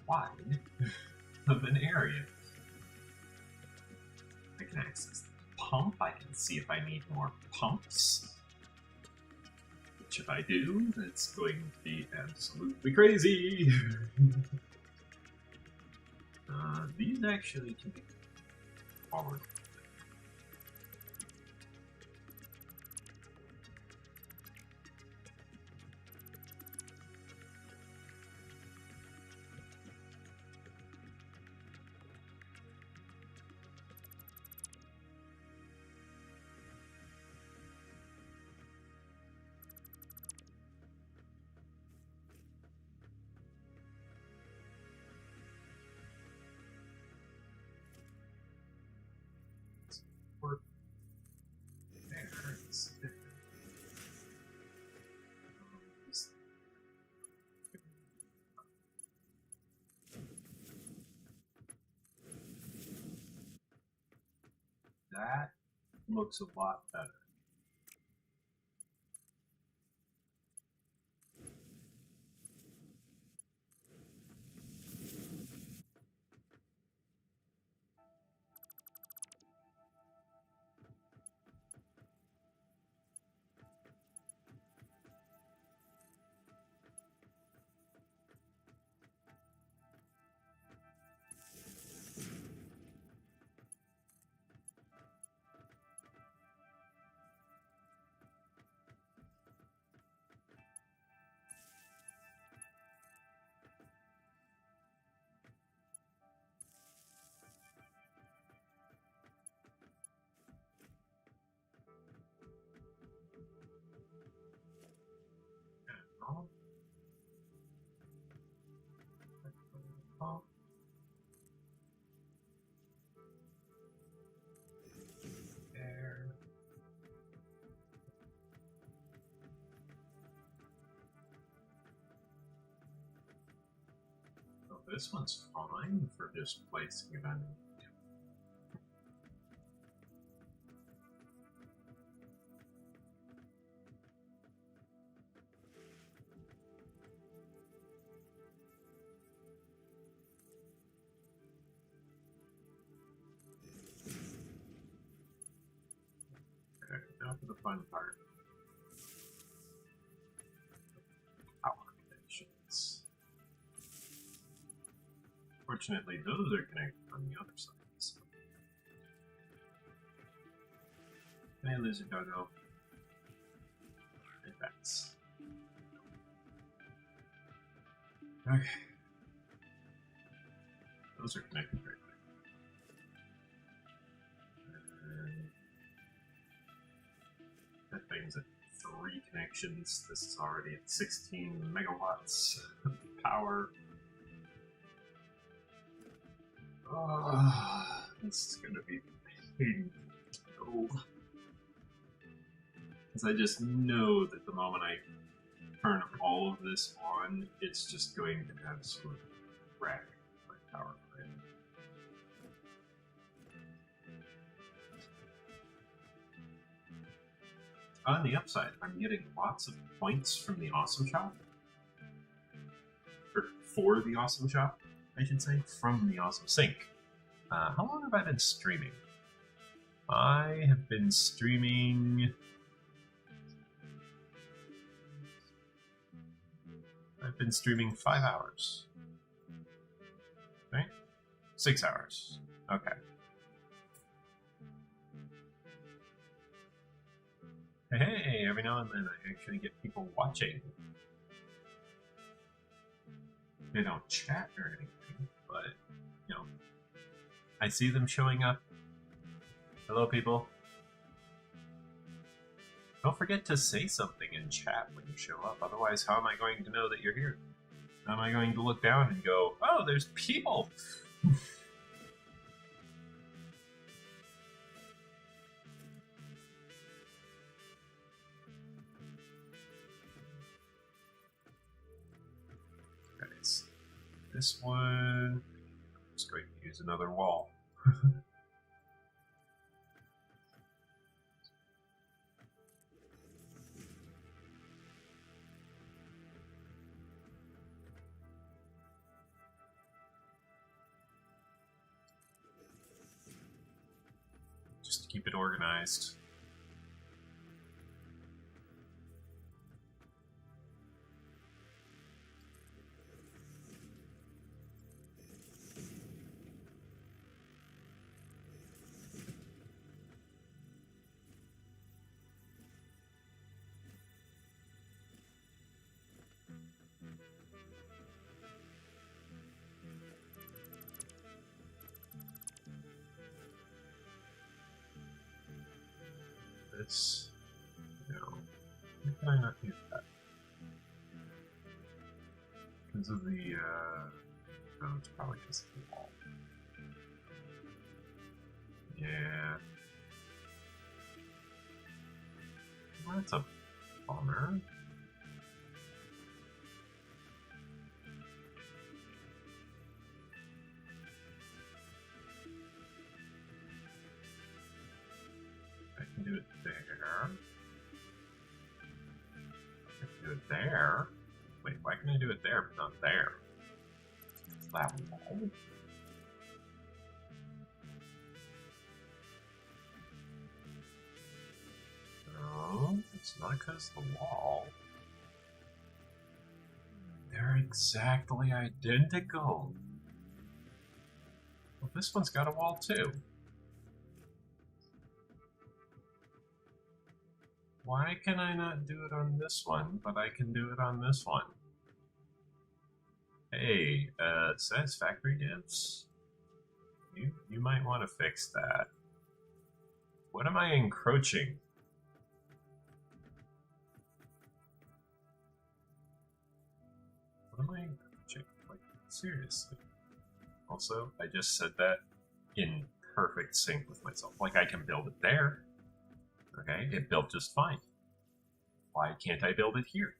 S1: wide of an area. I can access the pump, I can see if I need more pumps. Which if I do, that's going to be absolutely crazy! These actually can be forward. That looks a lot better. There. Oh, this one's fine for just placing it on. Okay, now for the fun part. Power connections. Fortunately, those are connected on the other side. So. Hey, lizard doggo. And bats. Okay. Those are connected right there. That thing's at 3 connections. This is already at 16 megawatts of power. This is gonna be painful. Because I just know that the moment I turn all of this on, it's just going to absolutely wreck my power grid. On the upside, I'm getting lots of points from the Awesome Shop. Or for the Awesome Shop, I should say, from the Awesome Sink. How long have I been streaming? I have been streaming... I've been streaming 5 hours. Right? 6 hours. Okay. Hey, every now and then I actually get people watching. They don't chat or anything, but, you know, I see them showing up. Hello, people. Don't forget to say something in chat when you show up, otherwise how am I going to know that you're here? How am I going to look down and go, oh, there's people! Okay, so this one... I'm just going to use another wall. Keep it organized. This, no. Why can I not do that? Because of the, no, it's probably because of the wall. Yeah. Well, that's a bummer. do it there, but not there. That wall? No, it's not because the wall. They're exactly identical. Well, this one's got a wall too. Why can I not do it on this one, but I can do it on this one? Hey, Satisfactory divs? You might want to fix that. What am I encroaching? What am I encroaching? Like, seriously. Also, I just said that in perfect sync with myself. Like, I can build it there. Okay, it built just fine. Why can't I build it here?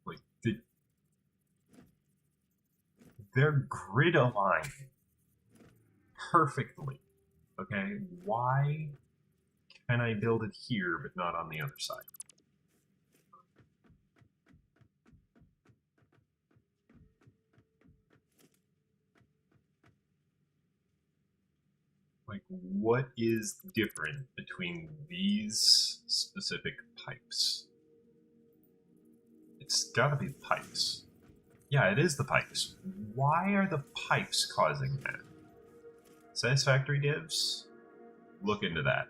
S1: Like, they're grid aligned perfectly. Okay, why can I build it here but not on the other side? Like, what is different between these specific pipes? It's gotta be the pipes. Yeah, it is the pipes. Why are the pipes causing that? Satisfactory divs? Look into that.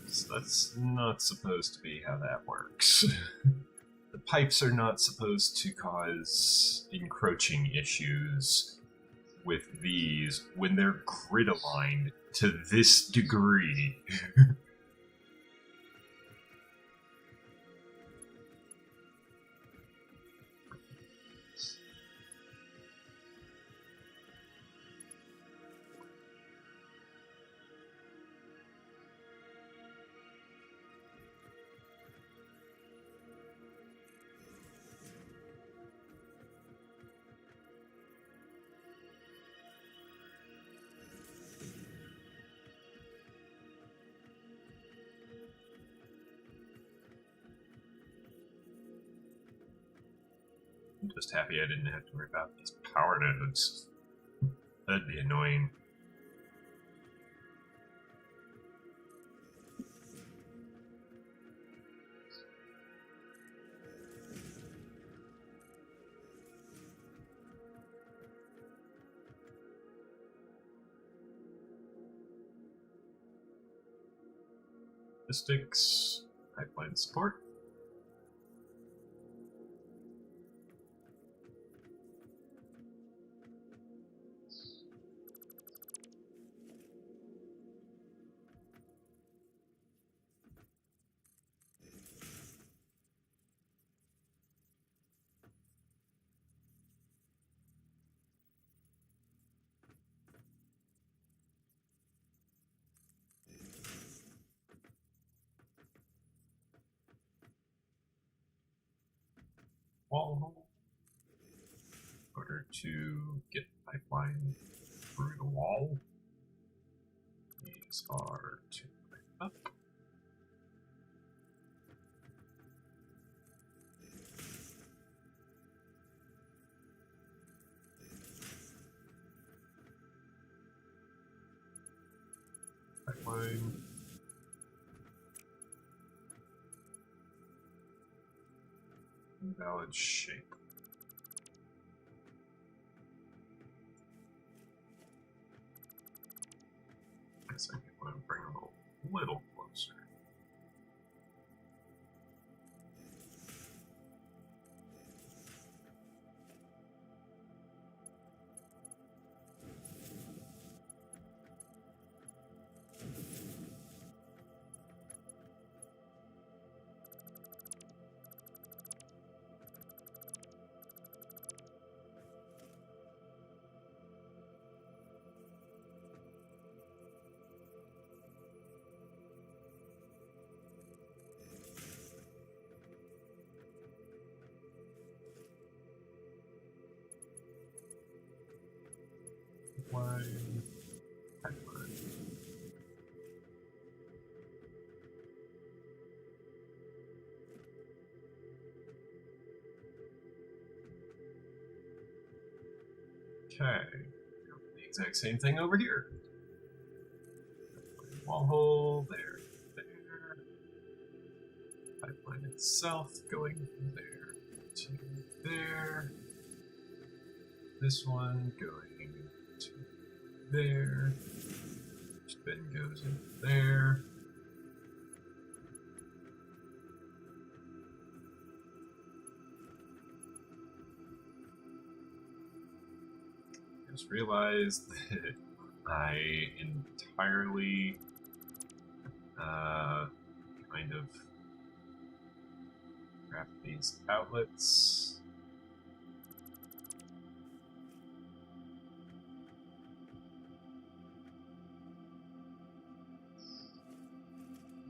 S1: So that's not supposed to be how that works. The pipes are not supposed to cause encroaching issues with these when they're grid aligned to this degree. I'm just happy I didn't have to worry about these power nodes. That'd be annoying. Logistics, pipeline support. Wall in order to get pipeline through the wall. These are to up. Pipeline. Invalid shape. I guess I want to bring them a little closer. pipeline, pipeline. Okay, the exact same thing over here. Wall hole there, there. Pipeline itself going from there to there. This one going to there. Spin goes in there. Just realized that I entirely kind of grab these outlets.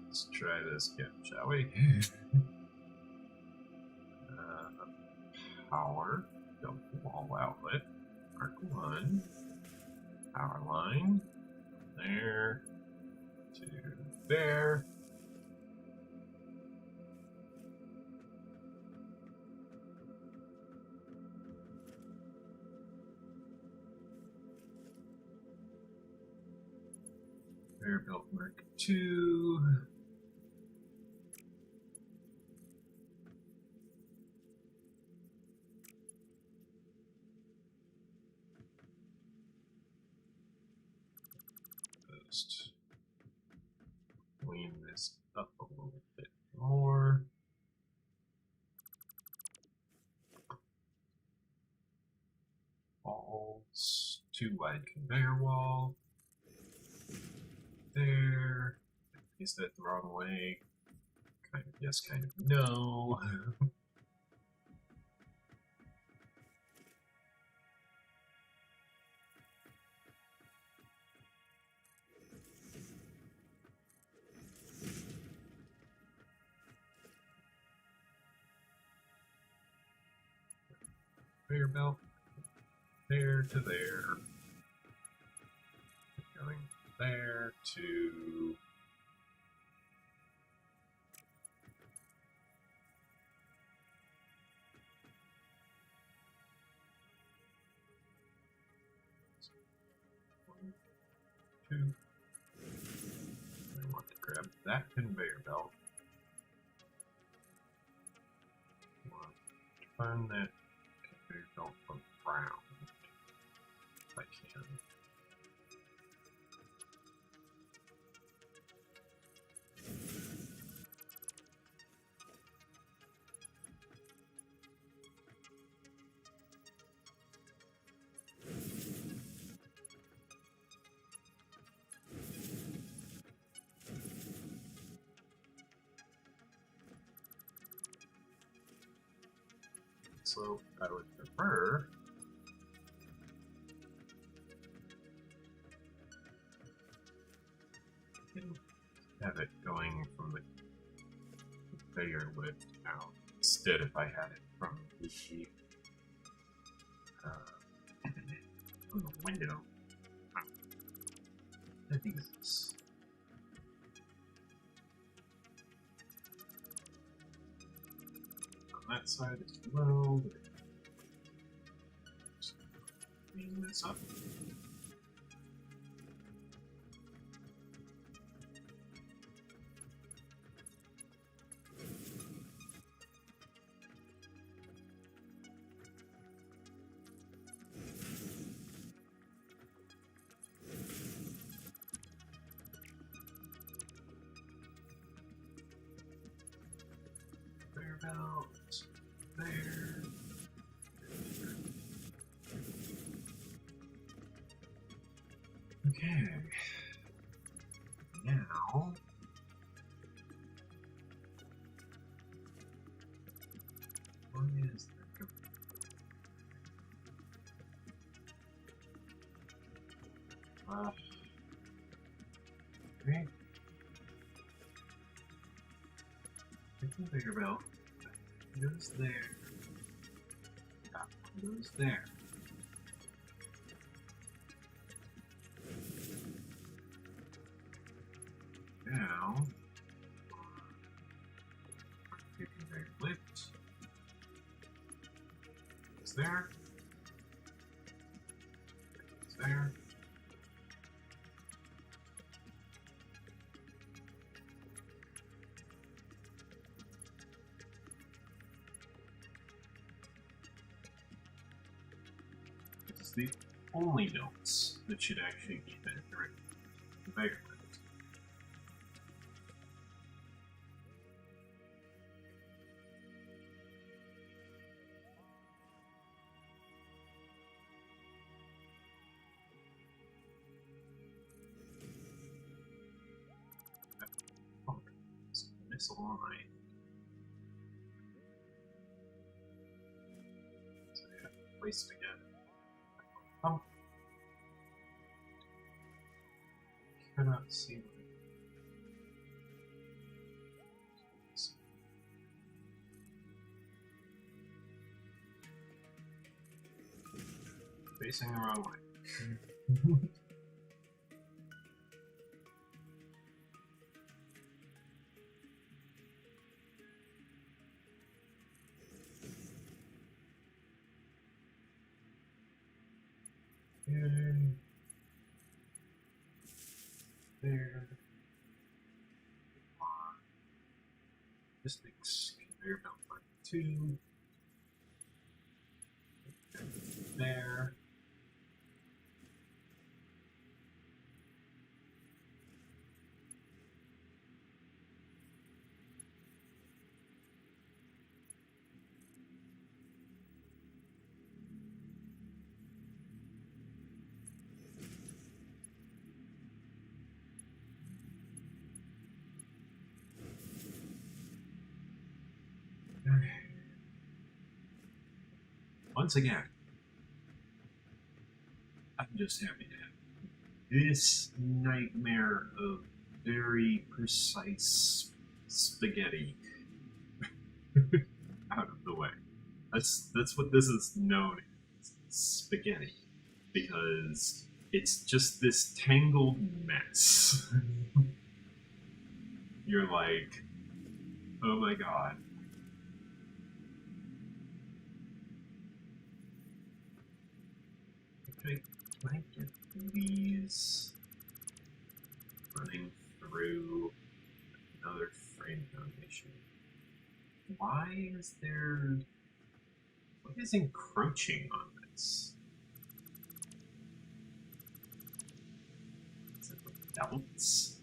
S1: Let's try this again, shall we? Power, double wall outlet, arc 1, power line, there to there. There, built Mark 2. Just clean this up a little bit more. Walls, 2 wide conveyor wall. There. Is that the wrong way? Kind of yes, kind of no. Conveyor belt. There to there. Going there to one, 2. I want to grab that conveyor belt. I want to turn that conveyor belt around if I can. So I would prefer to have it going from the conveyor lift out instead if I had it from the window. I think it's on that side as well. Just clean this up. Thereabouts. There. Okay. Now. What is the okay. The conveyor belt goes there. That one goes there. now, you can very lift. It's there. It's there. It's the only notes that should actually be that direct conveyor belt. Misaligned. So yeah, placed again. Cannot see. Facing the wrong way. And there. Just makes conveyor belt part 2. There. Once again, I'm just happy to have this nightmare of very precise spaghetti out of the way. That's what this is known as, spaghetti, because it's just this tangled mess. You're like, oh my god. Okay, can I get these running through another frame foundation? Why is there... what is encroaching on this? Is it the belts?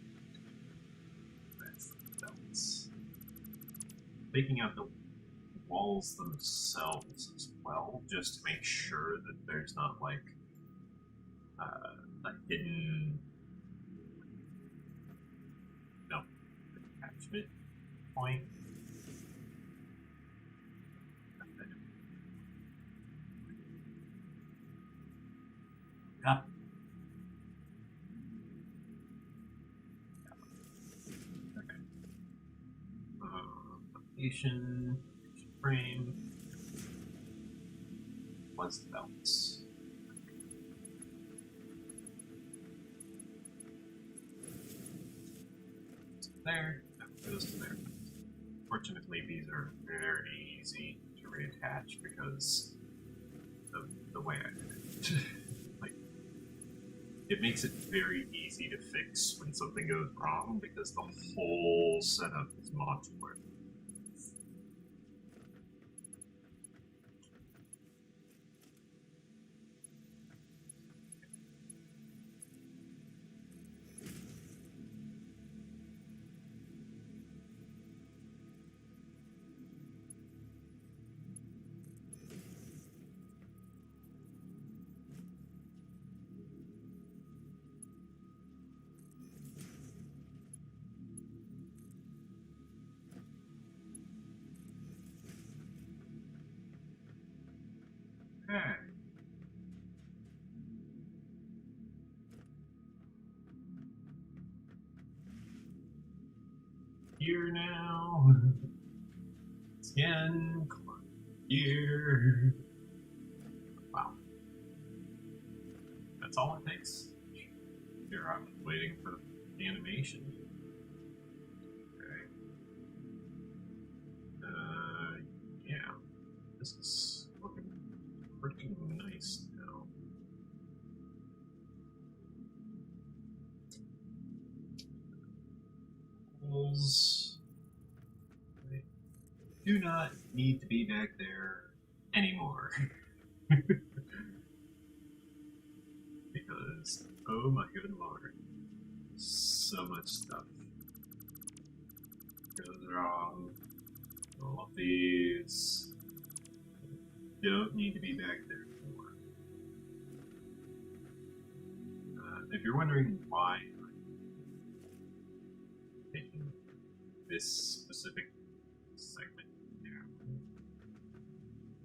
S1: That's the belts. Taking out the walls themselves as well, just to make sure that there's not like a hidden attachment point. Ah. Okay. Foundation, frame, was the belts. There, that goes to there. Fortunately, these are very easy to reattach because of the way I did it. Like, it makes it very easy to fix when something goes wrong because the whole setup is modular. Okay. Here now. Scan. Here. Wow. That's all it takes. Here I'm waiting for the animation. This is looking pretty nice now. Holes. They do not need to be back there anymore. Because, oh my good lord, so much stuff goes wrong. All of these don't need to be back there anymore. If you're wondering why I'm taking this specific segment down,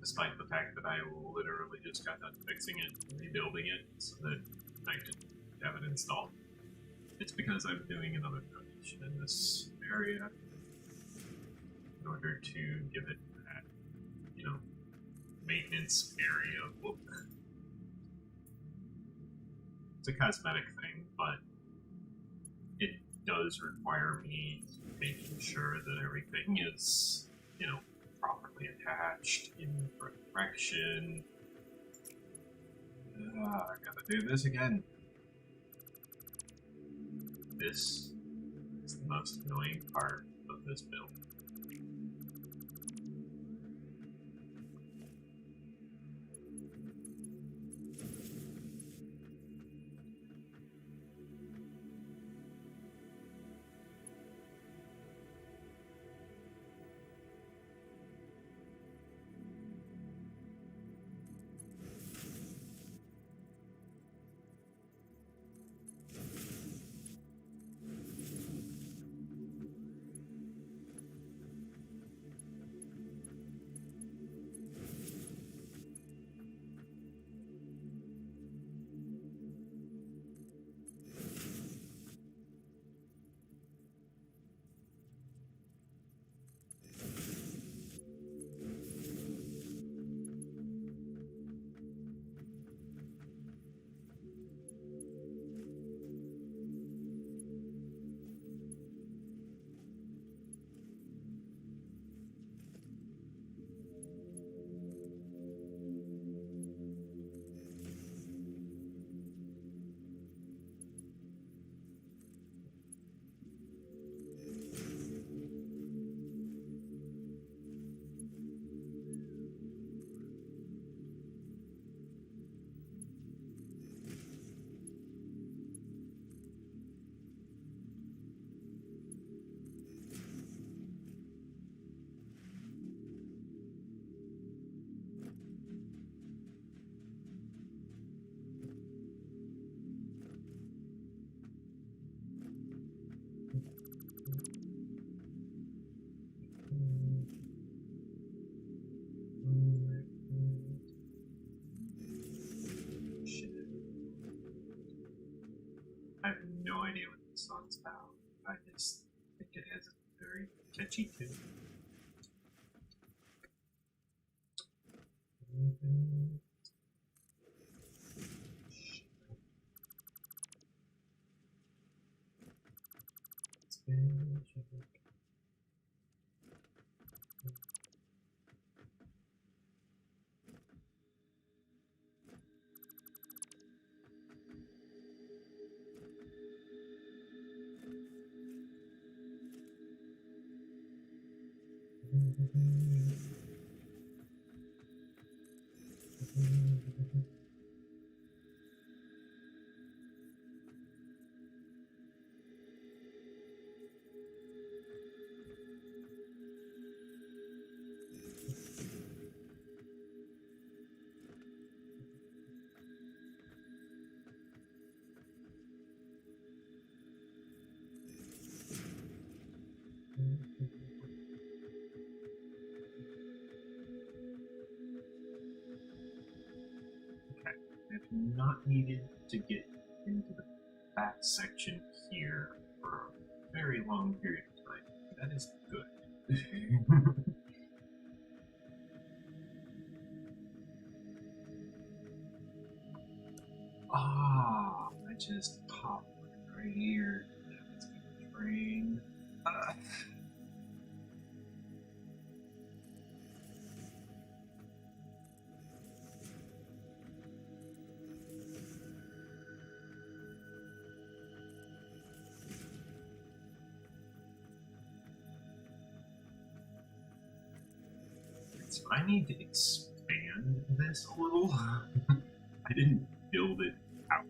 S1: despite the fact that I literally just got done fixing it and rebuilding it so that I could have it installed, it's because I'm doing another foundation in this area in order to give it that, you know, maintenance area look. It's a cosmetic thing, but it does require me making sure that everything is, you know, properly attached in the correct direction. I gotta do this again. This is the most annoying part of this build. I have no idea what this song's about. I just think it has a very catchy tune. I've not needed to get into the back section here for a very long period of time. That is good. I just popped right here. It's gonna drain. So I need to expand this a little. I didn't build it out.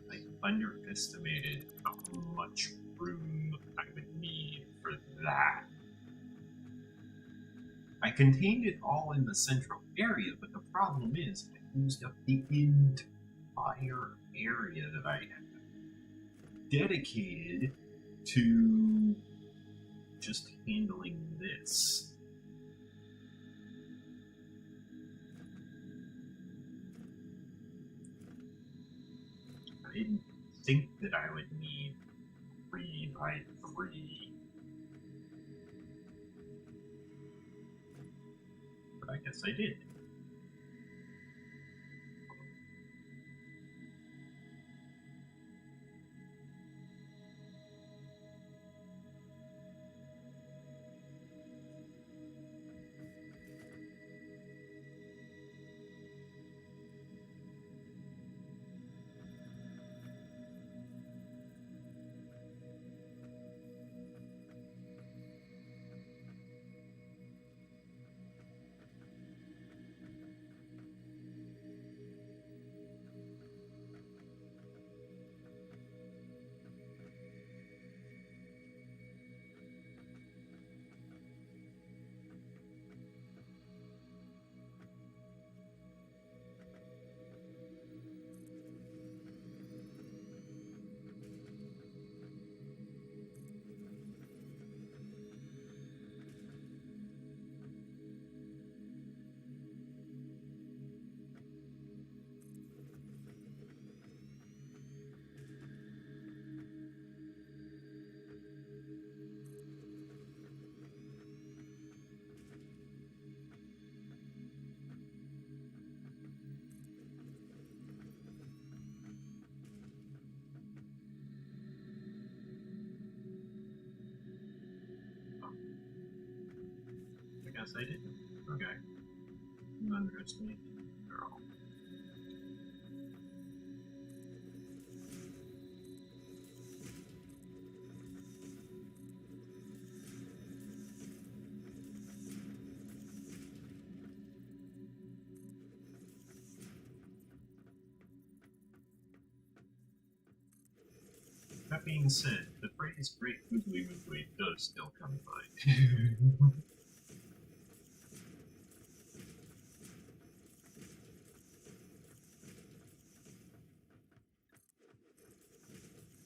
S1: I underestimated how much room I would need for that. I contained it all in the central area, but the problem is I used up the entire area that I had dedicated to just handling this. I didn't think that I would need 3 by 3. But I guess I did. I guess I didn't. Okay. I'm underestimating the girl. That being said, the phrase "great googly moogly" does still come to mind.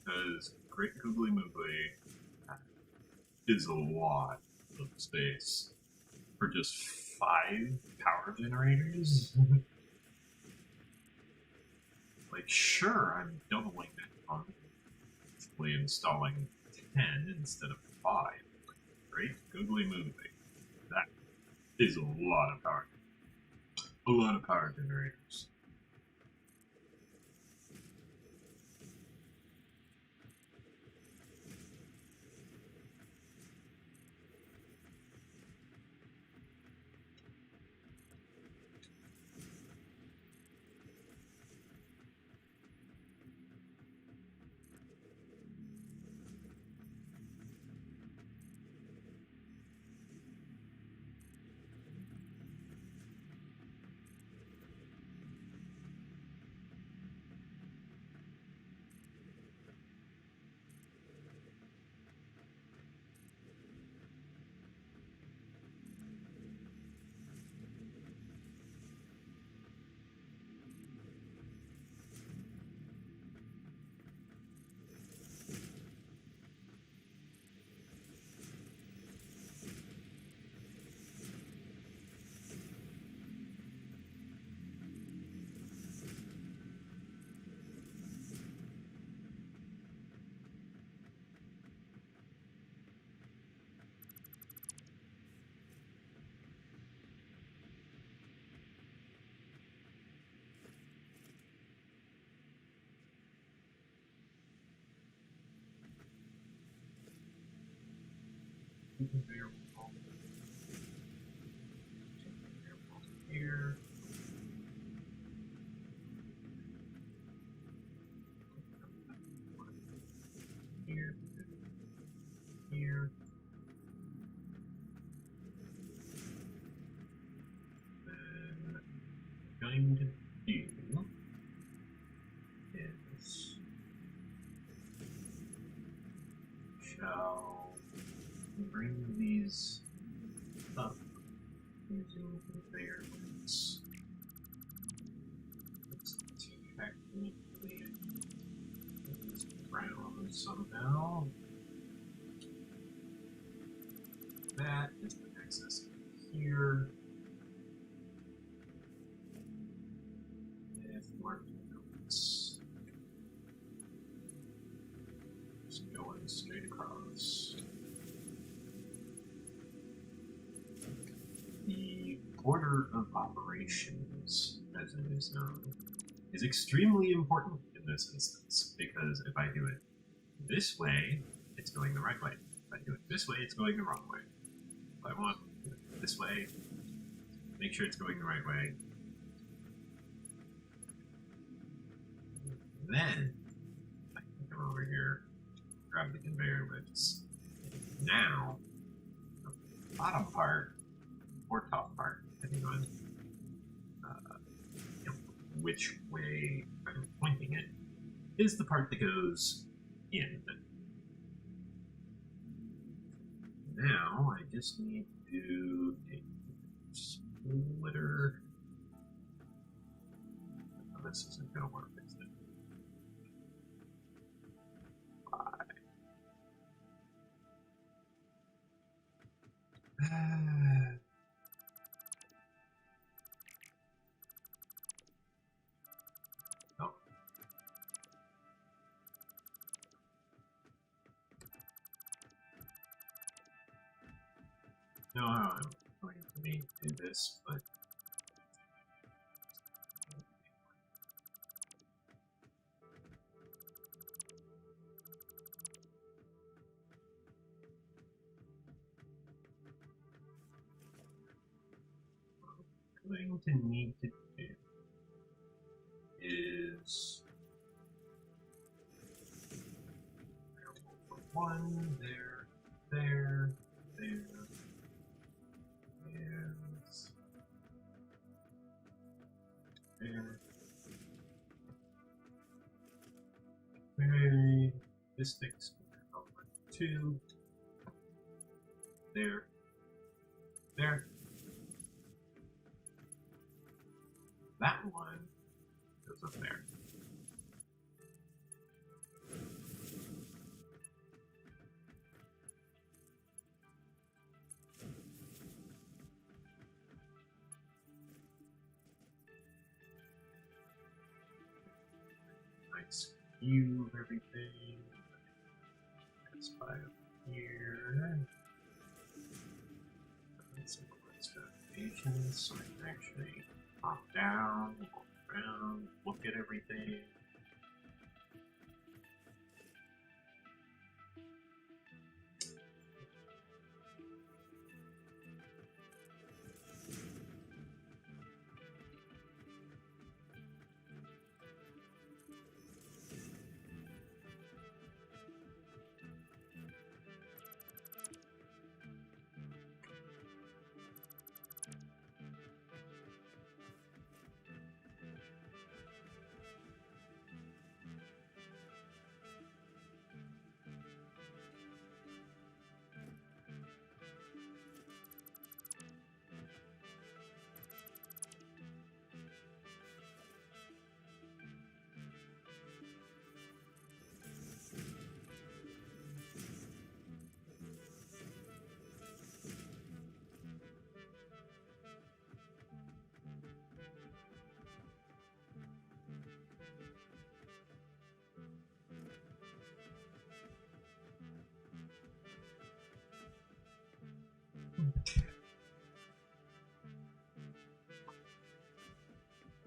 S1: Because great googly moogly is a lot of space for just 5 power generators. Like, sure, I'm doubling that on installing 10 instead of 5. Great googly moogly. That is a lot of power. A lot of power generators. Here. Here. Here. going to do is shall bring these up using conveyor belts. Let's technically move around somehow. That is the NEXUS here. If more notes, just going straight across. The order of operations, as it is known, is extremely important in this instance, because if I do it this way, it's going the right way. If I do it this way, it's going the wrong way. If I want to do it this way, make sure it's going the right way. Then I can come over here, grab the conveyor lifts. Now, the bottom part, or top part, depending on which way I'm pointing it, is the part that goes in. Now I just need to take a splitter. Oh, this isn't going to work, is it? Oh. No, I'm going to need to do this, but what I'm going to need to do is one there, there, and there. Very this thing's over 2. There. There. That one goes up there. Nice view of everything. That's 5 up here. Let's see what's foundations, so I can actually pop down, walk around, look at everything.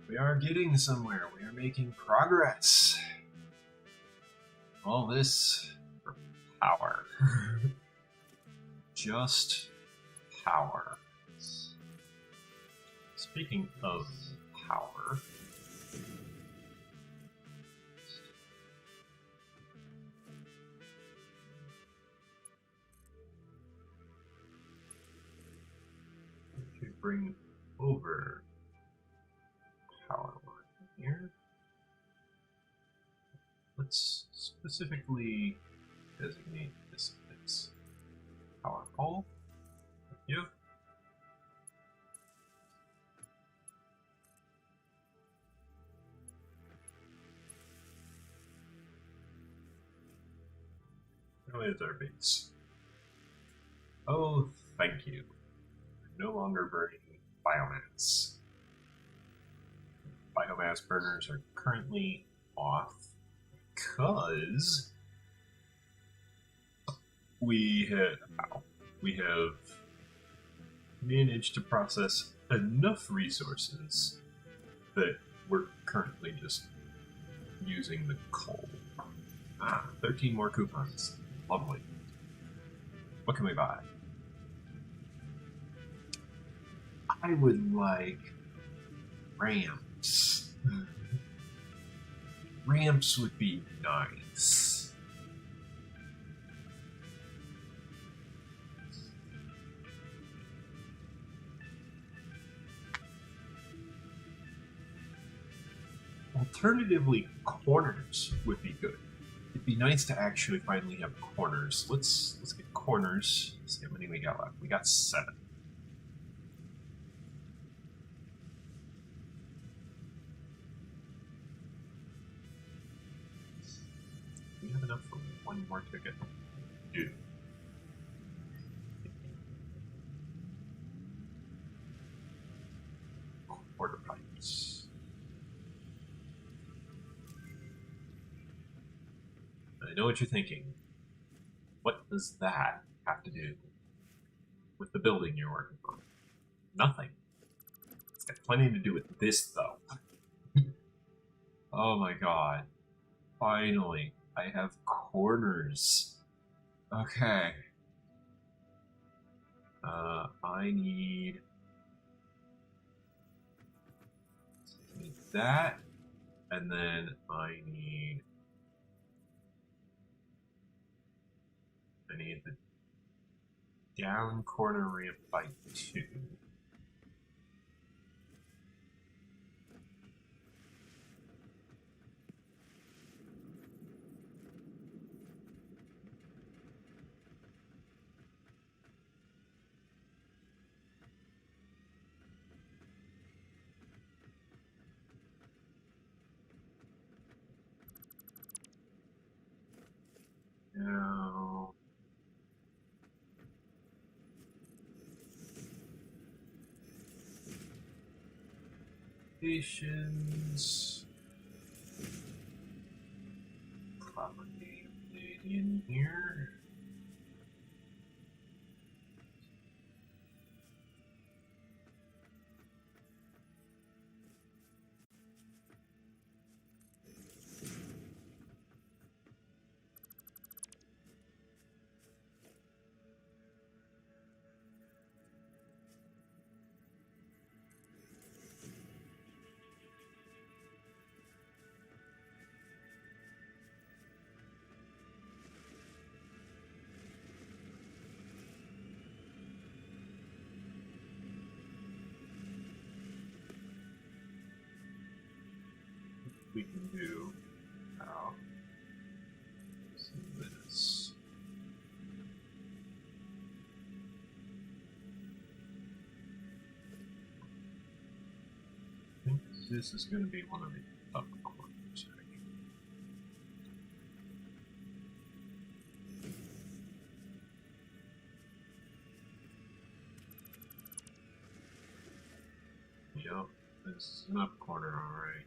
S1: We are getting somewhere. We are making progress. All this for power. Just power. Speaking of power, to bring over specifically designate this as power pole. Thank you. Oh, it's our base. Oh, thank you. We're no longer burning biomass. Biomass burners are currently off because we have managed to process enough resources that we're currently just using the coal. 13 more coupons. Lovely. What can we buy? I would like ramps. Ramps would be nice. Alternatively, corners would be good. It'd be nice to actually finally have corners. Let's get corners. Let's see how many we got left. We got 7. We have enough for one more ticket. Dude. Quarter pipes. I know what you're thinking. What does that have to do with the building you're working on? Nothing. It's got plenty to do with this, though. Oh my god. Finally, I have corners. Okay. I need that, and then I need the down corner ramp by 2. Now, stations, property in here. We can do this. I think this is going to be one of the upper corners. Yep, this is an up corner, alright.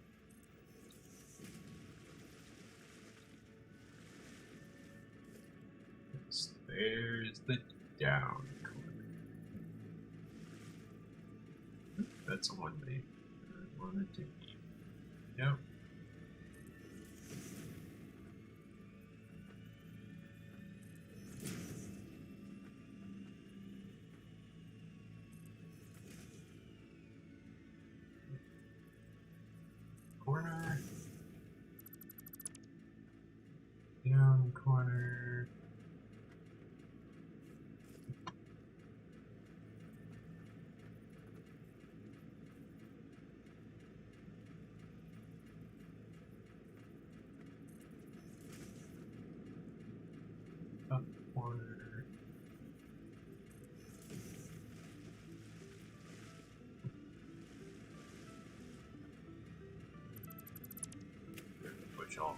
S1: There's the down corner. That's a 1B. 1 and 2. Yep. Corner. Down corner.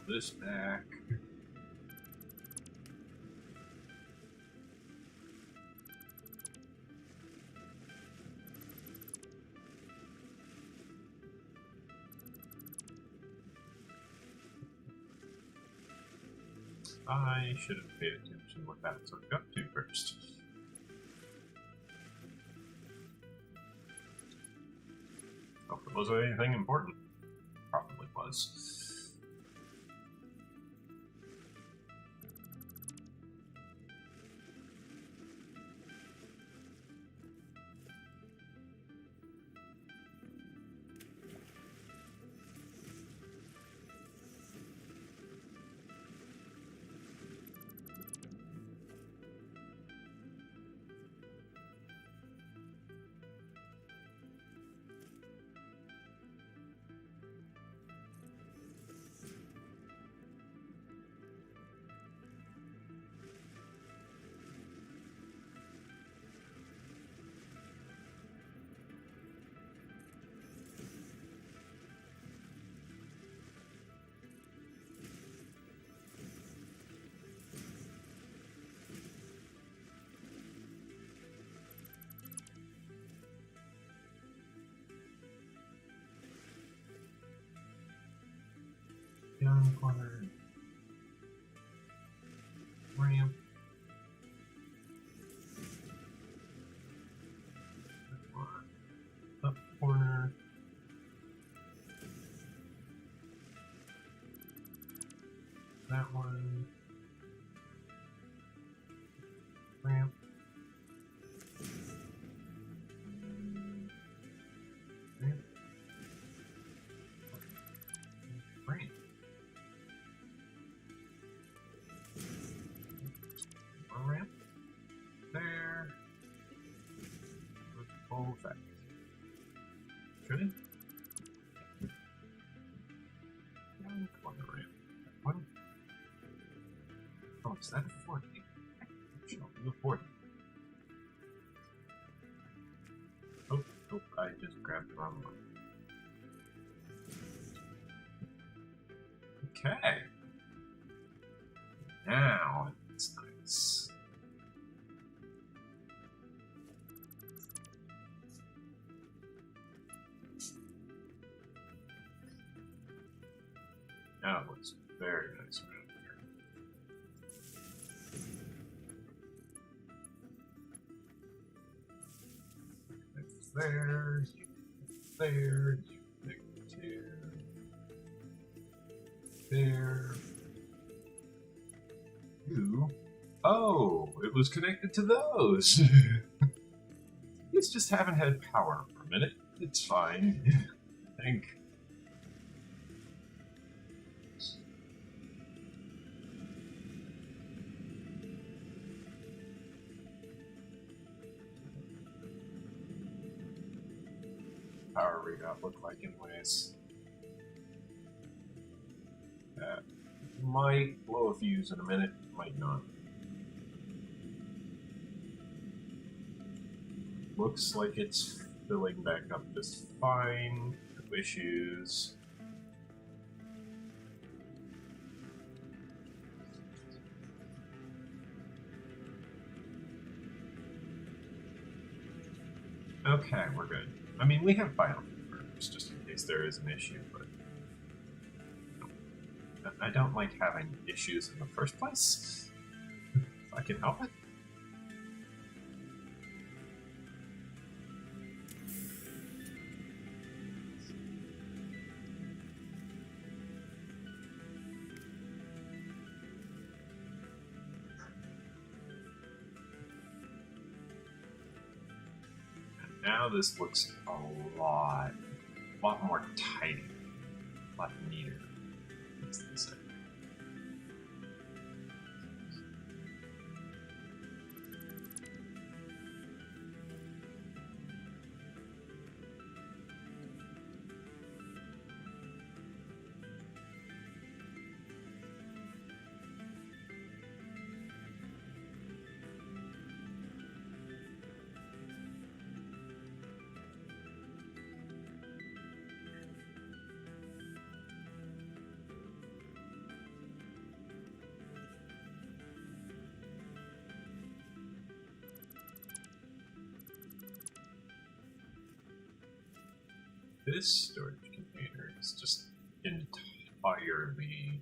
S1: this back. I should have paid attention what that was hooked up to first. Oh, if it was anything important, probably was. Down corner. Ramp. Up corner. That one. Ramp. Ramp. Ramp. More ramp. There. Full effect. Should it? Down corner ramp. That one. Oh, is that a 40? Shall be a 40. Oh, I just grabbed the wrong one. Okay. Now it's nice. Now it looks very nice around here. It's there, there, two, there. Two. Oh, it was connected to those. It's just haven't had power for a minute. It's fine, I think. Power readout look like anyways. Might blow a fuse in a minute, might not. Looks like it's filling back up just fine. No issues. Okay, we're good. I mean, we have final burners just in case there is an issue, but I don't like having issues in the first place. If I can help it. And now this looks a lot more tidy, a lot neater. this storage container is just entirely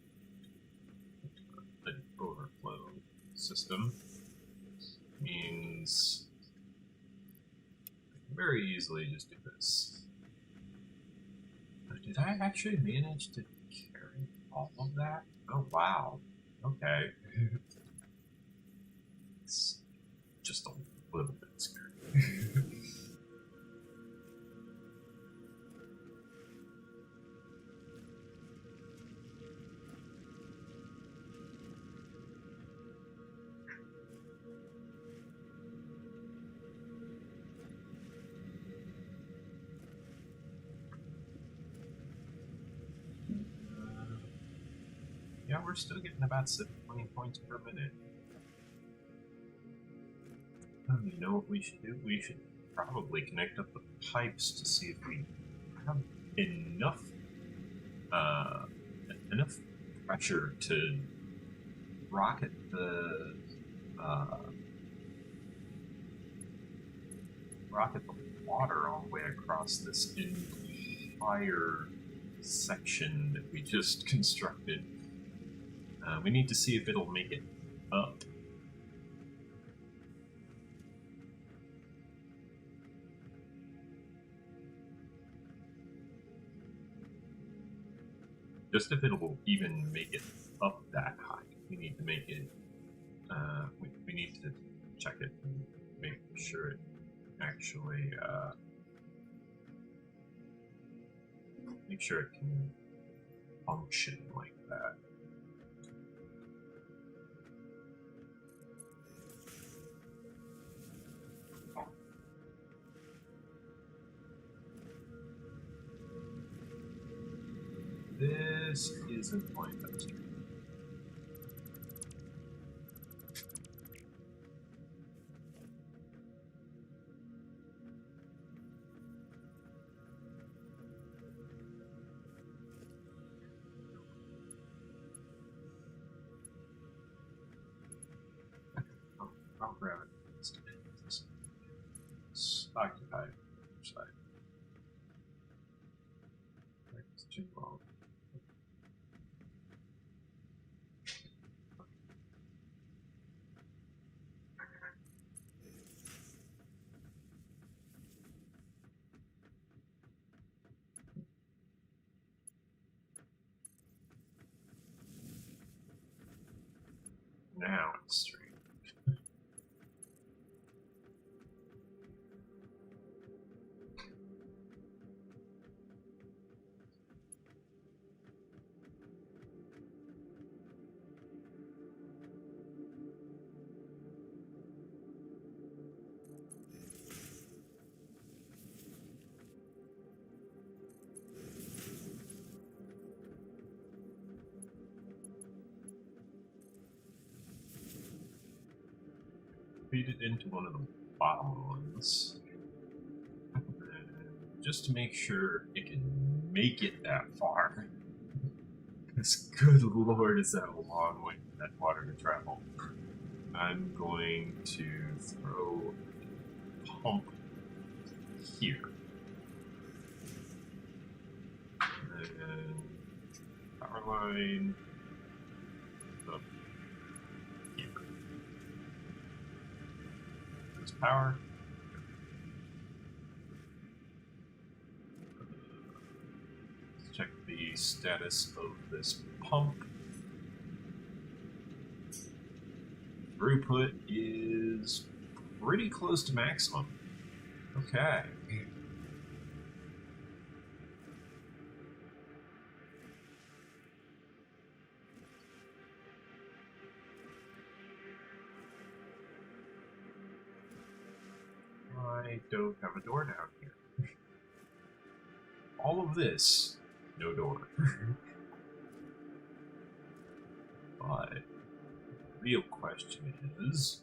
S1: an overflow system. Means I can very easily just do this. But did I actually manage to carry all of that? Oh wow. Okay. It's just a little bit scary. Yeah, we're still getting about 20 points per minute. You know what we should do? We should probably connect up the pipes to see if we have enough enough pressure to rocket the water all the way across this entire section that we just constructed. We need to see if it'll make it up. Just if it'll even make it up that high. We need to make it, we need to check it and make sure it actually, make sure it can function like that. This isn't going up to. I'll grab it. It's occupied. Side. It's too long. Now it's straight. Feed it into one of the bottom ones. Just to make sure it can make it that far. Because good lord, is that a long way for that water to travel. I'm going to throw a pump here. And power line up here. There's power. Let's check the status of this pump. Throughput is pretty close to maximum. Okay. I don't have a door down here. All of this, no door. But the real question is,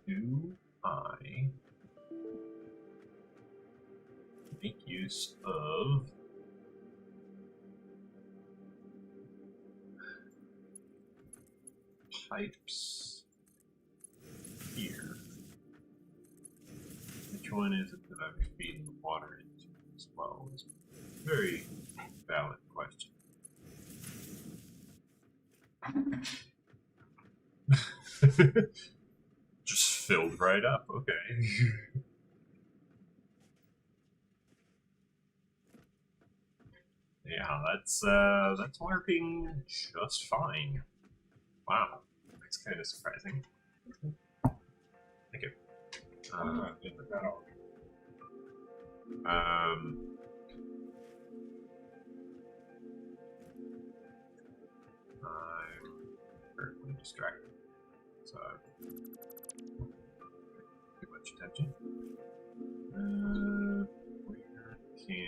S1: do I make use of pipes here? Which one is it that I'm feeding the water into? as well is a very valid question. Just filled right up, okay. Yeah, that's working just fine. Wow, that's kind of surprising. Thank you. Um, I'm currently distracted, so I don't pay too much attention. Where can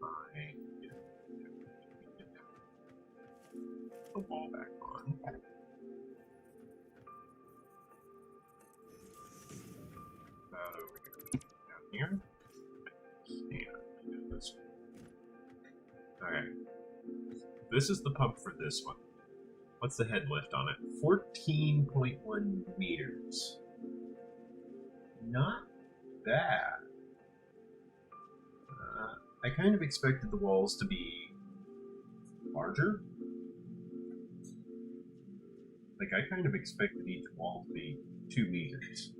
S1: I get the ball back on? About over here. Down here. Yeah, do this. Okay. This is the pump for this one. What's the head lift on it? 14.1 meters. Not bad. I kind of expected the walls to be larger. Like, I kind of expected each wall to be 2 meters.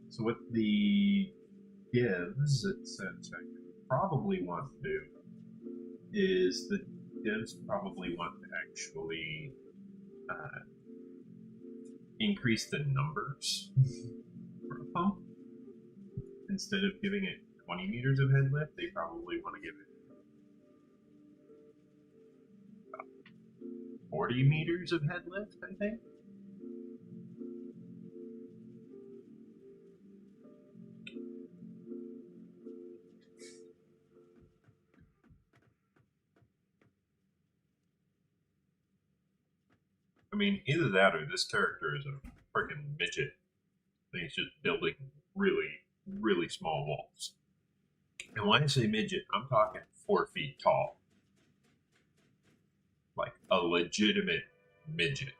S1: So what the devs at Satisfactory probably want to do is the devs probably want to actually increase the numbers for a pump. Instead of giving it 20 meters of head lift, they probably want to give it 40 meters of head lift, I think. I mean, either that or this character is a freaking midget. He's just building really, really small walls. And when I say midget, I'm talking 4 feet tall. Like a legitimate midget.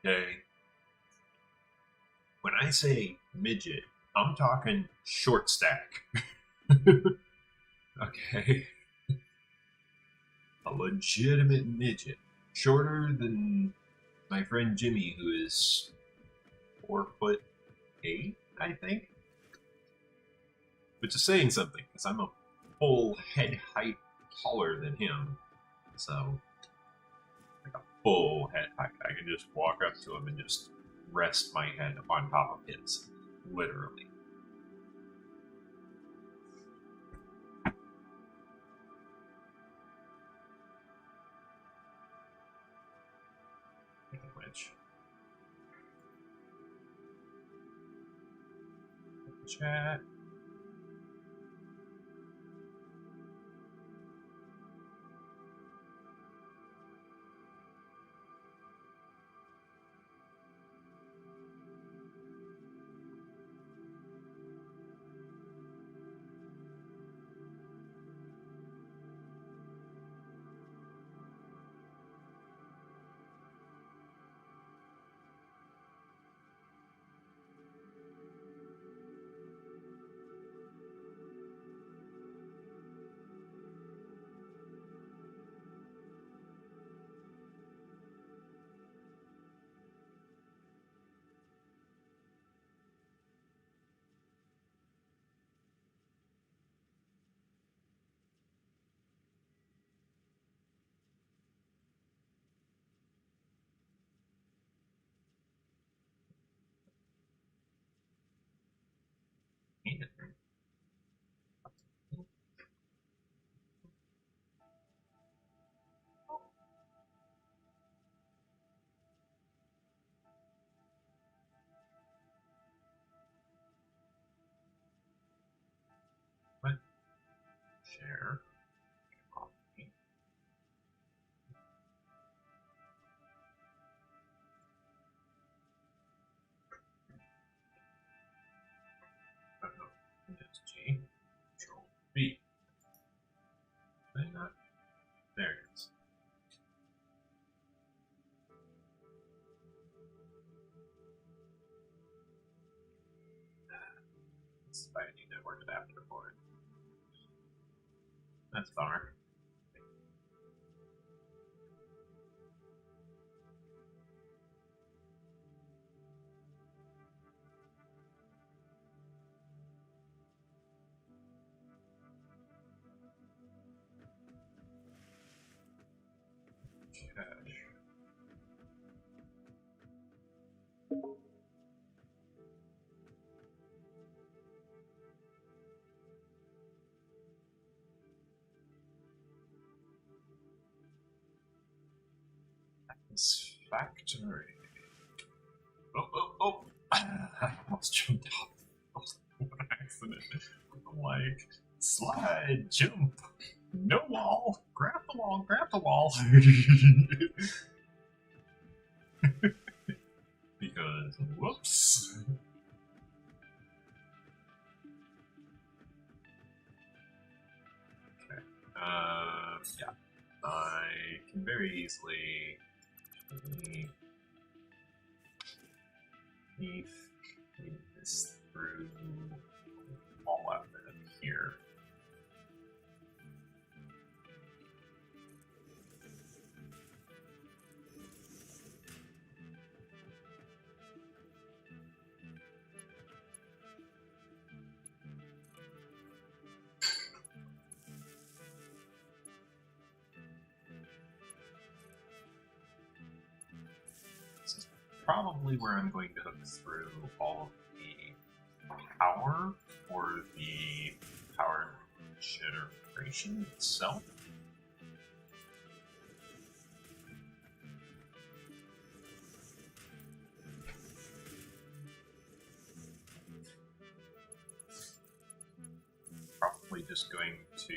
S1: Okay? When I say midget, I'm talking short stack. Okay? A legitimate midget. Shorter than my friend Jimmy, who is 4'8", I think. Which is saying something, because I'm a full head height taller than him. So, like a full head height. I can just walk up to him and just rest my head on top of his. Literally. Which chat. What? Share. Copy. buy a new network adapter for it. That's a bummer. Satisfactory. Oh! I almost jumped off. That was an accident. I'm like, slide, jump, no wall, grab the wall, grab the wall. Because, whoops. Okay. Yeah. I can very easily leave this through all out of here. Probably where I'm going to hook through all of the power for the power generation itself. Probably just going to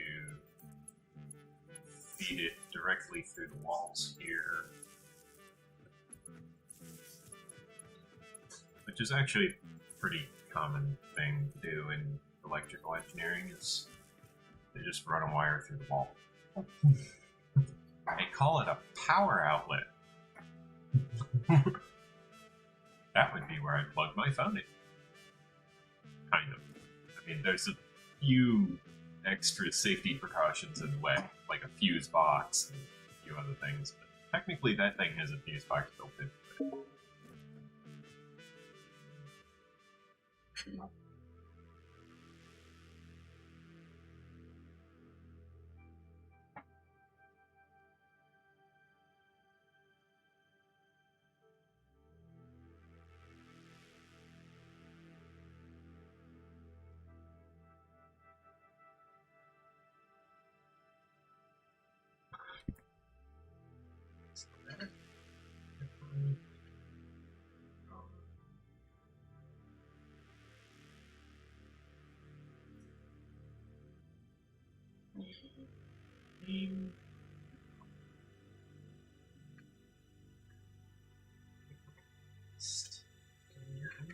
S1: feed it directly through the walls here. Which is actually a pretty common thing to do in electrical engineering, is they just run a wire through the wall. They call it a power outlet. That would be where I'd plug my phone in. Kind of. I mean, there's a few extra safety precautions in the way, like a fuse box and a few other things, but technically that thing has a fuse box built into it.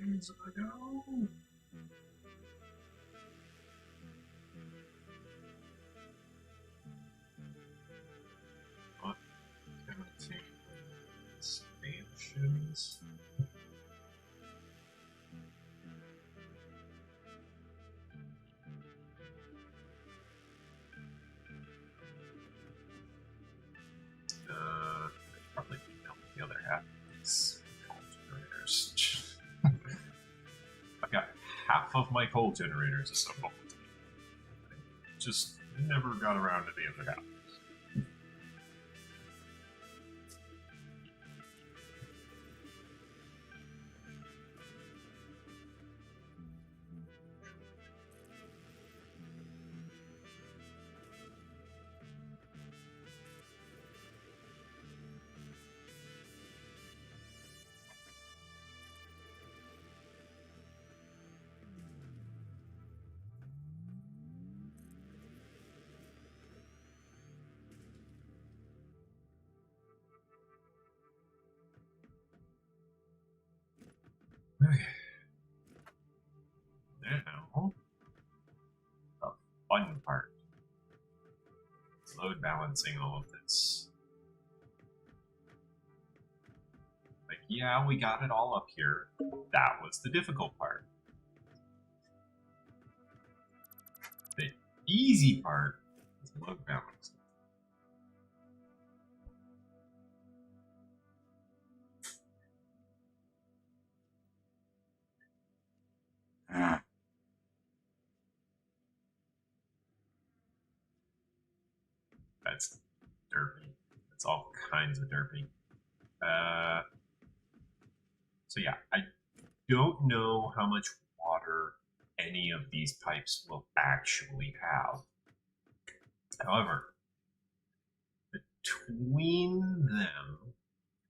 S1: Years ago. What? Gonna take expansions. Probably the other half of these coal generators. I've got half of my coal generators assembled. Just never got around to the other half. Okay. Now, the fun part. Load balancing all of this. Like, yeah, we got it all up here. That was the difficult part. easy part is load balance. That's derpy. That's all kinds of derpy. So yeah, I don't know how much water any of these pipes will actually have. However, between them,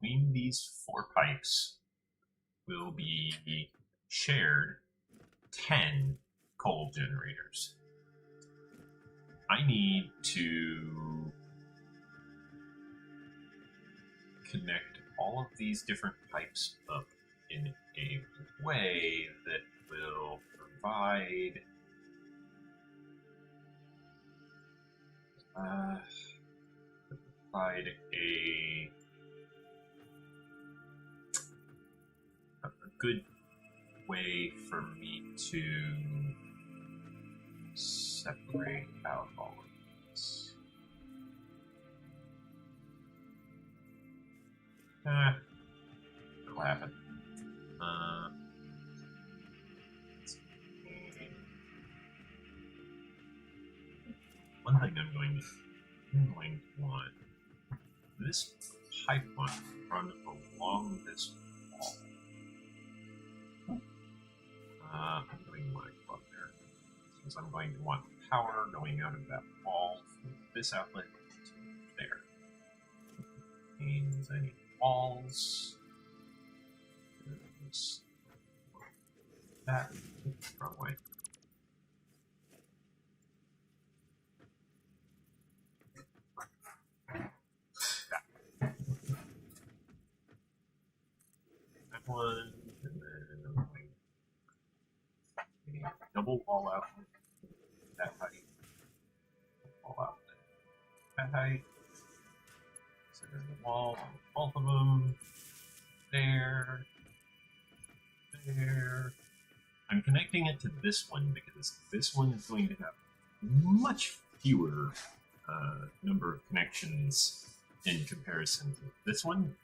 S1: between these 4 pipes, will be shared 10 coal generators. I need to connect all of these different pipes up in a way that will provide a good way for me to separate out all of this. It'll happen. One thing I'm going to want this pipeline run along this wall. I'm going to want to go up there because I'm going to want power going out of that wall from this outlet to there. Means I need walls. That wrong way. One, and then I'm going double wall out that height, wall out that height. So there's the wall on both of them. There. I'm connecting it to this one because this one is going to have much fewer number of connections in comparison to this one.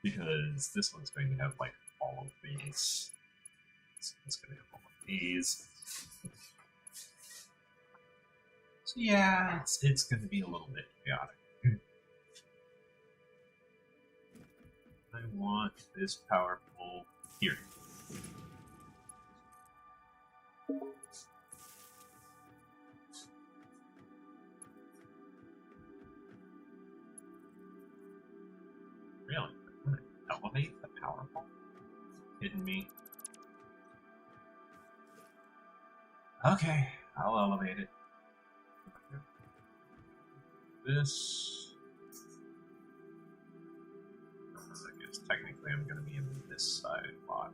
S1: Because this one's going to have like all of these. This one's going to have all of these. So yeah, it's going to be a little bit chaotic. I want this power pole here. Really? Elevate the power pole? Kidding me? Okay, I'll elevate it. This. I guess technically I'm going to be in this side lot.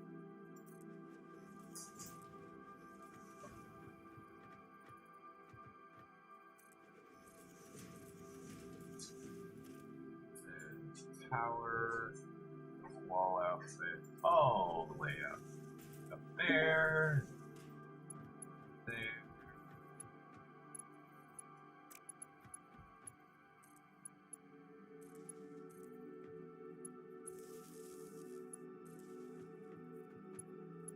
S1: And power. Wall outfit all the way up there, there.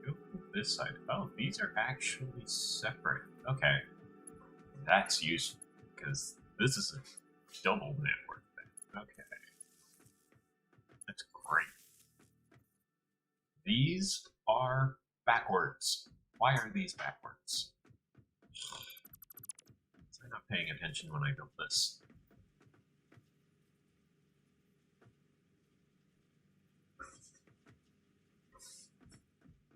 S1: Go this side. Oh, these are actually separate. Okay, that's useful because this is a double network thing. Okay, that's great. These are backwards. Why are these backwards? I'm not paying attention when I built this.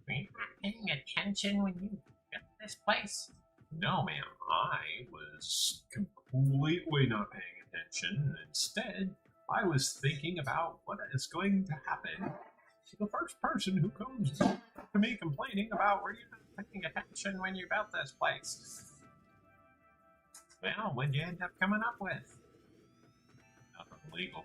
S1: Were you paying attention when you built this place? No, ma'am. I was completely not paying attention. Instead, I was thinking about what is going to happen to the first person who comes to me complaining about were you not paying attention when you built this place. Well, what'd you end up coming up with? Nothing legal.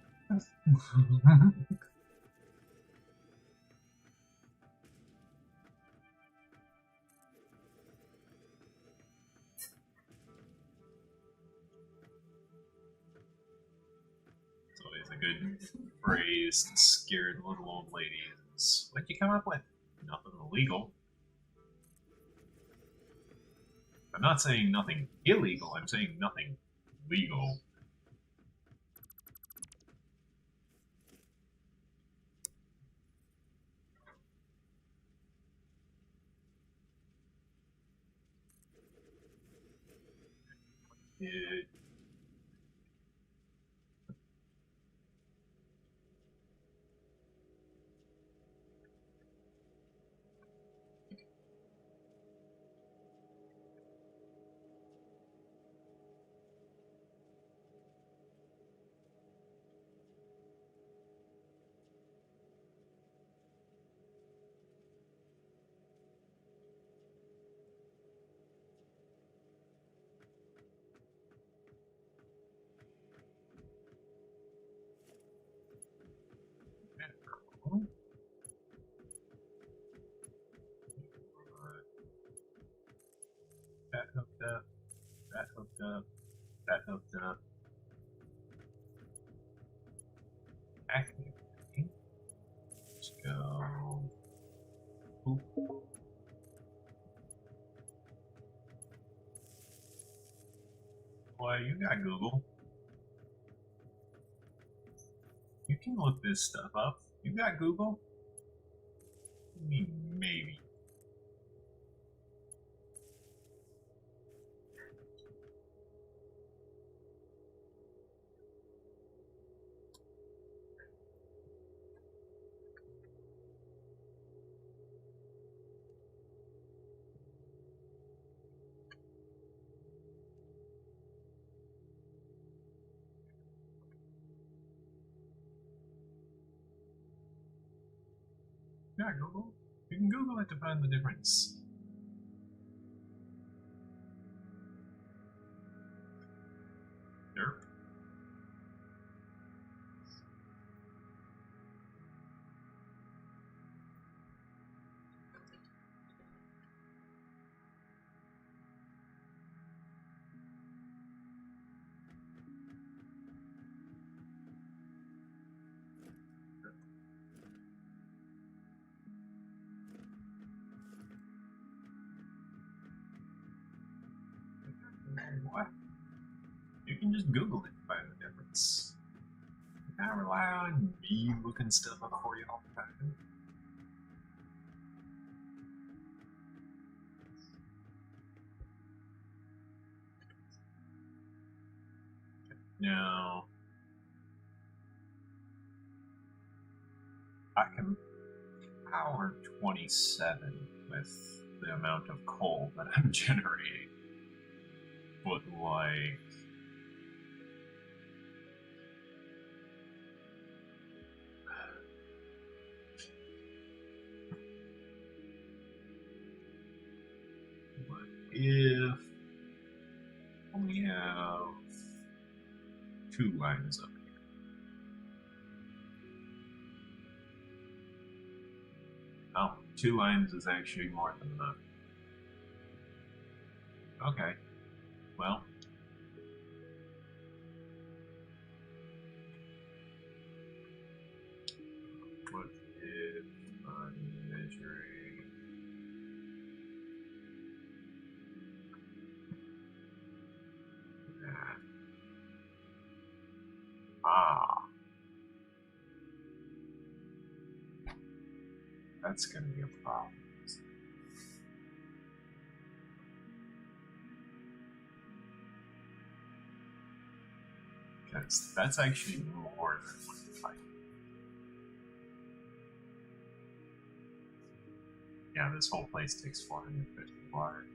S1: a good phrase to scare the little old ladies. What'd you come up with? Nothing illegal. I'm not saying nothing illegal, I'm saying nothing legal. It that hooked up, that hooked up, that hooked up. Active. Let's go. Oop. Well, you got Google. You can look this stuff up. You got Google? I mean, maybe. Yeah, Google. You can Google it to find the difference. Derp. What? You can just Google it to find the difference. You can't rely on me looking stuff up for you all the time. Now, I can power 27 with the amount of coal that I'm generating. But like, what if we have 2 lines up here? Oh, 2 lines is actually more than enough. Okay, well. What if I'm measuring that? That's going to be a problem. Because that's actually more than 1 type. Yeah, this whole place takes 450 water.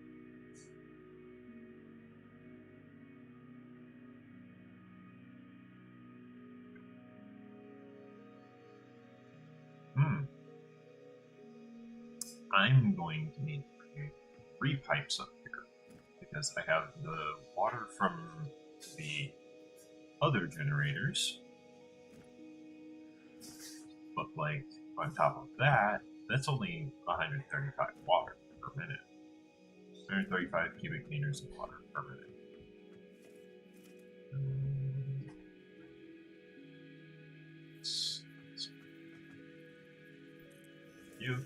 S1: I'm going to need to create 3 pipes up here because I have the water from the other generators, but like on top of that, that's only 135 water per minute. 135 cubic meters of water per minute. you.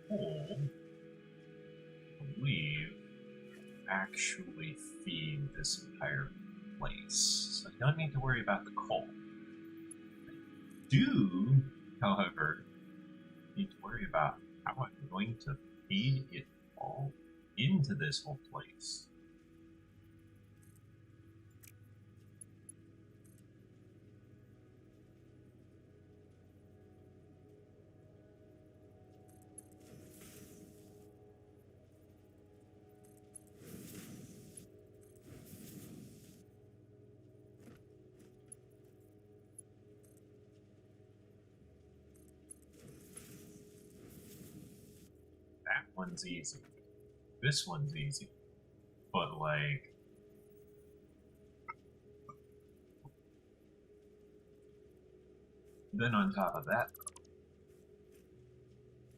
S1: Coal, I believe, actually feed this entire place, so I don't need to worry about the coal. I do, however, need to worry about how I'm going to feed it all into this whole place. That one's easy. This one's easy. But, like, then on top of that,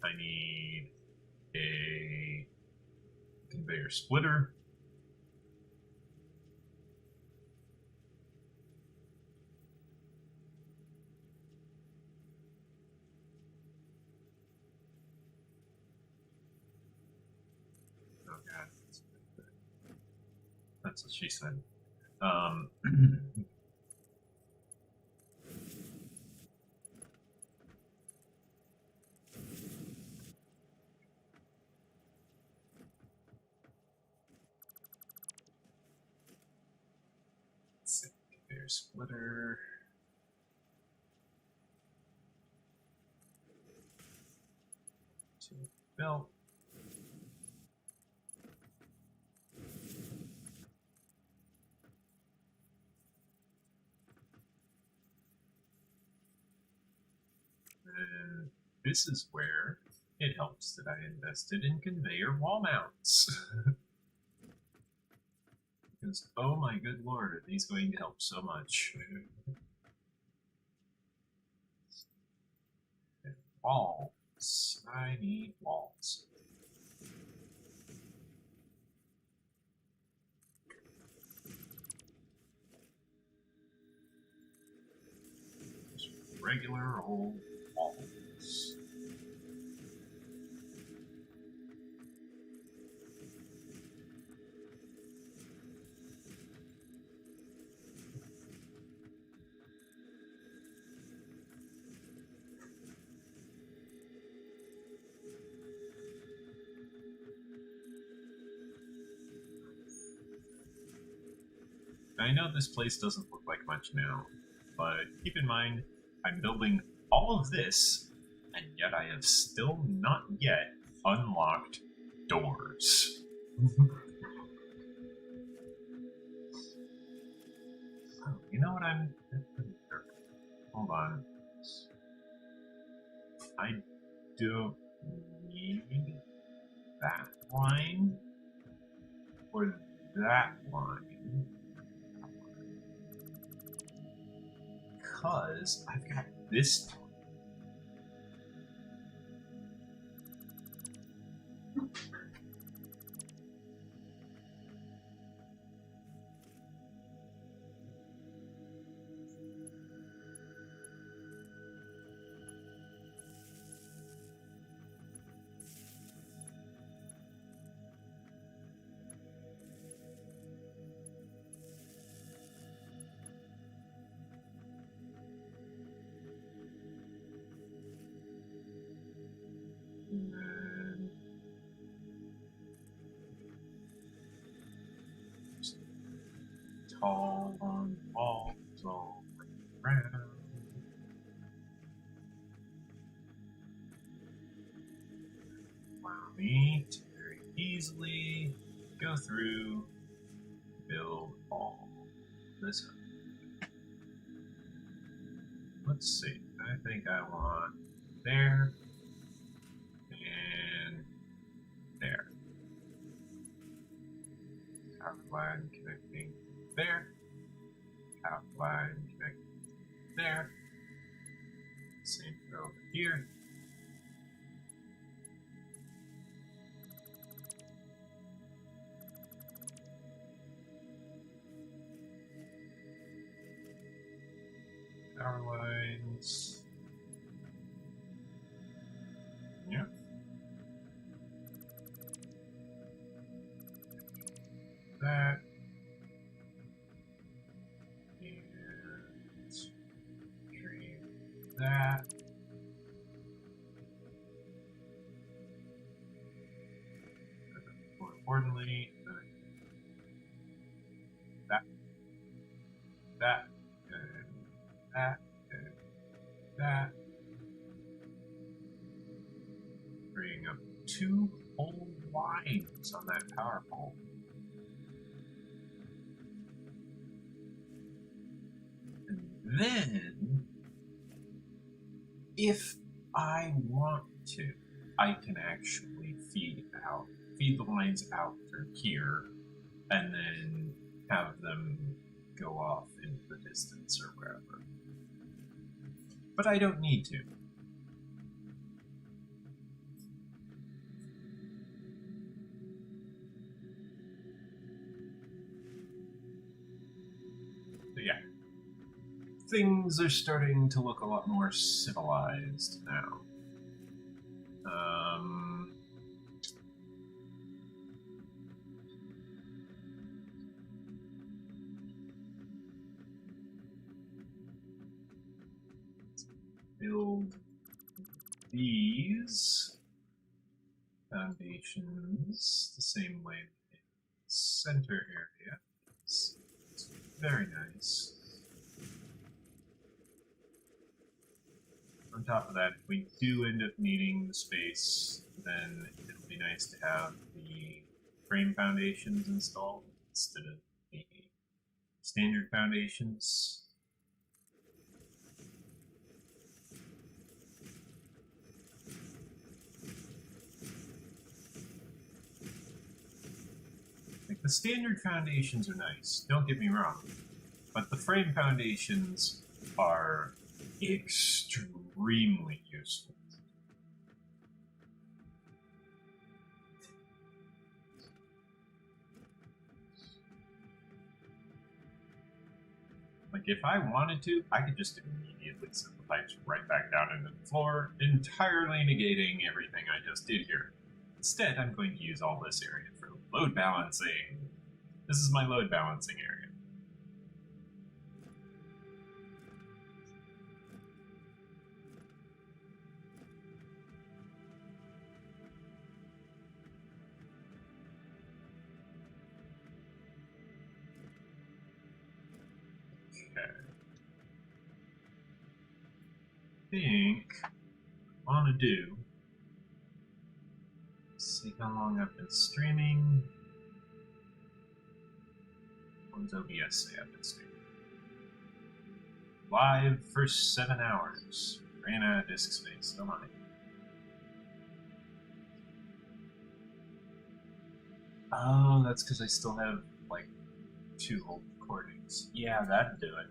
S1: I need a conveyor splitter. Oh god, that's what she said. Let's see, conveyor splitter. To belt. And this is where it helps that I invested in conveyor wall mounts. Because, oh my good lord, are these going to help so much. And walls. I need walls. Just regular old walls. I know this place doesn't look like much now, but keep in mind, I'm building all of this, and yet I have still not yet unlocked doors. Oh, you know what I'm... Hold on. I don't need that line or that line. Because I've got this. Tall on walls all around. Allow me to very easily go through, build all this. Let's see. I think I want there and there. Power line connecting there. Power line connecting there. Same for over here. Power lines. Yep. That. And tree that. More importantly, that, and that, and that. Bringing up 2 whole lines on that power pole. And then, if I want to, I can actually feed the lines out through here, and then have them go off into the distance or wherever. But I don't need to. So yeah, things are starting to look a lot more civilized now. Build these foundations the same way in the center area. It's very nice. On top of that, if we do end up needing the space, then it'll be nice to have the frame foundations installed instead of the standard foundations. The standard foundations are nice, don't get me wrong, but the frame foundations are extremely useful. Like, if I wanted to, I could just immediately set the pipes right back down into the floor, entirely negating everything I just did here. Instead, I'm going to use all this area for load balancing. This is my load balancing area. Okay. I think what I want to do, see how long I've been streaming. What does OBS say I've been streaming? Live for 7 hours. Ran out of disk space, don't mind. Oh, that's because I still have, like, 2 old recordings. Yeah, that'd do it.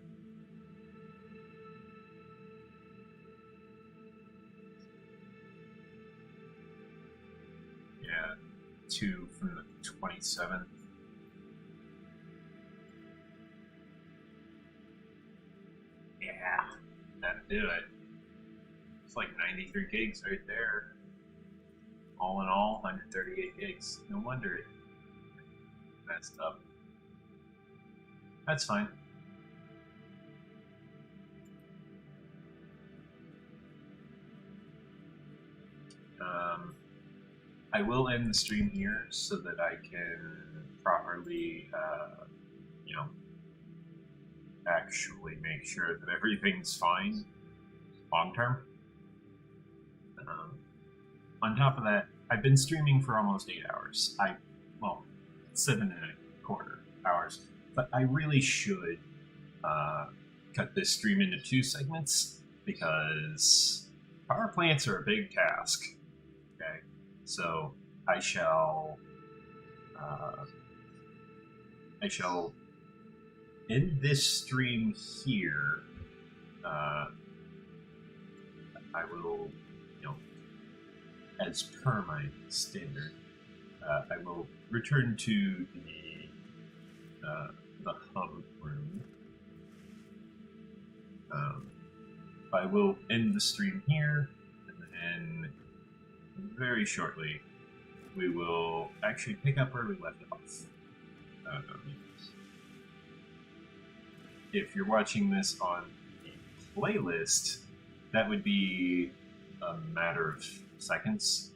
S1: Yeah, 2 from the 27th. Yeah, that'd do it. It's like 93 gigs right there. All in all, 138 gigs. No wonder it messed up. That's fine. I will end the stream here so that I can properly, you know, actually make sure that everything's fine long term. On top of that, I've been streaming for almost 8 hours. Well, 7.25 hours. But I really should cut this stream into 2 segments because power plants are a big task. Okay, so I shall I shall end this stream here. I will, as per my standard, I will return to the hub room. I will end the stream here, and then very shortly we will actually pick up where we left off. If you're watching this on the playlist, that would be a matter of seconds.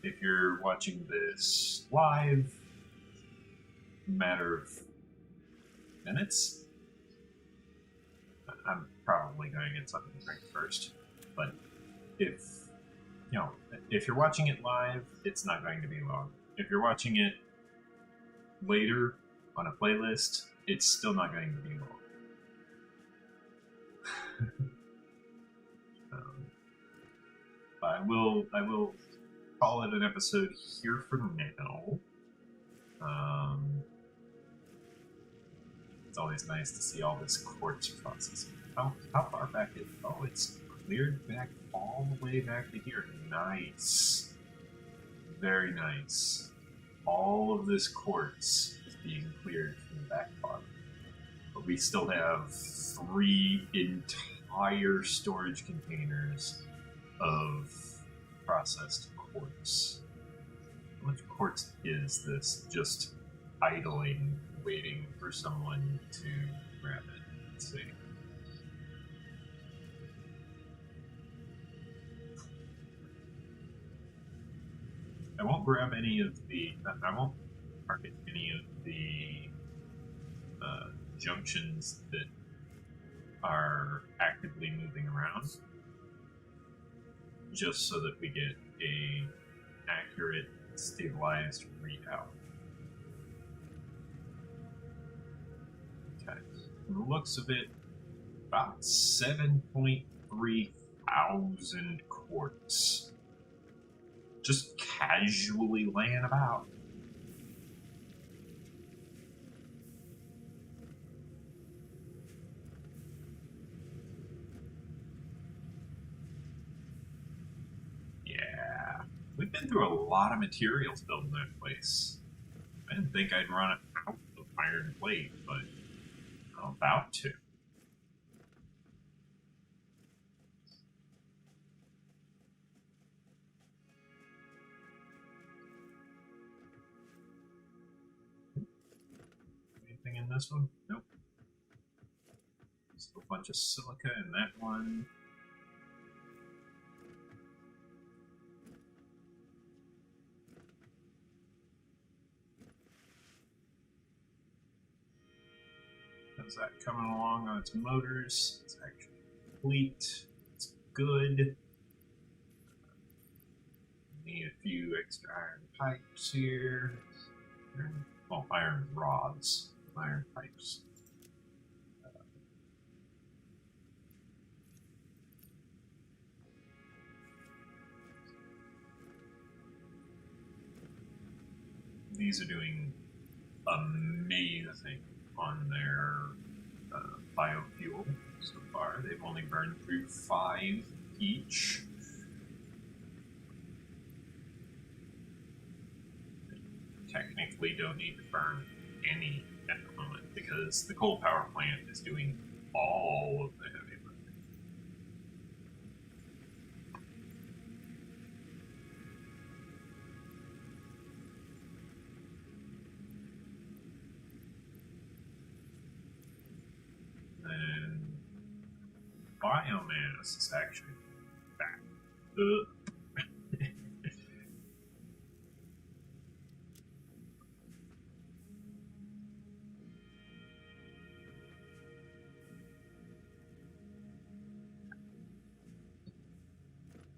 S1: If you're watching this live, matter of minutes. I'm probably going to get something to drink first, but if you're watching it live, it's not going to be long. If you're watching it later on a playlist, it's still not going to be long. I will call it an episode here for now. It's always nice to see all this quartz processing. How far back is? Oh, it's cleared back all the way back to here. Nice, very nice. All of this quartz is being cleared from the back part, but we still have 3 entire storage containers of processed quartz. How much quartz is this just idling, waiting for someone to grab it? Let's see. I won't grab any of the... I won't target any of the junctions that are actively moving around, just so that we get a accurate, stabilized readout. Okay. From the looks of it, about 7.3 thousand quartz just casually laying about. Yeah, we've been through a lot of materials building that place. I didn't think I'd run out of iron plate, but I'm about to. Anything in this one? Nope. Just a bunch of silica in that one. How's that coming along on its motors? It's actually complete. It's good. Need a few extra iron pipes here. Well, iron rods, iron pipes. These are doing amazing on their biofuel so far. They've only burned through 5 each. Technically don't need to burn any at the moment because the coal power plant is doing all of the heavy lifting. And biomass is actually back.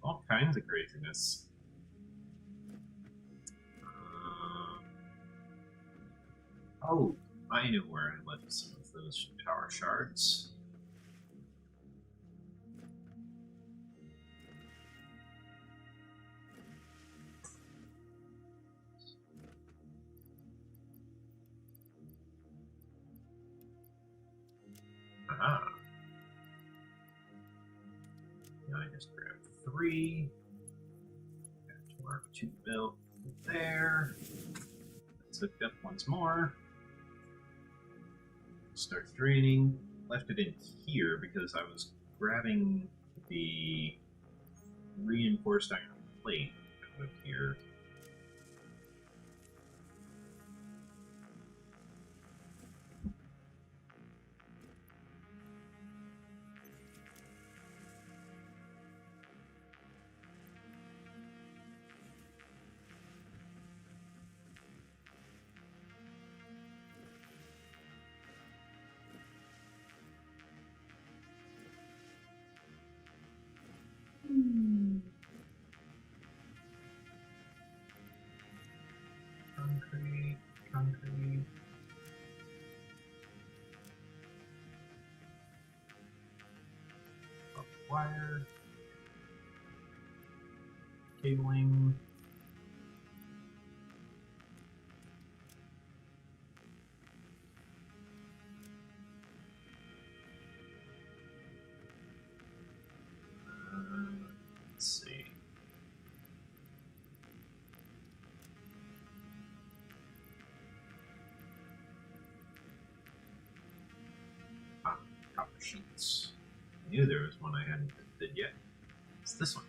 S1: All kinds of craziness. Oh, I know where I left some of those power shards. Aha. Now I just grab 3. Got to mark 2 built there. Let's hook up once more. Start draining. Left it in here because I was grabbing the reinforced iron plate out of here. Concrete. Wire. Cabling. Let's see. Copper sheets. I knew there was one I hadn't did yet. It's this one.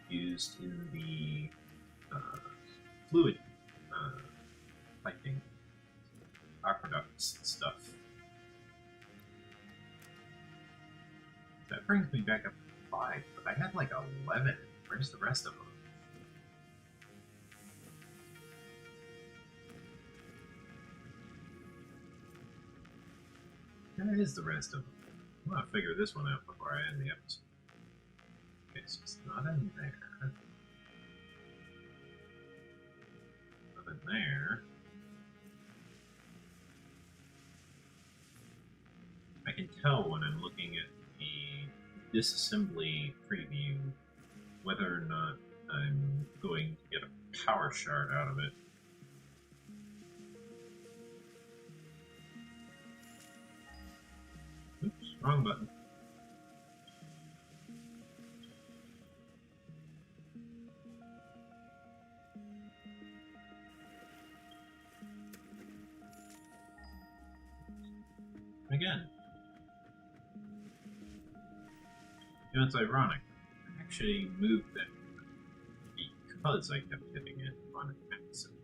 S1: Used in the fluid piping, aqueducts and stuff. That brings me back up to 5, but I had like 11. Where's the rest of them? Where is the rest of them? I'm gonna figure this one out before I end the episode. Okay, so it's not in there. Not in there. I can tell when I'm looking at the disassembly preview whether or not I'm going to get a power shard out of it. Oops, wrong button. Again. You know, it's ironic. I actually moved that because I kept hitting it on accident.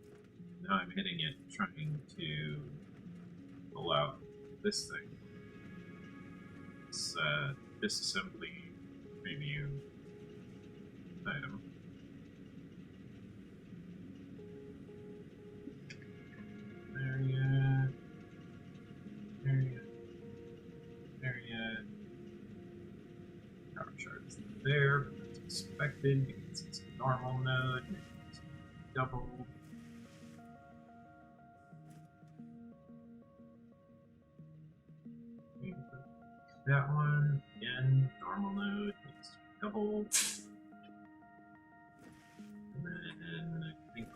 S1: Now I'm hitting it trying to pull out this thing. This disassembly preview item. There yet. There yet. There yet. Power chart is there, but that's expected because it's a normal node. It's double. That one, again, normal node, needs to be double. And then I think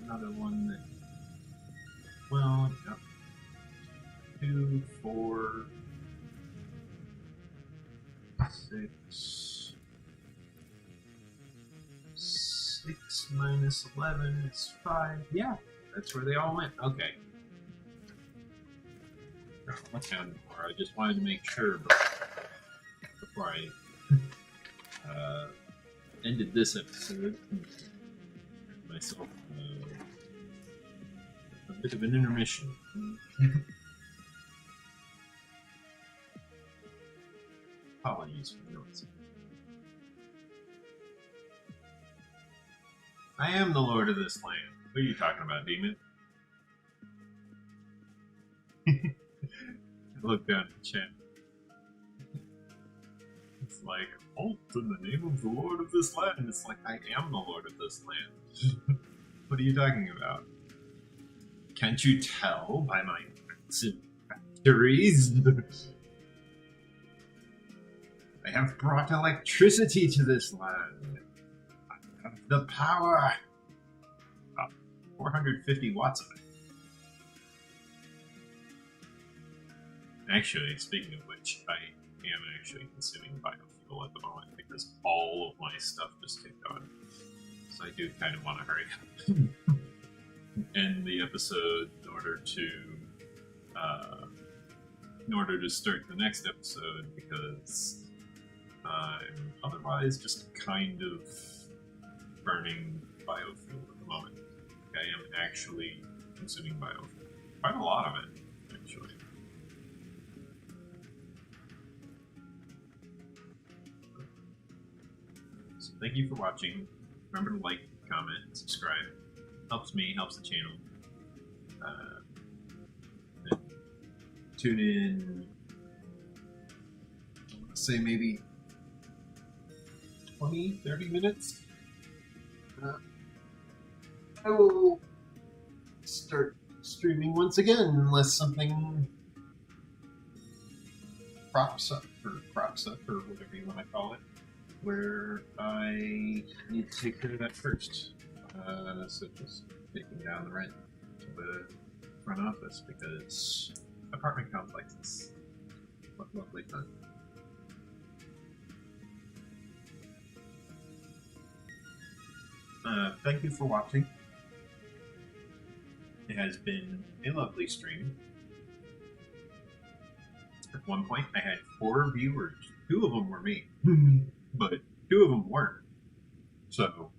S1: another one that, well, yep. 2, 4, 6. 6 minus 11 is 5. Yeah, that's where they all went. Okay. I counted more. I just wanted to make sure before I ended this episode. Myself a bit of an intermission. Apologies for the noise. I am the lord of this land. What are you talking about, demon? Look down at the chat. It's like, halt in the name of the Lord of this land. It's like, I am the Lord of this land. What are you talking about? Can't you tell by my massive factories? I have brought electricity to this land. I have the power. 450 watts of it. Actually, speaking of which, I am actually consuming biofuel at the moment because all of my stuff just kicked on. So I do kind of want to hurry up and end the episode in order to start the next episode, because I'm otherwise just kind of burning biofuel at the moment. I am actually consuming biofuel. Quite a lot of it, actually. So thank you for watching. Remember to like, comment, and subscribe. Helps me, helps the channel. Tune in, say maybe 20, 30 minutes. I will start streaming once again unless something crops up or whatever you want to call it, where I need to take care of that first. So just taking down the rent to the front office because apartment complexes look lovely fun. Thank you for watching. It has been a lovely stream. At one point, I had 4 viewers. 2 of them were me, but 2 of them weren't. So,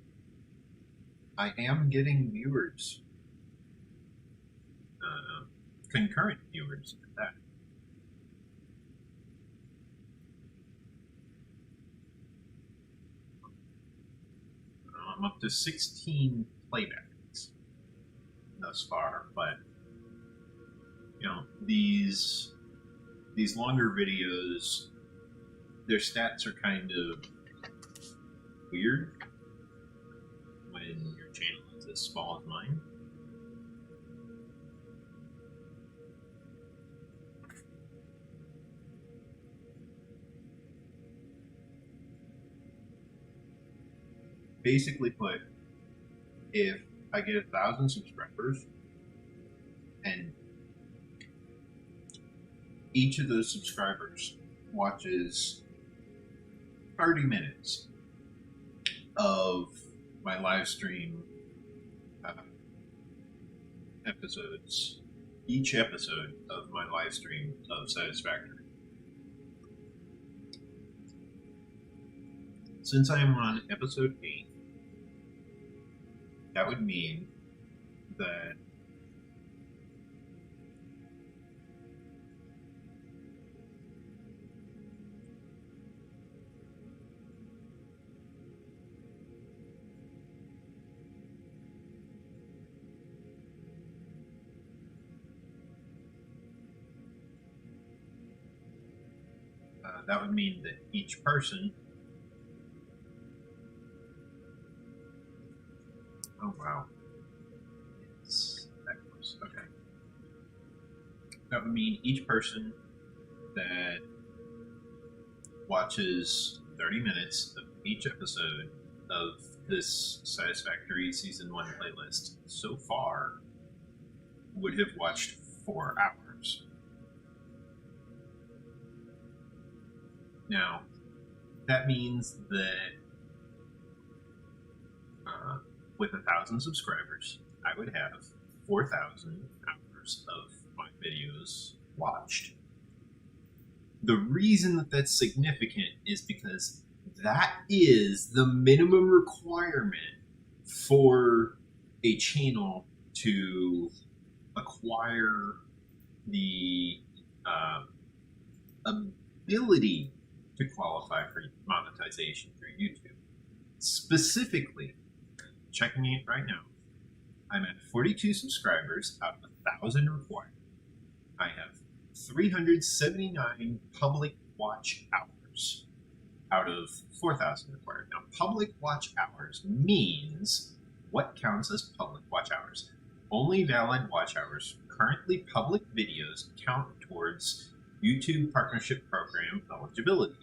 S1: I am getting viewers. Concurrent viewers at that. I'm up to 16 playbacks thus far, but you know, these longer videos, their stats are kind of weird when your channel is as small as mine. Basically put, if I get 1,000 subscribers and each of those subscribers watches 30 minutes of my live stream episodes, each episode of my live stream of Satisfactory. Since I am on episode 8, that would mean that each person. Oh wow, it's that close. Okay, that would mean each person that watches 30 minutes of each episode of this Satisfactory Season 1 playlist so far would have watched 4 hours. Now, that means that with 1,000 subscribers, I would have 4,000 hours of my videos watched. The reason that that's significant is because that is the minimum requirement for a channel to acquire the ability to qualify for monetization through YouTube. Specifically, checking it right now, I'm at 42 subscribers out of 1,000 required. I have 379 public watch hours out of 4,000 required. Now, public watch hours means what counts as public watch hours. Only valid watch hours, currently public videos, count towards YouTube Partnership Program eligibility.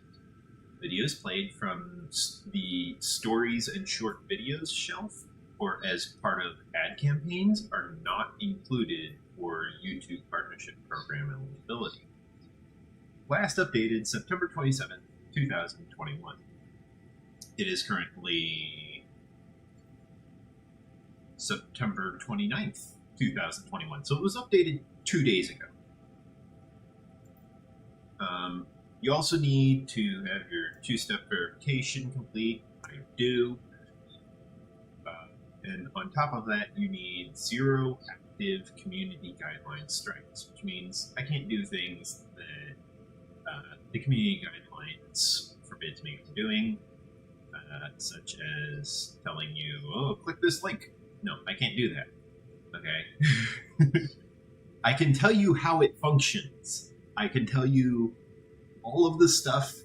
S1: Videos played from the Stories and Short Videos shelf or as part of ad campaigns are not included for YouTube Partnership Program eligibility. last updated September 27th, 2021. It is currently September 29th, 2021. So it was updated 2 days ago. You also need to have your two-step verification complete. I do. And on top of that, you need 0 active community guideline strikes, which means I can't do things that the community guidelines forbids me from doing, such as telling you, oh, click this link. No, I can't do that. Okay? I can tell you how it functions. I can tell you all of the stuff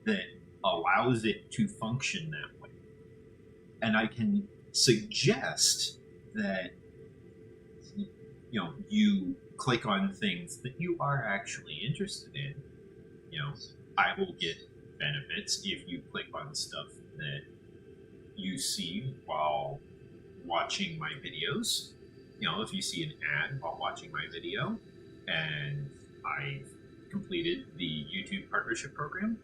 S1: that allows it to function that way. And I can suggest that you click on things that you are actually interested in. I will get benefits if you click on stuff that you see while watching my videos. If you see an ad while watching my video, and I've completed the YouTube partnership program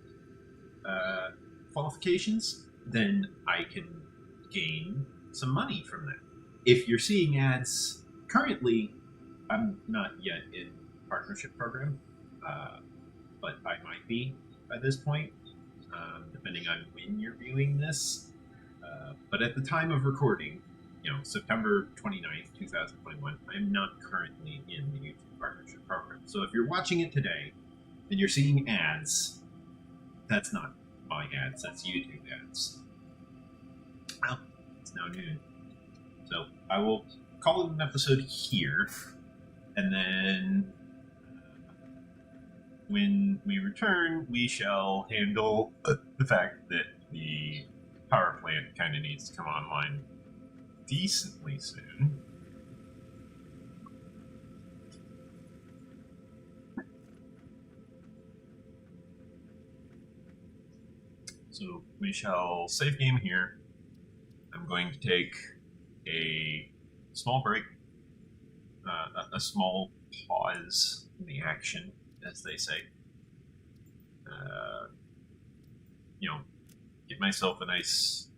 S1: qualifications, then I can gain some money from that. If you're seeing ads currently, I'm not yet in partnership program, but I might be by this point, depending on when you're viewing this. But at the time of recording, September 29th, 2021, I'm not currently in the YouTube partnership program. So if you're watching it today and you're seeing ads, that's not my ads, that's YouTube ads. Well, it's now noon. So I will call it an episode here, and then when we return, we shall handle the fact that the power plant kind of needs to come online decently soon. So we shall save game here. I'm going to take a small break, a small pause in the action, as they say. Get myself a nice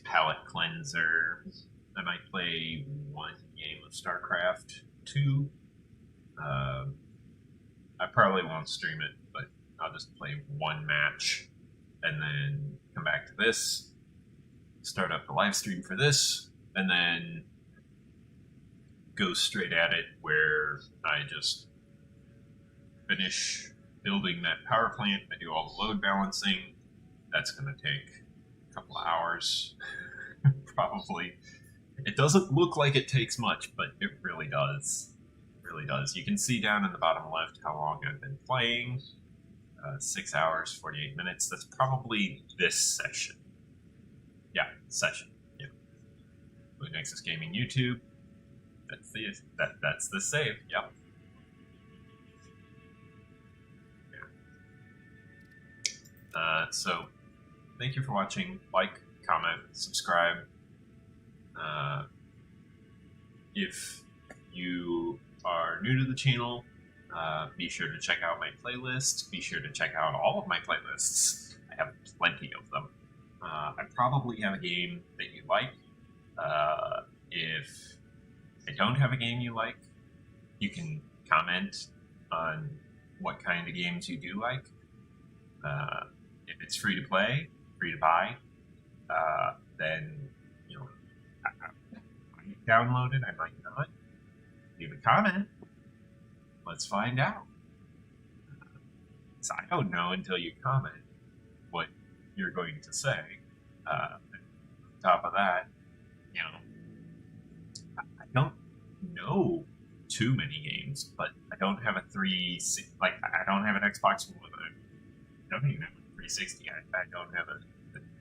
S1: palate cleanser. I might play one game of StarCraft 2. I probably won't stream it, but I'll just play one match and then come back to this, start up the live stream for this, and then go straight at it where I just finish building that power plant. I do all the load balancing. That's going to take a couple of hours, probably. It doesn't look like it takes much, but it really does. It really does. You can see down in the bottom left how long I've been playing. 6 hours, 48 minutes. That's probably this session. Yeah, session. Yeah. NEXUS Gaming YouTube. That's the save. Yep. Yeah. So, thank you for watching. Like, comment, subscribe. If you are new to the channel, be sure to check out my playlist. Be sure to check out all of my playlists. I have plenty of them. I probably have a game that you like. If I don't have a game you like, you can comment on what kind of games you do like. If it's free to play, free to buy, then I might download it, I might not. Leave a comment. Let's find out. So I don't know until you comment what you're going to say. On top of that, I don't know too many games, but I don't have a I don't have an Xbox One. I don't even have a 360. I don't have a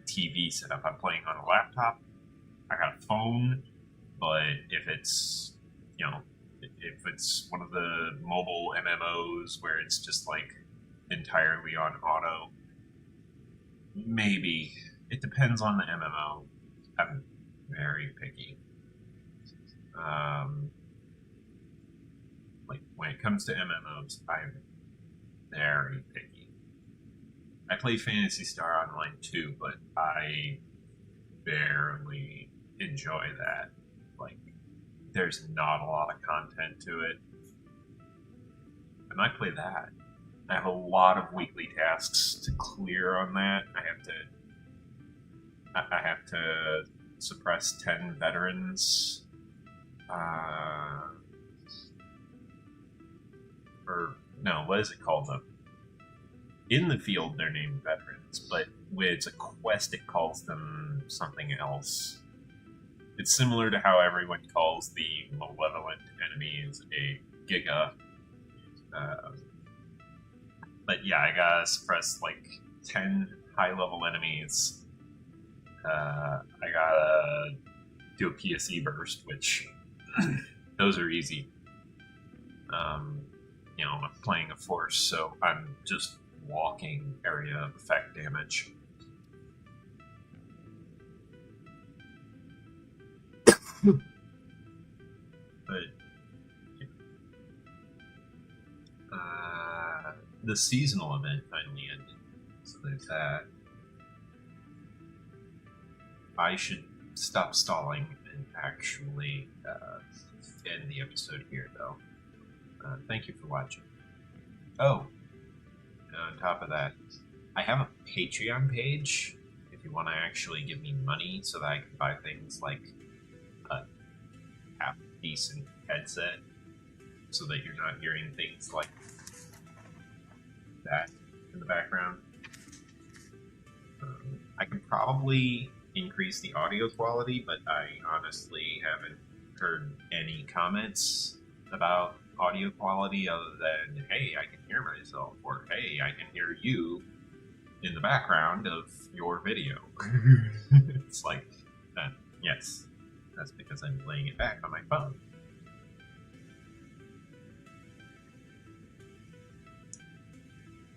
S1: TV set up. I'm playing on a laptop. I got a phone, but if it's if it's one of the mobile MMOs where it's just like entirely on auto, maybe. It depends on the MMO. I'm very picky. Like when it comes to MMOs, I'm very picky. I play Phantasy Star Online too, but I barely enjoy that. Like, there's not a lot of content to it. I might play that. I have a lot of weekly tasks to clear on that. I have to suppress 10 veterans. Or no, what is it called? In the field, they're named veterans, but when it's a quest, it calls them something else. It's similar to how everyone calls the malevolent enemies a Giga. But yeah, I gotta suppress like 10 high-level enemies. I gotta do a PSE burst, which those are easy. I'm playing a force, so I'm just walking area of effect damage. But the seasonal event finally ended, so there's that. I should stop stalling and actually end the episode here, though. Thank you for watching. Oh, and on top of that, I have a Patreon page if you want to actually give me money so that I can buy things like a half-decent headset so that you're not hearing things like that in the background. I can probably increase the audio quality, but I honestly haven't heard any comments about audio quality other than, hey, I can hear myself, or hey, I can hear you in the background of your video. It's like, yes, that's because I'm laying it back on my phone.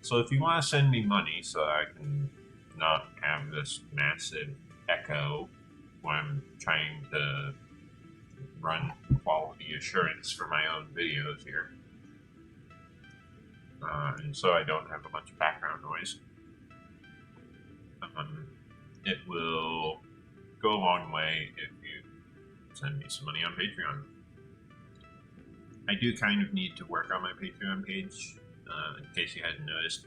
S1: So if you want to send me money so that I can not have this massive echo when I'm trying to run quality assurance for my own videos here, and so I don't have a bunch of background noise, it will go a long way if you send me some money on Patreon. I do kind of need to work on my Patreon page. In case you hadn't noticed,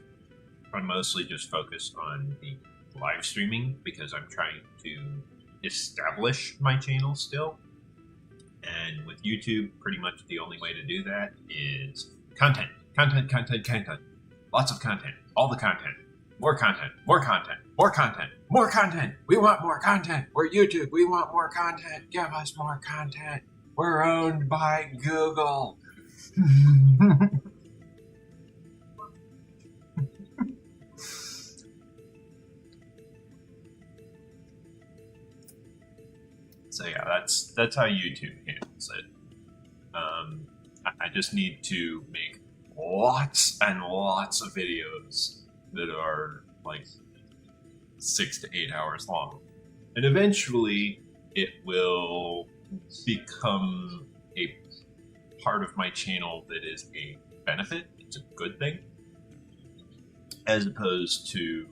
S1: I'm mostly just focused on the live streaming because I'm trying to establish my channel still. And with YouTube, pretty much the only way to do that is content. Content, content, content. Lots of content. All the content. More content. More content. More content. More content. We want more content. We're YouTube. We want more content. Give us more content. We're owned by Google. So yeah, that's how YouTube handles it. I just need to make lots and lots of videos that are like 6 to 8 hours long, and eventually it will become a part of my channel that is a benefit. It's a good thing, as opposed to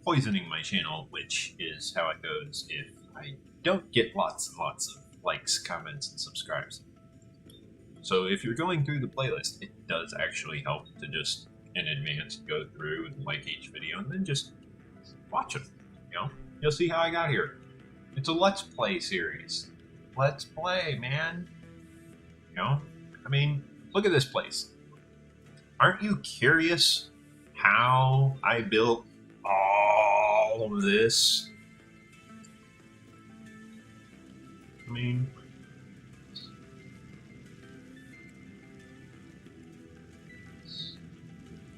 S1: poisoning my channel, which is how it goes if I don't get lots and lots of likes, comments, and subscribes. So if you're going through the playlist, it does actually help to just in advance go through and like each video and then just watch them. You'll see how I got here. It's a Let's Play series. Let's play, man. I mean, look at this place. Aren't you curious how I built all of this? I mean,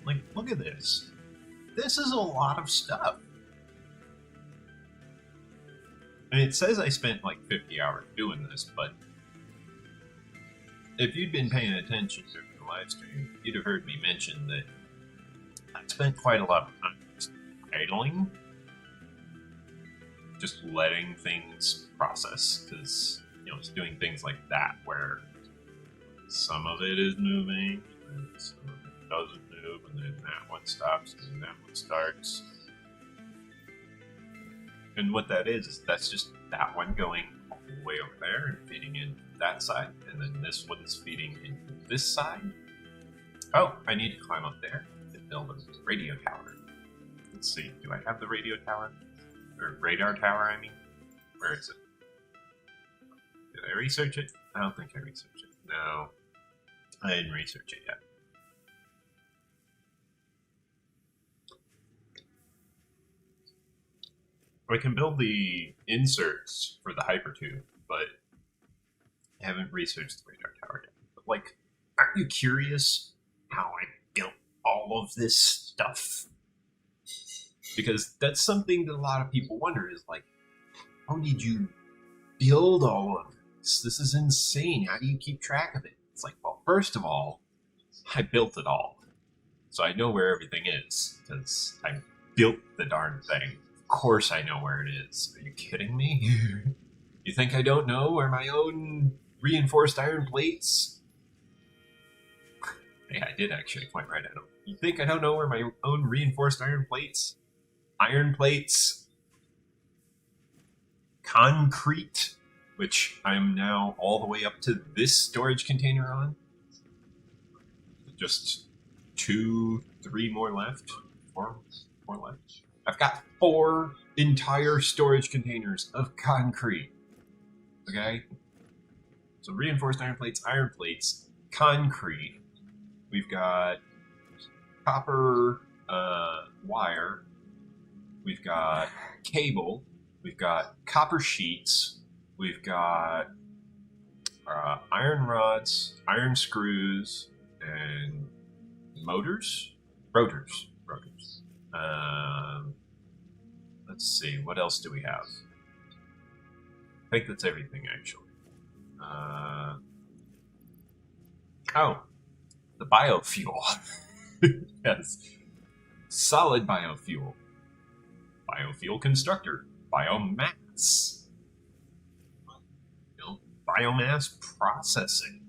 S1: like, look at this. This is a lot of stuff. I mean, it says I spent like 50 hours doing this, but if you'd been paying attention during the live stream, you'd have heard me mention that I spent quite a lot of time just idling, just letting things process, because it's doing things like that where some of it is moving and some of it doesn't move, and then that one stops, and then that one starts. And what that is that's just that one going all the way over there and feeding in that side, and then this one's feeding into this side. Oh, I need to climb up there and build a radio tower. Let's see, do I have the radio tower? Or radar tower, I mean? Where is it? Did I research it? I don't think I researched it. No, I didn't research it yet. I can build the inserts for the hypertube, but I haven't researched the radar tower yet. But, like, aren't you curious how I built all of this stuff? Because that's something that a lot of people wonder is, like, how did you build all of this? This is insane. How do you keep track of it? It's like, well, first of all, I built it all. So I know where everything is, because I built the darn thing. Of course I know where it is. Are you kidding me? You think I don't know where my own reinforced iron plates? Yeah, I did actually point right at them. You think I don't know where my own reinforced iron plates? Iron plates? Concrete? Which I'm now all the way up to this storage container on. Just 2, 3 more left. 4 more left. I've got 4 entire storage containers of concrete. Okay? So reinforced iron plates, concrete. We've got copper wire. We've got cable. We've got copper sheets. We've got iron rods, iron screws, and motors? Rotors. Let's see, what else do we have? I think that's everything, actually. Oh, the biofuel. Yes. Solid biofuel. Biofuel constructor. Biomass. Biomass processing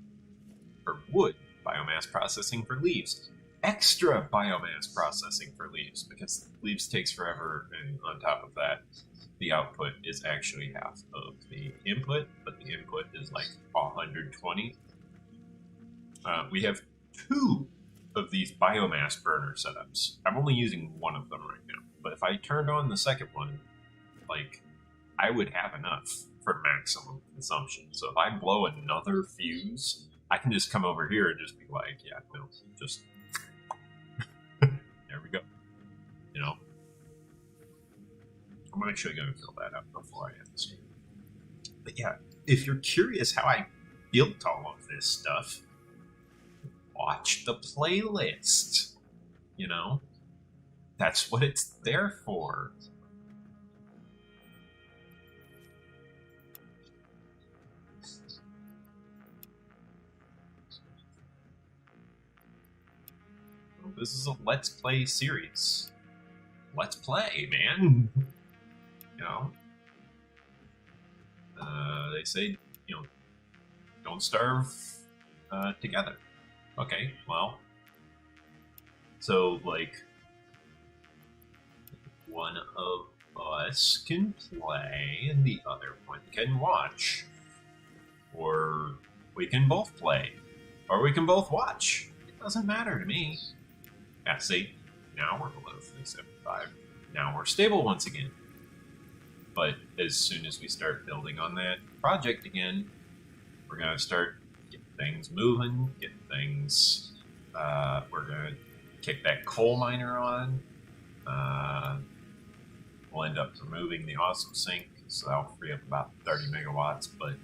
S1: for wood. Biomass processing for leaves. Extra biomass processing for leaves, because leaves takes forever, and on top of that, the output is actually half of the input, but the input is like 120. We have 2 of these biomass burner setups. I'm only using one of them right now, but if I turned on the second one, like, I would have enough for maximum consumption. So if I blow another fuse, I can just come over here and just be like, yeah, no, just there we go. You know, I'm actually going to fill that up before I end the stream. But yeah, if you're curious how I built all of this stuff, watch the playlist. You know, that's what it's there for. This is a Let's Play series. Let's play, man. You know? They say, you know, don't starve together. Okay, well. So, like, one of us can play and the other one can watch. Or we can both play. Or we can both watch. It doesn't matter to me. Yeah, see, now we're below 375. Now we're stable once again. But as soon as we start building on that project again, we're going to start getting things moving, getting things... we're going to kick that coal miner on. We'll end up removing the awesome sink, so that'll free up about 30 megawatts. But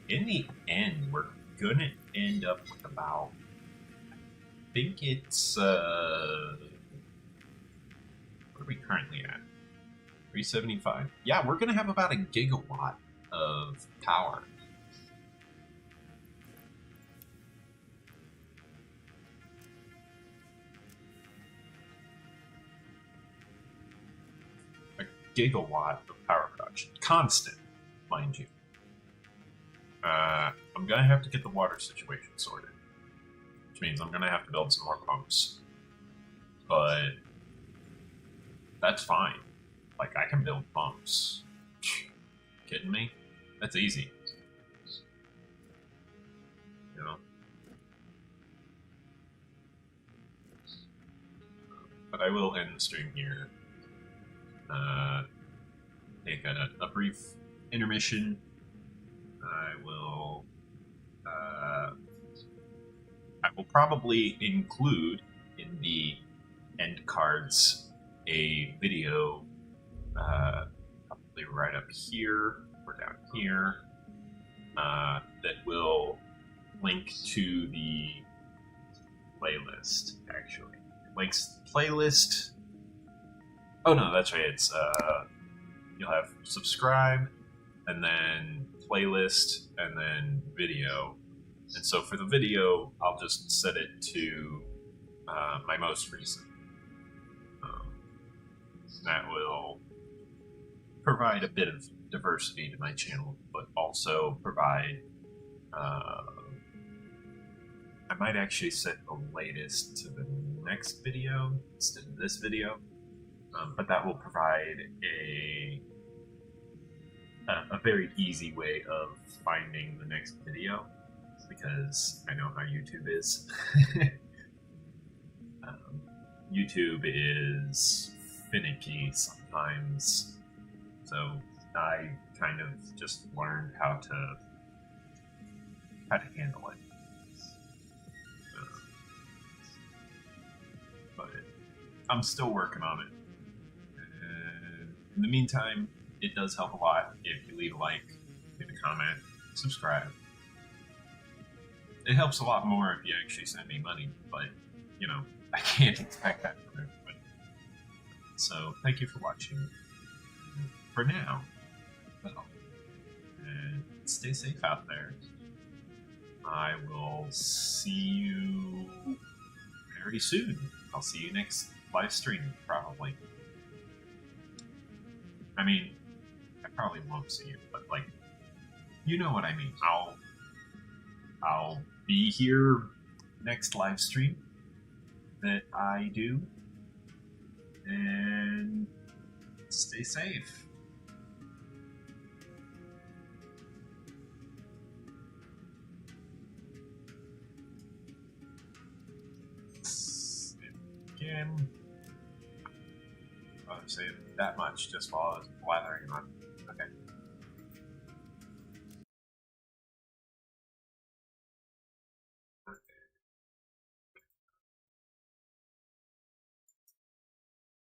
S1: in the end, we're going to end up with about... I think it's, what are we currently at? 375? Yeah, we're going to have about a gigawatt of power. A gigawatt of power production. Constant, mind you. I'm going to have to get the water situation sorted. which means I'm going to have to build some more pumps. But that's fine. Like, I can build pumps. Kidding me? That's easy. You know? But I will end the stream here. Take a brief intermission. I will probably include in the end cards a video, probably right up here or down here, that will link to the playlist, actually. Links to the playlist. Oh no, that's right, it's, you'll have subscribe, and then playlist, and then video. And so for the video, I'll just set it to my most recent. That will provide a bit of diversity to my channel, but also provide... I might actually set the latest to the next video instead of this video, but that will provide a very easy way of finding the next video, because I know how YouTube is. YouTube is finicky sometimes, so I kind of just learned how to handle it. But I'm still working on it. And in the meantime, it does help a lot if you leave a like, leave a comment, subscribe. It helps a lot more if you actually send me money, but, you know, I can't expect that from everybody. So, thank you for watching. For now, well, and stay safe out there. I will see you very soon. I'll see you next live stream, probably. I mean, I probably won't see you, but, like, you know what I mean. I'll be here next live stream that I do, and stay safe. Again, I'll say that much just while I was blathering on. Okay.